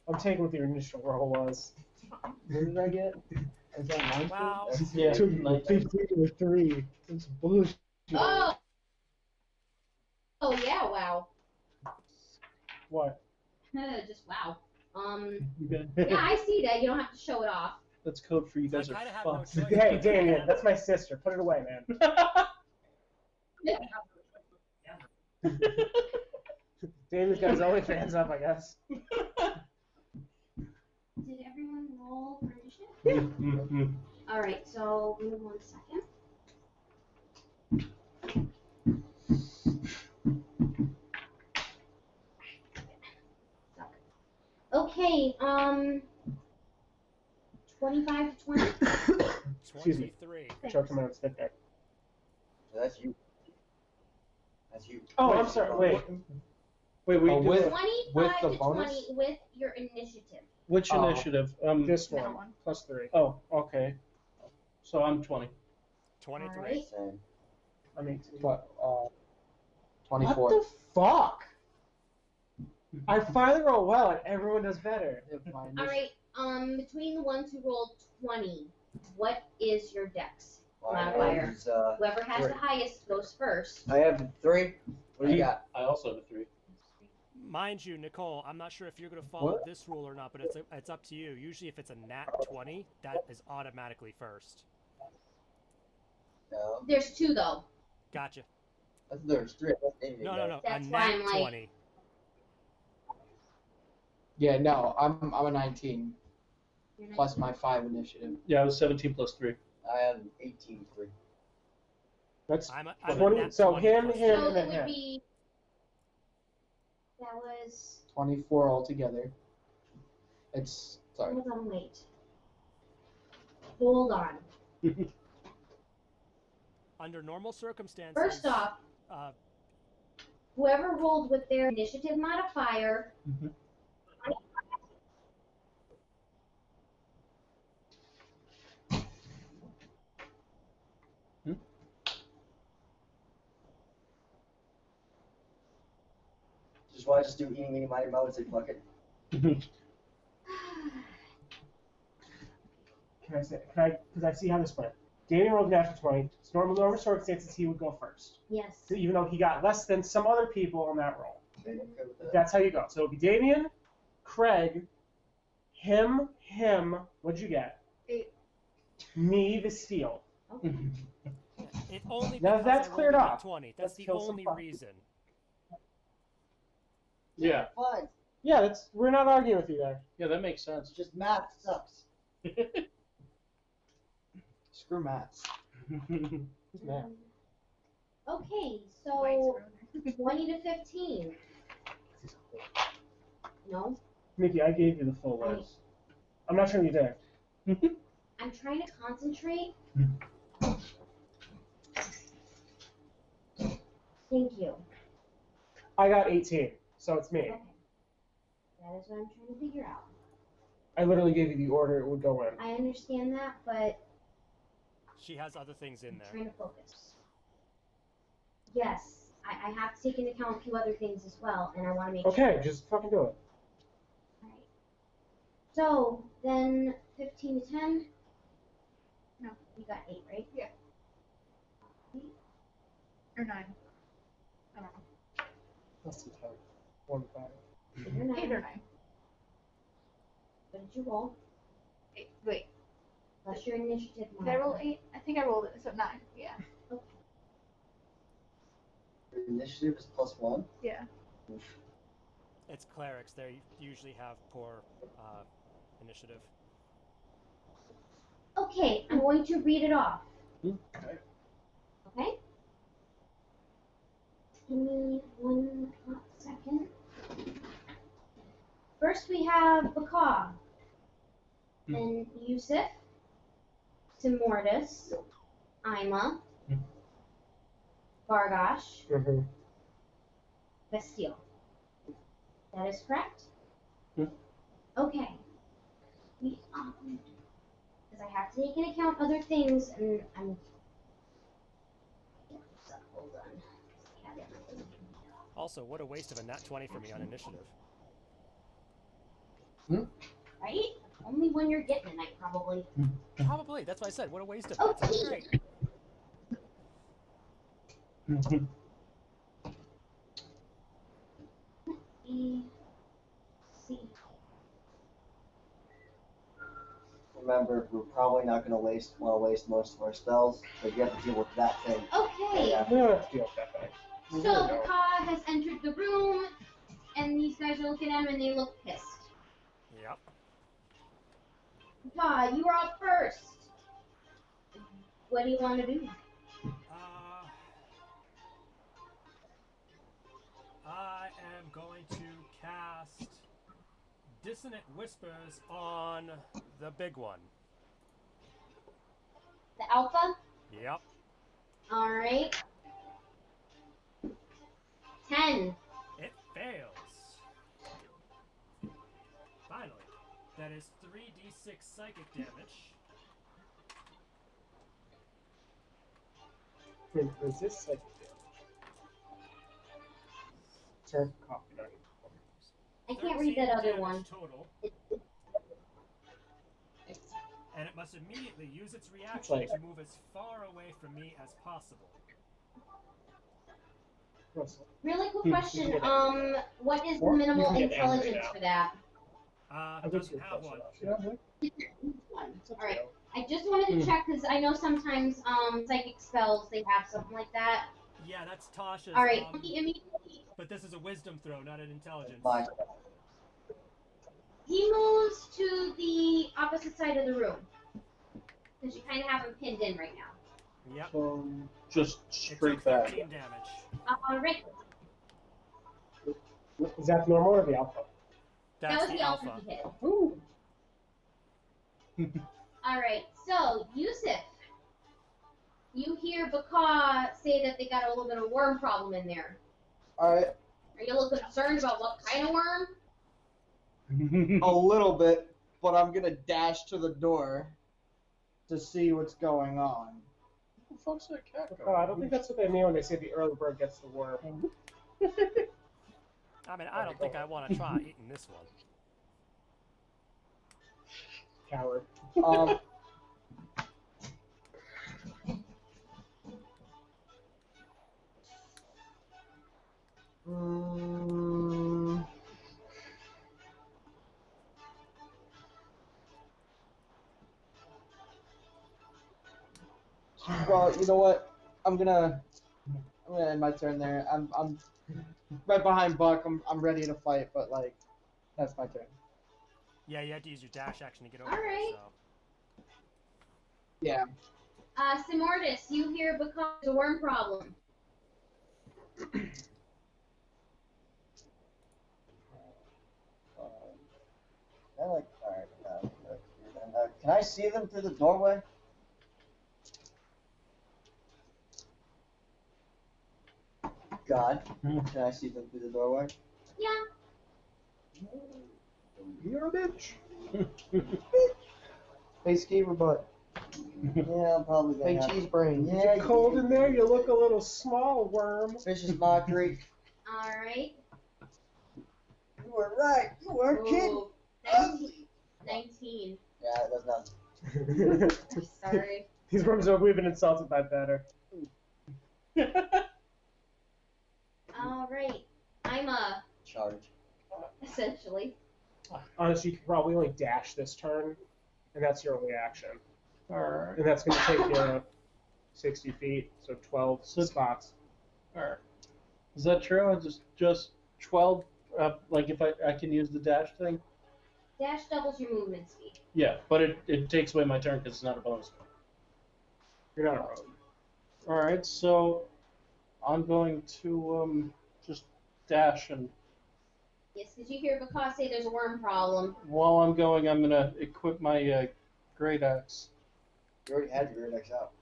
I'm taking what your initial roll was. What did I get? Is that 9? Wow. Yeah. 15 or 3. It's bullshit. Oh. Oh yeah! Wow. What? Just wow. Yeah, I see that. You don't have to show it off. That's code for you guys I are kinda have no fucked. choice. Hey, Damien, that's my sister. Put it away, man. Damien's got his OnlyFans up, I guess. Did everyone roll for initiative? All right. So give me 1 second. Okay. 25 to 20. Excuse me. 23. Choked him out of spit there. So that's you. That's you. Oh, I'm sorry. Wait. Wait, we Oh, do with- it. 25 the to bonus? 20 with your initiative. Which Oh. initiative? This That one. one. Plus 3. Oh, okay. So I'm 20. 23. Alright. Same. I'm 18. But, What 24. the fuck? I finally roll well and everyone does better. All right. Between the ones who rolled 20, what is your dex modifier? Mine's, Whoever has the 3. highest goes first. I have 3. What do you got? I also have a 3. Mind you, Nicole, I'm not sure if you're going to follow What? this rule or not, but it's up to you. Usually, if it's a nat 20, that is automatically first. No. There's 2 though. Gotcha. There's 3. No. That's a why nat I'm like- 20. Yeah, no, I'm a 19 You're not- plus my 5 initiative. Yeah, I was 17 plus 3. I have 18-3. That's I'm a 20. nat So 20 him, plus him, So and it then would him. be. That was. 24 altogether. It's sorry. Hold on, wait. Hold on. Under normal circumstances. First off, uh, whoever rolled with their initiative modifier. Mhm. Just want to just do eeny, meeny, miny, moe and say fuck it. Can I say? Can I? Because I see how this went. Damien rolled a natural 20. So normal circumstances, he would go first. Yes. So even though he got less than some other people on that roll. Okay, okay with that. That's how you go. So it would be Damien, Craig, him. What'd you get? 8. Me, the steal. it only Now because that's I rolled cleared a nat off. 20. Let's That's the kill some only fuck. reason. Yeah. Fine. Yeah, we're not arguing with you there. Yeah, that makes sense. It's just math sucks. Screw maths. Who's mad? Okay, White's so ruiner. 20 to 15. No, Mickey, I gave you the full list. I'm not sure you did. I'm trying to concentrate. Thank you. I got 18, so it's me. Okay. That is what I'm trying to figure out. I literally gave you the order it would go in. I understand that, but She has other things in I'm there. trying to focus. Yes, I have to take into account a few other things as well, and I want to make sure. Okay, just fucking do it. Alright. So, then 15 to 10? No. You got 8, right? Yeah. Or 9. I don't know. That's too hard. 1, 5. You're 9. 8 or 9. What did you roll? 8. Wait. Plus your initiative Did I roll modifier. 8? I think I rolled it. So 9. Yeah. initiative is +1. Yeah. It's clerics. They usually have poor initiative. Okay, I'm going to read it off. Okay. Okay? Give me 1 second. First we have Baka, then Yusuf, Timordis, Ima, Bargash, Mm-hmm. Bastille. That is correct? Hmm. Okay. Because I have to take into account other things, and I'm... Hold on. Also, what a waste of a nat 20 for me on initiative. Right? Only when you're getting a night, probably. Probably. That's why I said, what a waste of it. Okay. It's great. See. Remember, we're probably not going to waste most of our spells, so you have to deal with that thing. Okay. Yeah. I don't have to deal with that thing. So Baka has entered the room, and these guys are looking at him, and they look pissed. Yep. Baka, you are up first. What do you want to do? I am going to cast Dissonant Whispers on the big one. The alpha? Yep. Alright. 10. It fails. Finally. That is 3d6 psychic damage. Resist psychic damage. Turn copy. I can't read that 13 other damage one. Total. And it must immediately use its reaction Like- to move as far away from me as possible. Really cool You question. can get What is the Or you minimal can get Emery intelligence now. for that? Doesn't have one. Alright. I just wanted to check because I know sometimes psychic spells they have something like that. Yeah, that's Tasha's. Alright, he immediately But this is a wisdom throw, not an intelligence. Bye. he moves to the opposite side of the room. Because you kind of have him pinned in right now. Yep. Just It straight took back. 13 damage. Alright. Is that the normal or the alpha? That's That was the alpha he hit. Ooh. Alright, so Yusuf, you hear Baka say that they got a little bit of a worm problem in there. Alright, Are you a little concerned about what kind of worm? a little bit, but I'm gonna dash to the door to see what's going on. Where the fuck's that cat Oh, going? I don't think that's what they mean when they say the early bird gets the worm. I mean, I don't think I want to try eating this one. Coward. Well, you know what? I'm gonna end my turn there. I'm right behind Buck. I'm ready to fight, but like, that's my turn. Yeah, you have to use your dash action to get over Alright. there, so. Yeah. Simordis, you hear Baka's a worm problem. Can I see them through the doorway? God, can I see them through the doorway? Yeah. You're a bitch. Hey, Skeever Butt. Yeah, I'm probably gonna Hey, have Cheese Brain. Is it cold in there? You look a little small, worm. Vicious mockery. Alright. You were right. You weren't kidding. Ooh, 19. 19. Yeah, that's not. Sorry. These worms are we've been insulted by better. Alright. I'm Charge. essentially. Honestly, you could probably only dash this turn, and that's your only action. Alright. And that's going to take you 60 feet, so 12 So- spots. Alright. Is that true? Just 12. Like if I can use the dash thing. Dash doubles your movement speed. Yeah, but it takes away my turn because it's not a bonus. You're not a rogue. All right, so I'm going to just dash, and Yes, because you hear Baka say there's a worm problem. while I'm going, I'm gonna equip my great axe. You already had your index out.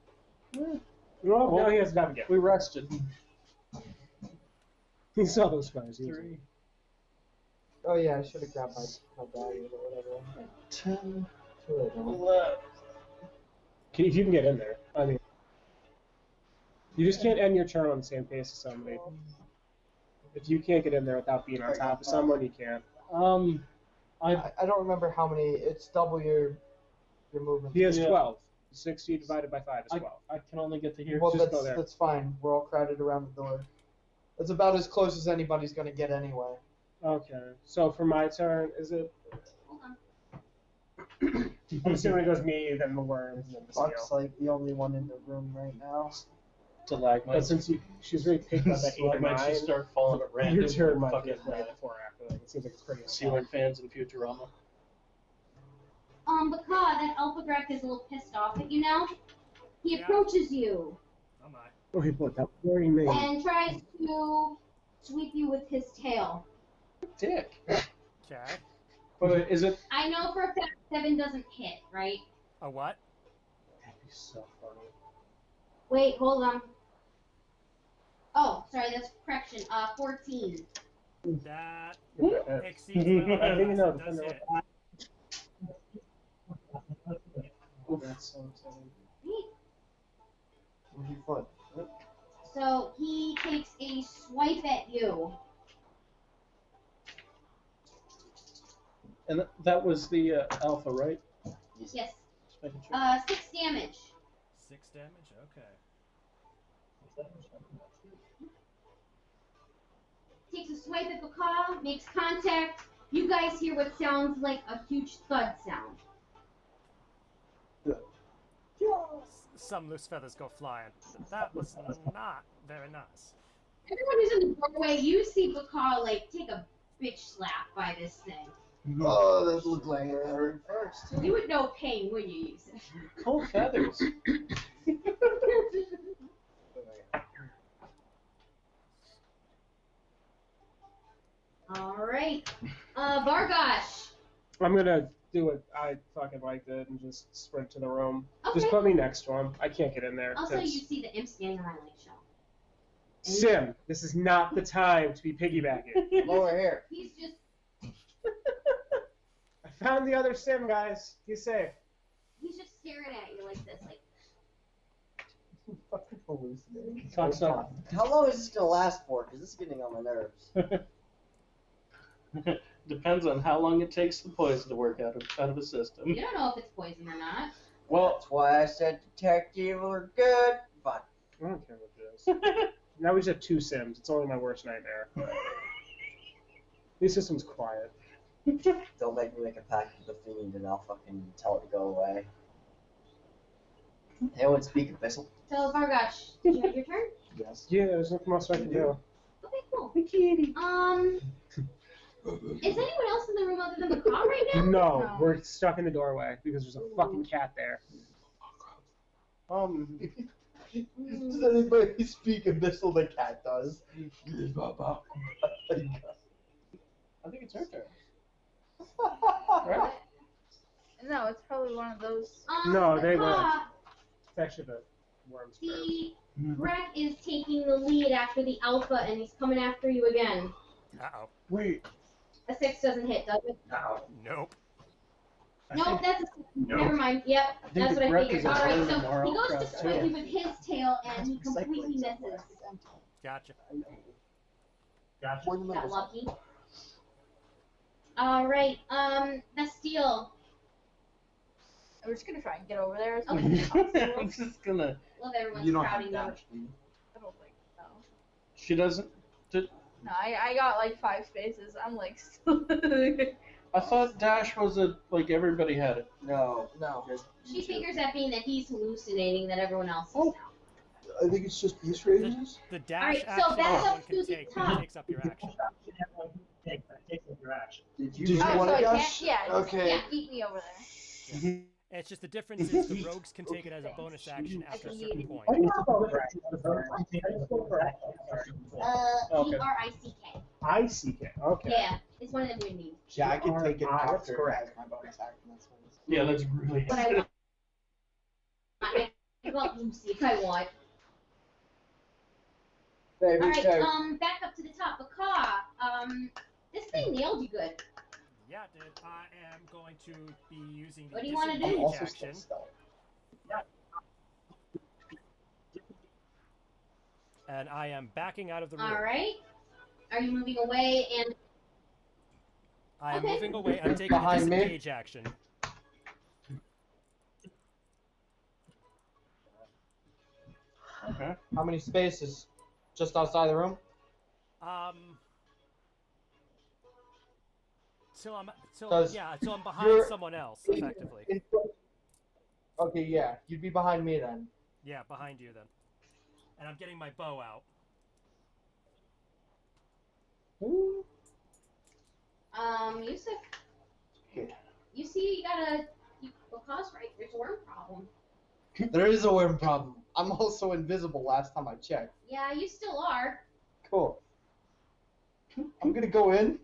Well, Well, now he has nothing again. We rested. He saw those fires. He was- 3, Oh yeah, I should have grabbed my bag or whatever. 10, Sure, I don't. 11. If you can get in there. I mean, you just can't end your turn on the same pace as somebody. If you can't get in there without being on top of someone, you can't. I don't remember how many. It's double your movement. He has Yeah. 12. 60 divided by 5 is 12. I can only get to here. Well, Just go there. that's fine. We're all crowded around the door. That's about as close as anybody's gonna get anyway. Okay. So for my turn, is it? Hold on. I'm assuming it goes me, then the worms, and then the Buck's seal. like the only one in the room right now. To lag my. But since she's really picky about that 8 So I or might 9, just start falling at random. your turn might be Fucking, right before or after. Like, it seems like it's pretty. ceiling fans in Futurama. Baka, that Alpha Graf is a little pissed off at you now. He Yeah. approaches you Oh my. Oh, he put that very name. and tries to sweep you with his tail. Dick. Okay. But is it? I know for a fact 7 doesn't hit, right? A what? That'd be so funny. Wait, hold on. Oh, sorry, that's correction. 14. That Yeah. exceeds my I didn't know. It does hit. That's so insane. Right. Fun. So he takes a swipe at you. And that was the alpha, right? Yes. Just making sure. 6 damage. 6 damage. Okay. Takes a swipe at Baka, makes contact. You guys hear what sounds like a huge thud sound. Some loose feathers go flying. That was not very nice. Everyone who's in the doorway, you see Baka like take a bitch slap by this thing. Oh, that looked like it hurt first. You would know pain when you use it. Cool feathers. Alright. Vargosh. I'm gonna do what I fucking like did and just sprint to the room. Okay. Just put me next to him. I can't get in there. Also, 'cause- you see the imp standing around like shell. Sim, this is not the time to be piggybacking. Lower here. He's just I found the other Sim, guys. He's safe. he's just staring at you like this, like Fucking hallucinating. Talks up. How long is this gonna last for? Because this is getting on my nerves. Depends on how long it takes the poison to work out of the system. you don't know if it's poison or not. Well, That's why I said detect evil are good. Fine. I don't care what it is. Now we just have 2 Sims. It's only my worst nightmare. This system's quiet. Don't make me make a pact with the fiend and I'll fucking tell it to go away. Anyone speak Abyssal? So Vargosh, did you have your turn? Yes. Yeah, there's nothing else I can do. Okay, cool. Is anyone else in the room other than the car right now? No, No. we're stuck in the doorway because there's a fucking cat there. Does anybody speak Abyssal? The cat does. I think it's her turn. Right? No, it's probably one of those. No, they Baka, went. It's actually the worm's turn. The Greg is taking the lead after the alpha, and he's coming after you again. Uh-oh. Wait. A 6 doesn't hit, does it? Nope. Nope, that's a 6. Never mind. Yep, think that's the what I Greg figured. is a Alright, very so moral he goes to crap, swing too. you with his tail, and he completely misses. Gotcha. Got lucky. Alright, Bastille. We're just gonna try and get over there as Okay. much as possible. I'm just gonna. Love everyone's You don't have crowding you. dash, do you? I don't think so. She doesn't. No, I got like 5 spaces. I'm like I thought dash was like everybody had it. No. No. Just She figures that being that he's hallucinating, that everyone else is now. I think it's just beast rages. The dash Alright, so action back everyone up can to the take top. takes up your action. Takes up your action. Did Did you you Oh, want so to I dash? can't. Yeah. Just, Okay. Yeah. Beat me over there. It's just the difference is the rogues can take it as a bonus action after a certain point. Okay. G-R-I-C-K. I-C-K. Okay. Yeah, it's one of them weird names. Yeah, I can take it That's after correct. as my bonus action. That's fine. Yeah, that's really. But I want. I want Lucy if I want. Hey, Alright, okay. back up to the top. Baka, this thing nailed you good. Yeah, dude. I am going to be using the What do you wanna do? disengage Also action. stealth. And I am backing out of the room. Alright. Are you moving away and I am Okay. moving away. I'm taking the Behind me. disengage action. Okay. How many spaces? Just outside the room? Till I'm 'Cause till I'm behind you're- someone else, effectively. Okay, yeah. You'd be behind me then. Yeah, behind you then. And I'm getting my bow out. Yusuf? Yeah. You see, Baka's right. There's a worm problem. There is a worm problem. I'm also invisible last time I checked. Yeah, you still are. Cool. I'm gonna go in,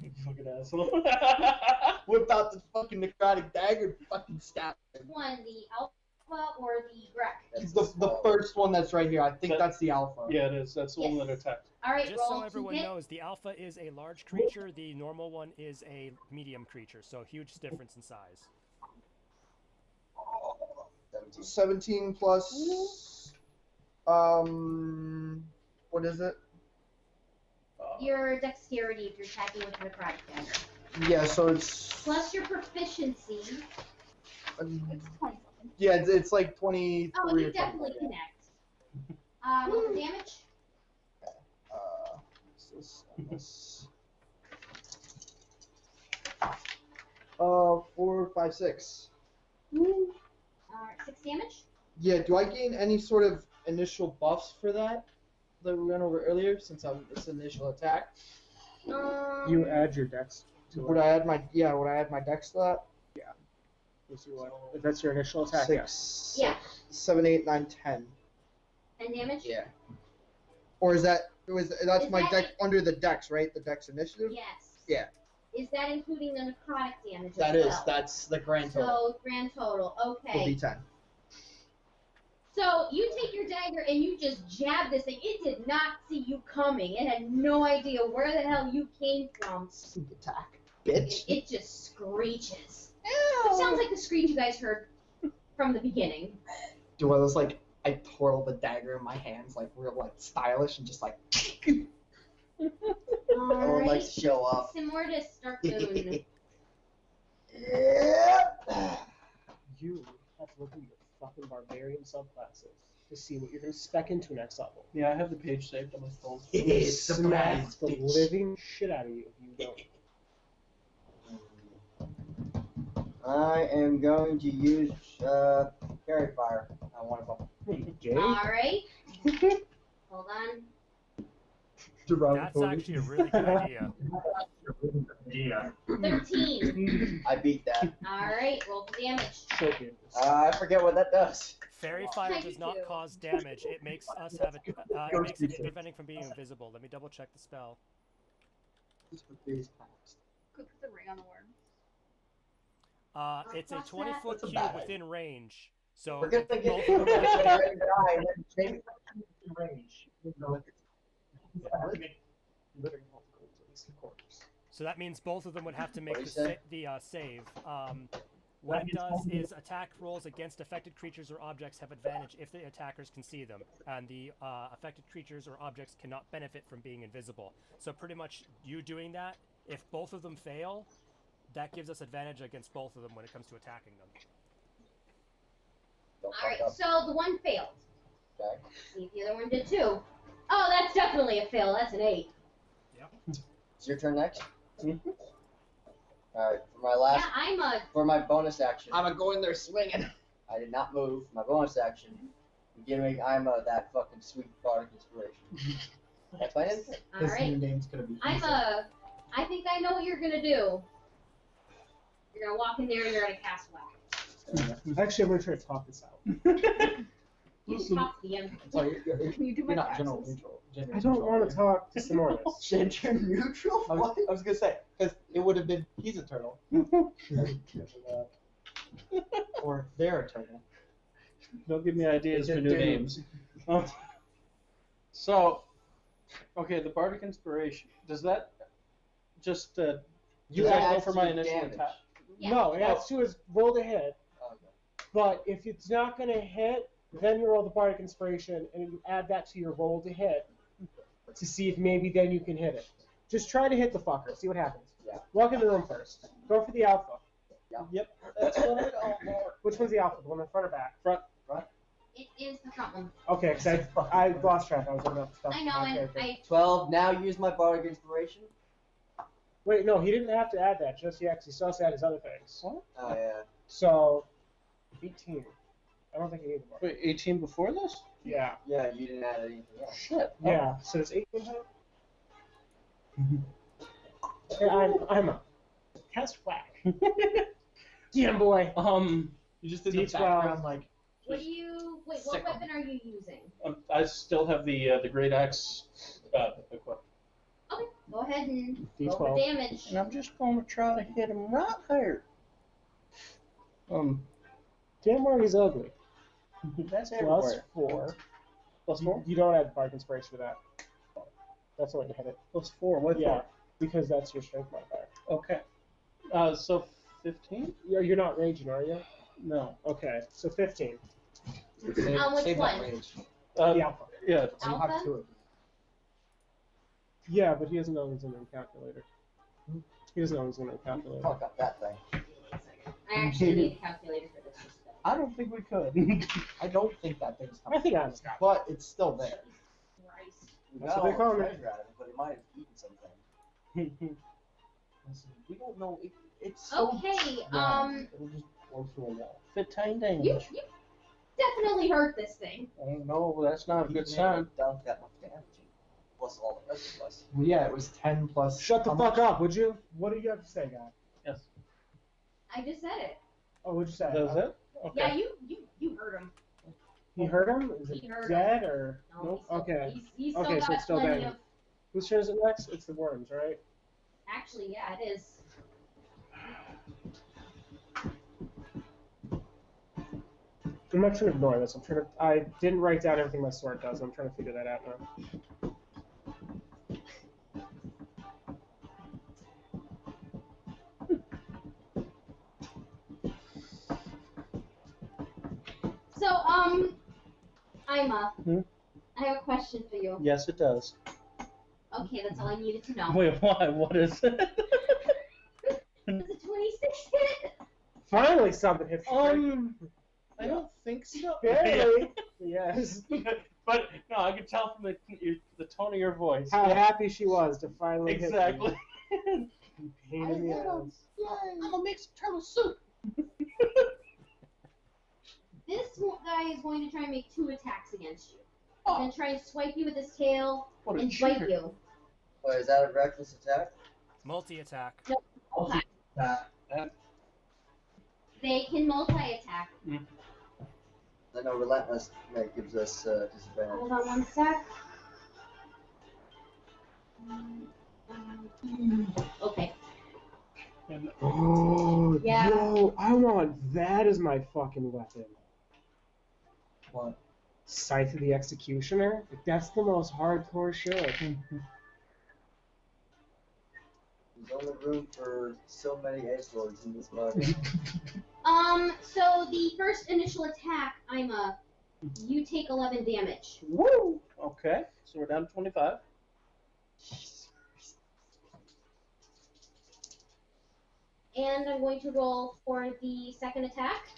You fucking asshole. whip out the fucking necrotic dagger, and fucking stab him. Which one, the alpha or the Grek? It's the first one that's right here. I think that's the alpha. Yeah, it is. That's the one that Yes. attacked. Alright, Just roll so everyone to hit. knows, the alpha is a large creature, the normal one is a medium creature, so huge difference in size. 17 plus. What is it? Your dexterity if you're attacking with a necrotic dagger. Yeah, so it's. Plus your proficiency. It's 20 something. Yeah, it's like 23 Oh, or you something. definitely connect. What's the damage? What's this? 4, 5, 6. Alright, 6 damage? Yeah, do I gain any sort of initial buffs for that we went over earlier since it's initial attack? You add your dex to Would it. I add my dex to that? Let's see what- If that's your initial attack, 6, Yeah. 7, 8, 9, 10. 10 damage? Yeah. Or is that's Is my that dex under the dex, right? The dex initiative? Yes. Yeah. Is that including the necrotic damage That as is. well? That's the grand total. So, grand total. Will Okay. be 10. So, you take your dagger and you just jab this thing. It did not see you coming. It had no idea where the hell you came from. Sneak attack, bitch. It just screeches. It sounds like the screech you guys heard from the beginning. Do one of those like I twirl the dagger in my hands like real like stylish and just like. I would like to show off. Similar to Starkmoon. Yeah. you have to look at your fucking barbarian subclasses to see what you're going to spec into next level. Yeah, I have the page saved on my phone. Smack Surprise, the bitch. living shit out of you if you don't. I am going to use Fairy Fire on one of them. Hey, gay? Alright. Hold on. That's actually a really good idea. 13. I beat that. Alright, roll for damage. So good. I forget what that does. Fairy fire does not cause damage. It makes us have it. It makes it preventing from being invisible. Let me double check the spell. Quick put the ring on the worm. It's a What's 20-foot That's a cube bad within range. So We're gonna both get of them there would have to and die and then change. Range. Literally won't go to these corners. So that means both of them would have to make What'd the, you say? save. What it does is attack rolls against affected creatures or objects have advantage if the attackers can see them, and the affected creatures or objects cannot benefit from being invisible. So pretty much you doing that, if both of them fail, that gives us advantage against both of them when it comes to attacking them. Don't fuck Alright, up. so the one failed. Okay. See if the other one did too. Oh, that's definitely a fail. That's an 8. It's your turn next. Alright, for my last, Yeah, I'm a. for my bonus action, I'm gonna go in there swinging. I did not move. My bonus action, I'm You're gonna make Ima that fucking sweet bardic inspiration. That's my answer. His new Alright. name's gonna be. I think I know what you're gonna do. You're gonna walk in there and you're gonna cast whack. Actually, I'm gonna try to talk this out. You just talk to him. Sorry, You do my you're not taxes. general neutral. I don't want to talk to Sonorous. Gender neutral? I was gonna say, because it would have been he's a turtle. Or they're a turtle. Don't give me ideas It's for a new dude. names. So, okay, the bardic inspiration. Does that just You does that add go for to my your initial damage. attack? Yeah. No, it adds to his roll to hit. Okay. But if it's not going to hit, then you roll the bardic inspiration, and you add that to your roll to hit to see if maybe then you can hit it. Just try to hit the fucker. See what happens. Yeah. Walk in the room first. Go for the alpha. Yep, that's what Which one's the alpha? The one in front or back? It is the front one. Okay, because I lost track. I was looking up stuff. I know, Okay, and okay. 12. Now use my bardic inspiration. Wait, no, he didn't have to add that just yet, because he still has to add his other things. Oh yeah. So, 18. I don't think he needs more. Wait, 18 before this? Yeah. Yeah, you didn't add anything else. Shit. Yeah. So does 18 have? Yeah, I'm a test whack. Damn boy. You just did the D12. background like. What do you? Wait, what Sick. weapon are you using? I still have the great axe equipped. Okay, go ahead and roll D12. for damage. And I'm just going to try to hit him right here. Damn where he's ugly. That's Plus everywhere. 4. Plus 4? You don't add bardic inspiration to that. That's the way to hit it. Plus 4. What Yeah, for? because that's your strength modifier. Okay. So 15? You're not raging, are you? No. Okay, so 15. Which Save one? that rage. The alpha. Yeah. You have Alpha? 2 of them. Yeah, but he doesn't know he's in a calculator. He doesn't know he's in a calculator. Fuck up that thing. I actually need a calculator for this. I don't think we could. I don't think that thing's I coming. think I'm Scott. But it's still there. Christ. We That's got what they all call the me. treasure out of it, but it might have eaten something. Listen, we don't know. It's so Okay, round, it'll just blow through a wall. 15 damage. you definitely hurt this thing. Oh, no, that's not a good He's sign. never done that much damage. Plus all the rest of us. Well, yeah, it was 10 plus. Shut the how fuck much? up, would you? What do you have to say, guy? Yes. I just said it. Oh, what'd you say? That was it? Okay. Yeah, you hurt him. He hurt him? Is He it hurt dead or? No, Nope. he's still, Okay. He's still Okay, so got it's still plenty banging. of. Whose turn is it next? It's the worms, right? Actually, yeah, it is. I'm not trying to ignore this. I didn't write down everything my sword does. I'm trying to figure that out now. So, Ima, Hmm? I have a question for you. Yes, it does. Okay, that's all I needed to know. Wait, why? What is it? Does a 26 hit? Finally, something hits the I don't think so. Barely. Yes. But no, I could tell from the tone of your voice. How happy she was to finally Exactly. hit me. Pain in the ass. I'm gonna make some turtle soup. This guy is going to try and make 2 attacks against you. He's going to try and swipe you with his tail What a and bite cheater. you. Wait, is that a reckless attack? Multi-attack. They can multi-attack. I know relentless gives us disadvantage. Hold on one sec. Okay. Oh, Yeah. yo, I want that as my fucking weapon. What? Scythe of the Executioner? Like, that's the most hardcore shit. There's only room for so many edge lords in this body. So the first initial attack, Ima, you take 11 damage. Woo! Okay, so we're down to 25. And I'm going to roll for the second attack.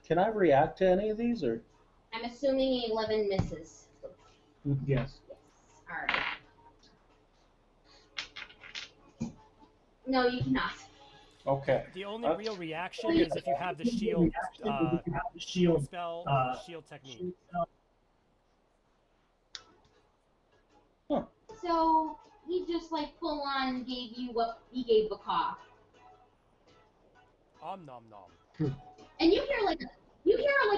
Can I react to any of these, or? I'm assuming 11 misses. Yes. Yes. Alright. No, you cannot. Okay. The only real reaction is if you have the shield spell or the shield technique. So he just like full on gave you what he gave Baka. Om nom nom. And you hear like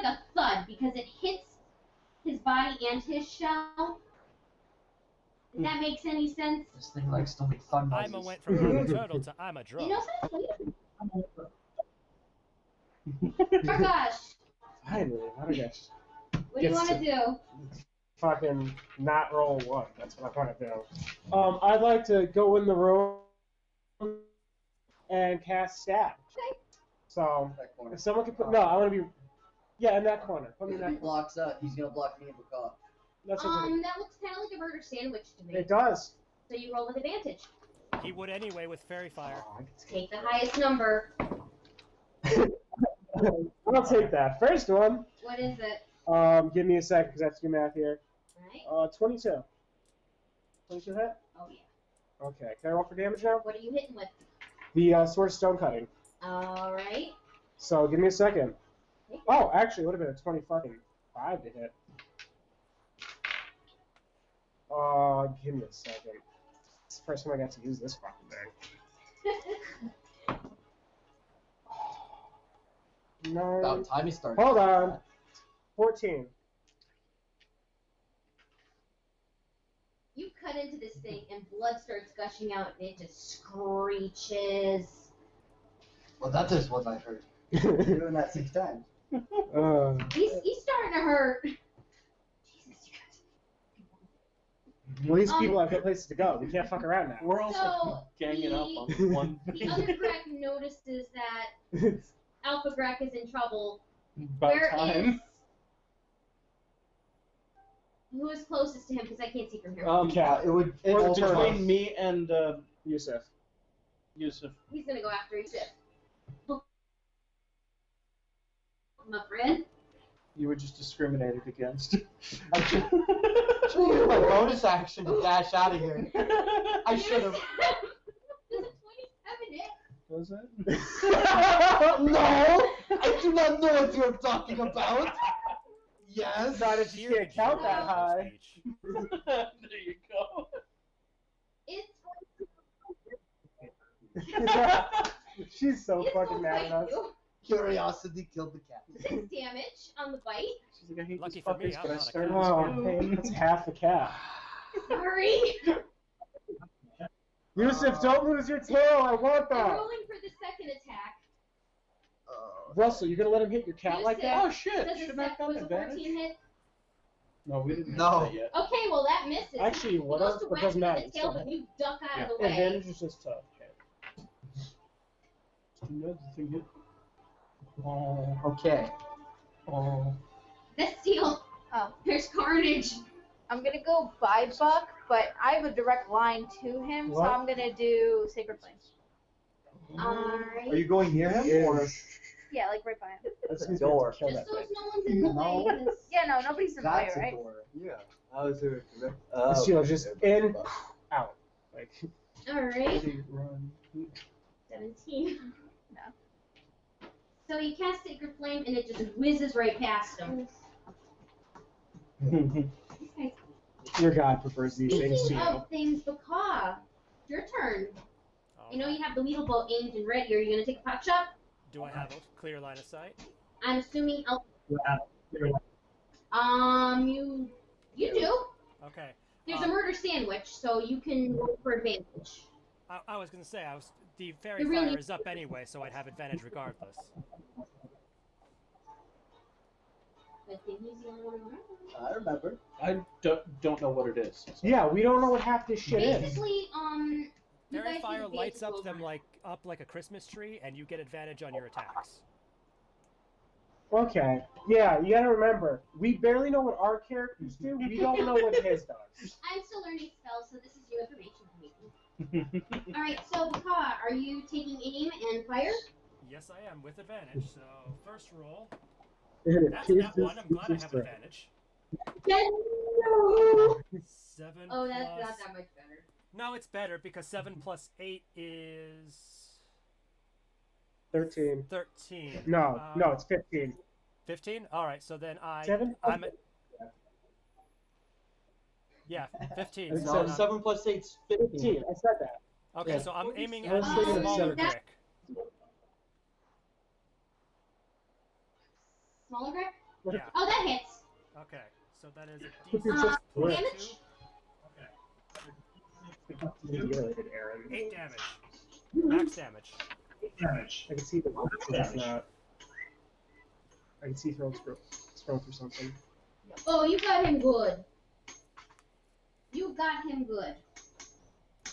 a thud because it hits his body and his shell. If that makes any sense. This thing likes to make fun noises. I'm a went from I'm a turtle to I'm a You drum. know something? Prakash, Finally, Vargas. what do you want to do? Fucking not roll 1. That's what I want to do. I'd like to go in the room and cast stab. Okay. So That corner. if someone could put I want to be in that corner. Put me in If he that corner. blocks up, he's gonna block me and Baka. That's what That looks kind of like a murder sandwich to me. it does. So you roll with advantage. He would anyway with fairy fire. Oh, I can Take the highest number. I'll take that. First one. What is it? Give me a sec because I have to do math here. Alright. 22. 22 hit? Oh yeah. Okay. Can I roll for damage now? What are you hitting with? The sword stone cutting. Alright. So give me a second. Take it. Oh, actually, it would have been a 25 to hit. Give me a second. It's the first time I got to use this fucking thing. No. About time he started. Hold on. 14. You cut into this thing and blood starts gushing out and it just screeches. Well, that's just what I heard. You're doing that 6 times. He's starting to hurt. Jesus, you guys. Well, these people have places to go. We can't fuck around now. We're also So, ganging up on one The other Greg notices that Alpha Greg is in trouble. about Where time. is- Who is closest to him? Because I can't see from here. Cat. It's Or Between me and Yusuf. Yusuf. He's gonna go after Yusuf. My friend. You were just discriminated against. I should use my bonus action to dash out of here. I should have. Does a 27 hit? Was it? No! I do not know what you're talking about. Yes. Not if you can't count that high. There you go. It's She's so it's fucking gonna mad at bite us. you. Curiosity killed the cat. 6 damage on the bite. She's like, I hate Lucky these for me, fuckers, I'm but I not a started cat. this Oh, campaign. that's half a cat. Sorry. Yusuf, don't lose your tail. I want I'm that. rolling for the second attack. Russell, you gonna let him hit your cat like that? Oh shit! Does Shouldn't I have was gotten a advantage? 14 hit? No, we didn't No. do that yet. Okay, well that misses. Actually, He what goes else? to It whack doesn't you in matter. the tail, but you duck out of the way. Advantage is just tough. Another thing hit. Oh, Okay. oh. That's steel. Oh. There's carnage. I'm gonna go by Buck, but I have a direct line to him, What? so I'm gonna do Sacred Flames. Alright. Are you going near him or? Yeah, like right by him. That's a door. Kill Just that so thing. no one's in the way. 'cause- Yeah, no, nobody's in the way, That's a right? door. Yeah. How is there a direct? The shield just in, out. Like. Alright. Run. 17. No. So you cast Sacred Flame and it just whizzes right past him. This guy's Your god prefers these things to Speaking you. of things, Baka, your turn. You know you have the Weedle Bow aimed and ready. Are you gonna take a pot shot? Do I have a clear line of sight? I'm assuming. You do. Okay. There's a murder sandwich, so you can roll for advantage. I was gonna say the fairy You really- fire is up anyway, so I'd have advantage regardless. But then he's the only one who remembers. I remember. I don't know what it is. So. Yeah, we don't know what half this shit is. Basically, you Fairy guys fire need lights advantage up them over- like a Christmas tree, and you get advantage on your attacks. Okay. Yeah, you gotta remember, we barely know what our characters do. We don't know what his does. I'm still learning spells, so this is new information for me. Alright, so Baka, are you taking aim and fire? Yes, I am with advantage. So first roll. That's that one. I'm glad I have advantage. 7. Oh, that's plus- not that much better. No, it's better because 7 plus 8 is 13. 13. No, it's 15. 15? Alright, so then Seven? I'm. Yeah, 15. It's No, 7 plus 8's 15. 15. I said that. Okay, Yeah. so I'm aiming I at was the thinking of smaller seven. brick. Smaller brick? Yeah. Oh, that hits. Okay, so that is a It's D6 just plus damage? 2. Related, Aaron. 8 damage. Max damage. I can see the it's not. I can see throwing through something. Oh, you got him good. You got him good.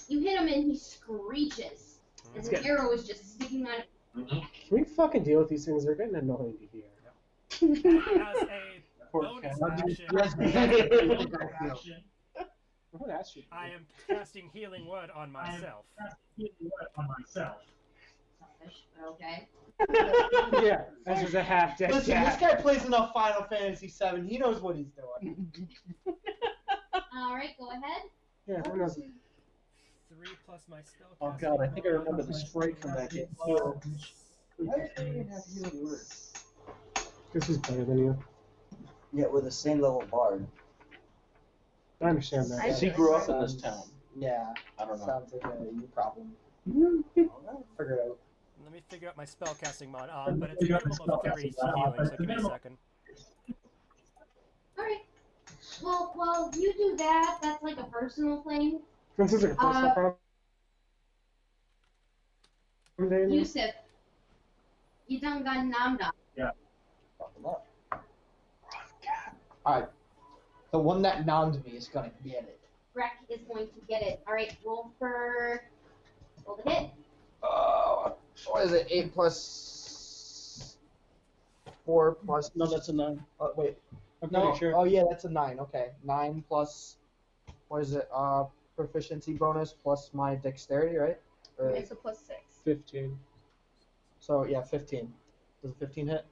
You hit him and he screeches. As an arrow is just sticking out of Can we fucking deal with these things? They're getting annoying to hear. As a bonus action, What asked you? I am casting Healing Word on myself. selfish, but okay. Yeah, as there's a half-dead Listen, cat. this guy plays enough Final Fantasy VII. He knows what he's doing. Alright, go ahead. Yeah, who knows? 3 plus my spell. Oh god, I think I remember the sprite from that game. This is better than you. Yeah, we're the same level bard. I understand that. Because he grew up in this town. Yeah, I don't know. sounds like a you problem. Figure it out. Let me figure out my spell casting mod. But it's a minimum of 3 for healing, so give me a second. Alright. Well, while you do that, that's like a personal thing. This is like a personal problem. Yusuf, you done got nammed up. Alright. The one that nommed me is gonna get it. Greg is going to get it. Alright, roll the hit. What is it? 8 plus 4 plus. No, that's a 9. Wait. I'm No. pretty sure. Oh yeah, that's a 9. Okay. 9 plus. What is it? Proficiency bonus plus my dexterity, right? Or, It's a plus 6. 15. so yeah, 15. Does a 15 hit?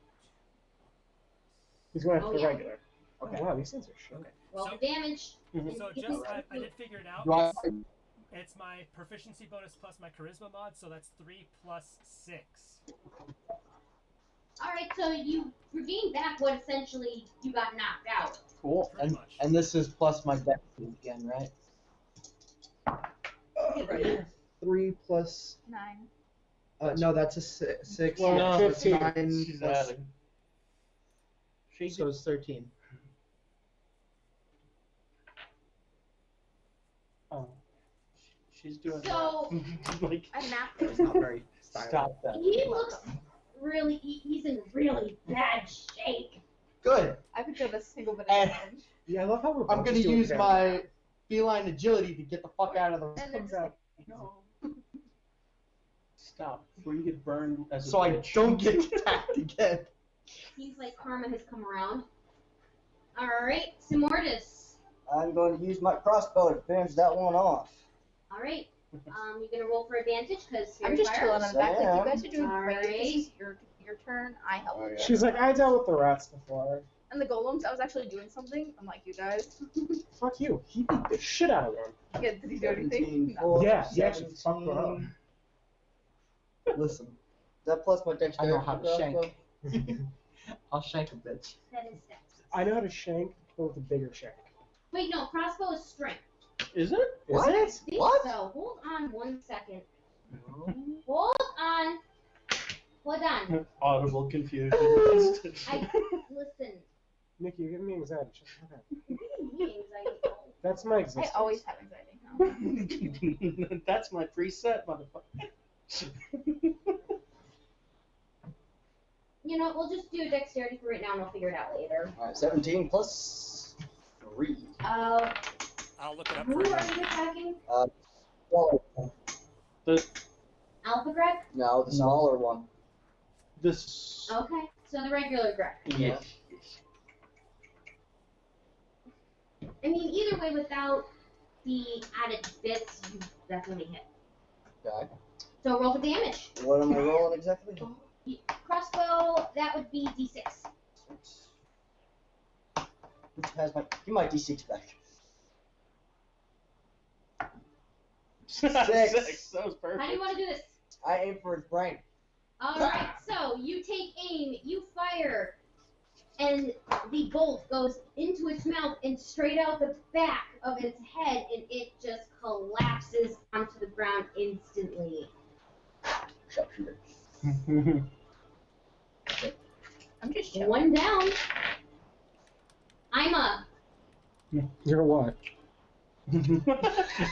He's going Oh, for yeah. regular. Okay. Oh, wow, these things are shit. Okay. Roll So, the damage. so just I did figure it out. Do I- It's my proficiency bonus plus my charisma mod, so that's 3 plus 6. Alright, so you regain back what essentially you got knocked out. Cool. Pretty much. And this is plus my dex again, right? 3 plus. 9. No, that's a 6. Well, No, That's 15. 9 She's plus, adding. so it's 13. Oh. She's doing So like, I mapped it. It's not very stylish. stop that. he looks really, he's in really bad shape. Good. I could give a single bit And- of damage. Yeah, I love how we're I'm both gonna just doing use damage. my feline agility to get the fuck out of the And then Comes just out. no. Stop. Before you get burned as a so I bitch. don't get attacked again. He's like karma has come around. Alright, Simortis. I'm going to use my crossbow to finish that one off. Alright. You're gonna roll for advantage because I'm just chilling on the back. Like, you guys are doing Alright. great. This is your turn. I help. Oh, yeah. She's like, I dealt with the rats before. And the golems, I was actually doing something. Unlike you guys. Fuck you. He beat the shit out of one. Yeah, did he do anything? 17, No. four, Yeah, he actually fucked one up. 17. Listen, that plus my I dexterity. know how to shank. I'll shank a bitch. That is dex. I know how to shank, but with a bigger shank. Wait, no, crossbow is strength. Is it? What? Is I it? think What? so. Hold on 1 second. Hold on. Hold on. Audible confusion. I listen. Nikki, you're giving me anxiety. Shut up. What do you mean anxiety? That's my I existence. always have anxiety. No. That's my preset, motherfucker. You know, we'll just do dexterity for right now and we'll figure it out later. Alright, 17 plus 3. I'll look it up Who for you. are you attacking? Well, Alpha Greg? no, the smaller one. This. Okay, so the regular Greg. Yeah. I mean, either way, without the added bits, you definitely hit. Okay. So roll for damage. What am I rolling exactly? Crossbow, that would be d6. Which has my give my d6 back. 6. That was perfect. How do you want to do this? I aim for his brain. Alright, so you take aim, you fire, and the bolt goes into its mouth and straight out the back of its head, and it just collapses onto the ground instantly. Sharpshooter. I'm just chilling. One down. I'm up. You're what?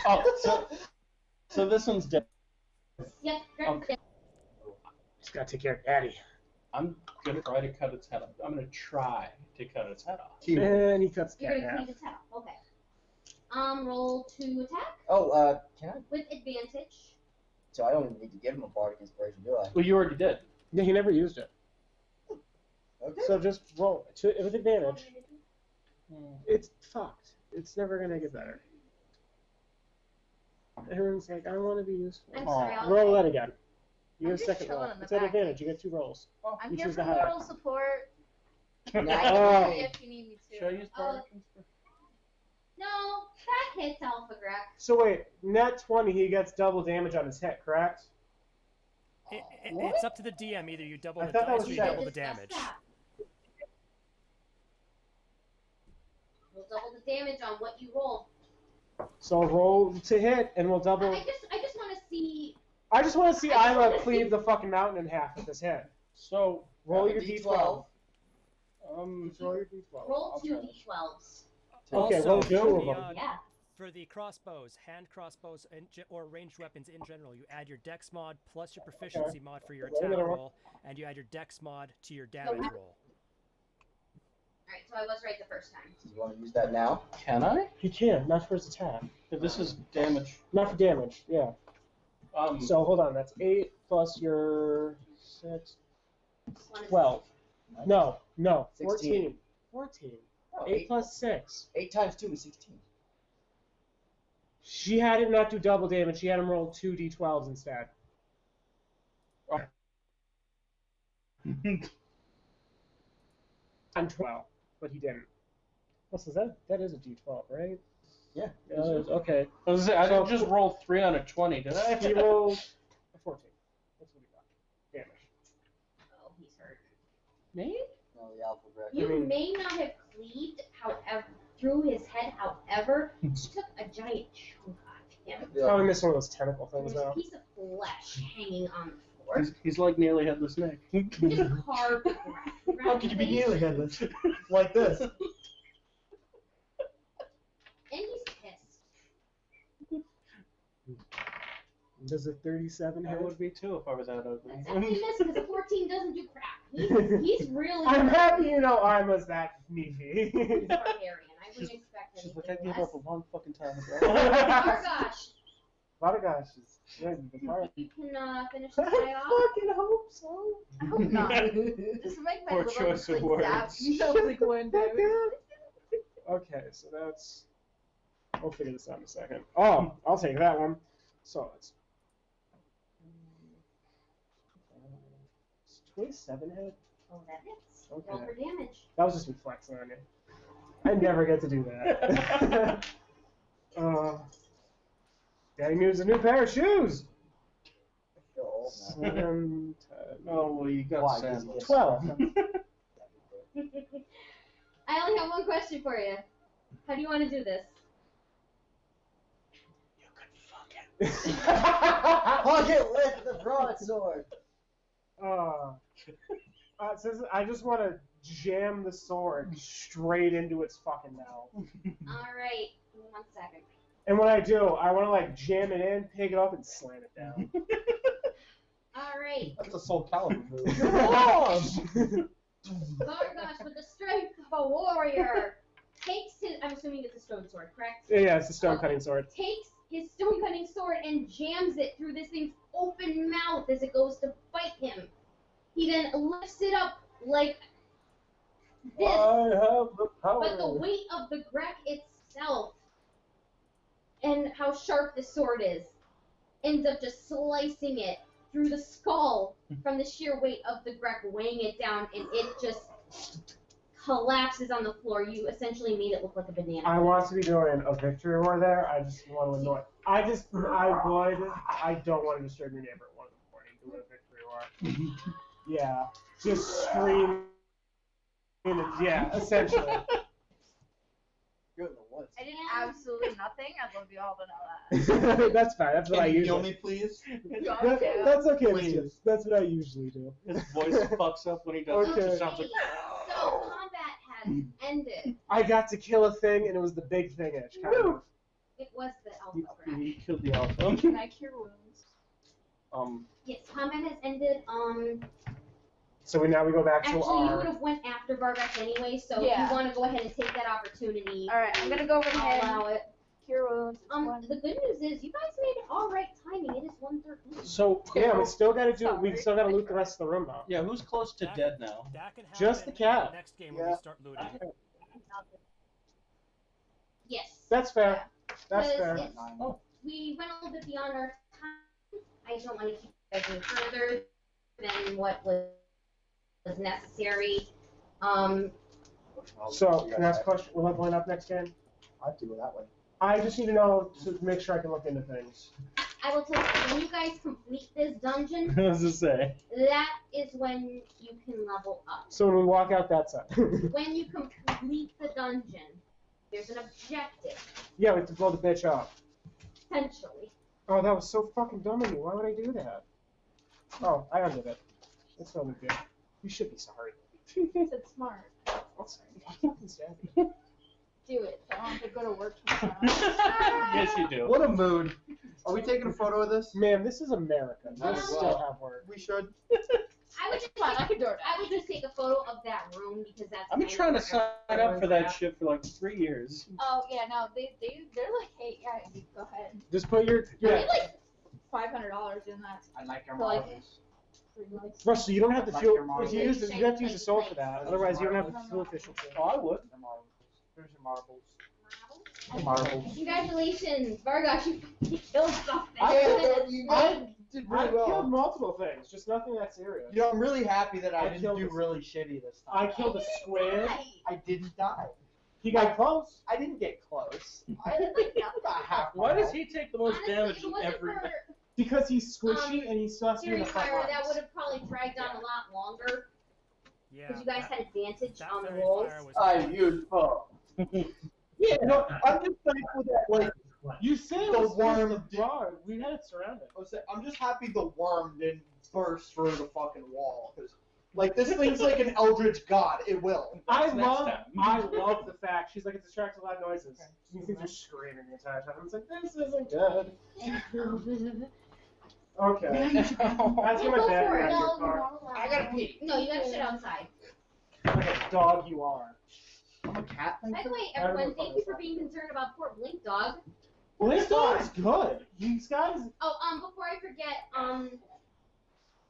Oh, so this one's dead. Yep, Okay. Just gotta take care of Daddy. I'm gonna try to cut its head off. I'm gonna try to cut its head off. And he cuts You're Cat in gonna half. clean its head off. Okay. Roll to attack Oh, can I? with advantage. So I don't even need to give him a bardic inspiration, do I? Well, you already did. Yeah, he never used it. Okay. So just roll with advantage. It's fucked. It's never gonna get better. Everyone's like, I want to be useful. I'm sorry, I'll Roll say. that again. You I'm get a just second chilling roll. in the It's at back. advantage. You get 2 rolls. I'm You here choose for the higher. moral support. Oh. If you need me to. Should I use bardic inspiration? No, that hits Alpha Greg. So wait, net 20, he gets double damage on his hit, correct? It's up to the DM. Either you double I the thought that dice was or you set. double the Discuss damage. that. We'll double the damage on what you roll. So roll to hit, and we'll double. I just want to see. I just want to see I just Isla wanna cleave see- the fucking mountain in half with this hit. So, Roll Have a your D12. d12. um, Roll your d12. Roll I'll 2 try this. d12s. Okay, Also, roll for 2 of the, them. Yeah. For the crossbows, hand crossbows, or ranged weapons in general, you add your dex mod plus your proficiency mod for your Roll attack another one. roll, and you add your dex mod to your damage roll. Alright, so I was right the first time. Do you want to use that now? can I? He can, not for his attack. This is damage. Not for damage, yeah. So hold on, that's 8 plus your 6, Just wanna 12. No, 16. 14. 14. Oh, 8 plus 6. 8 times 2 is 16. She had it not do double damage, she had him roll 2 d12s instead. And 12, but he didn't. What's that? That is a d12, right? Yeah. Yeah, it is. Okay. I was gonna say, I So- didn't just roll 3 on a 20, did I? He rolled a 14. That's what he got. Damage. Oh, he's hurt. Me? No, the alpha Greg. You I mean- may not have cleaved, however, through his head, however, you took a giant chunk off him. Probably missed one of those tentacle There's things a now. piece of flesh hanging on the floor. He's like nearly headless Nick. Just carved around How could you be his nearly face, headless? Like this. and he's pissed. Does a 37 I hit? would be too if I was that ugly. That's how he missed because a 14 doesn't do crap. He's really I'm hurt. happy you know Ima's that sneaky. He's barbarian. I wouldn't expect She's anything like, I gave less. up a long fucking time ago. Oh gosh, A lot of guys just you can finish I this guy off. fucking hope so. I hope not. Just make my Poor little choice of like, zap. words. You know, like one damage. Okay, so that's. We'll figure this out in a second. Oh, I'll take that one. So it's 27 hit. Oh, that hits. Okay. Roll for damage. That was just me flexing on you. I never get to do that. Daddy needs a new pair of shoes. You're old now. 7, 10, Oh, well, you got Why? sandals. 12. I only have one question for you. How do you want to do this? Pocket with the broadsword. It says I just want to jam the sword straight into its fucking mouth. All right, give me 1 second. And when I do, I want to like jam it in, pick it up, and slam it down. All right, That's a Soul Calibur move. Vargosh, with the strength of a warrior, takes his. I'm assuming it's a stone sword, correct? Yeah, it's a stone cutting sword. Takes his stone cutting sword and jams it through this thing's open mouth as it goes to bite him. He then lifts it up like this, I have the power. but the weight of the Grek itself and how sharp the sword is ends up just slicing it through the skull from the sheer weight of the Grek weighing it down, and it just collapses on the floor. You essentially made it look like a banana. I want to be doing a victory war there. I just want to annoy. I don't want to disturb your neighbor at 1 in the morning. who would have picked where you are. Yeah, just scream. Yeah, essentially. You're in the woods. I did absolutely nothing. I'd love you all to know that. That's fine. That's what I Can you usually. heal me, please? That's okay, Please. Jim. That's what I usually do. His voice fucks up when he does it. It just sounds like. So combat has ended. I got to kill a thing, and it was the big thing-ish. Kind of. It was the alpha graph. He killed the alpha. Can I cure wounds? Yes, combat has ended. So now we go back to Actually, you our. would have went after Vargas anyway, so Yeah. if you want to go ahead and take that opportunity, All right, I'm gonna go over I'll ahead. allow it. Cure wounds. The good news is you guys made it all right timing. It is 1:13. So Yeah, we still got to do. Sorry. We still got to loot the rest of the room though. yeah, who's close to dead now? That can happen Just the cat. Next game when we start looting. Yes. That's fair. That's Because fair. it's- we went a little bit beyond our time. I don't want to keep you guys any further than what was necessary. So, can I ask a question? Will I line up next game? I'd do it that way. I just need to know to make sure I can look into things. I will tell you, when you guys complete this dungeon, What does it say? that is when you can level up. So when we walk out that side. When you complete the dungeon, there's an objective, Yeah, we have to blow the bitch up. potentially. Oh, that was so fucking dumb of me. Why would I do that? Oh, I undid it. It's no big deal. You should be sorry. It's smart. I'll say. I fucking said it. Do it. I don't have to go to work tomorrow. Yes, you do. What a mood. Are we taking a photo of this? Man, this is America. They Well, still have work. We should. I would just Fine, I can do it. I would just take a photo of that room because that's. I've been kind trying to of sign where up for that everyone's shit for like 3 years. Oh yeah, no, they're like, hey, yeah, you go ahead. Just put your. I Yeah. made like $500 in that. I like your For, like, marbles. 3 months. Russell, you don't have to Like feel. your marbles. If you use, you have to use the soul for that. Otherwise, you don't have the full official. Oh, I would. Your marbles. There's your marbles. Marbles. Congratulations, Vargas, you killed something. I did I really killed well. multiple things, just nothing that serious. You know, I'm really happy that I I didn't killed do this- really shitty this I time. killed a squid. I didn't die. He got close. I didn't get close. I got half. Why does he take the most Honestly, damage if it wasn't every? for Because he's squishy and he still has to be in Fury the front Fire, that lines. would have probably dragged on a lot longer Yeah. because you guys had advantage that on the Fairy rolls. Fire was I used fuck. Yeah, no, I'm just thankful that like You say it The was worm just the bar. We had it surrounded. I'm just happy the worm didn't burst through the fucking wall because like this thing's like an eldritch god. It will. I Next love time. the fact she's like it distracts a lot of noises. These things are screaming the entire time. It's like this isn't good. Okay. That's Go my for bad. it. Your No, car. I gotta pee. No, you gotta sit outside. Like a dog you are. I'm a cat. By the way, everyone, thank you for being concerned about poor Blink Dog. Well, this dog is good. He's got his. Oh, before I forget,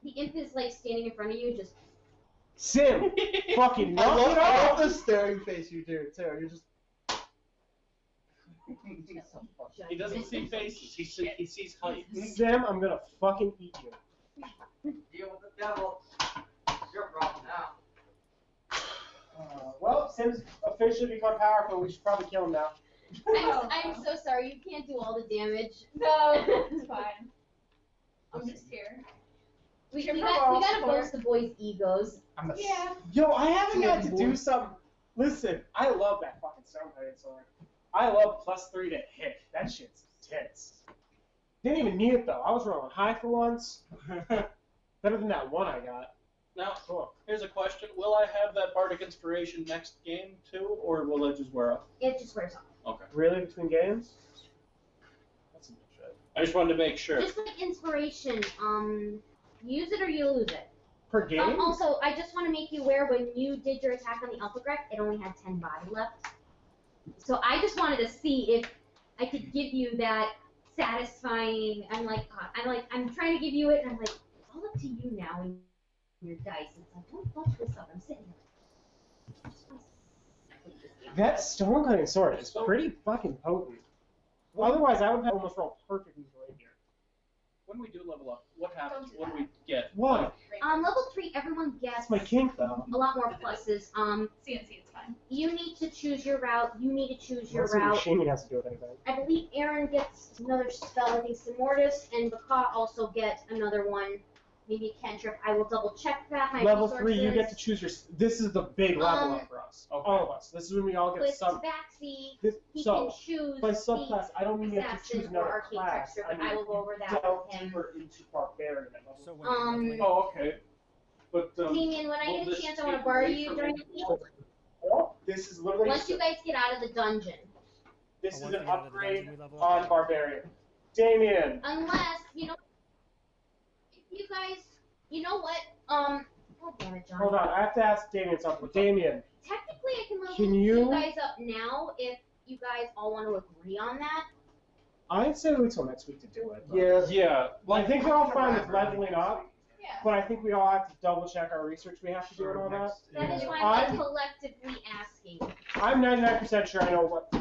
the imp is like standing in front of you, just. Sim, fucking knock I it love off. the staring face you do too. You're just. He doesn't see faces. He sees height. Sim, I'm gonna fucking eat you. Deal with the devil. Your problem now. Well, Sim's officially become powerful. We should probably kill him now. I'm so sorry, you can't do all the damage. No, it's fine. I'm just here. We Cheer for gotta moral support. boost the boys' egos. I'm a Yeah. Yo, I haven't got to do something. Listen, I love that fucking Stoneblade sword. I love +3 to hit. That shit's tits. Didn't even need it though. I was rolling high for once. Better than that one I got. Now, Cool. here's a question: will I have that bardic inspiration next game too, or will it just wear off? It just wears off. Okay. Really, between games? That's some good shit. I just wanted to make sure. Just like inspiration, use it or you lose it. Per game? Also, I just want to make you aware when you did your attack on the Alpha Grec, it only had 10 body left. So I just wanted to see if I could give you that satisfying. I'm trying to give you it, and I'm like, it's all up to you now and your dice. It's like, don't fuck this up. I'm sitting here. That Stoneblade sword is pretty fucking potent. Otherwise, I would have almost rolled perfectly right here. When we do level up, what happens? What do we get? What? Level 3, everyone gets That's my kink though. a lot more pluses. CNC, it's fine. You need to choose your route. You need to choose your What's the route. machine has to do with anything? I believe Aaron gets another spell, I think Simortis, and Baka also get another one. maybe a cantrip. I will double check that. My Level resources. 3, you get to choose your. This is the big level up for us, all of us. This is when we all get With sub. Tabaxi, This, he so can choose by subclass, I don't mean you have to assassin choose or another arcane class. trickster, I but mean, I will go over that delve with him. deeper into barbarian. So when you're leveling up, Oh, okay. But Damien, when I will get a this chance, I want take to borrow away you from during any- the week. This is literally. Once you guys get out of the dungeon. This is once an we get out of the upgrade dungeon, we level up. on barbarian. Damien. Unless, if you guys, you know what? God damn it, John. Hold on, I have to ask Damien something. Damien, Technically, I can level Can you you- guys up now if you guys all want to agree on that. I'd say wait till next week to do it. but- Yeah. Yeah. Well, I think we're all fine with leveling up, Yeah. but I think we all have to double check our research we have to do and all that. That is why I'm- I'm collectively asking. I'm 99% sure I know what.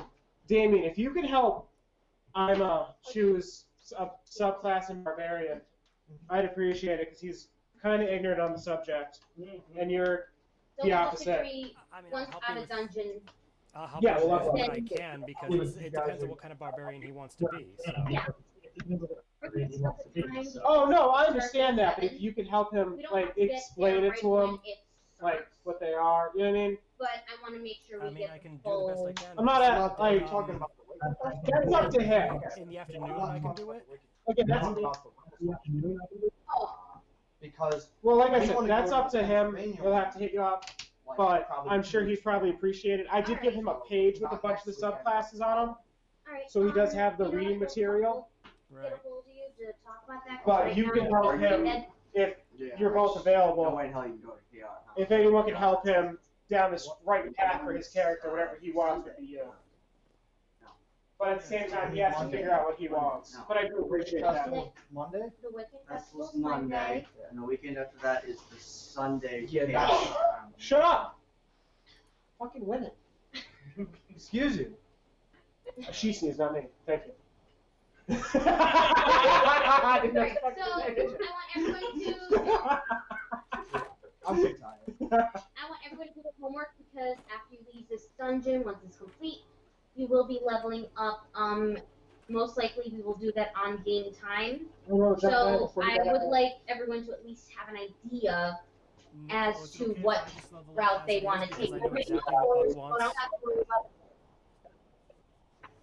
Damien, if you could help, choose a subclass in barbarian, I'd appreciate it because he's kind of ignorant on the subject, and you're Don't the just opposite. agree I mean, I'll once help out you of with, dungeon. I'll help Yeah, you we'll with level what I can because it depends on what kind of barbarian he wants to be. So. Yeah. Oh no, I understand that, but if you could help him We don't like have to get explain there it right to when him, it like starts. what they are, you know what I mean? But I want to make sure we I mean, get I can the do the full. best I can. I'm not It's at not like I'm talking about that's up to him. In the afternoon, I can do it. Okay, the that's because well, like I We said, wanna that's go up to him. Pennsylvania. He'll have to hit you up, like, but probably I'm sure 2 he'd weeks probably from appreciate it. I did give him a page with a bunch of the subclasses on them, All right, so he does have the you know reading what, we'll material. Right. Get a hold of you to talk about that. 'cause But right you now can I'm help working him at- if Yeah. you're both No available. way in hell you can go to KR. huh? If anyone can help him down this right path for his character, whatever he wants would be you. But at the same time, he has to figure out what he wants. But I do appreciate that. Festival Monday? The Wiccan Festival's Festival's Monday, and the weekend after that is the Sunday. Yeah, KR. that's- Shut up! Fucking win it. Excuse you. She sneezed, not me. Thank you. I didn't know Alright, so fucking I want everyone to I'm so tired. I want everyone to do their homework because after you leave this dungeon, once it's complete, you will be leveling up. Most likely we will do that on game time. So I would like everyone to at least have an idea as Oh, it's to okay if what I just level up route as they it want is to because take. I know exactly what Buck wants.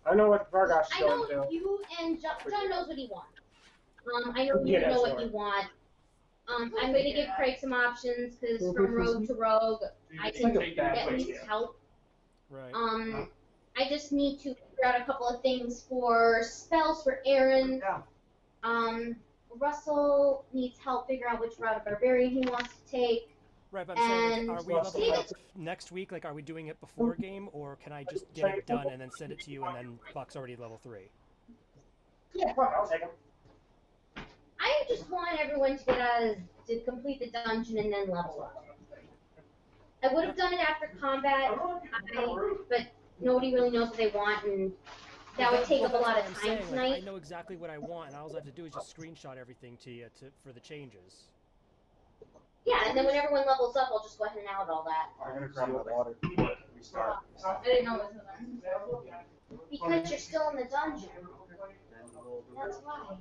I know what Vargosh is I going know to do. you and John knows what he wants. I know you Yeah, know what sure. you want. I'm going to give Craig some options because from rogue to rogue, I It's like can a bad at way least to- help. Right. I just need to figure out a couple of things for spells for Aaron. Yeah. Russell needs help figure out which route of barbarian he wants to take. Right, but I'm saying, like, And are we leveling up next week? Like, are we doing it before game, or can I just get it done and then send it to you, and then Buck's already level 3? Yeah, fuck, I'll take him. I just want everyone to get to complete the dungeon and then level up. I would have done it after combat, but nobody really knows what they want, and that would take up a lot of I'm time saying, like, tonight. I know exactly what I want, and all I have to do is just screenshot everything to you for the changes. Yeah, and then when everyone levels up, I'll just go ahead and out all that. I'm gonna grab my water. Restart. I didn't know it was there. Because you're still in the dungeon. Then we'll do That's it. why.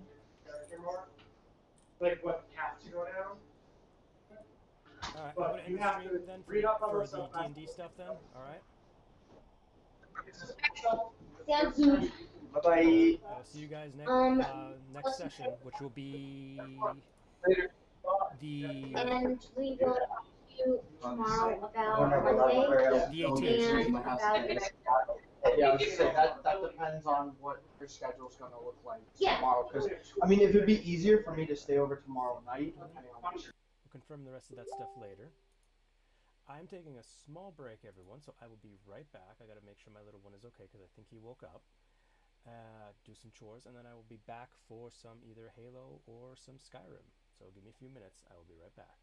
Like what has to go down? Alright, But I'm gonna you end the have stream to then read up on for those the stuff. D&D stuff then, alright? Sounds good. Bye bye. I'll see you guys next, Um, next session, which will be the And we will talk to you tomorrow about Whenever Monday. The 18th, And right? about Yeah, I was gonna say that depends on what your schedule's gonna look like Yeah. tomorrow. Because I mean, if it'd be easier for me to stay over tomorrow night, depending on what We'll confirm the rest of that stuff later. I'm taking a small break, everyone, so I will be right back. I gotta make sure my little one is okay because I think he woke up. Do some chores, and then I will be back for some either Halo or some Skyrim. So give me a few minutes. I will be right back.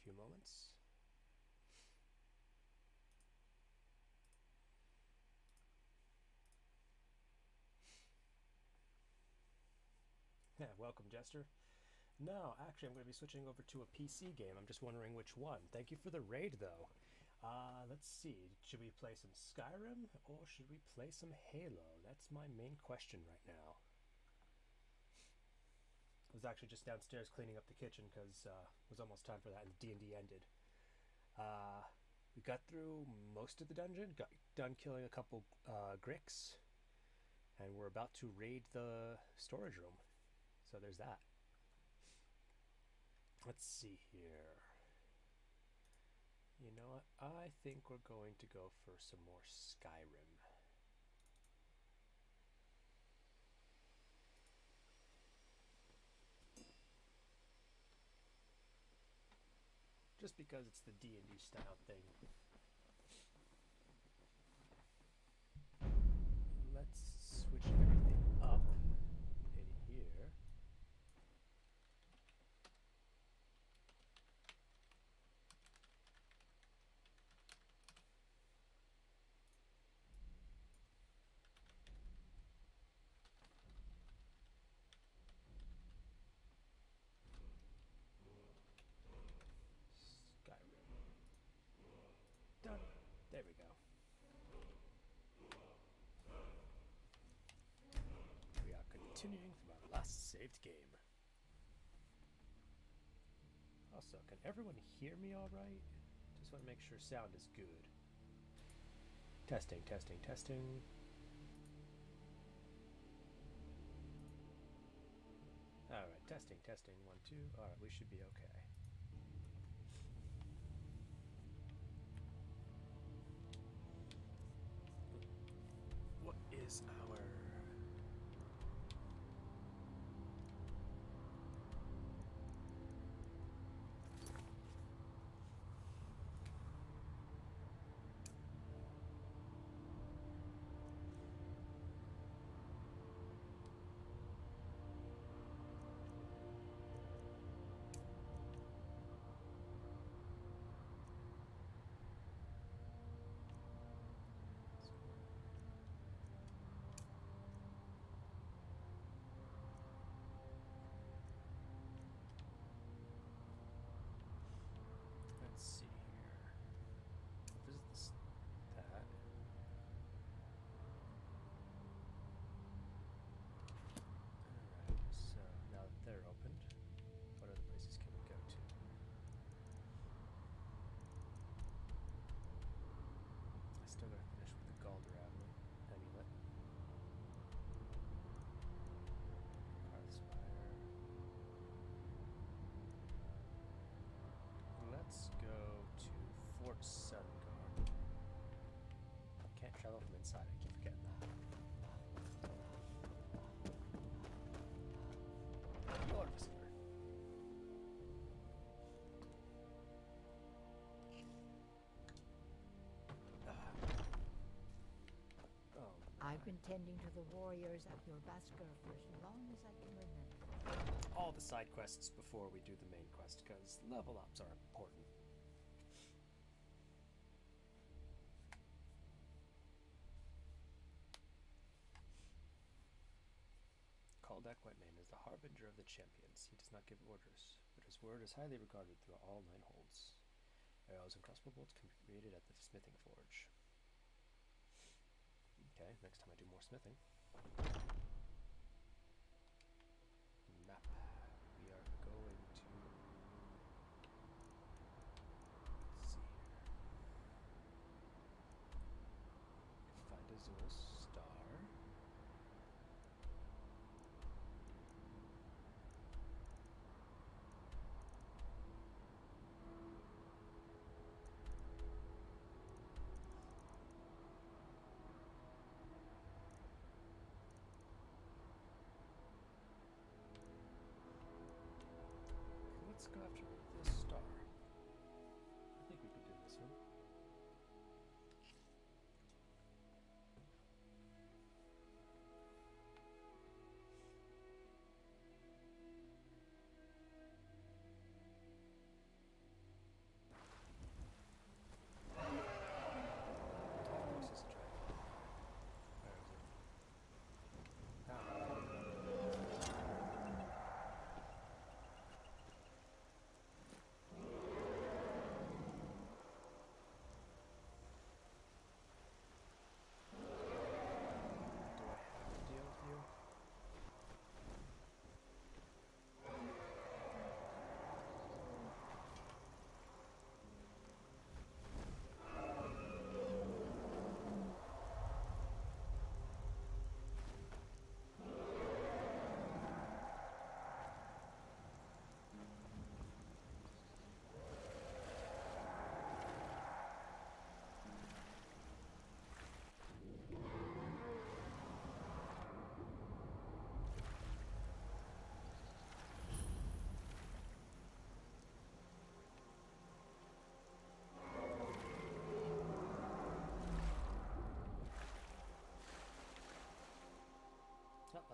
few moments. Yeah, welcome, Jester. No, actually, I'm going to be switching over to a PC game. I'm just wondering which one. Thank you for the raid, though. Let's see. Should we play some Skyrim, or should we play some Halo? That's my main question right now. I was actually just downstairs cleaning up the kitchen because it was almost time for that, and D&D ended. We got through most of the dungeon, got done killing a couple Gricks, and we're about to raid the storage room. So there's that. Let's see here. You know what? I think we're going to go for some more Skyrim. Just because it's the D&D style thing. Let's switch everything up in here. Skyrim. Done. There we go. We are continuing from our last saved game. Also, can everyone hear me all right? Just want to make sure sound is good. Testing, testing, testing. Alright, testing, testing, 1, 2. Alright, we should be okay. What is our... Let's see here. Visit this, that. Alright, so now that they're opened, what other places can we go to? I still gotta finish with the Galder amulet. Hearthspire. Let's go to Fort Sunguard. Can't travel from inside, I keep forgetting that. Lord visitor. Oh, I've been tending to the warriors at your Basker for as long as I can remember. all the side quests before we do the main quest, because level ups are important. Kaldek Whitemane is the harbinger of the champions. He does not give orders, but his word is highly regarded through all nine holds. Arrows and crossbow bolts can be created at the smithing forge. Okay, next time I do more smithing. Map. We are going to... Let's see here. Find Azul Star.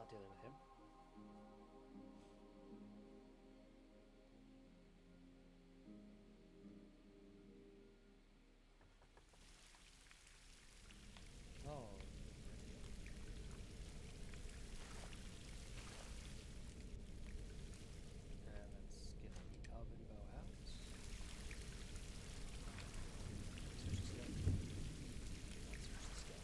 not dealing with him. Oh. And let's get the oven bow out. Switch the skill. Let's switch the skill.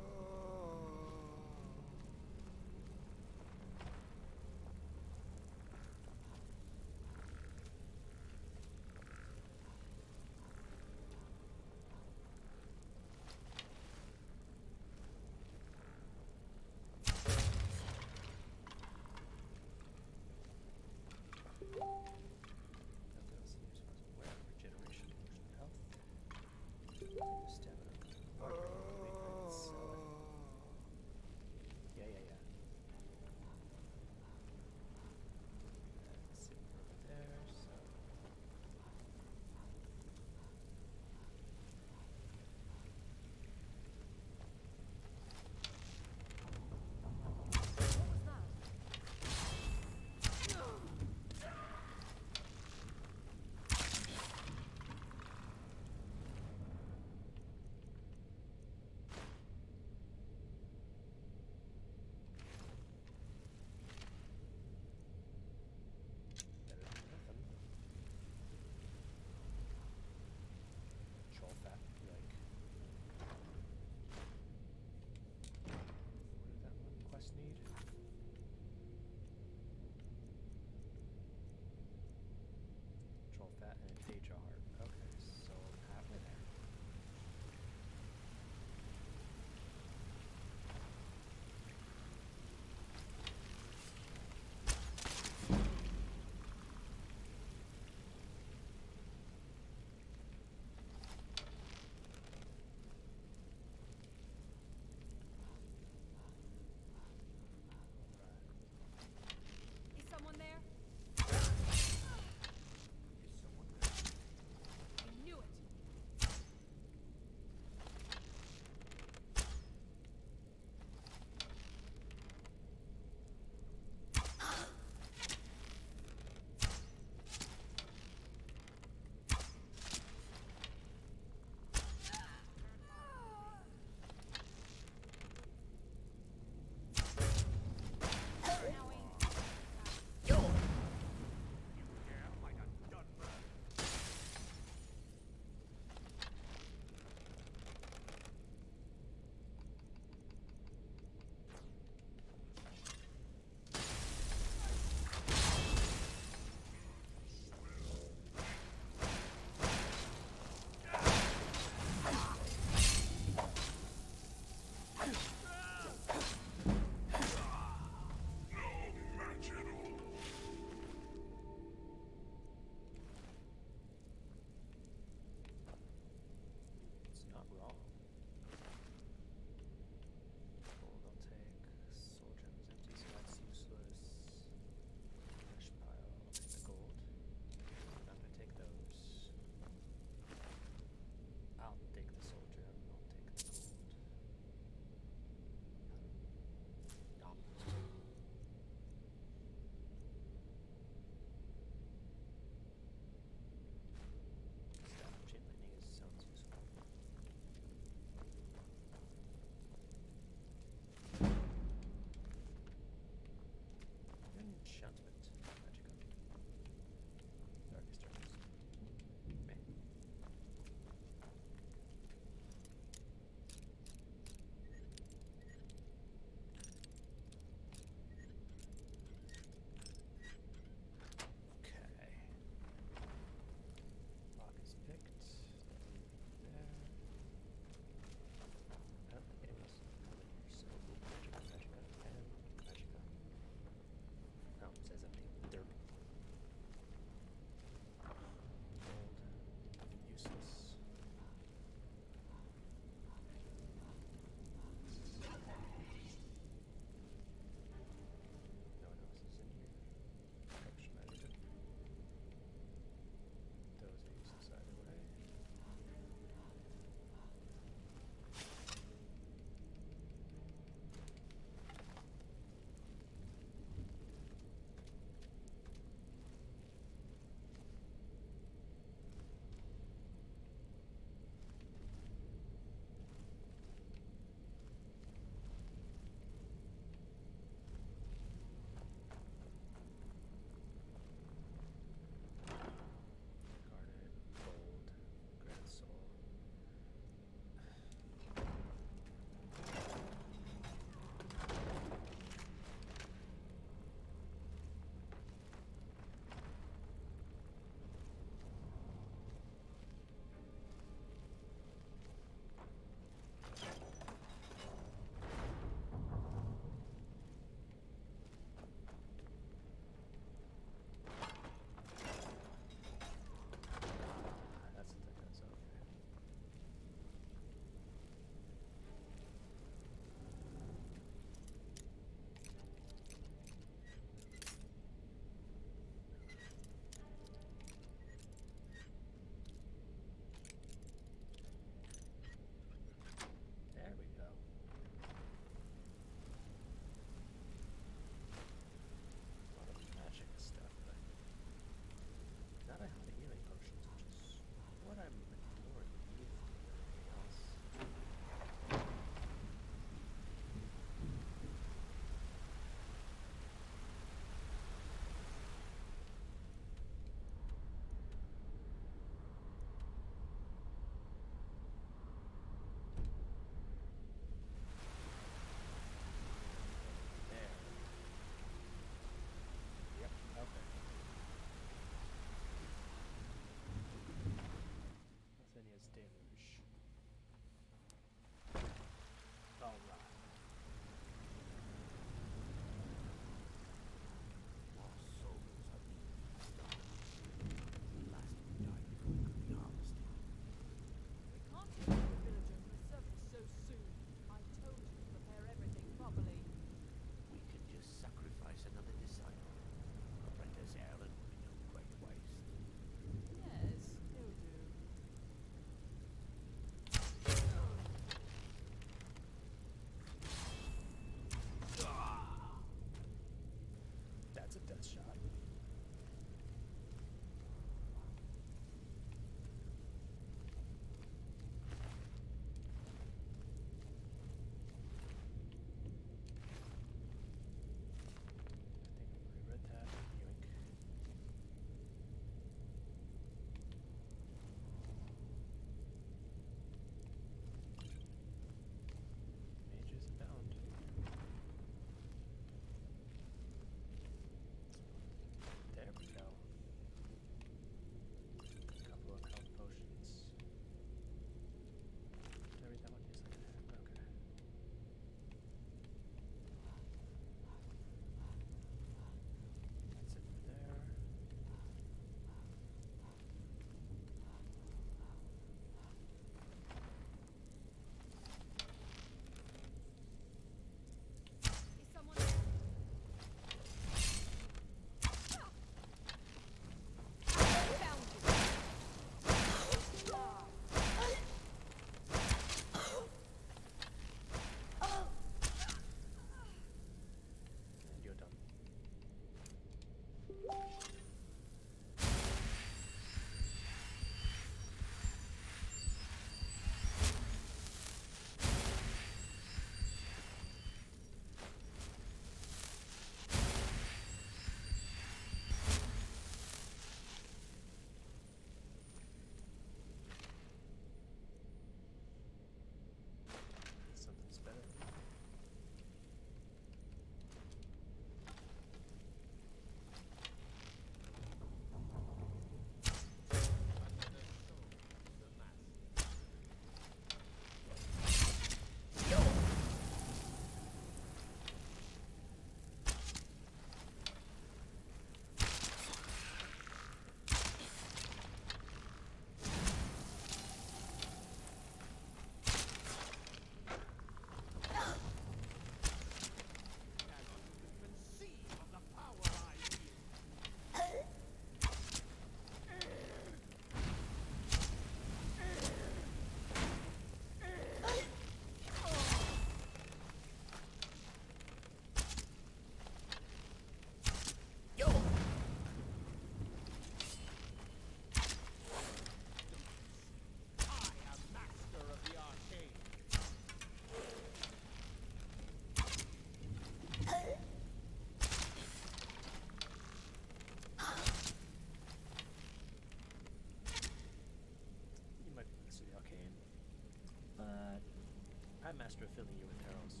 Prime Master of filling you with arrows.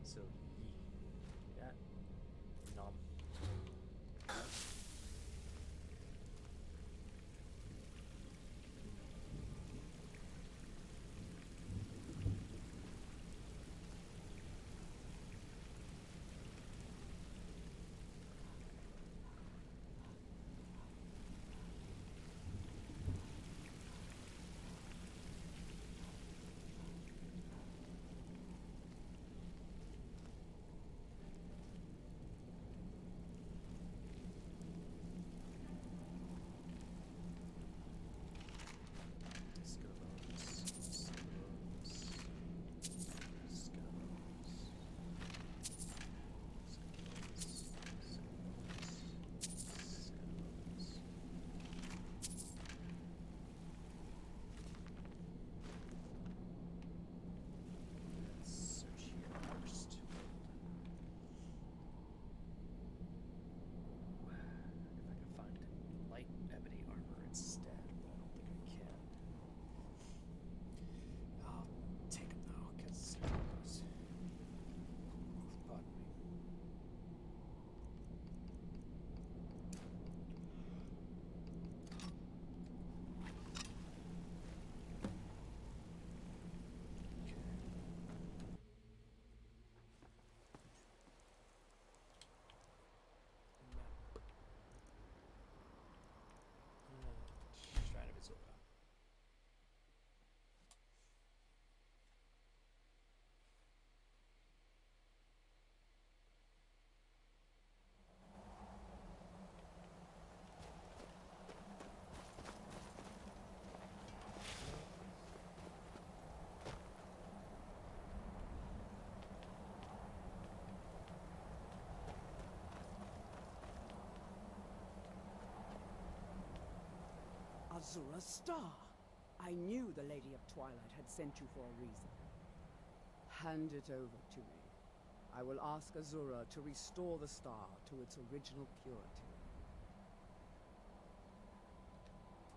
So, yeah. Nom. Shrine of Azura. Azura's star! I knew the Lady of Twilight had sent you for a reason. Hand it over to me. I will ask Azura to restore the star to its original purity.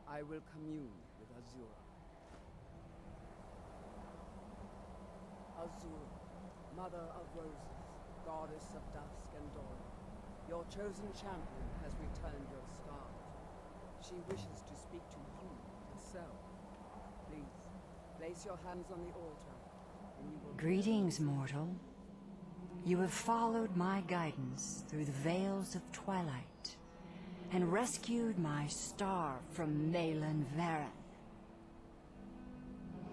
I will commune with Azura. Azura, Mother of Roses, Goddess of Dusk and Dawn, your chosen champion has returned your star. She wishes to speak to you herself. Please, place your hands on the altar, and you will... Greetings, mortal. You have followed my guidance through the veils of twilight, and rescued my star from Malin Varen.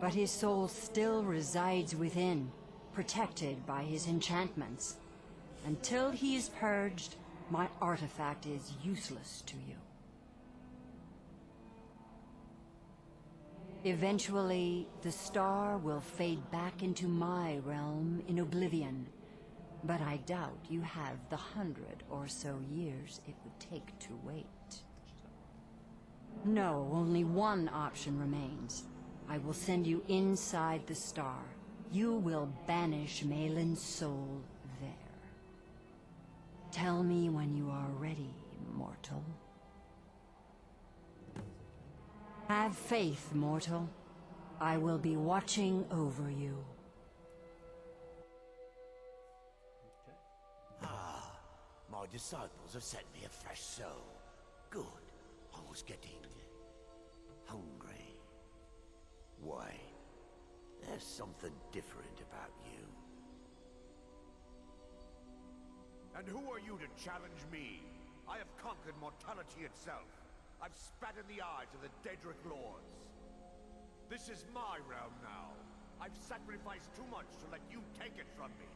But his soul still resides within, protected by his enchantments. Until he is purged, my artifact is useless to you. Eventually, the star will fade back into my realm in oblivion, but I doubt you have the 100 or so years it would take to wait. No, only one option remains. I will send you inside the star. You will banish Malin's soul there. Tell me when you are ready, mortal. Have faith, mortal. I will be watching over you. Ah, my disciples have sent me a fresh soul. Good. I was getting hungry. Why? There's something different about you. And who are you to challenge me? I have conquered mortality itself. I've spat in the eyes of the Daedric Lords. This is my realm now. I've sacrificed too much to let you take it from me.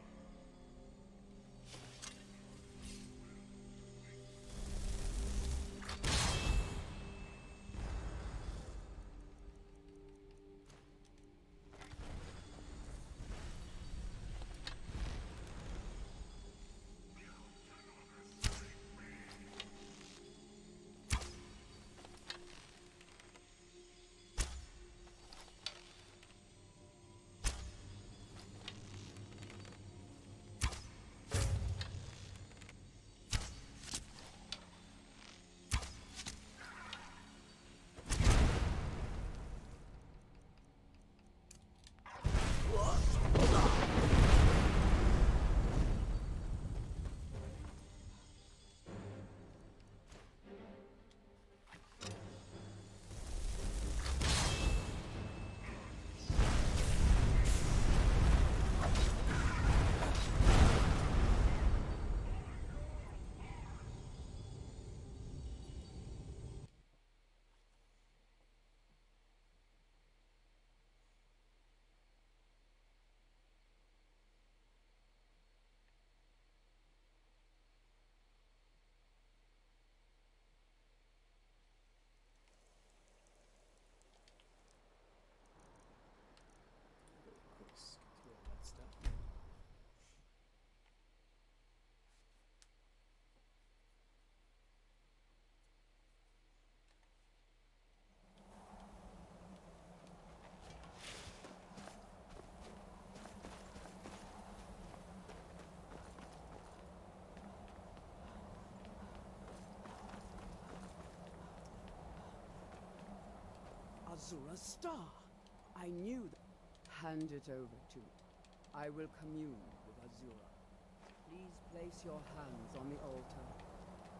Azura's star! I knew that. Hand it over to me. I will commune with Azura. Please place your hands on the altar.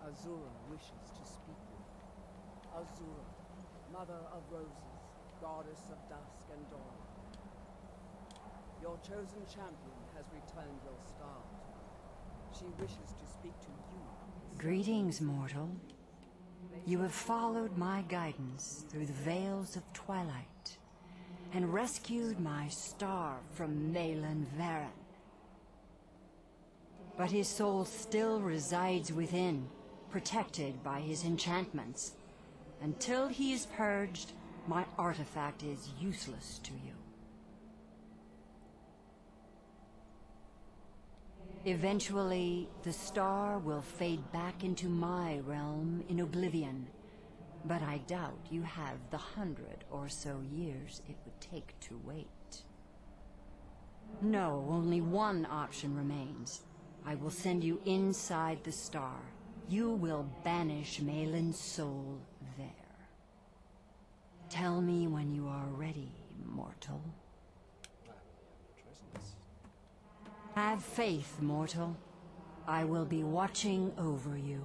Azura wishes to speak with you. Azura, Mother of Roses, Goddess of Dusk and Dawn. Your chosen champion has returned your star to you. She wishes to speak to you. Greetings, mortal. You have followed my guidance through the veils of twilight and rescued my star from Malin Varen. But his soul still resides within, protected by his enchantments. Until he is purged, my artifact is useless to you. Eventually, the star will fade back into my realm in oblivion, but I doubt you have the 100 or so years it would take to wait. No, only one option remains. I will send you inside the star. You will banish Malin's soul there. Tell me when you are ready, mortal. Have faith, mortal. I will be watching over you.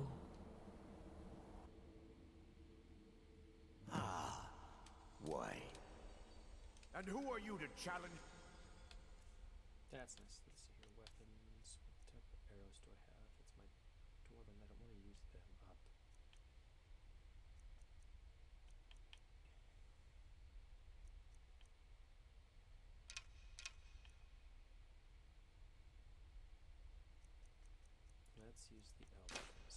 Ah, why? And who are you to challenge? That's nice. Let's see here. Weapons. What type of arrows do I have? It's my dwarven. I don't want to use them up. Let's use the elves.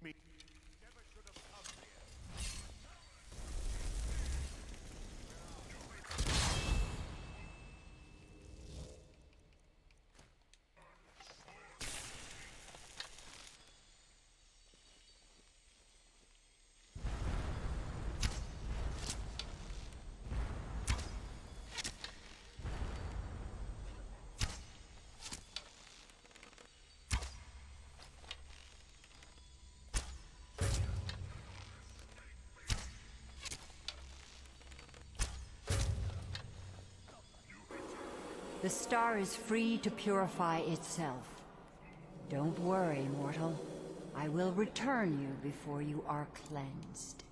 Me. Never should have come here. The star is free to purify itself. Don't worry, mortal. I will return you before you are cleansed.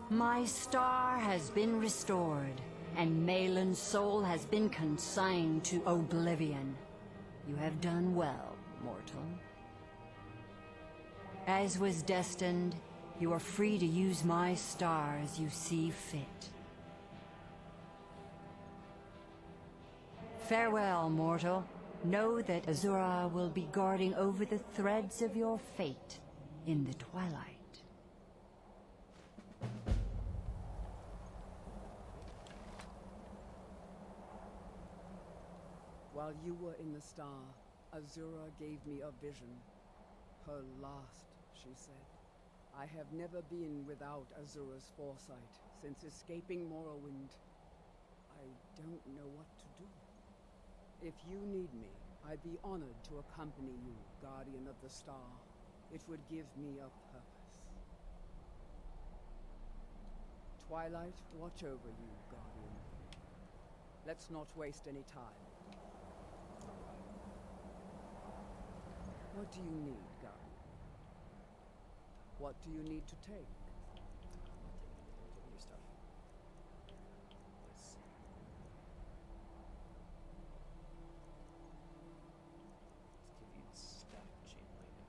My star has been restored, and Malin's soul has been consigned to oblivion. You have done well, mortal. As was destined, you are free to use my star as you see fit. Farewell, mortal. Know that Azura will be guarding over the threads of your fate in the twilight. While you were in the star, Azura gave me a vision. Her last, she said. I have never been without Azura's foresight since escaping Morrowind. I don't know what to do. If you need me, I'd be honored to accompany you, Guardian of the Star. It would give me a purpose. Twilight, watch over you, Guardian. Let's not waste any time. What do you need, Guardian? What do you need to take? New stuff. Let's see. Let's give you staff chain lightning.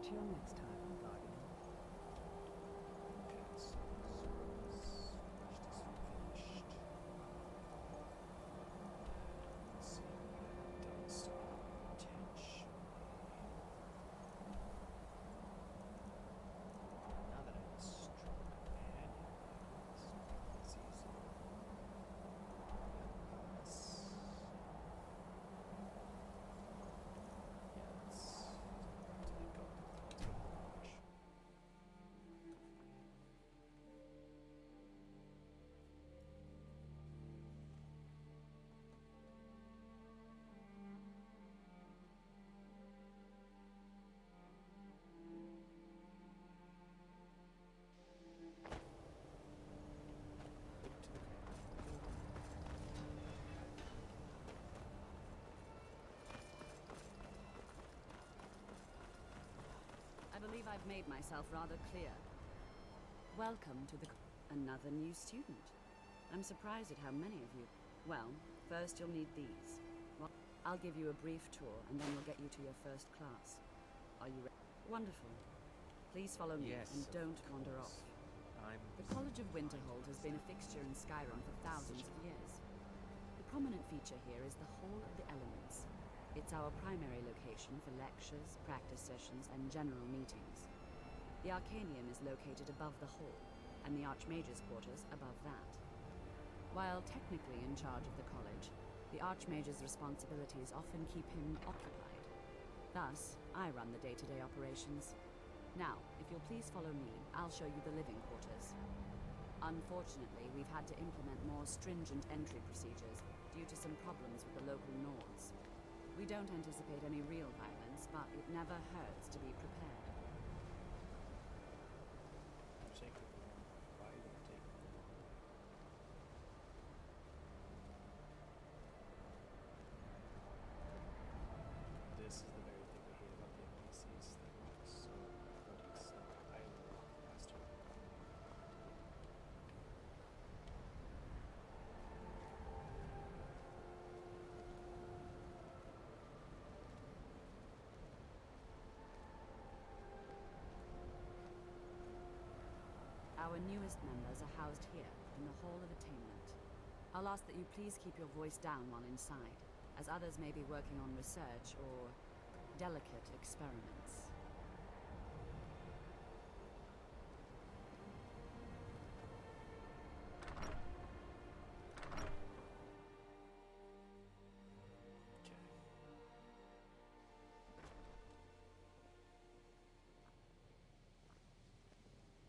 Until next time, Guardian. Now that I've struck my hand in this easy. I believe I've made myself rather clear. Welcome to another new student. I'm surprised at how many of you. Well, first you'll need these. Well, I'll give you a brief tour and then we'll get you to your first class. Are you ready? Wonderful. Please follow me and don't wander off. The College of Winterhold has been a fixture in Skyrim for thousands of years. The prominent feature here is the Hall of the Elements. It's our primary location for lectures, practice sessions, and general meetings. The Arcanium is located above the hall, and the Archmage's quarters above that. While technically in charge of the college, the Archmage's responsibilities often keep him occupied. Thus, I run the day-to-day operations. Now, if you'll please follow me, I'll show you the living quarters. Unfortunately, we've had to implement more stringent entry procedures due to some problems with the local Nords. We don't anticipate any real violence, but it never hurts to be prepared. This is the very thing I hate about the NPCs. They're so complex. I love faster. Our newest members are housed here, in the Hall of Attainment. I'll ask that you please keep your voice down while inside, as others may be working on research or delicate experiments.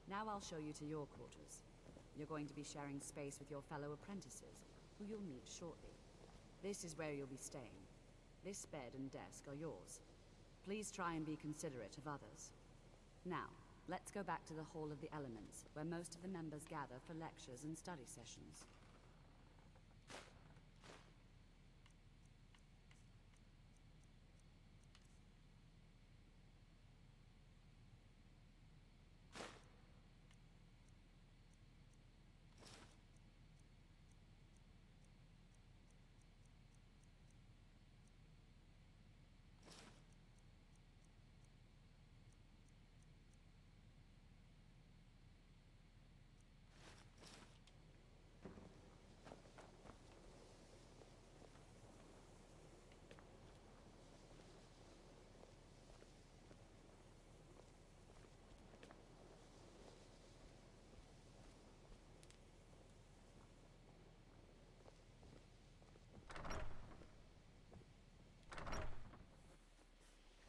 Now I'll show you to your quarters. You're going to be sharing space with your fellow apprentices, who you'll meet shortly. This is where you'll be staying. This bed and desk are yours. Please try and be considerate of others. Now, let's go back to the Hall of the Elements, where most of the members gather for lectures and study sessions.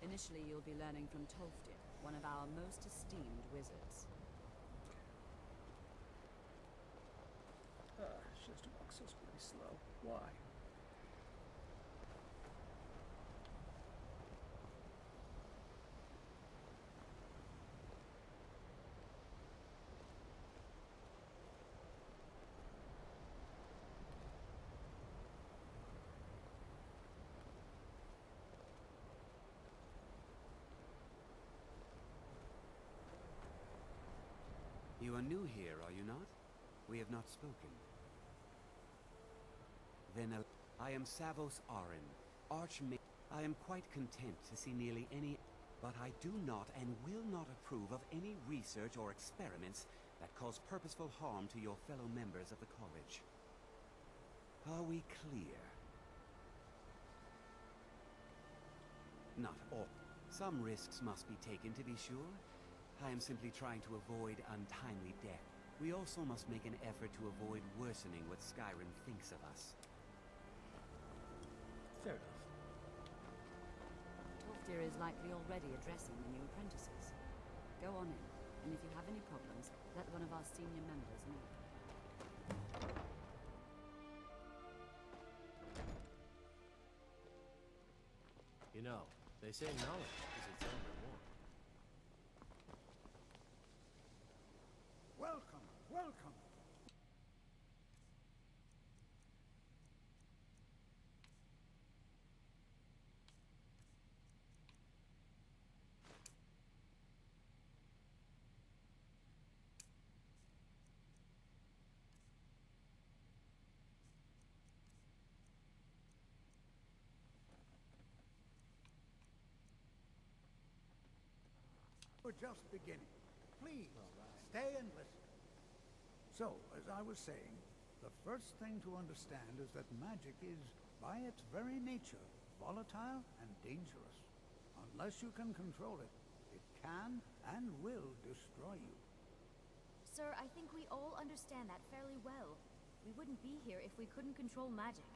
Initially, you'll be learning from Tolfdir, one of our most esteemed wizards. She has to walk so pretty slow. Why? You are new here, are you not? We have not spoken. Then I am Savos Arin, Archmage. I am quite content to see nearly any... But I do not and will not approve of any research or experiments that cause purposeful harm to your fellow members of the college. Are we clear? Not all. Some risks must be taken, to be sure. I am simply trying to avoid untimely death. We also must make an effort to avoid worsening what Skyrim thinks of us. Fair enough. Toftir is likely already addressing the new apprentices. Go on in, and if you have any problems, let one of our senior members know. You know, they say knowledge is its own reward. Welcome, welcome. We're just beginning. Please, stay and listen. So, as I was saying, the first thing to understand is that magic is, by its very nature, volatile and dangerous. Unless you can control it, it can and will destroy you. Sir, I think we all understand that fairly well. We wouldn't be here if we couldn't control magic.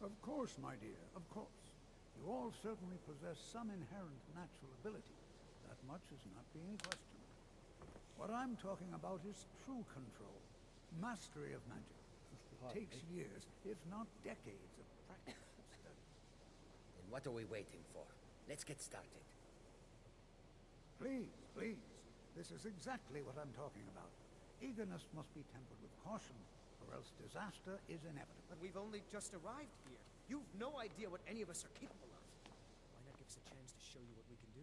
Of course, my dear, of course. You all certainly possess some inherent natural ability. That much is not being questioned. What I'm talking about is true control, mastery of magic. It takes years, if not decades, of practice and study. Then what are we waiting for? Let's get started. Please, please. This is exactly what I'm talking about. Eagerness must be tempered with caution, or else disaster is inevitable. But we've only just arrived here. You've no idea what any of us are capable of. Why not give us a chance to show you what we can do?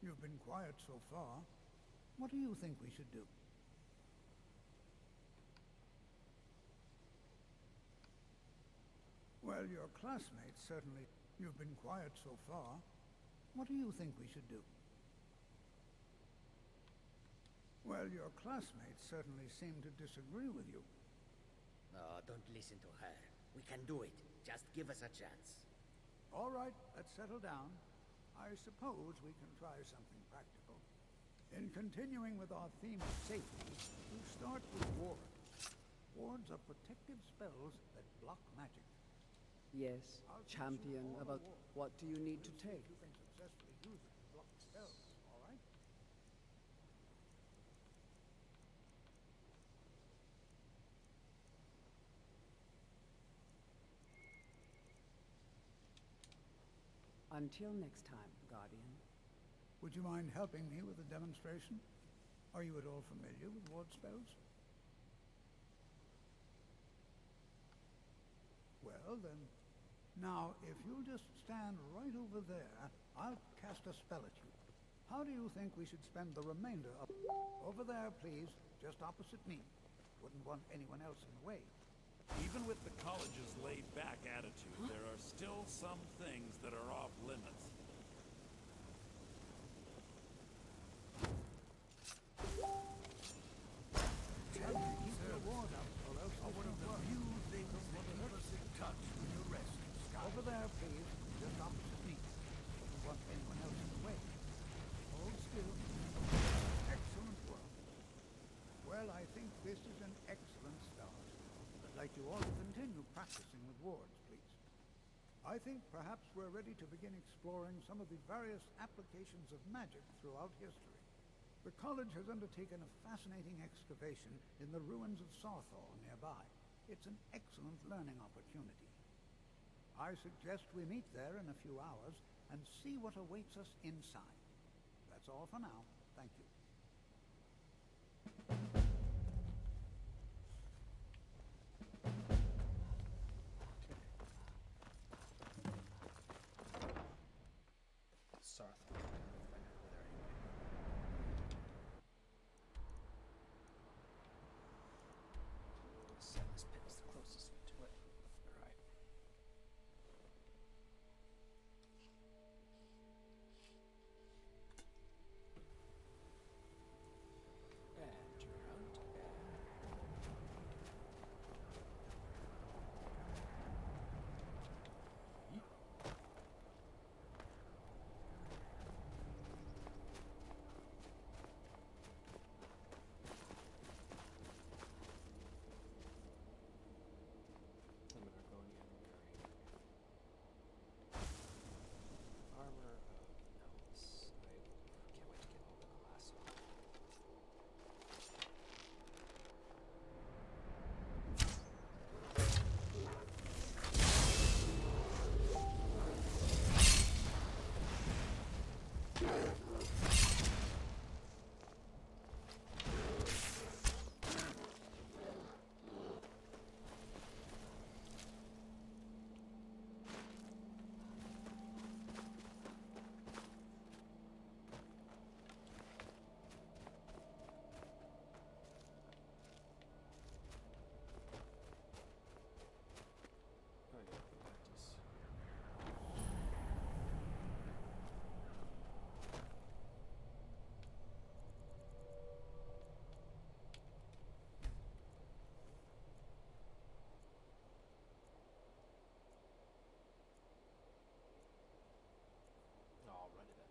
You've been quiet so far. What do you think we should do? Well, your classmates certainly... You've been quiet so far. What do you think we should do? Well, your classmates certainly seem to disagree with you. Oh, don't listen to her. We can do it. Just give us a chance. All right, let's settle down. I suppose we can try something practical. In continuing with our theme of safety, we start with wards. Wards are protective spells that block magic. Yes, champion, about what do you need to take? You can successfully use it to block spells, all right? Until next time, Guardian. Would you mind helping me with a demonstration? Are you at all familiar with ward spells? Well, then, now, if you'll just stand right over there, I'll cast a spell at you. How do you think we should spend the remainder of... Over there, please, just opposite me. Wouldn't want anyone else in the way. Even with the college's laid-back attitude, there are still some things that are off limits. Keep the ward up, or else one of the few things that keep us in touch with the rest. Over there, please, just opposite me. Wouldn't want anyone else in the way. Hold still. Excellent work. Well, I think this is an excellent start. I'd like you all to continue practicing with wards, please. I think perhaps we're ready to begin exploring some of the various applications of magic throughout history. The college has undertaken a fascinating excavation in the ruins of Sarthal nearby. It's an excellent learning opportunity. I suggest we meet there in a few hours and see what awaits us inside. That's all for now. Thank you. Sorry. Set this pin's the closest to it. Alright. Alrighty then.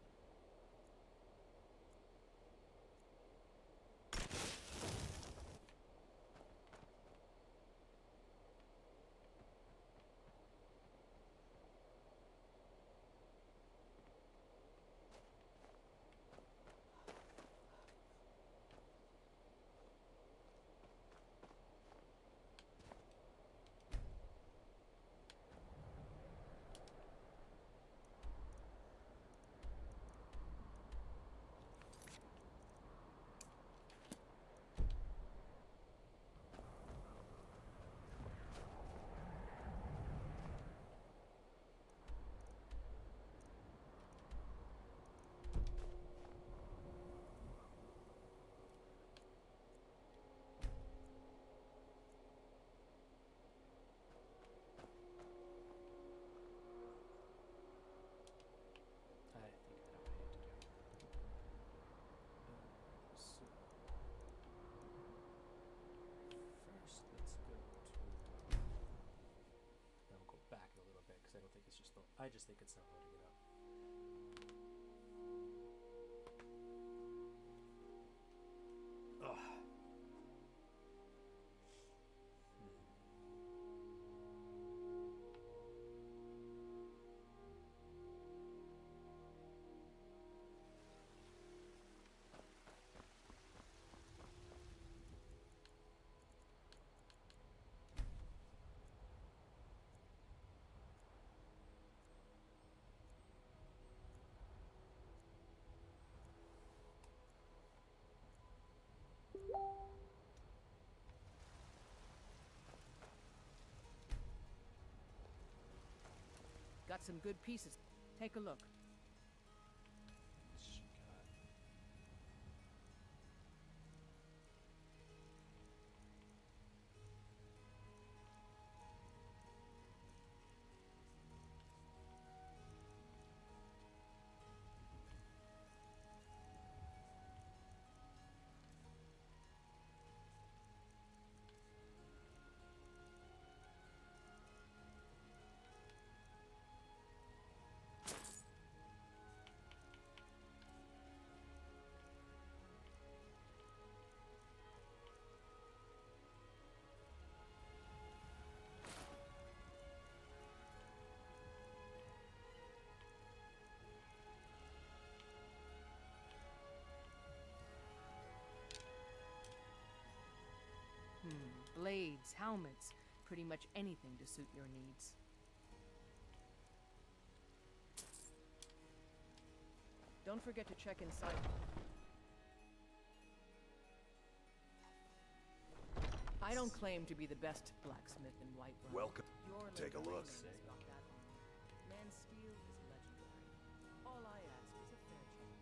I think I know what I need to do. So, first let's go to. Then we'll go back a little bit because I don't think it's just. I just think it's not loading it up. Ugh. Got some good pieces. Take a look. Blades, helmets, pretty much anything to suit your needs. Don't forget to check inside. I don't claim to be the best blacksmith in Whiterun. Welcome. Your Take a Lady look. Raven's got that on. Man's steel is legendary. All I ask is a fair chance.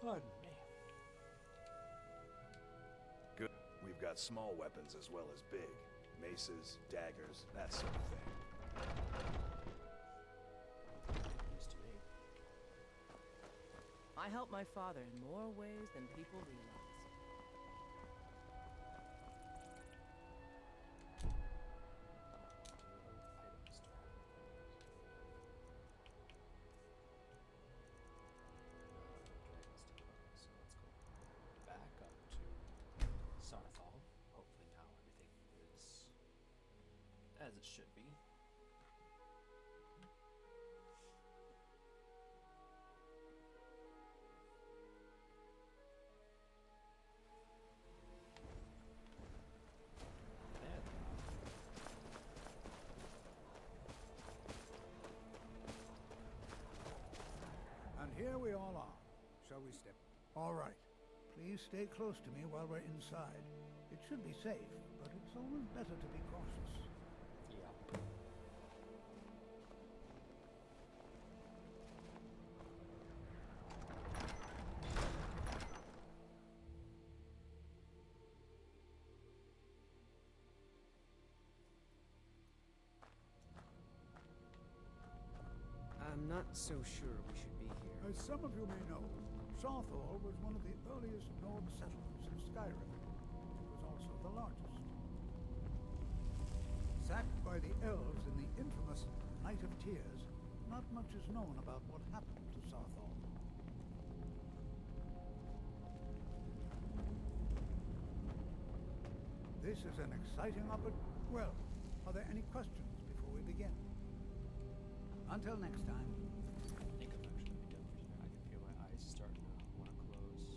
Pardon me. Good. We've got small weapons as well as big. Maces, daggers, that sort of thing. News to me. I help my father in more ways than people realize. Items to have. So let's go back up to Sarthal. Hopefully now everything is as as it should be. And here we all are. Shall we step? All right. Please stay close to me while we're inside. It should be safe, but it's always better to be cautious. Yeah. I'm not so sure we should be here. As some of you may know, Sawthall was one of the earliest Nord settlements in Skyrim. It was also the largest. Sacked by the elves in the infamous Night of Tears, not much is known about what happened to Sawthall. This is an exciting Well, are there any questions before we begin? Until next time. I think I'm actually done for tonight. I can feel my eyes starting to want to close.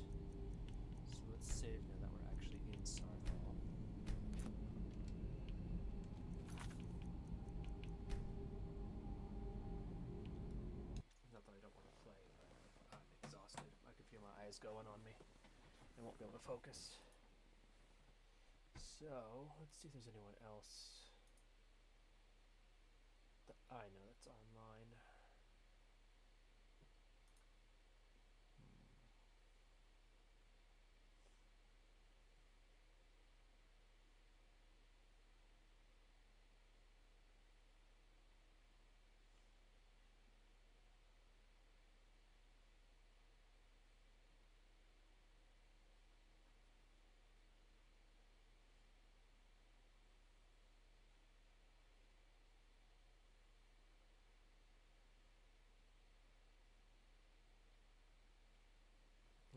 So let's save now that we're actually inside the hall. Not that I don't want to play, but I'm exhausted. I can feel my eyes going on me. I won't be able to focus. So, let's see if there's anyone else that I know that's online.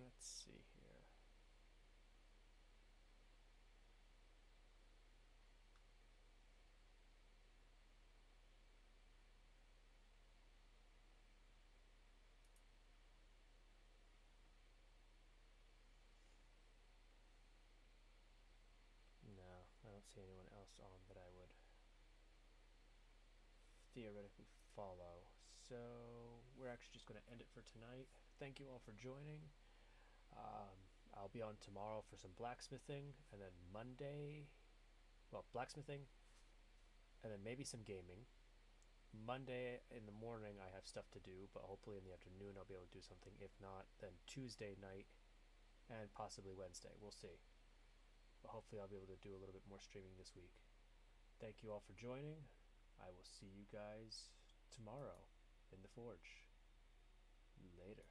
Let's see here. No, I don't see anyone else on that I would theoretically follow. So we're actually just going to end it for tonight. Thank you all for joining. I'll be on tomorrow for some blacksmithing, and then Monday, well, blacksmithing, and then maybe some gaming. Monday in the morning I have stuff to do, but hopefully in the afternoon I'll be able to do something. If not, then Tuesday night and possibly Wednesday. We'll see. But hopefully I'll be able to do a little bit more streaming this week. Thank you all for joining. I will see you guys tomorrow in the Forge. Later.